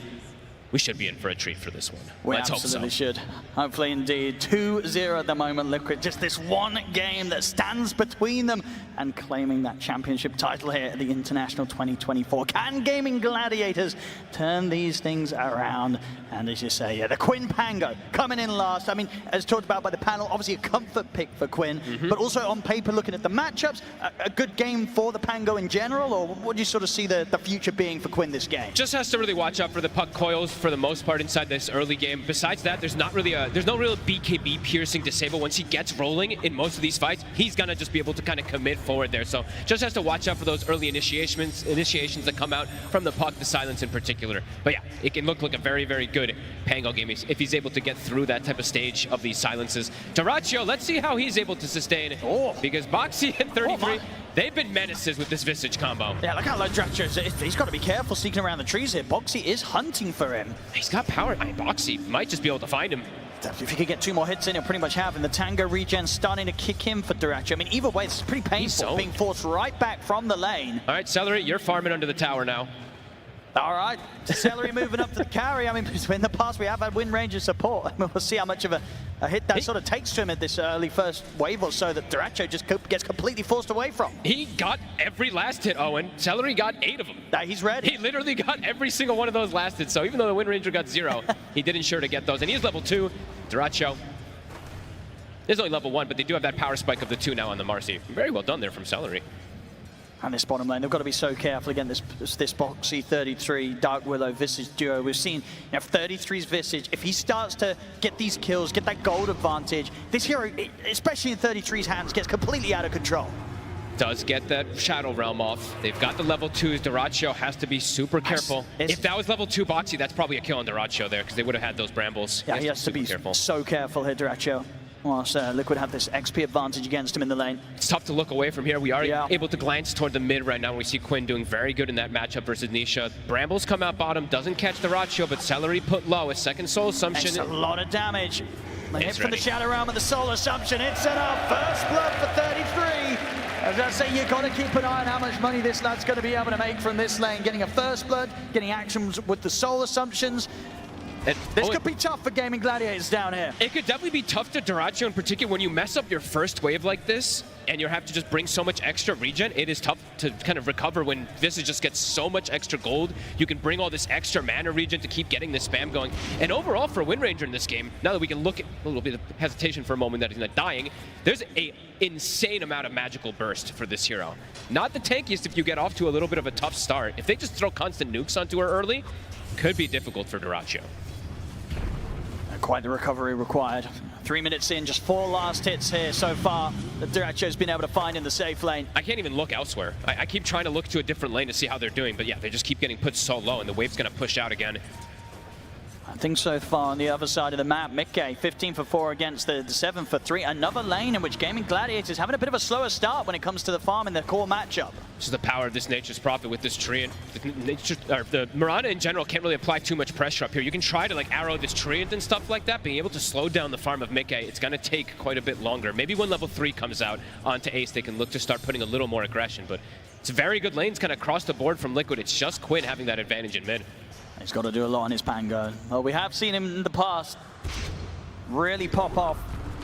We should be in for a treat for this one. Let's absolutely should. Hopefully, indeed. 2-0 at the moment, Liquid. Just this one game that stands between them and claiming that championship title here at the International 2024. Can Gaimin Gladiators turn these things around? And as you say, yeah, the Quinn Pango coming in last. I mean, as talked about by the panel, obviously a comfort pick for Quinn, but also on paper, looking at the matchups, a good game for the Pango in general, or what do you sort of see the future being for Quinn this game? Just has to really watch out for the puck coils for the most part inside this early game. Besides that, there's no real BKB piercing disable. Once he gets rolling in most of these fights, he's gonna just be able to kind of commit forward there. So just has to watch out for those early initiations that come out from the puck, the silence in particular. But yeah, it can look like a very, very good Pango game if he's able to get through that type of stage of these silences. Dyrachyo, let's see how he's able to sustain, because Boxy at 33, they've been menaces with this Visage combo. Yeah, look how low Dyrachyo is. He's got to be careful sneaking around the trees here. Boxy is hunting for him. He's got power. I mean, Boxy might just be able to find him. If he could get 2 more hits in, he'll pretty much have him. The Tango regen starting to kick him for Dyrachyo. I mean, either way, this is pretty painful, being forced right back from the lane. All right, Celery, you're farming under the tower now. All right, Celery moving up to the carry. I mean, in the past we have had Wind Ranger support. I mean, we'll see how much of a hit that sort of takes to him at this early first wave or so that Dyrachyo just gets completely forced away from. He got every last hit, Owen. Celery got 8 of them. He's ready. He literally got every single one of those last hits. So even though the Wind Ranger got 0, he did ensure to get those. And he's level 2. Dyrachyo is only level 1, but they do have that power spike of the 2 now on the Marcy. Very well done there from Celery. And this bottom lane, they've got to be so careful. Again, this Boxy 33 Dark Willow Visage duo. We've seen 33's Visage. If he starts to get these kills, get that gold advantage, this hero, especially in 33's hands, gets completely out of control. Does get that Shadow Realm off. They've got the level 2s. Dyrachyo has to be super careful. If that was level 2 Boxy, that's probably a kill on Dyrachyo there, because they would have had those brambles. Yeah, he has to be so careful here, Dyrachyo. Whilst Liquid have this XP advantage against him in the lane. It's tough to look away from here. We are able to glance toward the mid right now. We see Quinn doing very good in that matchup versus Nisha. Brambles come out bottom, doesn't catch the Dyrachyo, but Celery put low. A second Soul Assumption. It's a lot of damage. The hit from the Shadow Realm and the Soul Assumption. It's enough. First blood for 33. I was going to say, you've got to keep an eye on how much money this lad's going to be able to make from this lane. Getting a first blood, getting actions with the soul assumptions. This could be tough for Gaimin Gladiators down here. It could definitely be tough to Duracho in particular. When you mess up your first wave like this, and you have to just bring so much extra regen, it is tough to kind of recover when this just gets so much extra gold. You can bring all this extra mana regen to keep getting the spam going. And overall for Wind Ranger in this game, now that we can look at a little bit of hesitation for a moment that he's not dying, there's an insane amount of magical burst for this hero. Not the tankiest if you get off to a little bit of a tough start. If they just throw constant nukes onto her early, could be difficult for Duracho. Quite the recovery required. 3 minutes in, just 4 last hits here so far that Duracho's been able to find in the safe lane. I can't even look elsewhere. I keep trying to look to a different lane to see how they're doing, but yeah, they just keep getting put so low, and the wave's going to push out again. I think so far on the other side of the map, Mickey 15 for 4 against the 7 for 3. Another lane in which Gaimin Gladiators having a bit of a slower start when it comes to the farm in their core matchup. This is the power of this Nature's Prophet with this tree, and the Mirana in general can't really apply too much pressure up here. You can try to like arrow this tree and stuff like that, being able to slow down the farm of Mickey, it's going to take quite a bit longer. Maybe when level 3 comes out onto Ace, they can look to start putting a little more aggression, but it's very good lanes kind of across the board from Liquid. It's just Quinn having that advantage in mid. He's got to do a lot on his Pango. Well, we have seen him in the past really pop off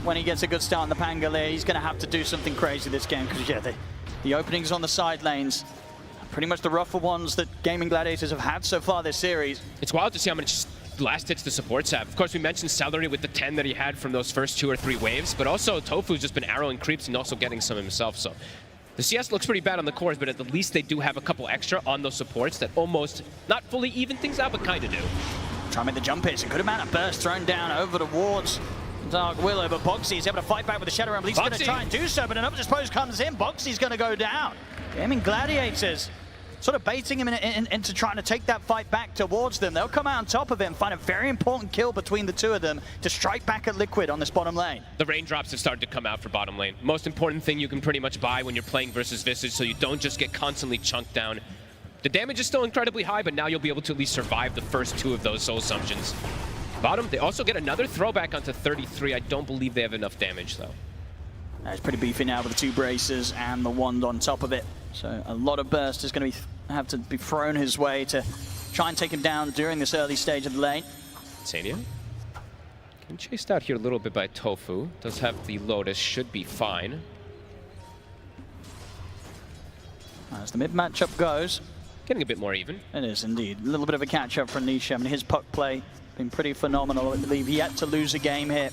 when he gets a good start on the Pango there. He's going to have to do something crazy this game because, yeah, the openings on the side lanes are pretty much the rougher ones that Gaimin Gladiators have had so far this series. It's wild to see how much last hits the supports have. Of course, we mentioned Celery with the 10 that he had from those first 2 or 3 waves, but also Tofu's just been arrowing creeps and also getting some himself, so. The CS looks pretty bad on the cores, but at the least they do have a couple extra on those supports that almost, not fully even things out, but kind of do. Try to make the jump hits. A good amount of burst thrown down over towards Dark Willow, but Boxy is able to fight back with the Shadow Rumble. He's going to try and do so, but another Dispose comes in. Boxy's going to go down. Gaimin Gladiators sort of baiting him into trying to take that fight back towards them. They'll come out on top of him, find a very important kill between the two of them to strike back at Liquid on this bottom lane. The raindrops have started to come out for bottom lane. Most important thing you can pretty much buy when you're playing versus Visage, so you don't just get constantly chunked down. The damage is still incredibly high, but now you'll be able to at least survive the first 2 of those Soul Assumptions. Bottom, they also get another throwback onto 33. I don't believe they have enough damage, though. It's pretty beefy now with the 2 braces and the wand on top of it. So a lot of burst is going to have to be thrown his way to try and take him down during this early stage of the lane. Sania getting chased out here a little bit by Tofu. Does have the Lotus, should be fine. As the mid matchup goes, getting a bit more even. It is indeed. A little bit of a catch up for Nisha. I mean, his puck play been pretty phenomenal. I believe he had to lose a game here.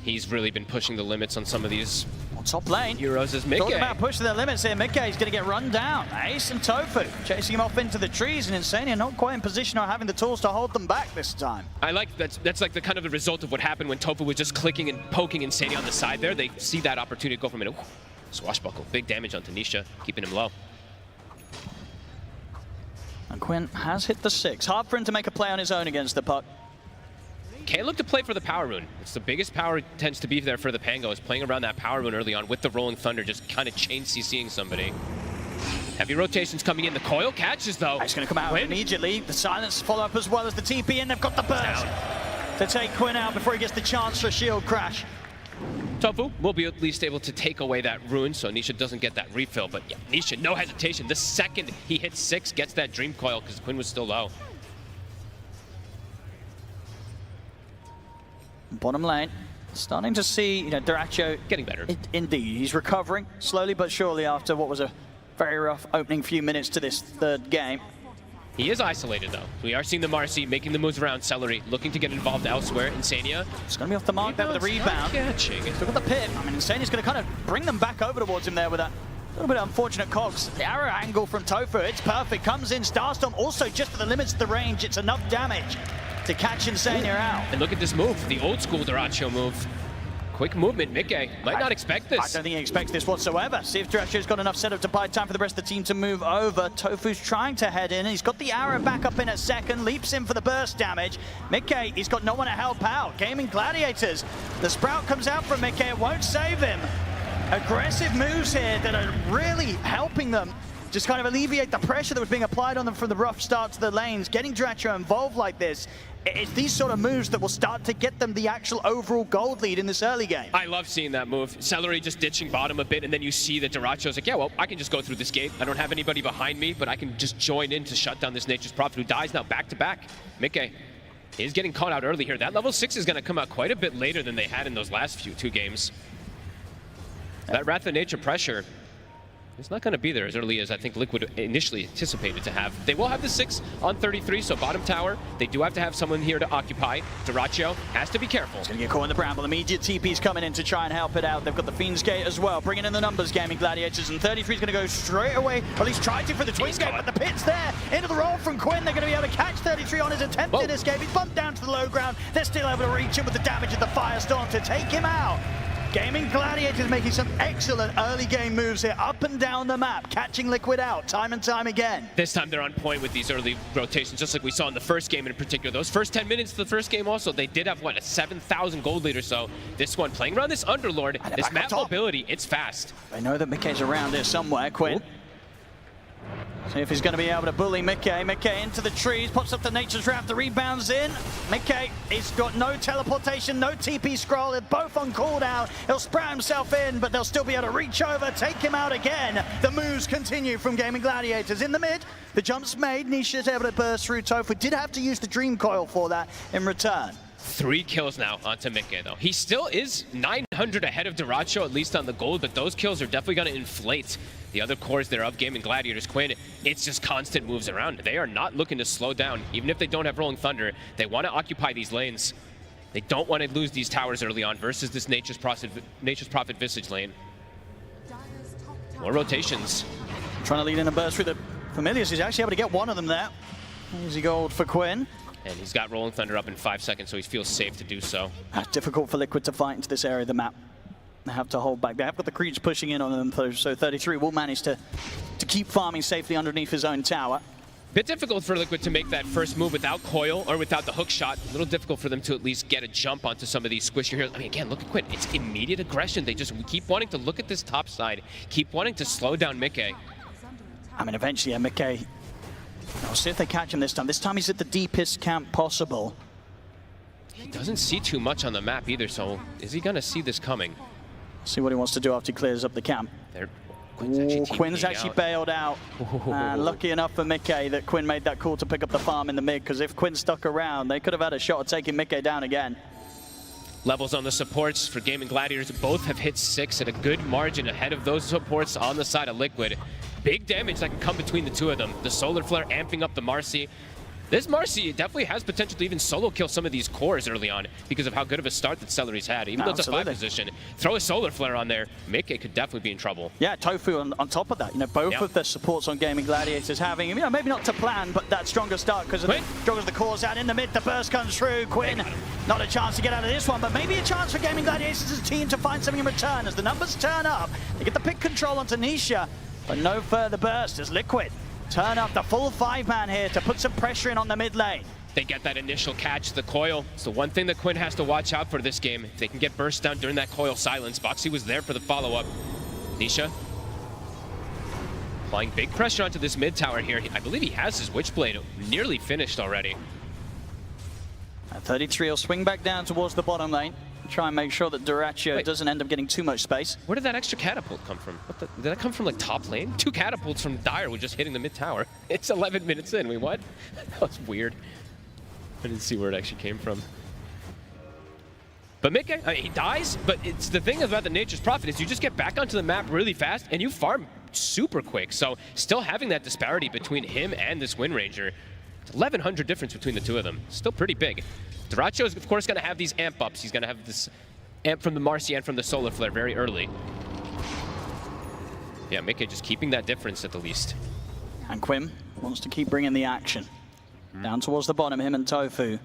He's really been pushing the limits on some of these top lane heroes as Mickey. Talking about pushing the limits here, Mickey's going to get run down. Ace and Tofu chasing him off into the trees, and Insania not quite in position or having the tools to hold them back this time. I like that's like the kind of the result of what happened when Tofu was just clicking and poking Insania on the side there. They see that opportunity to go from it. Swashbuckle, big damage on Tanisha, keeping him low. And Quinn has hit the 6. Hard for him to make a play on his own against the puck. Can't look to play for the power rune. It's the biggest power tends to be there for the Pango, is playing around that power rune early on with the Rolling Thunder, just kind of chain CCing somebody. Heavy rotations coming in. The coil catches, though. It's going to come out immediately. The silence follow up as well as the TP, and they've got the burst to take Quinn out before he gets the chance for a shield crash. Tofu will be at least able to take away that rune, so Nisha doesn't get that refill. But yeah, Nisha, no hesitation. The second he hits 6, gets that Dream Coil because Quinn was still low. Bottom lane, starting to see, Duracho getting better. Indeed, he's recovering slowly but surely after what was a very rough opening few minutes to this 3rd game. He is isolated, though. We are seeing the Marcy making the moves around Celery, looking to get involved elsewhere. Insania. It's going to be off the mark there with the rebound. Catching. Still got the pit. I mean, Insania's going to kind of bring them back over towards him there with that little bit of unfortunate cogs. The arrow angle from Tofu, it's perfect. Comes in, Starstorm also just at the limits of the range. It's enough damage to catch Insania out. And look at this move, the old school Duracho move. Quick movement, Mickey might not expect this. I don't think he expects this whatsoever. See if Duracho's got enough setup to buy time for the rest of the team to move over. Tofu's trying to head in, and he's got the arrow back up in a second, leaps in for the burst damage. Mickey, he's got no one to help out. Gaimin Gladiators. The Sprout comes out from Mickey, it won't save him. Aggressive moves here that are really helping them just kind of alleviate the pressure that was being applied on them from the rough start to the lanes. Getting Dratcho involved like this, it's these sort of moves that will start to get them the actual overall gold lead in this early game. I love seeing that move. Celery just ditching bottom a bit, and then you see that Duracho's like, yeah, well, I can just go through this gate. I don't have anybody behind me, but I can just join in to shut down this Nature's Prophet, who dies now back-to-back. Mickey is getting caught out early here. That level 6 is going to come out quite a bit later than they had in those last two games. That Wrath of Nature pressure is not going to be there as early as I think Liquid initially anticipated to have. They will have the 6 on 33, so bottom tower. They do have to have someone here to occupy. Duracho has to be careful. He's going to get caught in the bramble. Immediate TP's coming in to try and help it out. They've got the Fiend's Gate as well, bringing in the numbers, Gaimin Gladiators, and 33 is going to go straight away, or at least try to for the Twin Gate, but the pit's there. Into the roll from Quinn. They're going to be able to catch 33 on his attempted escape. He's bumped down to the low ground. They're still able to reach him with the damage of the Firestorm to take him out. Gaimin Gladiators making some excellent early game moves here, up and down the map, catching Liquid out time and time again. This time they're on point with these early rotations, just like we saw in the first game in particular. Those first 10 minutes of the first game also, they did have, what, a 7,000 gold lead or so. This one, playing around this Underlord, this map mobility, it's fast. I know that Mickey's around here somewhere, Quinn. See if he's going to be able to bully Mickey. Mickey into the trees, pops up the Nature's Wrath, the rebounds in. Mickey, he's got no teleportation, no TP scroll. They're both on cooldown. He'll sprout himself in, but they'll still be able to reach over, take him out again. The moves continue from Gaimin Gladiators. In the mid, the jump's made. Nisha's able to burst through. Tofu did have to use the Dream Coil for that in return. 3 kills now onto Mickey, though. He still is 900 ahead of Duracho, at least on the gold, but those kills are definitely going to inflate the other cores that are of Gaimin Gladiators. Quinn, it's just constant moves around. They are not looking to slow down. Even if they don't have Rolling Thunder, they want to occupy these lanes. They don't want to lose these towers early on versus this Nature's Prophet Visage lane. More rotations. Trying to lead in a burst through the Familiars. He's actually able to get one of them there. Easy gold for Quinn. And he's got Rolling Thunder up in 5 seconds, so he feels safe to do so. Difficult for Liquid to fight into this area of the map. They have to hold back. They have got the creeps pushing in on them, so 33 will manage to keep farming safely underneath his own tower. Bit difficult for Liquid to make that first move without Coil or without the hook shot. A little difficult for them to at least get a jump onto some of these squishier heroes. I mean, again, look at Quinn. It's immediate aggression. They just keep wanting to look at this top side, keep wanting to slow down Mickey. I mean, eventually, Mickey. I'll see if they catch him this time. This time he's at the deepest camp possible. He doesn't see too much on the map either, so is he going to see this coming? See what he wants to do after he clears up the camp. Quinn's actually bailed out. Lucky enough for Mickey that Quinn made that call to pick up the farm in the mid, because if Quinn stuck around, they could have had a shot at taking Mickey down again. Levels on the supports for Gaimin Gladiators both have hit 6 at a good margin ahead of those supports on the side of Liquid. Big damage that can come between the two of them. The Solar Flare amping up the Marcy. This Marcy definitely has potential to even solo kill some of these cores early on because of how good of a start that Celery's had. Even though it's a 5 position, throw a Solar Flare on there, Mickey could definitely be in trouble. Yeah, Tofu on top of that. You know, both of the supports on Gaimin Gladiators having, you know, maybe not to plan, but that stronger start because of the cores out in the mid. The burst comes through. Quinn, not a chance to get out of this one, but maybe a chance for Gaimin Gladiators as a team to find something in return. As the numbers turn up, they get the pick control onto Nisha, but no further burst as Liquid turn up the full 5-man here to put some pressure in on the mid lane. They get that initial catch, the Coil. It's the one thing that Quinn has to watch out for this game. If they can get burst down during that Coil silence. Boxy was there for the follow-up. Nisha applying big pressure onto this mid tower here. I believe he has his Witchblade nearly finished already. 33 will swing back down towards the bottom lane. Try and make sure that Duracho doesn't end up getting too much space. Where did that extra catapult come from? Did that come from like top lane? 2 catapults from Dire were just hitting the mid tower. It's 11 minutes in. Wait, what? That was weird. I didn't see where it actually came from. But Mickey, I mean, he dies, but it's the thing about the Nature's Prophet is you just get back onto the map really fast and you farm super quick. So still having that disparity between him and this Wind Ranger, 1,100 difference between the two of them. Still pretty big. Duracho is, of course, going to have these amp ups. He's going to have this amp from the Marcy and from the Solar Flare very early. Yeah, Mickey just keeping that difference at the least. And Quinn wants to keep bringing the action. Down towards the bottom, him and Tofu.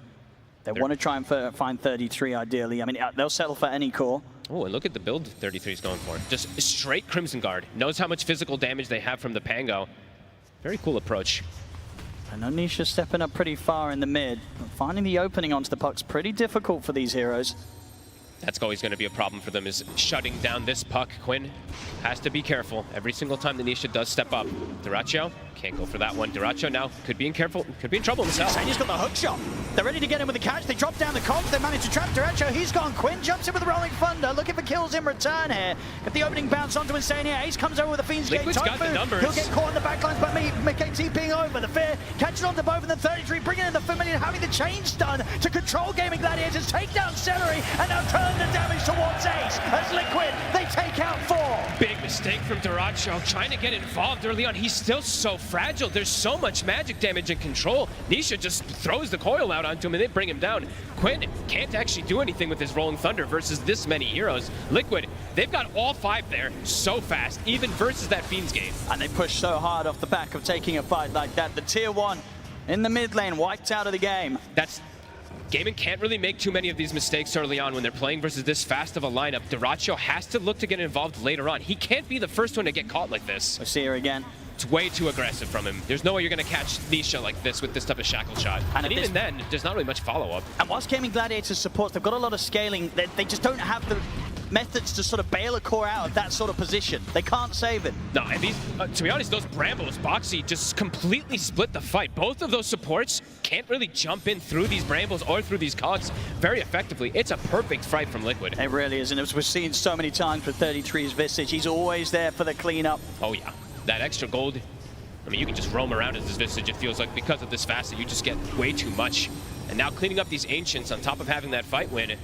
They want to try and find 33, ideally. I mean, they'll settle for any core. Oh, and look at the build 33 is going for. Just straight Crimson Guard. Knows how much physical damage they have from the Pango. Very cool approach. I know Nisha's stepping up pretty far in the mid, but finding the opening onto the puck's pretty difficult for these heroes. That's always going to be a problem for them, is shutting down this puck. Quinn has to be careful every single time that Nisha does step up. Dyrachyo can't go for that one. Dyrachyo now could be in trouble in the cell. Insania's got the hook shot. They're ready to get him with the catch. They drop down the cogs. They manage to trap Dyrachyo. He's gone. Quinn jumps in with the rolling thunder, looking for kills in return here. Get the opening bounce onto Insania. Ace comes over with a Fiend's Gate. Liquid's got the numbers. He'll get caught in the backlines, but Mickey TPing over. The Fear catching on to both, and then 33 bringing in the Familiar, having the chain stun to control Gaimin Gladiators, take down Celery, and now turn the damage towards Ace. As Liquid, they take out 4. Big mistake from Dyrachyo, trying to get involved early on. He's still so fragile. There's so much magic damage and control. Nisha just throws the coil out onto him and they bring him down. Quinn can't actually do anything with his Rolling Thunder versus this many heroes. Liquid, they've got all 5 there so fast, even versus that Fiend's Gate. And they push so hard off the back of taking a fight like that. The tier 1 in the mid lane wiped out of the game. Gaimin can't really make too many of these mistakes early on when they're playing versus this fast of a lineup. Dyrachyo has to look to get involved later on. He can't be the first one to get caught like this. I see her again. It's way too aggressive from him. There's no way you're going to catch Nisha like this with this type of shackle shot. And even then, there's not really much follow-up. And whilst Gaimin Gladiators supports, they've got a lot of scaling. They just don't have the methods to sort of bail a core out of that sort of position. They can't save it. No, and these, to be honest, those Brambles, Boxy, just completely split the fight. Both of those supports can't really jump in through these Brambles or through these cogs very effectively. It's a perfect fight from Liquid. It really is, and as we've seen so many times with 33's Visage, he's always there for the cleanup. Oh yeah, that extra gold. I mean, you can just roam around as this Visage, it feels like, because of this fast that you just get way too much. And now cleaning up these Ancients on top of having that fight win.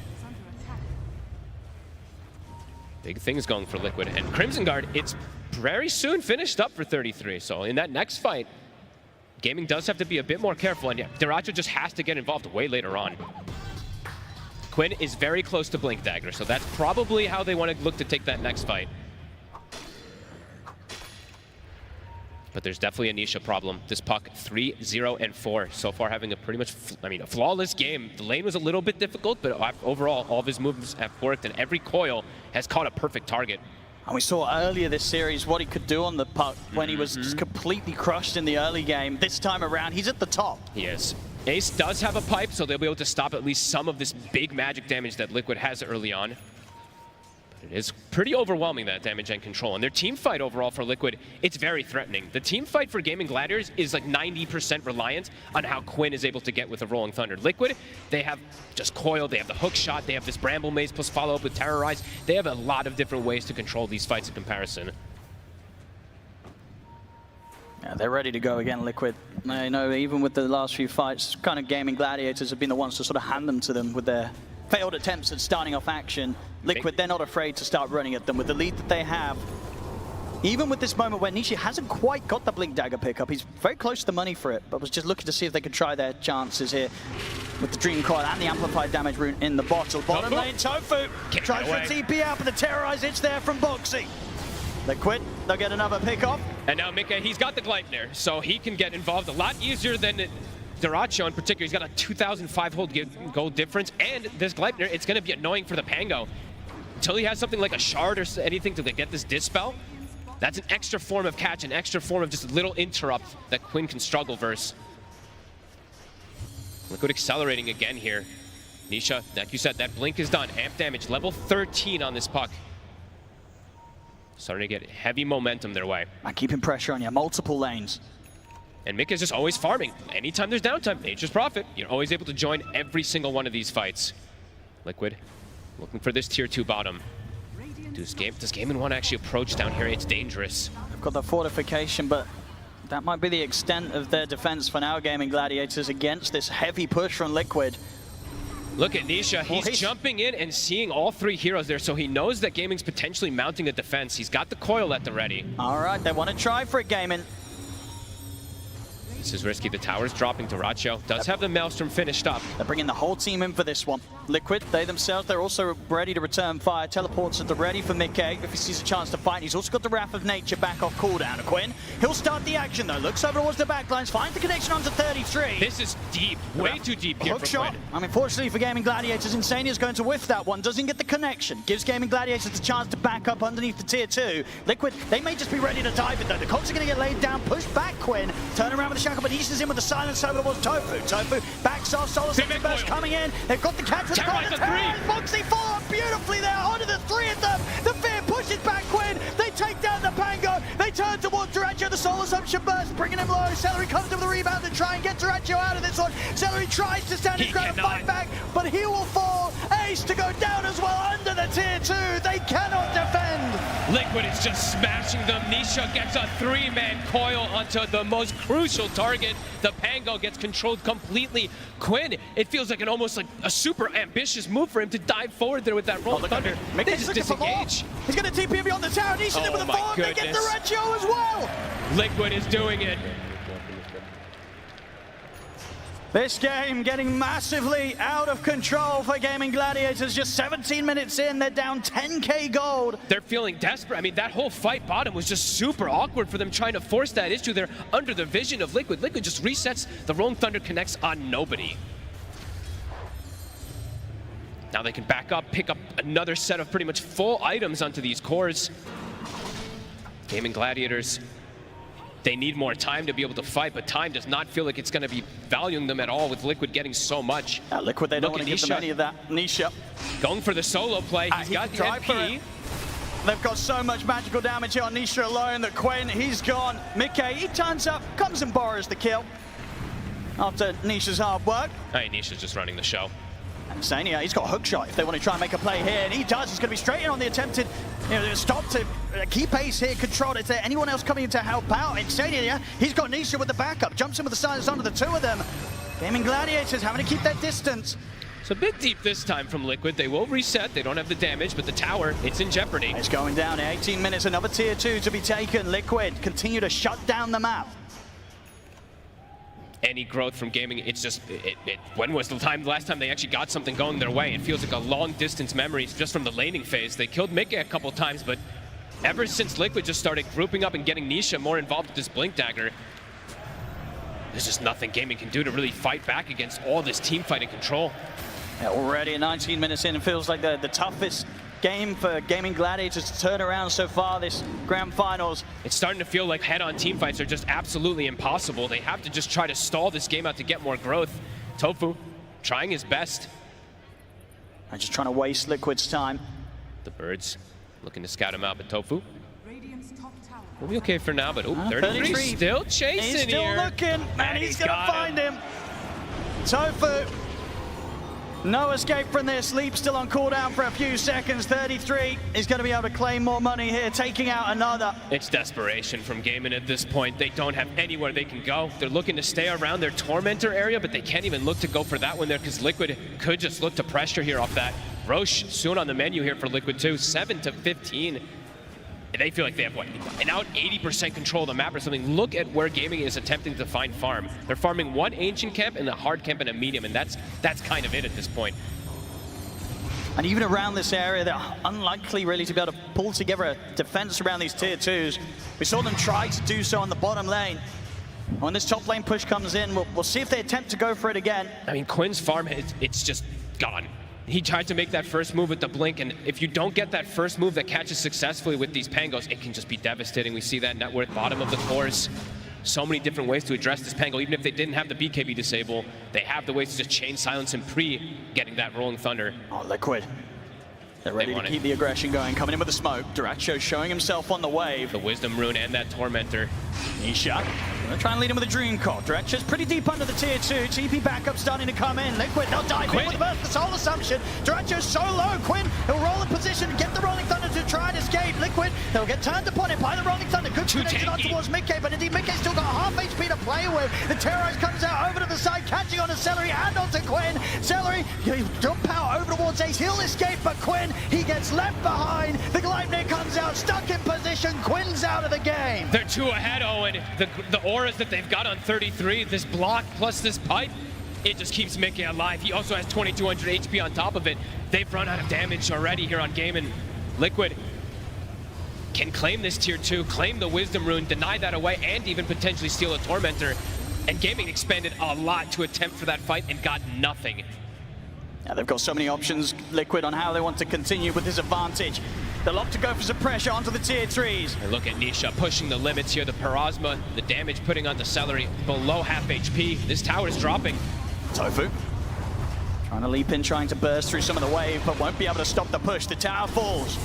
Big things going for Liquid. And Crimson Guard, it's very soon finished up for 33. So in that next fight, Gaming does have to be a bit more careful. And yeah, Dyrachyo just has to get involved way later on. Quinn is very close to Blink Dagger, so that's probably how they want to look to take that next fight. But there's definitely a Nisha problem. This puck 3-0-4 so far, having a pretty much, a flawless game. The lane was a little bit difficult, but overall, all of his moves have worked, and every coil has caught a perfect target. And we saw earlier this series what he could do on the puck when he was just completely crushed in the early game. This time around, he's at the top. He is. Ace does have a pipe, so they'll be able to stop at least some of this big magic damage that Liquid has early on. It is pretty overwhelming, that damage and control. And their team fight overall for Liquid, it's very threatening. The team fight for Gaimin Gladiators is like 90% reliant on how Quinn is able to get with a Rolling Thunder. Liquid, they have just coil, they have the hook shot, they have this Bramble Maze plus follow-up with Terrorize. They have a lot of different ways to control these fights in comparison. Yeah, they're ready to go again, Liquid. I know even with the last few fights, kind of Gaimin Gladiators have been the ones to sort of hand them to them with their failed attempts at starting off action. Liquid, they're not afraid to start running at them with the lead that they have. Even with this moment where Nishi hasn't quite got the Blink Dagger pickup, he's very close to the money for it, but was just looking to see if they could try their chances here with the Dream Coil and the Amplified Damage rune in the bottle. Bottom lane, Tofu tries for a TP out, but the Terrorize hits there from Boxy. Liquid, they'll get another pick off. And now Mika, he's got the Gleipnir, so he can get involved a lot easier than Dyrachyo in particular. He's got a 2,005 gold difference, and this Gleipnir, it's going to be annoying for the Pango. Until he has something like a shard or anything to get this Dispel, that's an extra form of catch, an extra form of just a little interrupt that Quinn can struggle versus. Liquid accelerating again here. Nisha, like you said, that blink is done. Amp damage, level 13 on this puck. Starting to get heavy momentum their way. And keeping pressure on you, multiple lanes. And Mick is just always farming. Anytime there's downtime, nature's profit. You're always able to join every single one of these fights. Liquid, looking for this tier 2 bottom. Does Gaimin want to actually approach down here? It's dangerous. They've got the fortification, but that might be the extent of their defense for now, Gaimin Gladiators, against this heavy push from Liquid. Look at Nisha, he's jumping in and seeing all 3 heroes there, so he knows that Gaming's potentially mounting a defense. He's got the coil at the ready. All right, they want to try for it, Gaimin. This is risky. The tower's dropping. Dyrachyo does have the Maelstrom finished up. They're bringing the whole team in for this one. Liquid, they themselves, they're also ready to return fire. Teleports at the ready for Mickey if he sees a chance to fight. He's also got the Wrath of Nature back off cooldown. Quinn, he'll start the action though. Looks over towards the backlines, finds the connection onto 33. This is deep, way too deep here Hook for shot. Quinn. I mean, fortunately for Gaimin Gladiators, Insania's going to whiff that one. Doesn't get the connection. Gives Gaimin Gladiators the chance to back up underneath the tier 2. Liquid, they may just be ready to dive it though. The cogs are going to get laid down, push back Quinn. Turn around with the shackle, but Nisha's in with the silence over towards Tofu. Tofu backs off, Solar Burst coming in. They've got the catch with Terrorize the three. Foxy follow up beautifully there onto the three of them. The Fear pushes back Quinn. They take down the Pango. They turn towards Duracho. The Soul Assumption burst, bringing him low. Celery comes up with a rebound to try and get Duracho out of this one. Celery tries to stand his ground and fight back, but he will fall. Ace to go down as well under the tier 2. They cannot defend. Liquid is just smashing them. Nisha gets a 3-man coil onto the most crucial target. The Pango gets controlled completely. Quinn, it feels like almost like a super ambitious move for him to dive forward there with that Rolling Thunder. They just disengage. He's going to TP beyond the tower. Nisha in with the farm. They get the Duracho as well. Liquid is doing it. This game getting massively out of control for Gaimin Gladiators. Just 17 minutes in, they're down 10k gold. They're feeling desperate. I mean, that whole fight bottom was just super awkward for them trying to force that issue. They're under the vision of Liquid. Liquid just resets. The Rolling Thunder connects on nobody. Now they can back up, pick up another set of pretty much full items onto these cores. Gaimin Gladiators, they need more time to be able to fight, but time does not feel like it's going to be valuing them at all with Liquid getting so much. Liquid, they don't want to give them any of that. Nisha. Going for the solo play. He's got the MP. They've got so much magical damage here on Nisha alone that Quinn, he's gone. Mickey, he turns up, comes and borrows the kill. After Nisha's hard work. Hey, Nisha's just running the show. And Xania, he's got a hookshot if they want to try and make a play here, and he does. He's going to be straight in on the attempted stop to keep Ace here controlled. Is there anyone else coming in to help out? It's Xania, he's got Nisha with the backup, jumps in with the silence onto the two of them. Gaimin Gladiators having to keep that distance. It's a bit deep this time from Liquid. They will reset. They don't have the damage, but the tower, it's in jeopardy. It's going down in 18 minutes. Another tier 2 to be taken. Liquid continue to shut down the map. Any growth from gaming, it's just, when was the last time they actually got something going their way? It feels like a long distance memory just from the laning phase. They killed Mickey a couple times, but ever since Liquid just started grouping up and getting Nisha more involved with this Blink Dagger, there's just nothing Gaming can do to really fight back against all this team fight and control. Yeah, already 19 minutes in, it feels like the toughest game for Gaimin Gladiators to turn around so far this grand finals. It's starting to feel like head-on team fights are just absolutely impossible. They have to just try to stall this game out to get more growth. Tofu trying his best. I'm just trying to waste Liquid's time. The Birds looking to scout him out, but Tofu will be okay for now, but 33 still chasing He's still here. Looking, and he's gonna find him. Tofu. No escape from this. Leap still on cooldown for a few seconds. 33. He's going to be able to claim more money here, taking out another. It's desperation from Gaimin at this point. They don't have anywhere they can go. They're looking to stay around their Tormentor area, but they can't even look to go for that one there because Liquid could just look to pressure here off that. Roche soon on the menu here for Liquid too. 7 to 15. They feel like they have, what, now 80% control of the map or something. Look at where Gaming is attempting to find farm. They're farming one ancient camp and a hard camp and a medium, and that's kind of it at this point. And even around this area, they're unlikely really to be able to pull together a defense around these tier 2s. We saw them try to do so on the bottom lane. When this top lane push comes in, we'll see if they attempt to go for it again. I mean, Quinn's farm, it's just gone. He tried to make that first move with the blink, and if you don't get that first move that catches successfully with these Pangos, it can just be devastating. We see that net worth bottom of the cores. So many different ways to address this Pango. Even if they didn't have the BKB disable, they have the ways to just chain silence and getting that Rolling Thunder. Oh, Liquid. They're ready to keep the aggression going. Coming in with the smoke. Duracho showing himself on the wave. The Wisdom Rune and that Tormentor. Nisha. Gonna try and lead him with a Dream Call. Duracho's pretty deep under the tier 2. TP backup starting to come in. Liquid, they'll dive in with the burst, the Soul Assumption. Duracho's so low. Quinn, he'll roll in position, get the Rolling Thunder to try and escape. Liquid, they'll get turned upon it by the Rolling Thunder. Good connection on towards Mickey, but indeed Mickey's still got half HP to play with. The Terrorize comes out over to the side, catching on to Celery and onto Quinn. Celery, he'll jump out over towards Ace. He'll escape, but Quinn, he gets left behind. The Gleipnir comes out, stuck in position. Quinn's out of the game. They're 2 ahead, Owen. The auras that they've got on 33, this block plus this pipe, it just keeps Mickey alive. He also has 2200 HP on top of it. They've run out of damage already here on Gaimin. Liquid can claim this tier 2, claim the Wisdom Rune, deny that away, and even potentially steal a Tormentor. And Gaming expanded a lot to attempt for that fight and got nothing. Yeah, they've got so many options, Liquid, on how they want to continue with this advantage. They'll opt to go for some pressure onto the tier 3s. And look at Nisha pushing the limits here. The Parasma, the damage putting on the Celery below half HP. This tower is dropping. Tofu Trying to leap in, trying to burst through some of the wave, but won't be able to stop the push. The tower falls.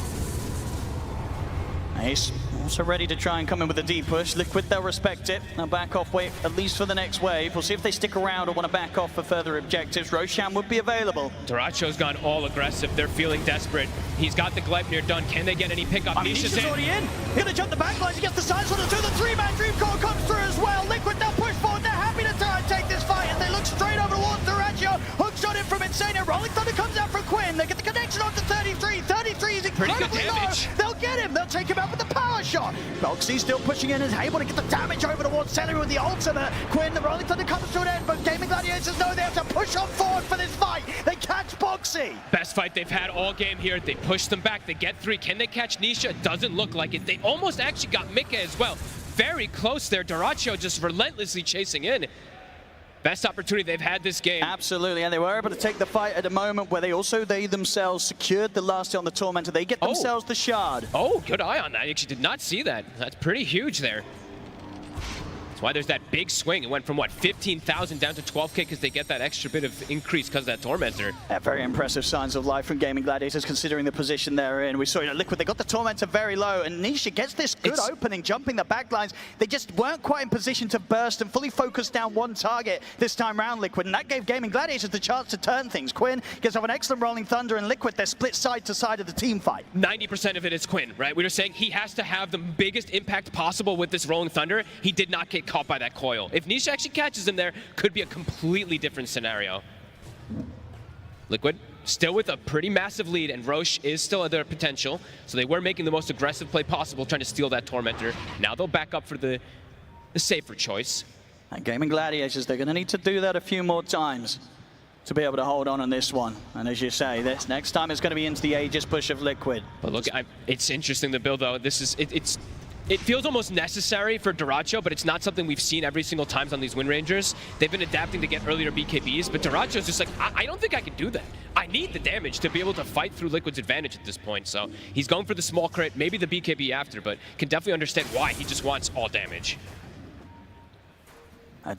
Ace also ready to try and come in with a deep push. Liquid, they'll respect it. They'll back off, wait at least for the next wave. We'll see if they stick around or want to back off for further objectives. Roshan would be available. Duracho's gone all aggressive. They're feeling desperate. He's got the Gleipnir done. Can they get any pickup? Nisha's already in. Gonna jump the backlines. He gets the side shot through. The three-man dream core comes through as well. Liquid, they'll push forward. They're happy to try and take this fight as they look straight over towards Duracho. Hook shot in from Insania. Rolling Thunder comes out from Quinn. They get the connection onto 33. 33 is incredibly low. They'll get him. They'll take him out with the power shot. Boxy still pushing in, is able to get the damage over towards Celery with the ultimate. Quinn, the Rolling Thunder comes to an end, but Gaimin Gladiators know they have to push on forward for this fight. They catch Boxy. Best fight they've had all game here. They push them back. They get 3. Can they catch Nisha? Doesn't look like it. They almost actually got Mika as well. Very close there. Duracho just relentlessly chasing in. Best opportunity they've had this game. Absolutely, and they were able to take the fight at a moment where they themselves secured the last hit on the Tormentor. They get themselves the shard. Oh, good eye on that. I actually did not see that. That's pretty huge there. That's why there's that big swing. It went from, what, 15,000 down to 12K because they get that extra bit of increase because of that Tormentor. Yeah, very impressive signs of life from Gaimin Gladiators considering the position they're in. We saw, Liquid, they got the Tormentor very low, and Nisha gets this good opening, jumping the backlines. They just weren't quite in position to burst and fully focus down one target this time round, Liquid, and that gave Gaimin Gladiators the chance to turn things. Quinn gets off an excellent Rolling Thunder, and Liquid, they're split side to side of the team fight. 90% of it is Quinn, right? We were saying he has to have the biggest impact possible with this Rolling Thunder. He did not get caught by that coil. If Nisha actually catches him there, could be a completely different scenario. Liquid still with a pretty massive lead, and Roche is still at their potential, so they were making the most aggressive play possible, trying to steal that Tormentor. Now they'll back up for the safer choice. And Gaimin Gladiators, they're going to need to do that a few more times to be able to hold on this one. And as you say, this next time is going to be into the Aegis push of Liquid. But look, it's interesting, the build, though. This is, it feels almost necessary for Duracho, but it's not something we've seen every single time on these Wind Rangers. They've been adapting to get earlier BKBs, but Duracho's just like, I don't think I can do that. I need the damage to be able to fight through Liquid's advantage at this point. So he's going for the small crit, maybe the BKB after, but can definitely understand why he just wants all damage.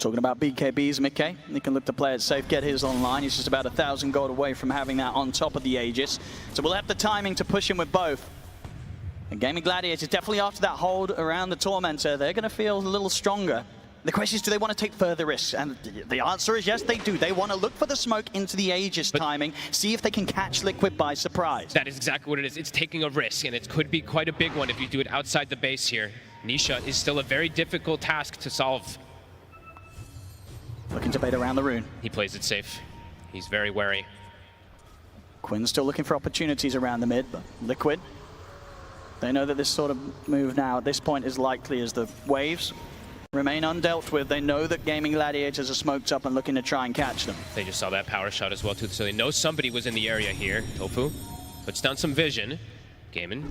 Talking about BKBs, Mickey, he can look to play it safe, get his online. He's just about 1,000 gold away from having that on top of the Aegis. So we'll have the timing to push him with both. And Gaimin Gladiators, definitely after that hold around the Tormentor, they're going to feel a little stronger. The question is, do they want to take further risks? And the answer is yes, they do. They want to look for the smoke into the Aegis timing, see if they can catch Liquid by surprise. That is exactly what it is. It's taking a risk, and it could be quite a big one if you do it outside the base here. Nisha is still a very difficult task to solve. Looking to bait around the rune. He plays it safe. He's very wary. Quinn's still looking for opportunities around the mid, but Liquid, they know that this sort of move now at this point is likely as the waves remain undealt with. They know that Gaimin Gladiators are smoked up and looking to try and catch them. They just saw that power shot as well, too, so they know somebody was in the area here. Tofu puts down some vision. Gaimin.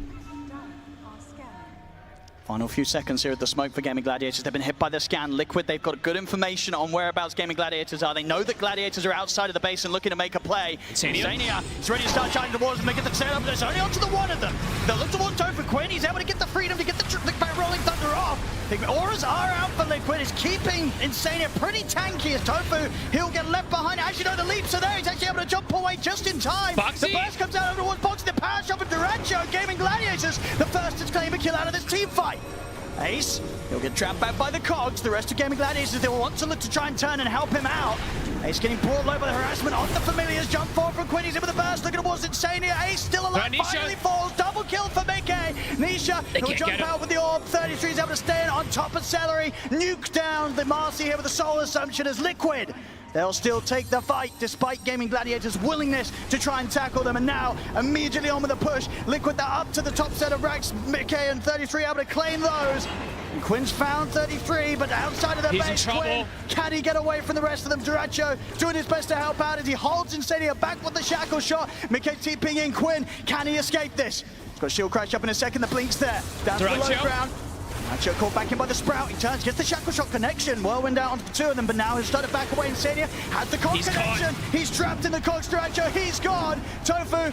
Final few seconds here at the smoke for Gaimin Gladiators. They've been hit by the scan. Liquid, they've got good information on whereabouts Gaimin Gladiators are. They know that Gladiators are outside of the base and looking to make a play. Insania is ready to start charging towards them. They get the setup, but it's only onto the one of them. They'll look towards Tofu. Quinn, he's able to get the freedom to get the Rolling Thunder off. The auras are out for Liquid. It's keeping Insania pretty tanky as Tofu. He'll get left behind. As you know, the leaps are there. He's actually able to jump away just in time. Boxy. The burst comes out over towards Boxy. The power shot for Duracho. Gaimin Gladiators, the first to claim a kill out of this team fight. Ace, he'll get trapped back by the cogs. The rest of Gaimin Gladiators, they will want to look to try and turn and help him out. Ace getting brought low by the harassment of the Familiars. Jump forward from Quinn, he's in with the burst, looking towards Insania. Ace still alive, finally falls. Double kill for Mickey. Nisha, he'll jump out with the orb. 33 is able to stay in on top of Celery. Nuke down the Marcy here with the Soul Assumption as Liquid. They'll still take the fight despite Gaimin Gladiators' willingness to try and tackle them. And now, immediately on with the push. Liquid, they're up to the top set of racks. Mickey and 33 able to claim those. And Quinn's found 33, but outside of the base, Quinn, can he get away from the rest of them? Duracho doing his best to help out as he holds Insania back with the shackle shot. Mickey TPing in Quinn. Can he escape this? He's got shield crash up in a second. The blink's there. Down to the low ground. Duracho caught back in by the Sprout. He turns, gets the shackle shot connection. Whirlwind out onto the two of them, but now he's started back away. Insania has the Cog connection. He's trapped in the Cogs. Duracho, he's gone. Tofu,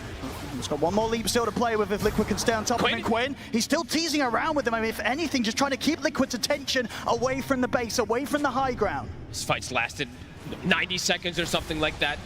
he's got one more leap still to play with if Liquid can stay on top of him. Quinn, he's still teasing around with him. I mean, if anything, just trying to keep Liquid's attention away from the base, away from the high ground. This fight's lasted 90 seconds or something like that.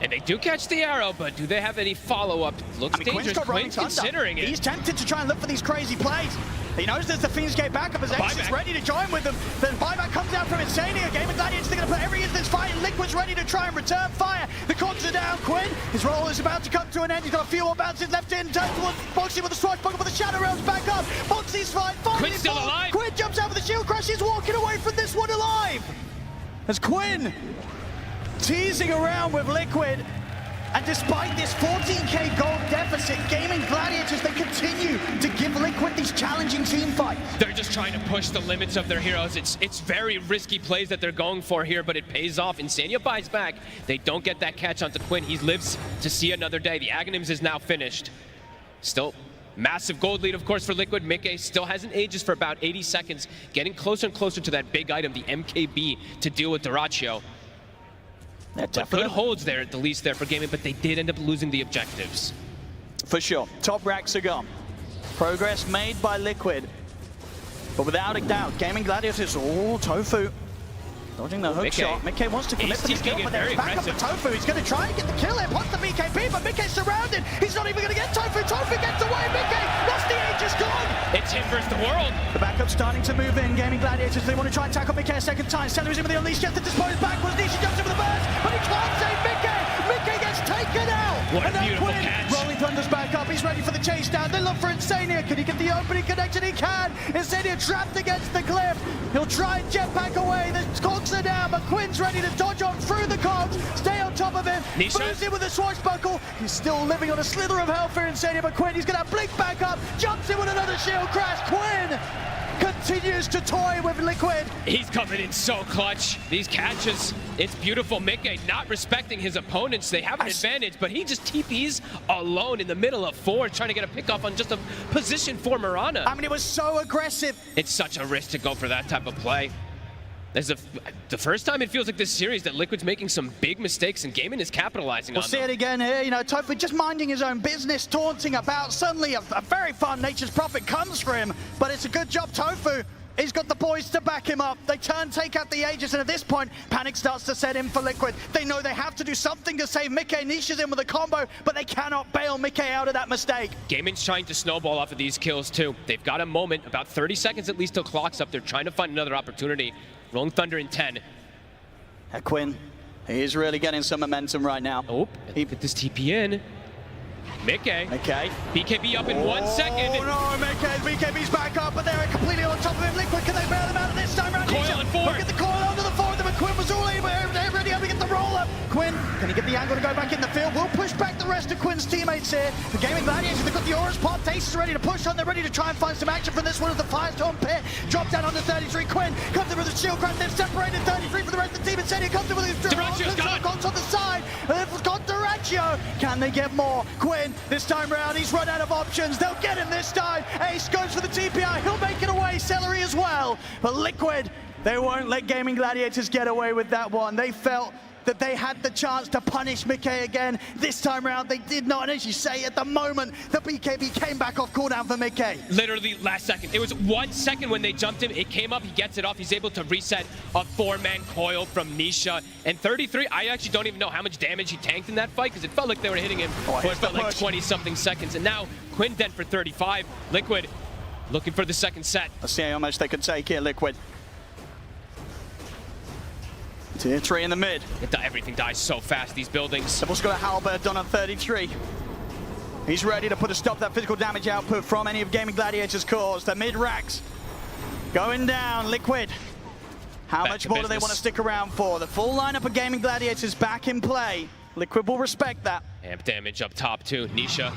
And they do catch the arrow, but do they have any follow-up? Looks dangerous. Quinn's considering it. He's tempted to try and look for these crazy plays. He knows there's the Fiend's Gate backup as Aegis is ready to join with them. Then buyback comes out from Insania. Gaimin Gladiators are going to put everything into this fight. Liquid's ready to try and return fire. The cogs are down. Quinn, his roll is about to come to an end. He's got a few more bounces left in. Turns towards Boxy with a swashbuckle, but the Shadow Realm's back up. Boxy's fine. Quinn's still alive. Quinn jumps out with the shield crash. He's walking away from this one alive. As Quinn teasing around with Liquid. And despite this 14k gold deficit, Gaimin Gladiators, they continue to give Liquid these challenging team fights. They're just trying to push the limits of their heroes. It's very risky plays that they're going for here, but it pays off. Insania buys back. They don't get that catch onto Quinn. He lives to see another day. The Aghanims is now finished. Still, massive gold lead, of course, for Liquid. Mickey still has an Aegis for about 80 seconds, getting closer and closer to that big item, the MKB, to deal with Dyrachyo. But good holds there, at the least there for Gaimin, but they did end up losing the objectives. For sure. Top racks are gone. Progress made by Liquid. But without a doubt, Gaimin Gladiators, Tofu dodging the hook shot. Mickey wants to commit to this kill, but there's back up to Tofu. He's going to try and get the kill here. Wants the BKB, but Mickey's surrounded. He's not even going to get Tofu. Tofu gets away. Mickey, that's the Aegis gone. It's him versus the world. The backup's starting to move in. Gaimin Gladiators, they want to try and tackle Mickey a second time. Celery's in with the Unleash, gets the dispose backwards. Nisha jumps in with the burst, but he can't save Mickey. Mickey gets taken out. What and a beautiful Quinn, catch. Rolling Thunder's back up. He's ready for the chase down. They look for Insania. Can he get the opening connection? He can. Insania trapped against the cliff. He'll try and jetpack away. The cogs are down, but Quinn's ready to dodge on through the cogs. Stay on top of him. Moves in with a swashbuckle. He's still living on a slither of health for Insania, but Quinn, he's going to blink back up. Jumps in with another shield crash. Quinn continues to toy with Liquid. He's coming in so clutch. These catches, it's beautiful. Mickey not respecting his opponents. They have an advantage, but he just TPs alone in the middle of 4, trying to get a pickoff on just a position for Mirana. I mean, it was so aggressive. It's such a risk to go for that type of play. This is the first time it feels like this series that Liquid's making some big mistakes and Gaimin is capitalizing on them. We'll see it again here, you know, Tofu just minding his own business, taunting about. Suddenly a very fun Nature's Prophet comes for him, but it's a good job Tofu. He's got the boys to back him up. They take out the Aegis, and at this point, panic starts to set in for Liquid. They know they have to do something to save Mickey. Nisha's in with a combo, but they cannot bail Mickey out of that mistake. Gaimin's trying to snowball off of these kills too. They've got a moment, about 30 seconds at least till clock's up. They're trying to find another opportunity. Rolling Thunder in 10. Quinn, he's really getting some momentum right now. Oh, he put this TP in. Mickey. BKB up in 1 second. Oh no, BKB's back up, but they're completely on top of him. Liquid, can they bail him out of this time round? Coil on 4. Look at the coil onto the 4, but Quinn was all able, ready to get the roll up. Quinn, can he get the angle to go back in the field? We'll push back the rest of Quinn's teammates here. The Gaimin Gladiators, they've got the Aura's pop. Ace is ready to push on. They're ready to try and find some action from this one as the Firestorm pit. Drop down onto 33. Quinn comes in with a shield crash. They've separated 33 from the rest of the team. Insania comes in with his Dyrachyo's gone. on the side. And they've got Dyrachyo. Can they get more? Quinn, this time round, he's run out of options. They'll get him this time. Ace goes for the TPI. He'll make it away. Celery as well. But Liquid, they won't let Gaimin Gladiators get away with that one. They felt that they had the chance to punish Mickey again. This time round, they did not. And as you say, at the moment, the BKB came back off cooldown for Mickey. Literally last second. It was 1 second when they jumped him. It came up, he gets it off. He's able to reset a 4-man coil from Nisha. And 33, I actually don't even know how much damage he tanked in that fight because it felt like they were hitting him for it felt like 20-something seconds. And now Quinn dead for 35. Liquid looking for the second set. Let's see how much they could take here, Liquid. Tier 3 in the mid. Everything dies so fast, these buildings. Double got a halberd done on 33. He's ready to put a stop to that physical damage output from any of Gaimin Gladiators' cores. The mid racks going down. Liquid, how much more do they want to stick around for? The full lineup of Gaimin Gladiators back in play. Liquid will respect that. Amp damage up top too. Nisha,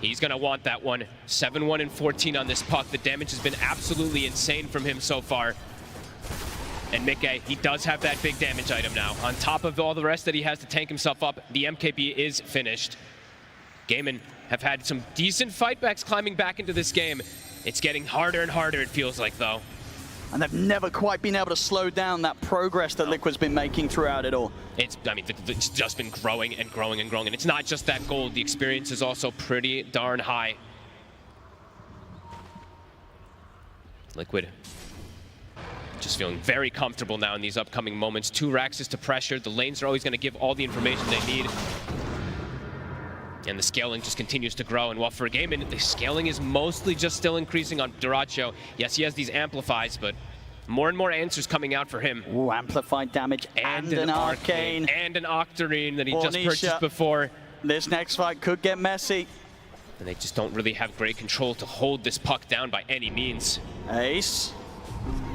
he's going to want that one. 7-1 and 14 on this puck. The damage has been absolutely insane from him so far. And Mickey, he does have that big damage item now. On top of all the rest that he has to tank himself up, the MKB is finished. Gaimin have had some decent fightbacks climbing back into this game. It's getting harder and harder, it feels like, though. And they've never quite been able to slow down that progress that Liquid's been making throughout it all. It's just been growing and growing and growing. And it's not just that gold. The experience is also pretty darn high. Liquid just feeling very comfortable now in these upcoming moments. 2 Raxes to pressure. The lanes are always going to give all the information they need. And the scaling just continues to grow. And while for Gaimin, the scaling is mostly just still increasing on Duracho. Yes, he has these amplifies, but more and more answers coming out for him. Ooh, amplified damage and an arcane. And an Octarine that he just Nisha. purchased before. This next fight could get messy. And they just don't really have great control to hold this puck down by any means. Ace.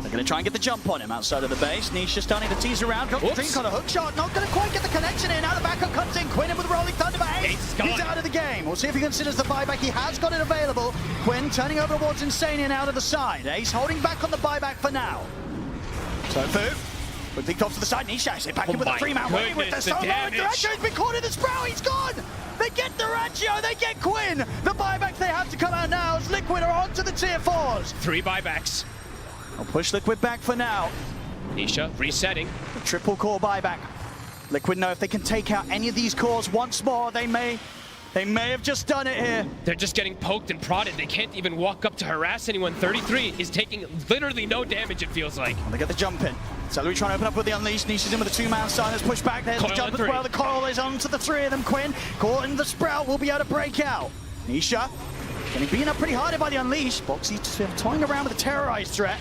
They're going to try and get the jump on him outside of the base. Nisha starting to tease around. Got a hook shot. Not going to quite get the connection in. Now the backup comes in. Quinn in with Rolling Thunder by Ace. He's out of the game. We'll see if he considers the buyback. He has got it available. Quinn turning over towards Insanian out of the side. Ace holding back on the buyback for now. So Fu. With big tops to the side. Nisha is back in with a 3-man wave with the solo. Duracho's been caught in the sprout. He's gone. They get Duracho. They get Quinn. The buyback they have to come out now as Liquid are onto the tier 4s. 3 buybacks. I'll push Liquid back for now. Nisha resetting. The triple core buyback. Liquid know if they can take out any of these cores once more, they may have just done it here. They're just getting poked and prodded. They can't even walk up to harass anyone. 33 is taking literally no damage, it feels like. They get the jump in. Celery trying to open up with the Unleash. Nisha's in with a 2-man silence. Push back. There's the jump as well. The coil is on to the 3 of them. Quinn caught in the sprout. Will be able to break out. Nisha getting beaten up pretty hard by the Unleash. Boxy toying around with a terrorized threat.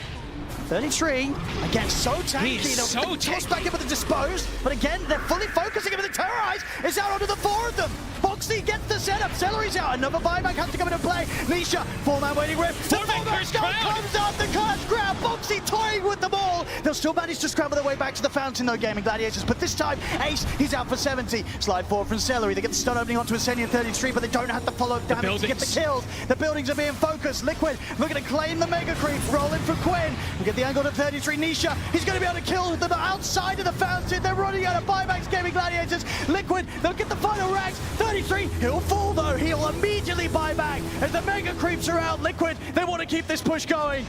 33, again, so tanky. They'll toss back in with the Dispose, but again, they're fully focusing him with the Terrorize. It's out onto the 4 of them. Boxy gets the setup. Celery's out. Another buyback has to come into play. Nisha, 4-man waiting rip. The 4-man start comes out. The curse grab. Boxy toying with them all. They'll still manage to scramble their way back to the fountain, though, Gaimin Gladiators. But this time, Ace, he's out for 70. Slide forward from Celery. They get the stun opening onto Ascension 33, but they don't have the follow-up damage to get the kills. The buildings are being focused. Liquid looking to claim the Mega Creep. Rolling for Quinn. We get the angle to 33. Nisha, he's going to be able to kill them outside of the fountain. They're running out of buybacks, Gaimin Gladiators. Liquid, they'll get the final rags. 33, he'll fall though. He'll immediately buy back as the Mega Creeps are out. Liquid, they want to keep this push going.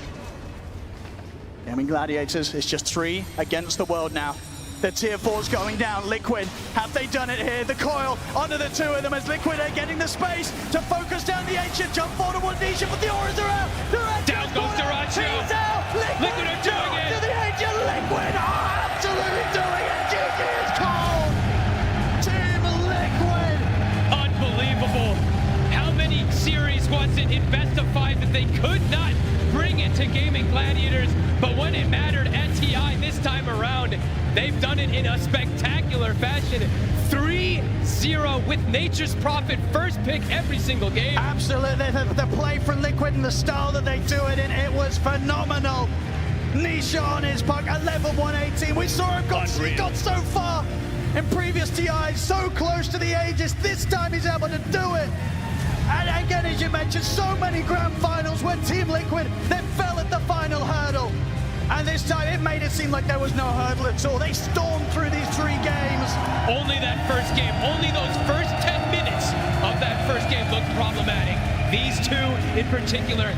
Gaimin Gladiators, it's just 3 against the world now. The tier 4's going down. Liquid, have they done it here? The coil onto the 2 of them as Liquid are getting the space to focus down the ancient. Jump forward towards Nisha, but the auras are out. Down goes Duracho. He's out. Liquid are doing it. To the ancient. Liquid are absolutely doing it. GG is cold. Team Liquid. Unbelievable. How many series was it in best of 5 that they could not bring it to Gaimin Gladiators? But when it mattered at TI this time around, they've done it in a spectacular fashion. 3-0 with Nature's Prophet first pick every single game. Absolutely, the play from Liquid and the style that they do it in, it was phenomenal. Nisha on his puck at level 118. We saw him got so far in previous TIs, so close to the Aegis. This time he's able to do it. And again, as you mentioned, so many grand finals where Team Liquid, they fell at the final hurdle. And this time it made it seem like there was no hurdle at all. They stormed through these 3 games. Only that first game, only those first 10 minutes of that first game looked problematic. These 2 in particular,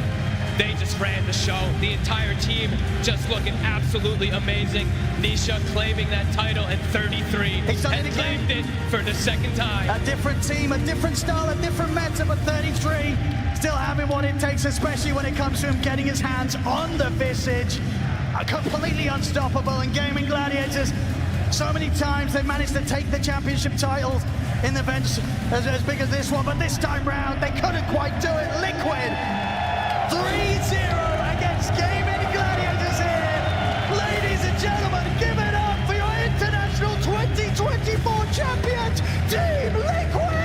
they just ran the show. The entire team just looking absolutely amazing. Nisha claiming that title at 33 and claimed it for the 2nd time. A different team, a different style, a different meta, but 33 still having what it takes, especially when it comes to him getting his hands on the Visage. Completely unstoppable, and Gaimin Gladiators, so many times they've managed to take the championship titles in events as big as this one, but this time round they couldn't quite do it. Liquid 3-0 against Gaimin Gladiators here. Ladies and gentlemen, give it up for your International 2024 champions, Team Liquid!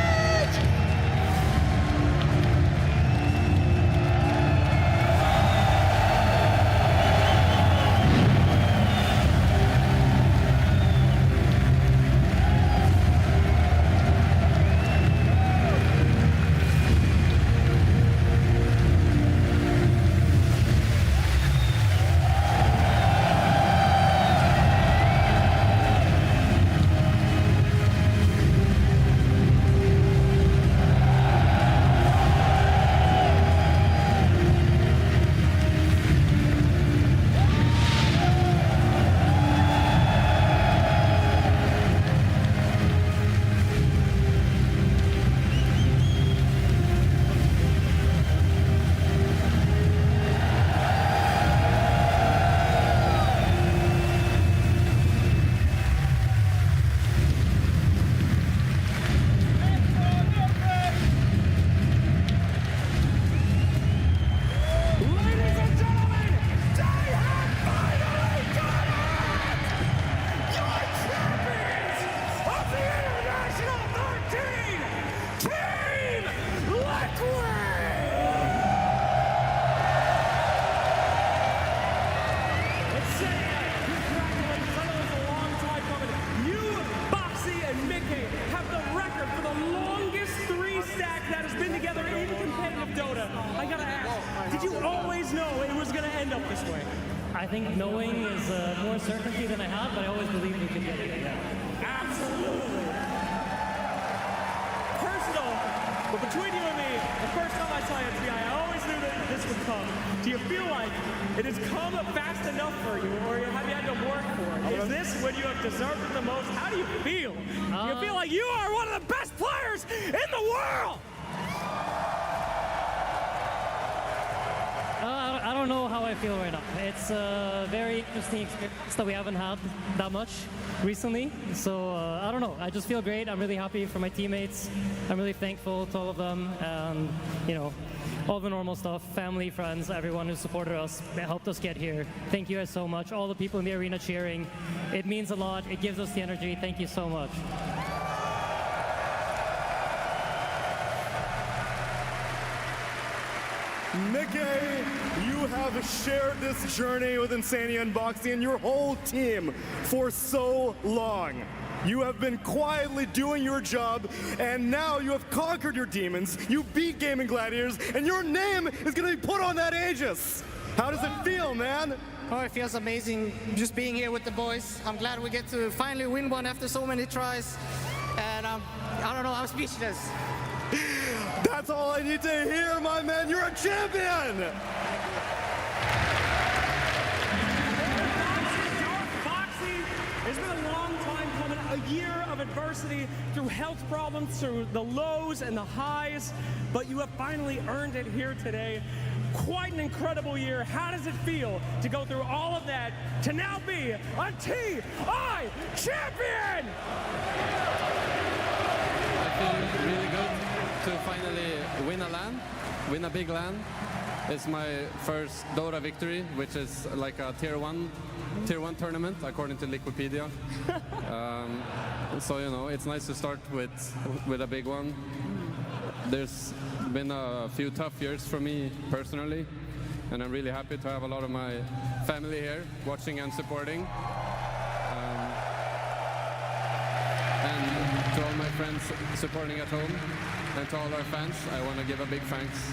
end up this way? I think knowing is more certainty than I had, but I always believed we could get it. Yeah. Absolutely. Personal, but between you and me, the first time I saw you at TI, I always knew that this would come. Do you feel like it has come fast enough for you, or have you had to work for it? Is this when you have deserved it the most? How do you feel? You feel like you are one of the best players in the world! I don't know how I feel right now. It's a very interesting experience that we haven't had that much recently. So I don't know. I just feel great. I'm really happy for my teammates. I'm really thankful to all of them, and you know, all the normal stuff. Family, friends, everyone who supported us, helped us get here. Thank you guys so much. All the people in the arena cheering. It means a lot. It gives us the energy. Thank you so much. Nikkei, you have shared this journey with Insania and Boxy and your whole team for so long. You have been quietly doing your job, and now you have conquered your demons, you beat Gaimin Gladiators, and your name is going to be put on that Aegis. How does it feel, man? Oh, it feels amazing just being here with the boys. I'm glad we get to finally win one after so many tries. And I don't know, I'm speechless. That's all I need to hear, my man. You're a champion! Boxy, it's been a long time coming, a year of adversity through health problems, through the lows and the highs, but you have finally earned it here today. Quite an incredible year. How does it feel to go through all of that to now be a TI champion? I feel really good to finally win a big LAN. It's my first Dota victory, which is like a tier one tournament according to Wikipedia. So you know, it's nice to start with a big one. There's been a few tough years for me personally, and I'm really happy to have a lot of my family here watching and supporting. And to all my friends supporting at home, and to all our fans, I want to give a big thanks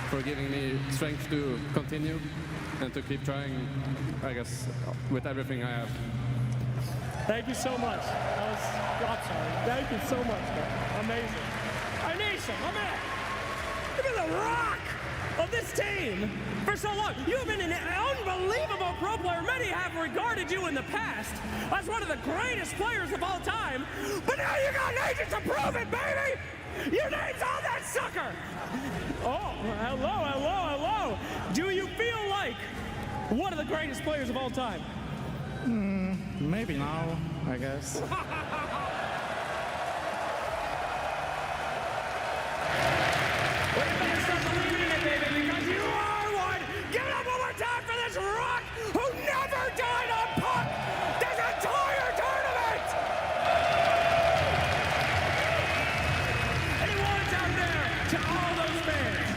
for giving me strength to continue and to keep trying, I guess, with everything I have. Thank you so much. Thank you so much, man. Amazing. Anisha, my man, you've been the rock of this team for so long. You've been an unbelievable pro player. Many have regarded you in the past as one of the greatest players of all time, but now you got an agent to prove it, baby! Your name's on that sucker! Oh, hello. Do you feel like one of the greatest players of all time? Maybe now, I guess. Well, you better start believing in it, baby, because you are one! Give it up one more time for this rock who never died on puck this entire tournament! Any words out there to all those fans?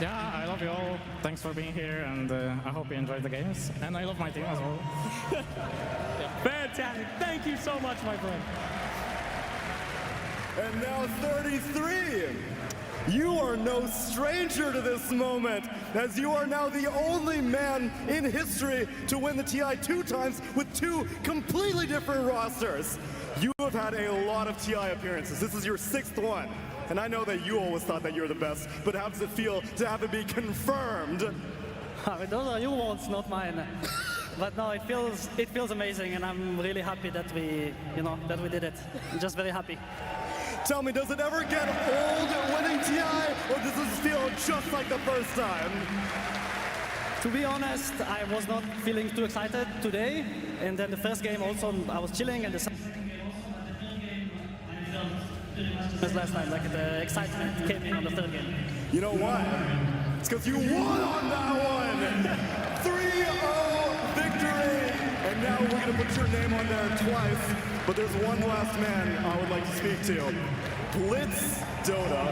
Yeah, I love you all. Thanks for being here, and I hope you enjoyed the games. And I love my team as well. Fantastic. Thank you so much, my friend. And now 33. You are no stranger to this moment, as you are now the only man in history to win the TI 2 times with 2 completely different rosters. You have had a lot of TI appearances. This is your 6th one. And I know that you always thought that you were the best, but how does it feel to have it be confirmed? Those are your words, not mine. But no, it feels amazing, and I'm really happy that we did it. I'm just very happy. Tell me, does it ever get old winning TI, or does this feel just like the first time? To be honest, I was not feeling too excited today, and then the first game also I was chilling, and the last time, like the excitement came in on the third game. You know why? It's because you won on that one! 3-0 victory! And now we're gonna put your name on there twice, but there's one last man I would like to speak to. Blitz Dota.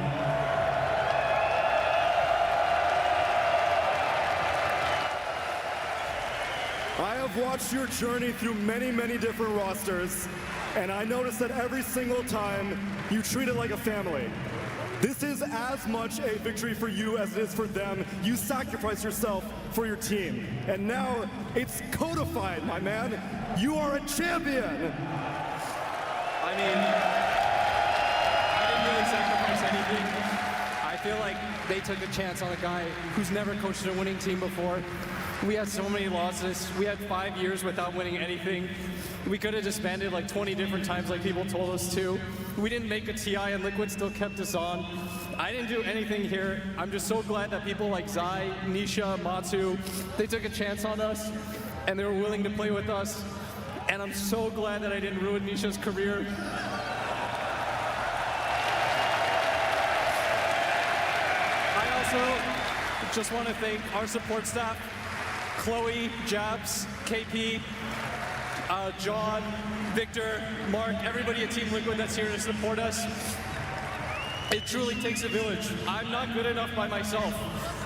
I have watched your journey through many, many different rosters, and I noticed that every single time you treat it like a family. This is as much a victory for you as it is for them. You sacrifice yourself for your team. And now it's codified, my man. You are a champion. I mean, I didn't really sacrifice anything. I feel like they took a chance on a guy who's never coached a winning team before. We had so many losses. We had 5 years without winning anything. We could have disbanded like 20 different times like people told us to. We didn't make a TI and Liquid still kept us on. I didn't do anything here. I'm just so glad that people like Zai, Nisha, Matsu, they took a chance on us and they were willing to play with us. And I'm so glad that I didn't ruin Nisha's career. I also just want to thank our support staff, Chloe, Jabs, KP, John, Victor, Mark, everybody at Team Liquid that's here to support us. It truly takes a village. I'm not good enough by myself.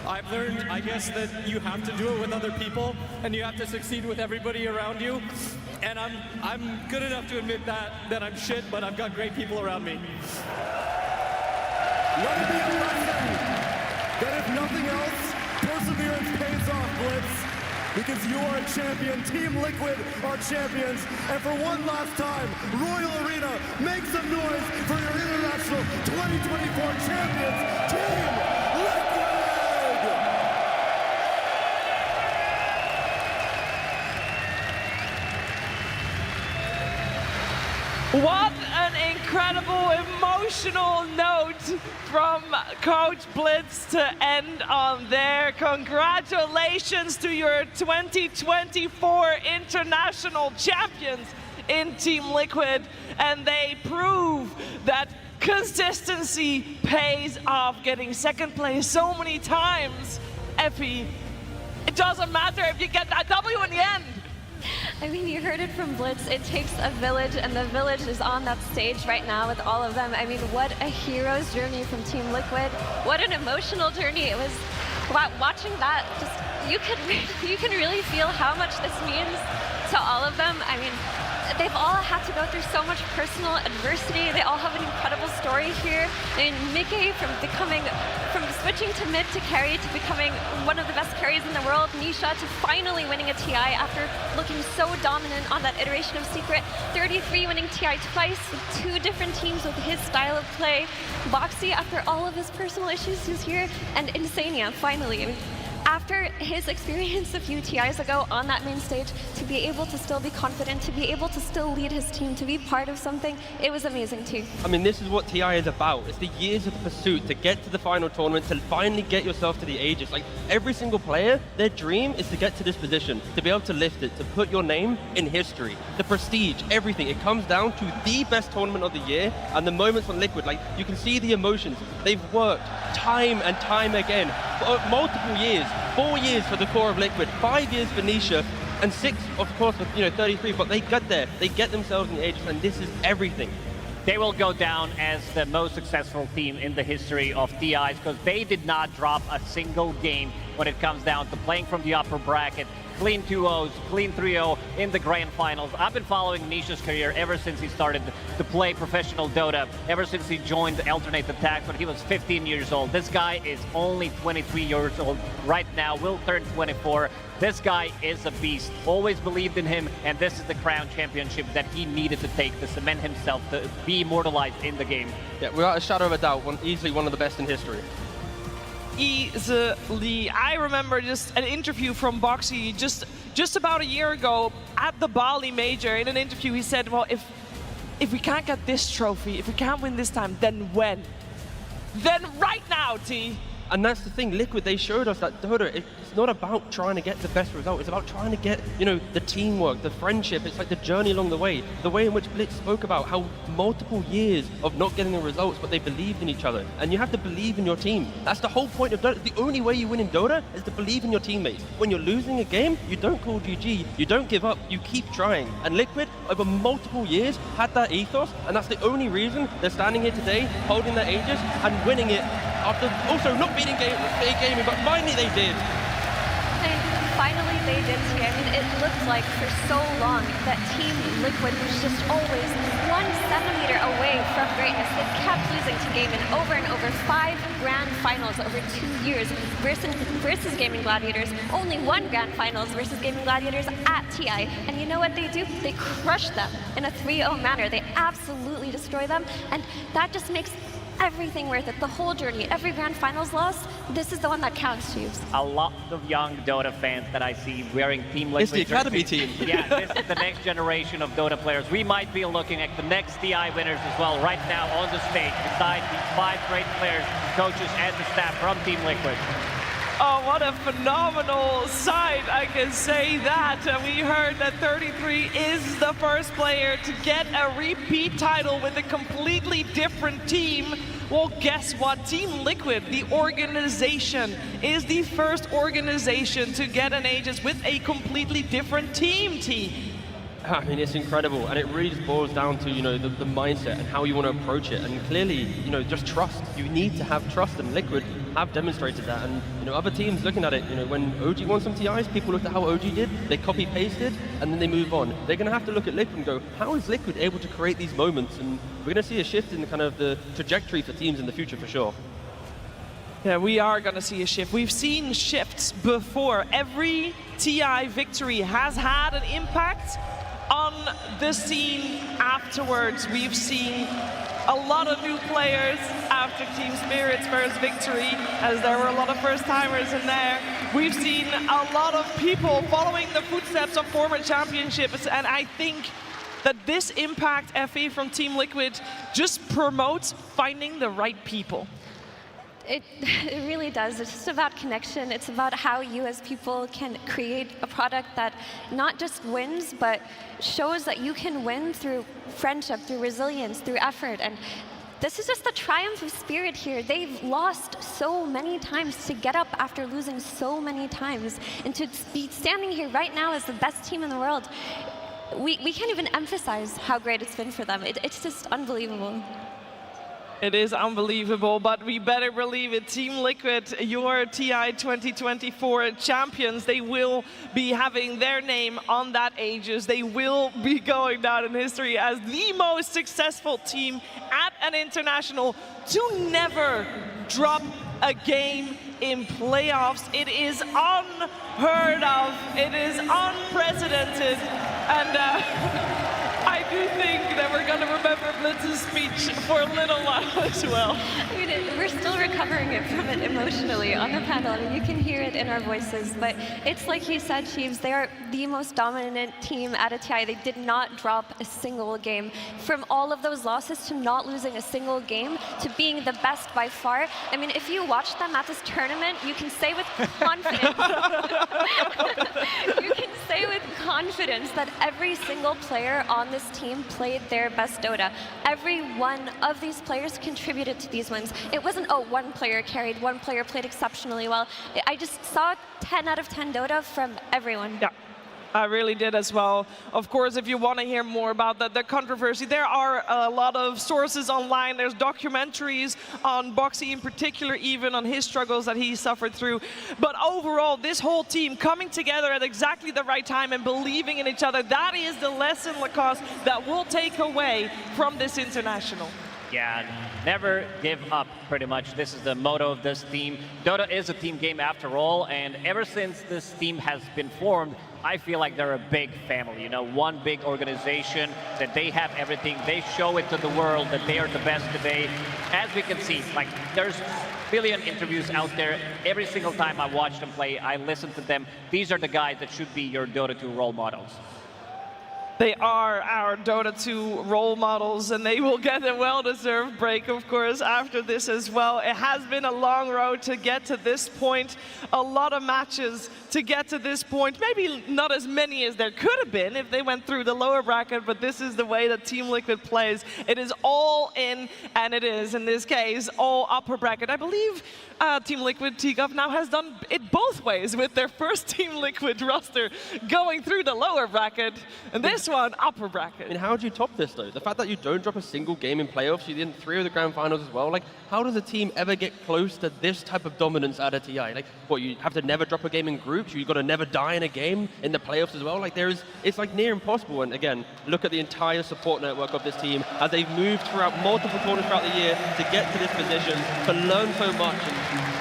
I've learned, I guess, that you have to do it with other people and you have to succeed with everybody around you. And I'm good enough to admit that I'm shit, but I've got great people around me. Let it be a lesson that if nothing else, perseverance pays off, Blitz. Because you are a champion, Team Liquid are champions, and for one last time, Royal Arena, make some noise for your International 2024 champions, Team Liquid! What an incredible emotional note from Coach Blitz to end on there. Congratulations to your 2024 international champions in Team Liquid. And they prove that consistency pays off, getting second place so many times. Effie, it doesn't matter if you get that W in the end. I mean, you heard it from Blitz. It takes a village, and the village is on that stage right now with all of them. I mean, what a hero's journey from Team Liquid. What an emotional journey. It was, watching that, just you can really feel how much this means to all of them. I mean, they've all had to go through so much personal adversity. They all have an incredible story here. I mean, Mickey from switching to mid to carry to becoming one of the best carries in the world. Nisha to finally winning a TI after looking so dominant on that iteration of Secret. 33 winning TI twice with 2 different teams with his style of play. Boxy, after all of his personal issues, who's here. And Insania, finally. I mean, after his experience a few TIs ago on that main stage, to be able to still be confident, to be able to still lead his team, to be part of something, it was amazing too. I mean, this is what TI is about. It's the years of pursuit to get to the final tournament, to finally get yourself to the Aegis. Like, every single player, their dream is to get to this position, to be able to lift it, to put your name in history. The prestige, everything. It comes down to the best tournament of the year, and the moments on Liquid, like, you can see the emotions. They've worked time and time again for multiple years. 4 years for the core of Liquid, 5 years for Nisha, and 6, of course, for 33. But they got there. They get themselves in the Aegis, and this is everything. They will go down as the most successful team in the history of TIs because they did not drop a single game when it comes down to playing from the upper bracket. Clean 2-0s, clean 3-0 in the grand finals. I've been following Nisha's career ever since he started to play professional Dota, ever since he joined Alternate Attacks when he was 15 years old. This guy is only 23 years old right now, will turn 24. This guy is a beast. Always believed in him, and this is the crown championship that he needed to take to cement himself, to be immortalized in the game. Yeah, without a shadow of a doubt, easily one of the best in history. Easily. I remember just an interview from Boxy just about a year ago at the Bali Major. In an interview, he said, well, if we can't get this trophy, if we can't win this time, then when? Then right now, T. And that's the thing, Liquid, they showed us that Dota, it's not about trying to get the best result, it's about trying to get, the teamwork, the friendship, it's like the journey along the way in which Blitz spoke about how multiple years of not getting the results, but they believed in each other. And you have to believe in your team. That's the whole point of Dota. The only way you win in Dota is to believe in your teammates. When you're losing a game, you don't call GG, you don't give up, you keep trying. And Liquid, over multiple years, had that ethos, and that's the only reason they're standing here today, holding their Aegis and winning it. After also not beating Gaming, but finally they did. And finally they did here, I mean, it looked like for so long that Team Liquid was just always 1 centimeter away from greatness. They kept losing to Gaimin over and over. 5 grand finals over 2 years versus Gaimin Gladiators. Only 1 grand finals versus Gaimin Gladiators at TI. And you know what they do? They crush them in a 3-0 manner. They absolutely destroy them. And that just makes everything worth it. The whole journey, every grand finals loss, this is the one that counts, Chiefs. A lot of young Dota fans that I see wearing Team Liquid. It's the academy team. Yeah, this is the next generation of Dota players. We might be looking at the next TI winners as well right now on the stage, beside these 5 great players, coaches, and the staff from Team Liquid. Oh, what a phenomenal sight, I can say that. We heard that 33 is the first player to get a repeat title with a completely different team. Well, guess what? Team Liquid, the organization, is the first organization to get an Aegis with a completely different team. I mean, it's incredible, and it really just boils down to, you know, the mindset and how you want to approach it, and clearly, you know, just trust. You need to have trust, and Liquid have demonstrated that, and, you know, other teams looking at it, you know, when OG won some TIs, people looked at how OG did, they copy-pasted, and then they move on. They're going to have to look at Liquid and go, how is Liquid able to create these moments? And we're going to see a shift in kind of the trajectory for teams in the future, for sure. Yeah, we are going to see a shift. We've seen shifts before. Every TI victory has had an impact on the scene afterwards. We've seen a lot of new players after Team Spirit's first victory, as there were a lot of first-timers in there. We've seen a lot of people following the footsteps of former championships, and I think that this impact, FE, from Team Liquid just promotes finding the right people. It really does. It's just about connection. It's about how you as people can create a product that not just wins, but shows that you can win through friendship, through resilience, through effort. And this is just the triumph of Spirit here. They've lost so many times to get up after losing so many times. And to be standing here right now as the best team in the world, we can't even emphasize how great it's been for them. It's just unbelievable. It is unbelievable, but we better believe it. Team Liquid, your TI 2024 champions, they will be having their name on that Aegis. They will be going down in history as the most successful team at an international to never drop a game in playoffs. It is unheard of. It is unprecedented. And I do think that we're going to remember Blitz's speech for a little while as well. I mean, we're still recovering from it emotionally on the panel. I mean, you can hear it in our voices, but it's like you said, Chiefs, they are the most dominant team at a TI. They did not drop a single game. From all of those losses to not losing a single game to being the best by far. I mean, if you watch them at this tournament, you can say with confidence, you can say with confidence that every single player on this team played their best Dota. Every one of these players contributed to these wins. It wasn't, oh, one player carried, one player played exceptionally well. I just saw 10 out of 10 Dota from everyone. Yeah. I really did as well. Of course, if you want to hear more about the controversy, there are a lot of sources online. There's documentaries on Boxy in particular, even on his struggles that he suffered through. But overall, this whole team coming together at exactly the right time and believing in each other, that is the lesson, Lacoste, that we'll take away from this international. Yeah, never give up, pretty much. This is the motto of this team. Dota is a team game after all, and ever since this team has been formed, I feel like they're a big family, you know, one big organization, that they have everything. They show it to the world that they are the best today. As we can see, like, there's a billion interviews out there. Every single time I watch them play, I listen to them. These are the guys that should be your Dota 2 role models. They are our Dota 2 role models, and they will get a well-deserved break, of course, after this as well. It has been a long road to get to this point. A lot of matches to get to this point. Maybe not as many as there could have been if they went through the lower bracket, but this is the way that Team Liquid plays. It is all in, and it is, in this case, all upper bracket. I believe Team Liquid TGov now has done it both ways with their first Team Liquid roster going through the lower bracket. And this one, upper bracket. I mean, how do you top this, though? The fact that you don't drop a single game in playoffs, you're in 3 of the grand finals as well. Like, how does a team ever get close to this type of dominance out of TI? Like, what, you have to never drop a game in groups? You've got to never die in a game in the playoffs as well? Like, it's like near impossible. And again, look at the entire support network of this team as they've moved throughout multiple tournaments throughout the year to get to this position, to learn so much. And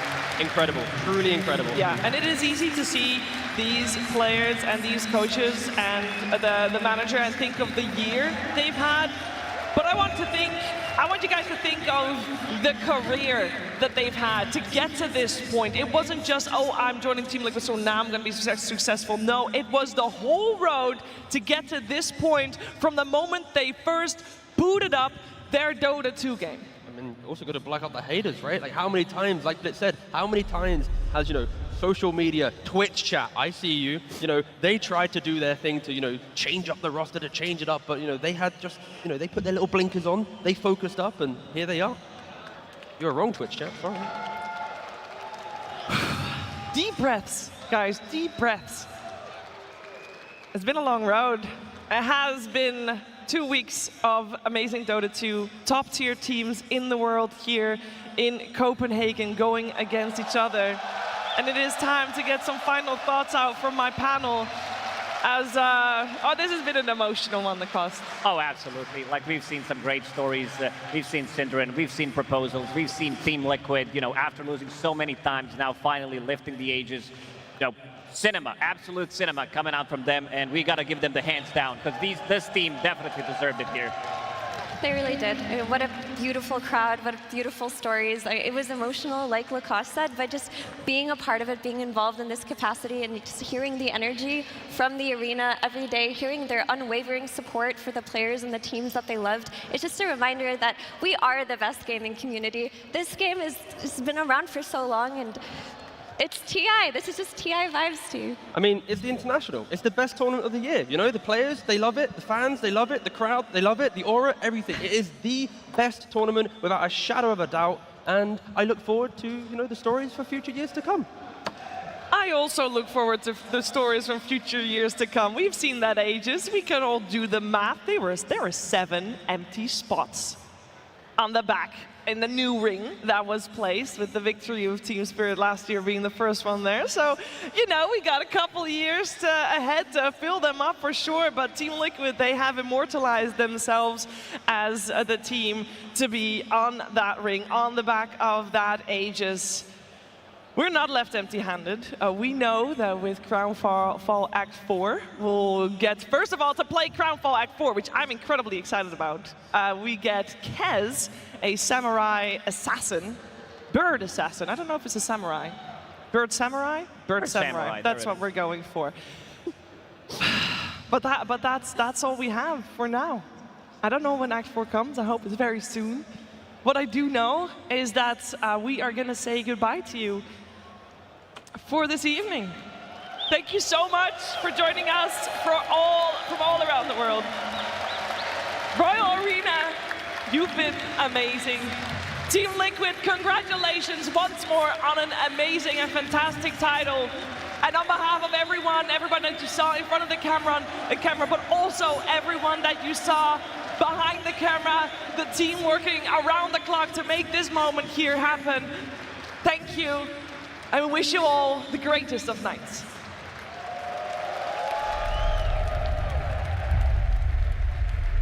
incredible, truly incredible. Yeah, and it is easy to see these players and these coaches and the manager and think of the year they've had. But I want you guys to think of the career that they've had to get to this point. It wasn't just, oh, I'm joining Team Liquid, so now I'm going to be successful. No, it was the whole road to get to this point from the moment they first booted up their Dota 2 game. I mean, also got to black out the haters, right? Like, how many times, like Blitz said, how many times has, you know, social media, Twitch chat, I see you, you know, they tried to do their thing to, you know, change up the roster, to change it up, but, you know, they had just, you know, they put their little blinkers on, they focused up, and here they are. You're wrong, Twitch chat, sorry. Deep breaths, guys, deep breaths. It's been a long road. It has been 2 weeks of amazing Dota 2, top-tier teams in the world here in Copenhagen going against each other. And it is time to get some final thoughts out from my panel as, this has been an emotional one, the cost. Oh, absolutely. Like, we've seen some great stories. We've seen Synderen, we've seen proposals, we've seen Team Liquid, you know, after losing so many times, now finally lifting the Aegis. You know, cinema, absolute cinema coming out from them, and we got to give them the hands down, because this team definitely deserved it here. They really did. I mean, what a beautiful crowd, what beautiful stories. It was emotional, like Lacoste said, but just being a part of it, being involved in this capacity, and just hearing the energy from the arena every day, hearing their unwavering support for the players and the teams that they loved. It's just a reminder that we are the best gaming community. This game has been around for so long, and it's TI. This is just TI vibes to you. I mean, it's the International. It's the best tournament of the year. You know, the players, they love it. The fans, they love it. The crowd, they love it. The aura, everything. It is the best tournament without a shadow of a doubt. And I look forward to, you know, the stories for future years to come. I also look forward to the stories from future years to come. We've seen that Aegis. We can all do the math. There were 7 empty spots on the back in the new ring that was placed with the victory of Team Spirit last year being the first one there. So, you know, we got a couple years ahead to fill them up for sure, but Team Liquid, they have immortalized themselves as the team to be on that ring, on the back of that Aegis. We're not left empty-handed. We know that with Crownfall Act 4, we'll get, first of all, to play Crownfall Act 4, which I'm incredibly excited about. We get Kez, a samurai assassin, bird assassin. I don't know if it's a samurai. Bird samurai? Bird samurai. That's what we're going for. But that's all we have for now. I don't know when Act 4 comes. I hope it's very soon. What I do know is that we are going to say goodbye to you for this evening. Thank you so much for joining us from all around the world. Royal Arena, you've been amazing. Team Liquid, congratulations once more on an amazing and fantastic title. And on behalf of everyone that you saw in front of the camera, but also everyone that you saw behind the camera, the team working around the clock to make this moment here happen, thank you. I wish you all the greatest of nights.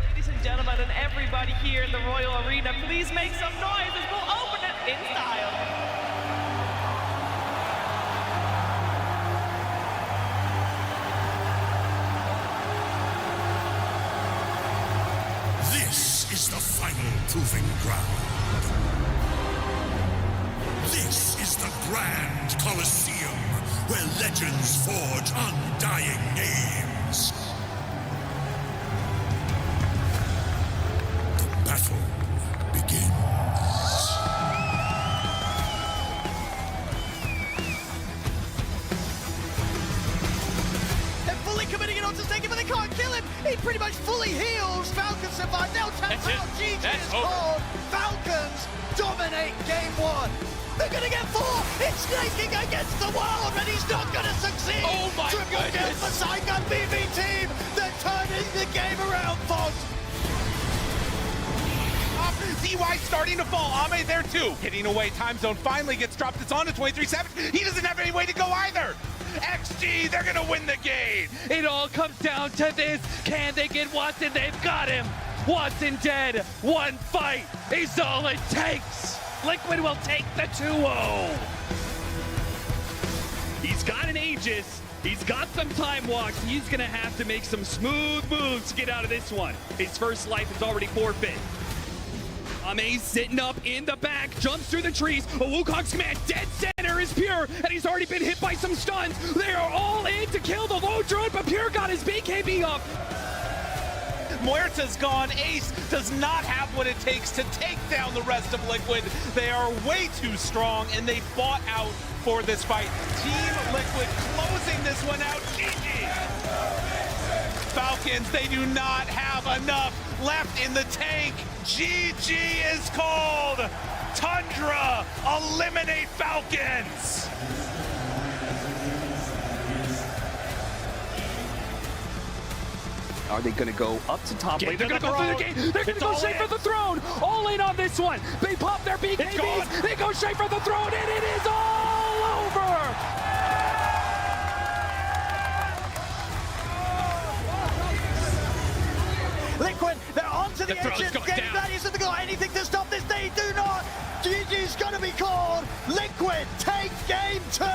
Ladies and gentlemen, and everybody here in the Royal Arena, please make some noise as we'll open it in style. This is the final proving ground. This is the Grand Colosseum, where legends forge undying names. The battle begins. They're fully committing it onto Stinky, but they can't kill him. He pretty much fully heals. Falcons survive. Now taps out. GG is called. Falcons dominate game 1. They're gonna get 4. It's snaking against the world, and he's not gonna succeed. Oh my Triple kill for Saigon BB team. They're turning the game around, folks. DY starting to fall. Ame there too. Hitting away. Time zone finally gets dropped. It's on to 23 Savage. He doesn't have any way to go either. XG, they're gonna win the game. It all comes down to this. Can they get Watson? They've got him. Watson dead. One fight is all it takes. Liquid will take the 2-0. He's got an Aegis. He's got some time walks. He's gonna have to make some smooth moves to get out of this one. His first life is already forfeit. Ame sitting up in the back, jumps through the trees. A Wukong's command, dead center is Pure, and he's already been hit by some stuns. They are all in to kill the low drone, but Pure got his BKB up. Muerta's gone. Ace does not have what it takes to take down the rest of Liquid. They are way too strong, and they fought out for this fight. Team Liquid closing this one out. GG. Falcons, they do not have enough left in the tank. GG is called. Tundra, eliminate Falcons. Are they going to go up to top lane? They're going to go through the gate. They're going to go straight for the throne. All in on this one. They pop their BKBs. They go straight for the throne, and it is all over. Liquid, they're onto the edges. Gaimin Gladiators have got anything to stop this. They do not. GG's going to be called. Liquid take game 2.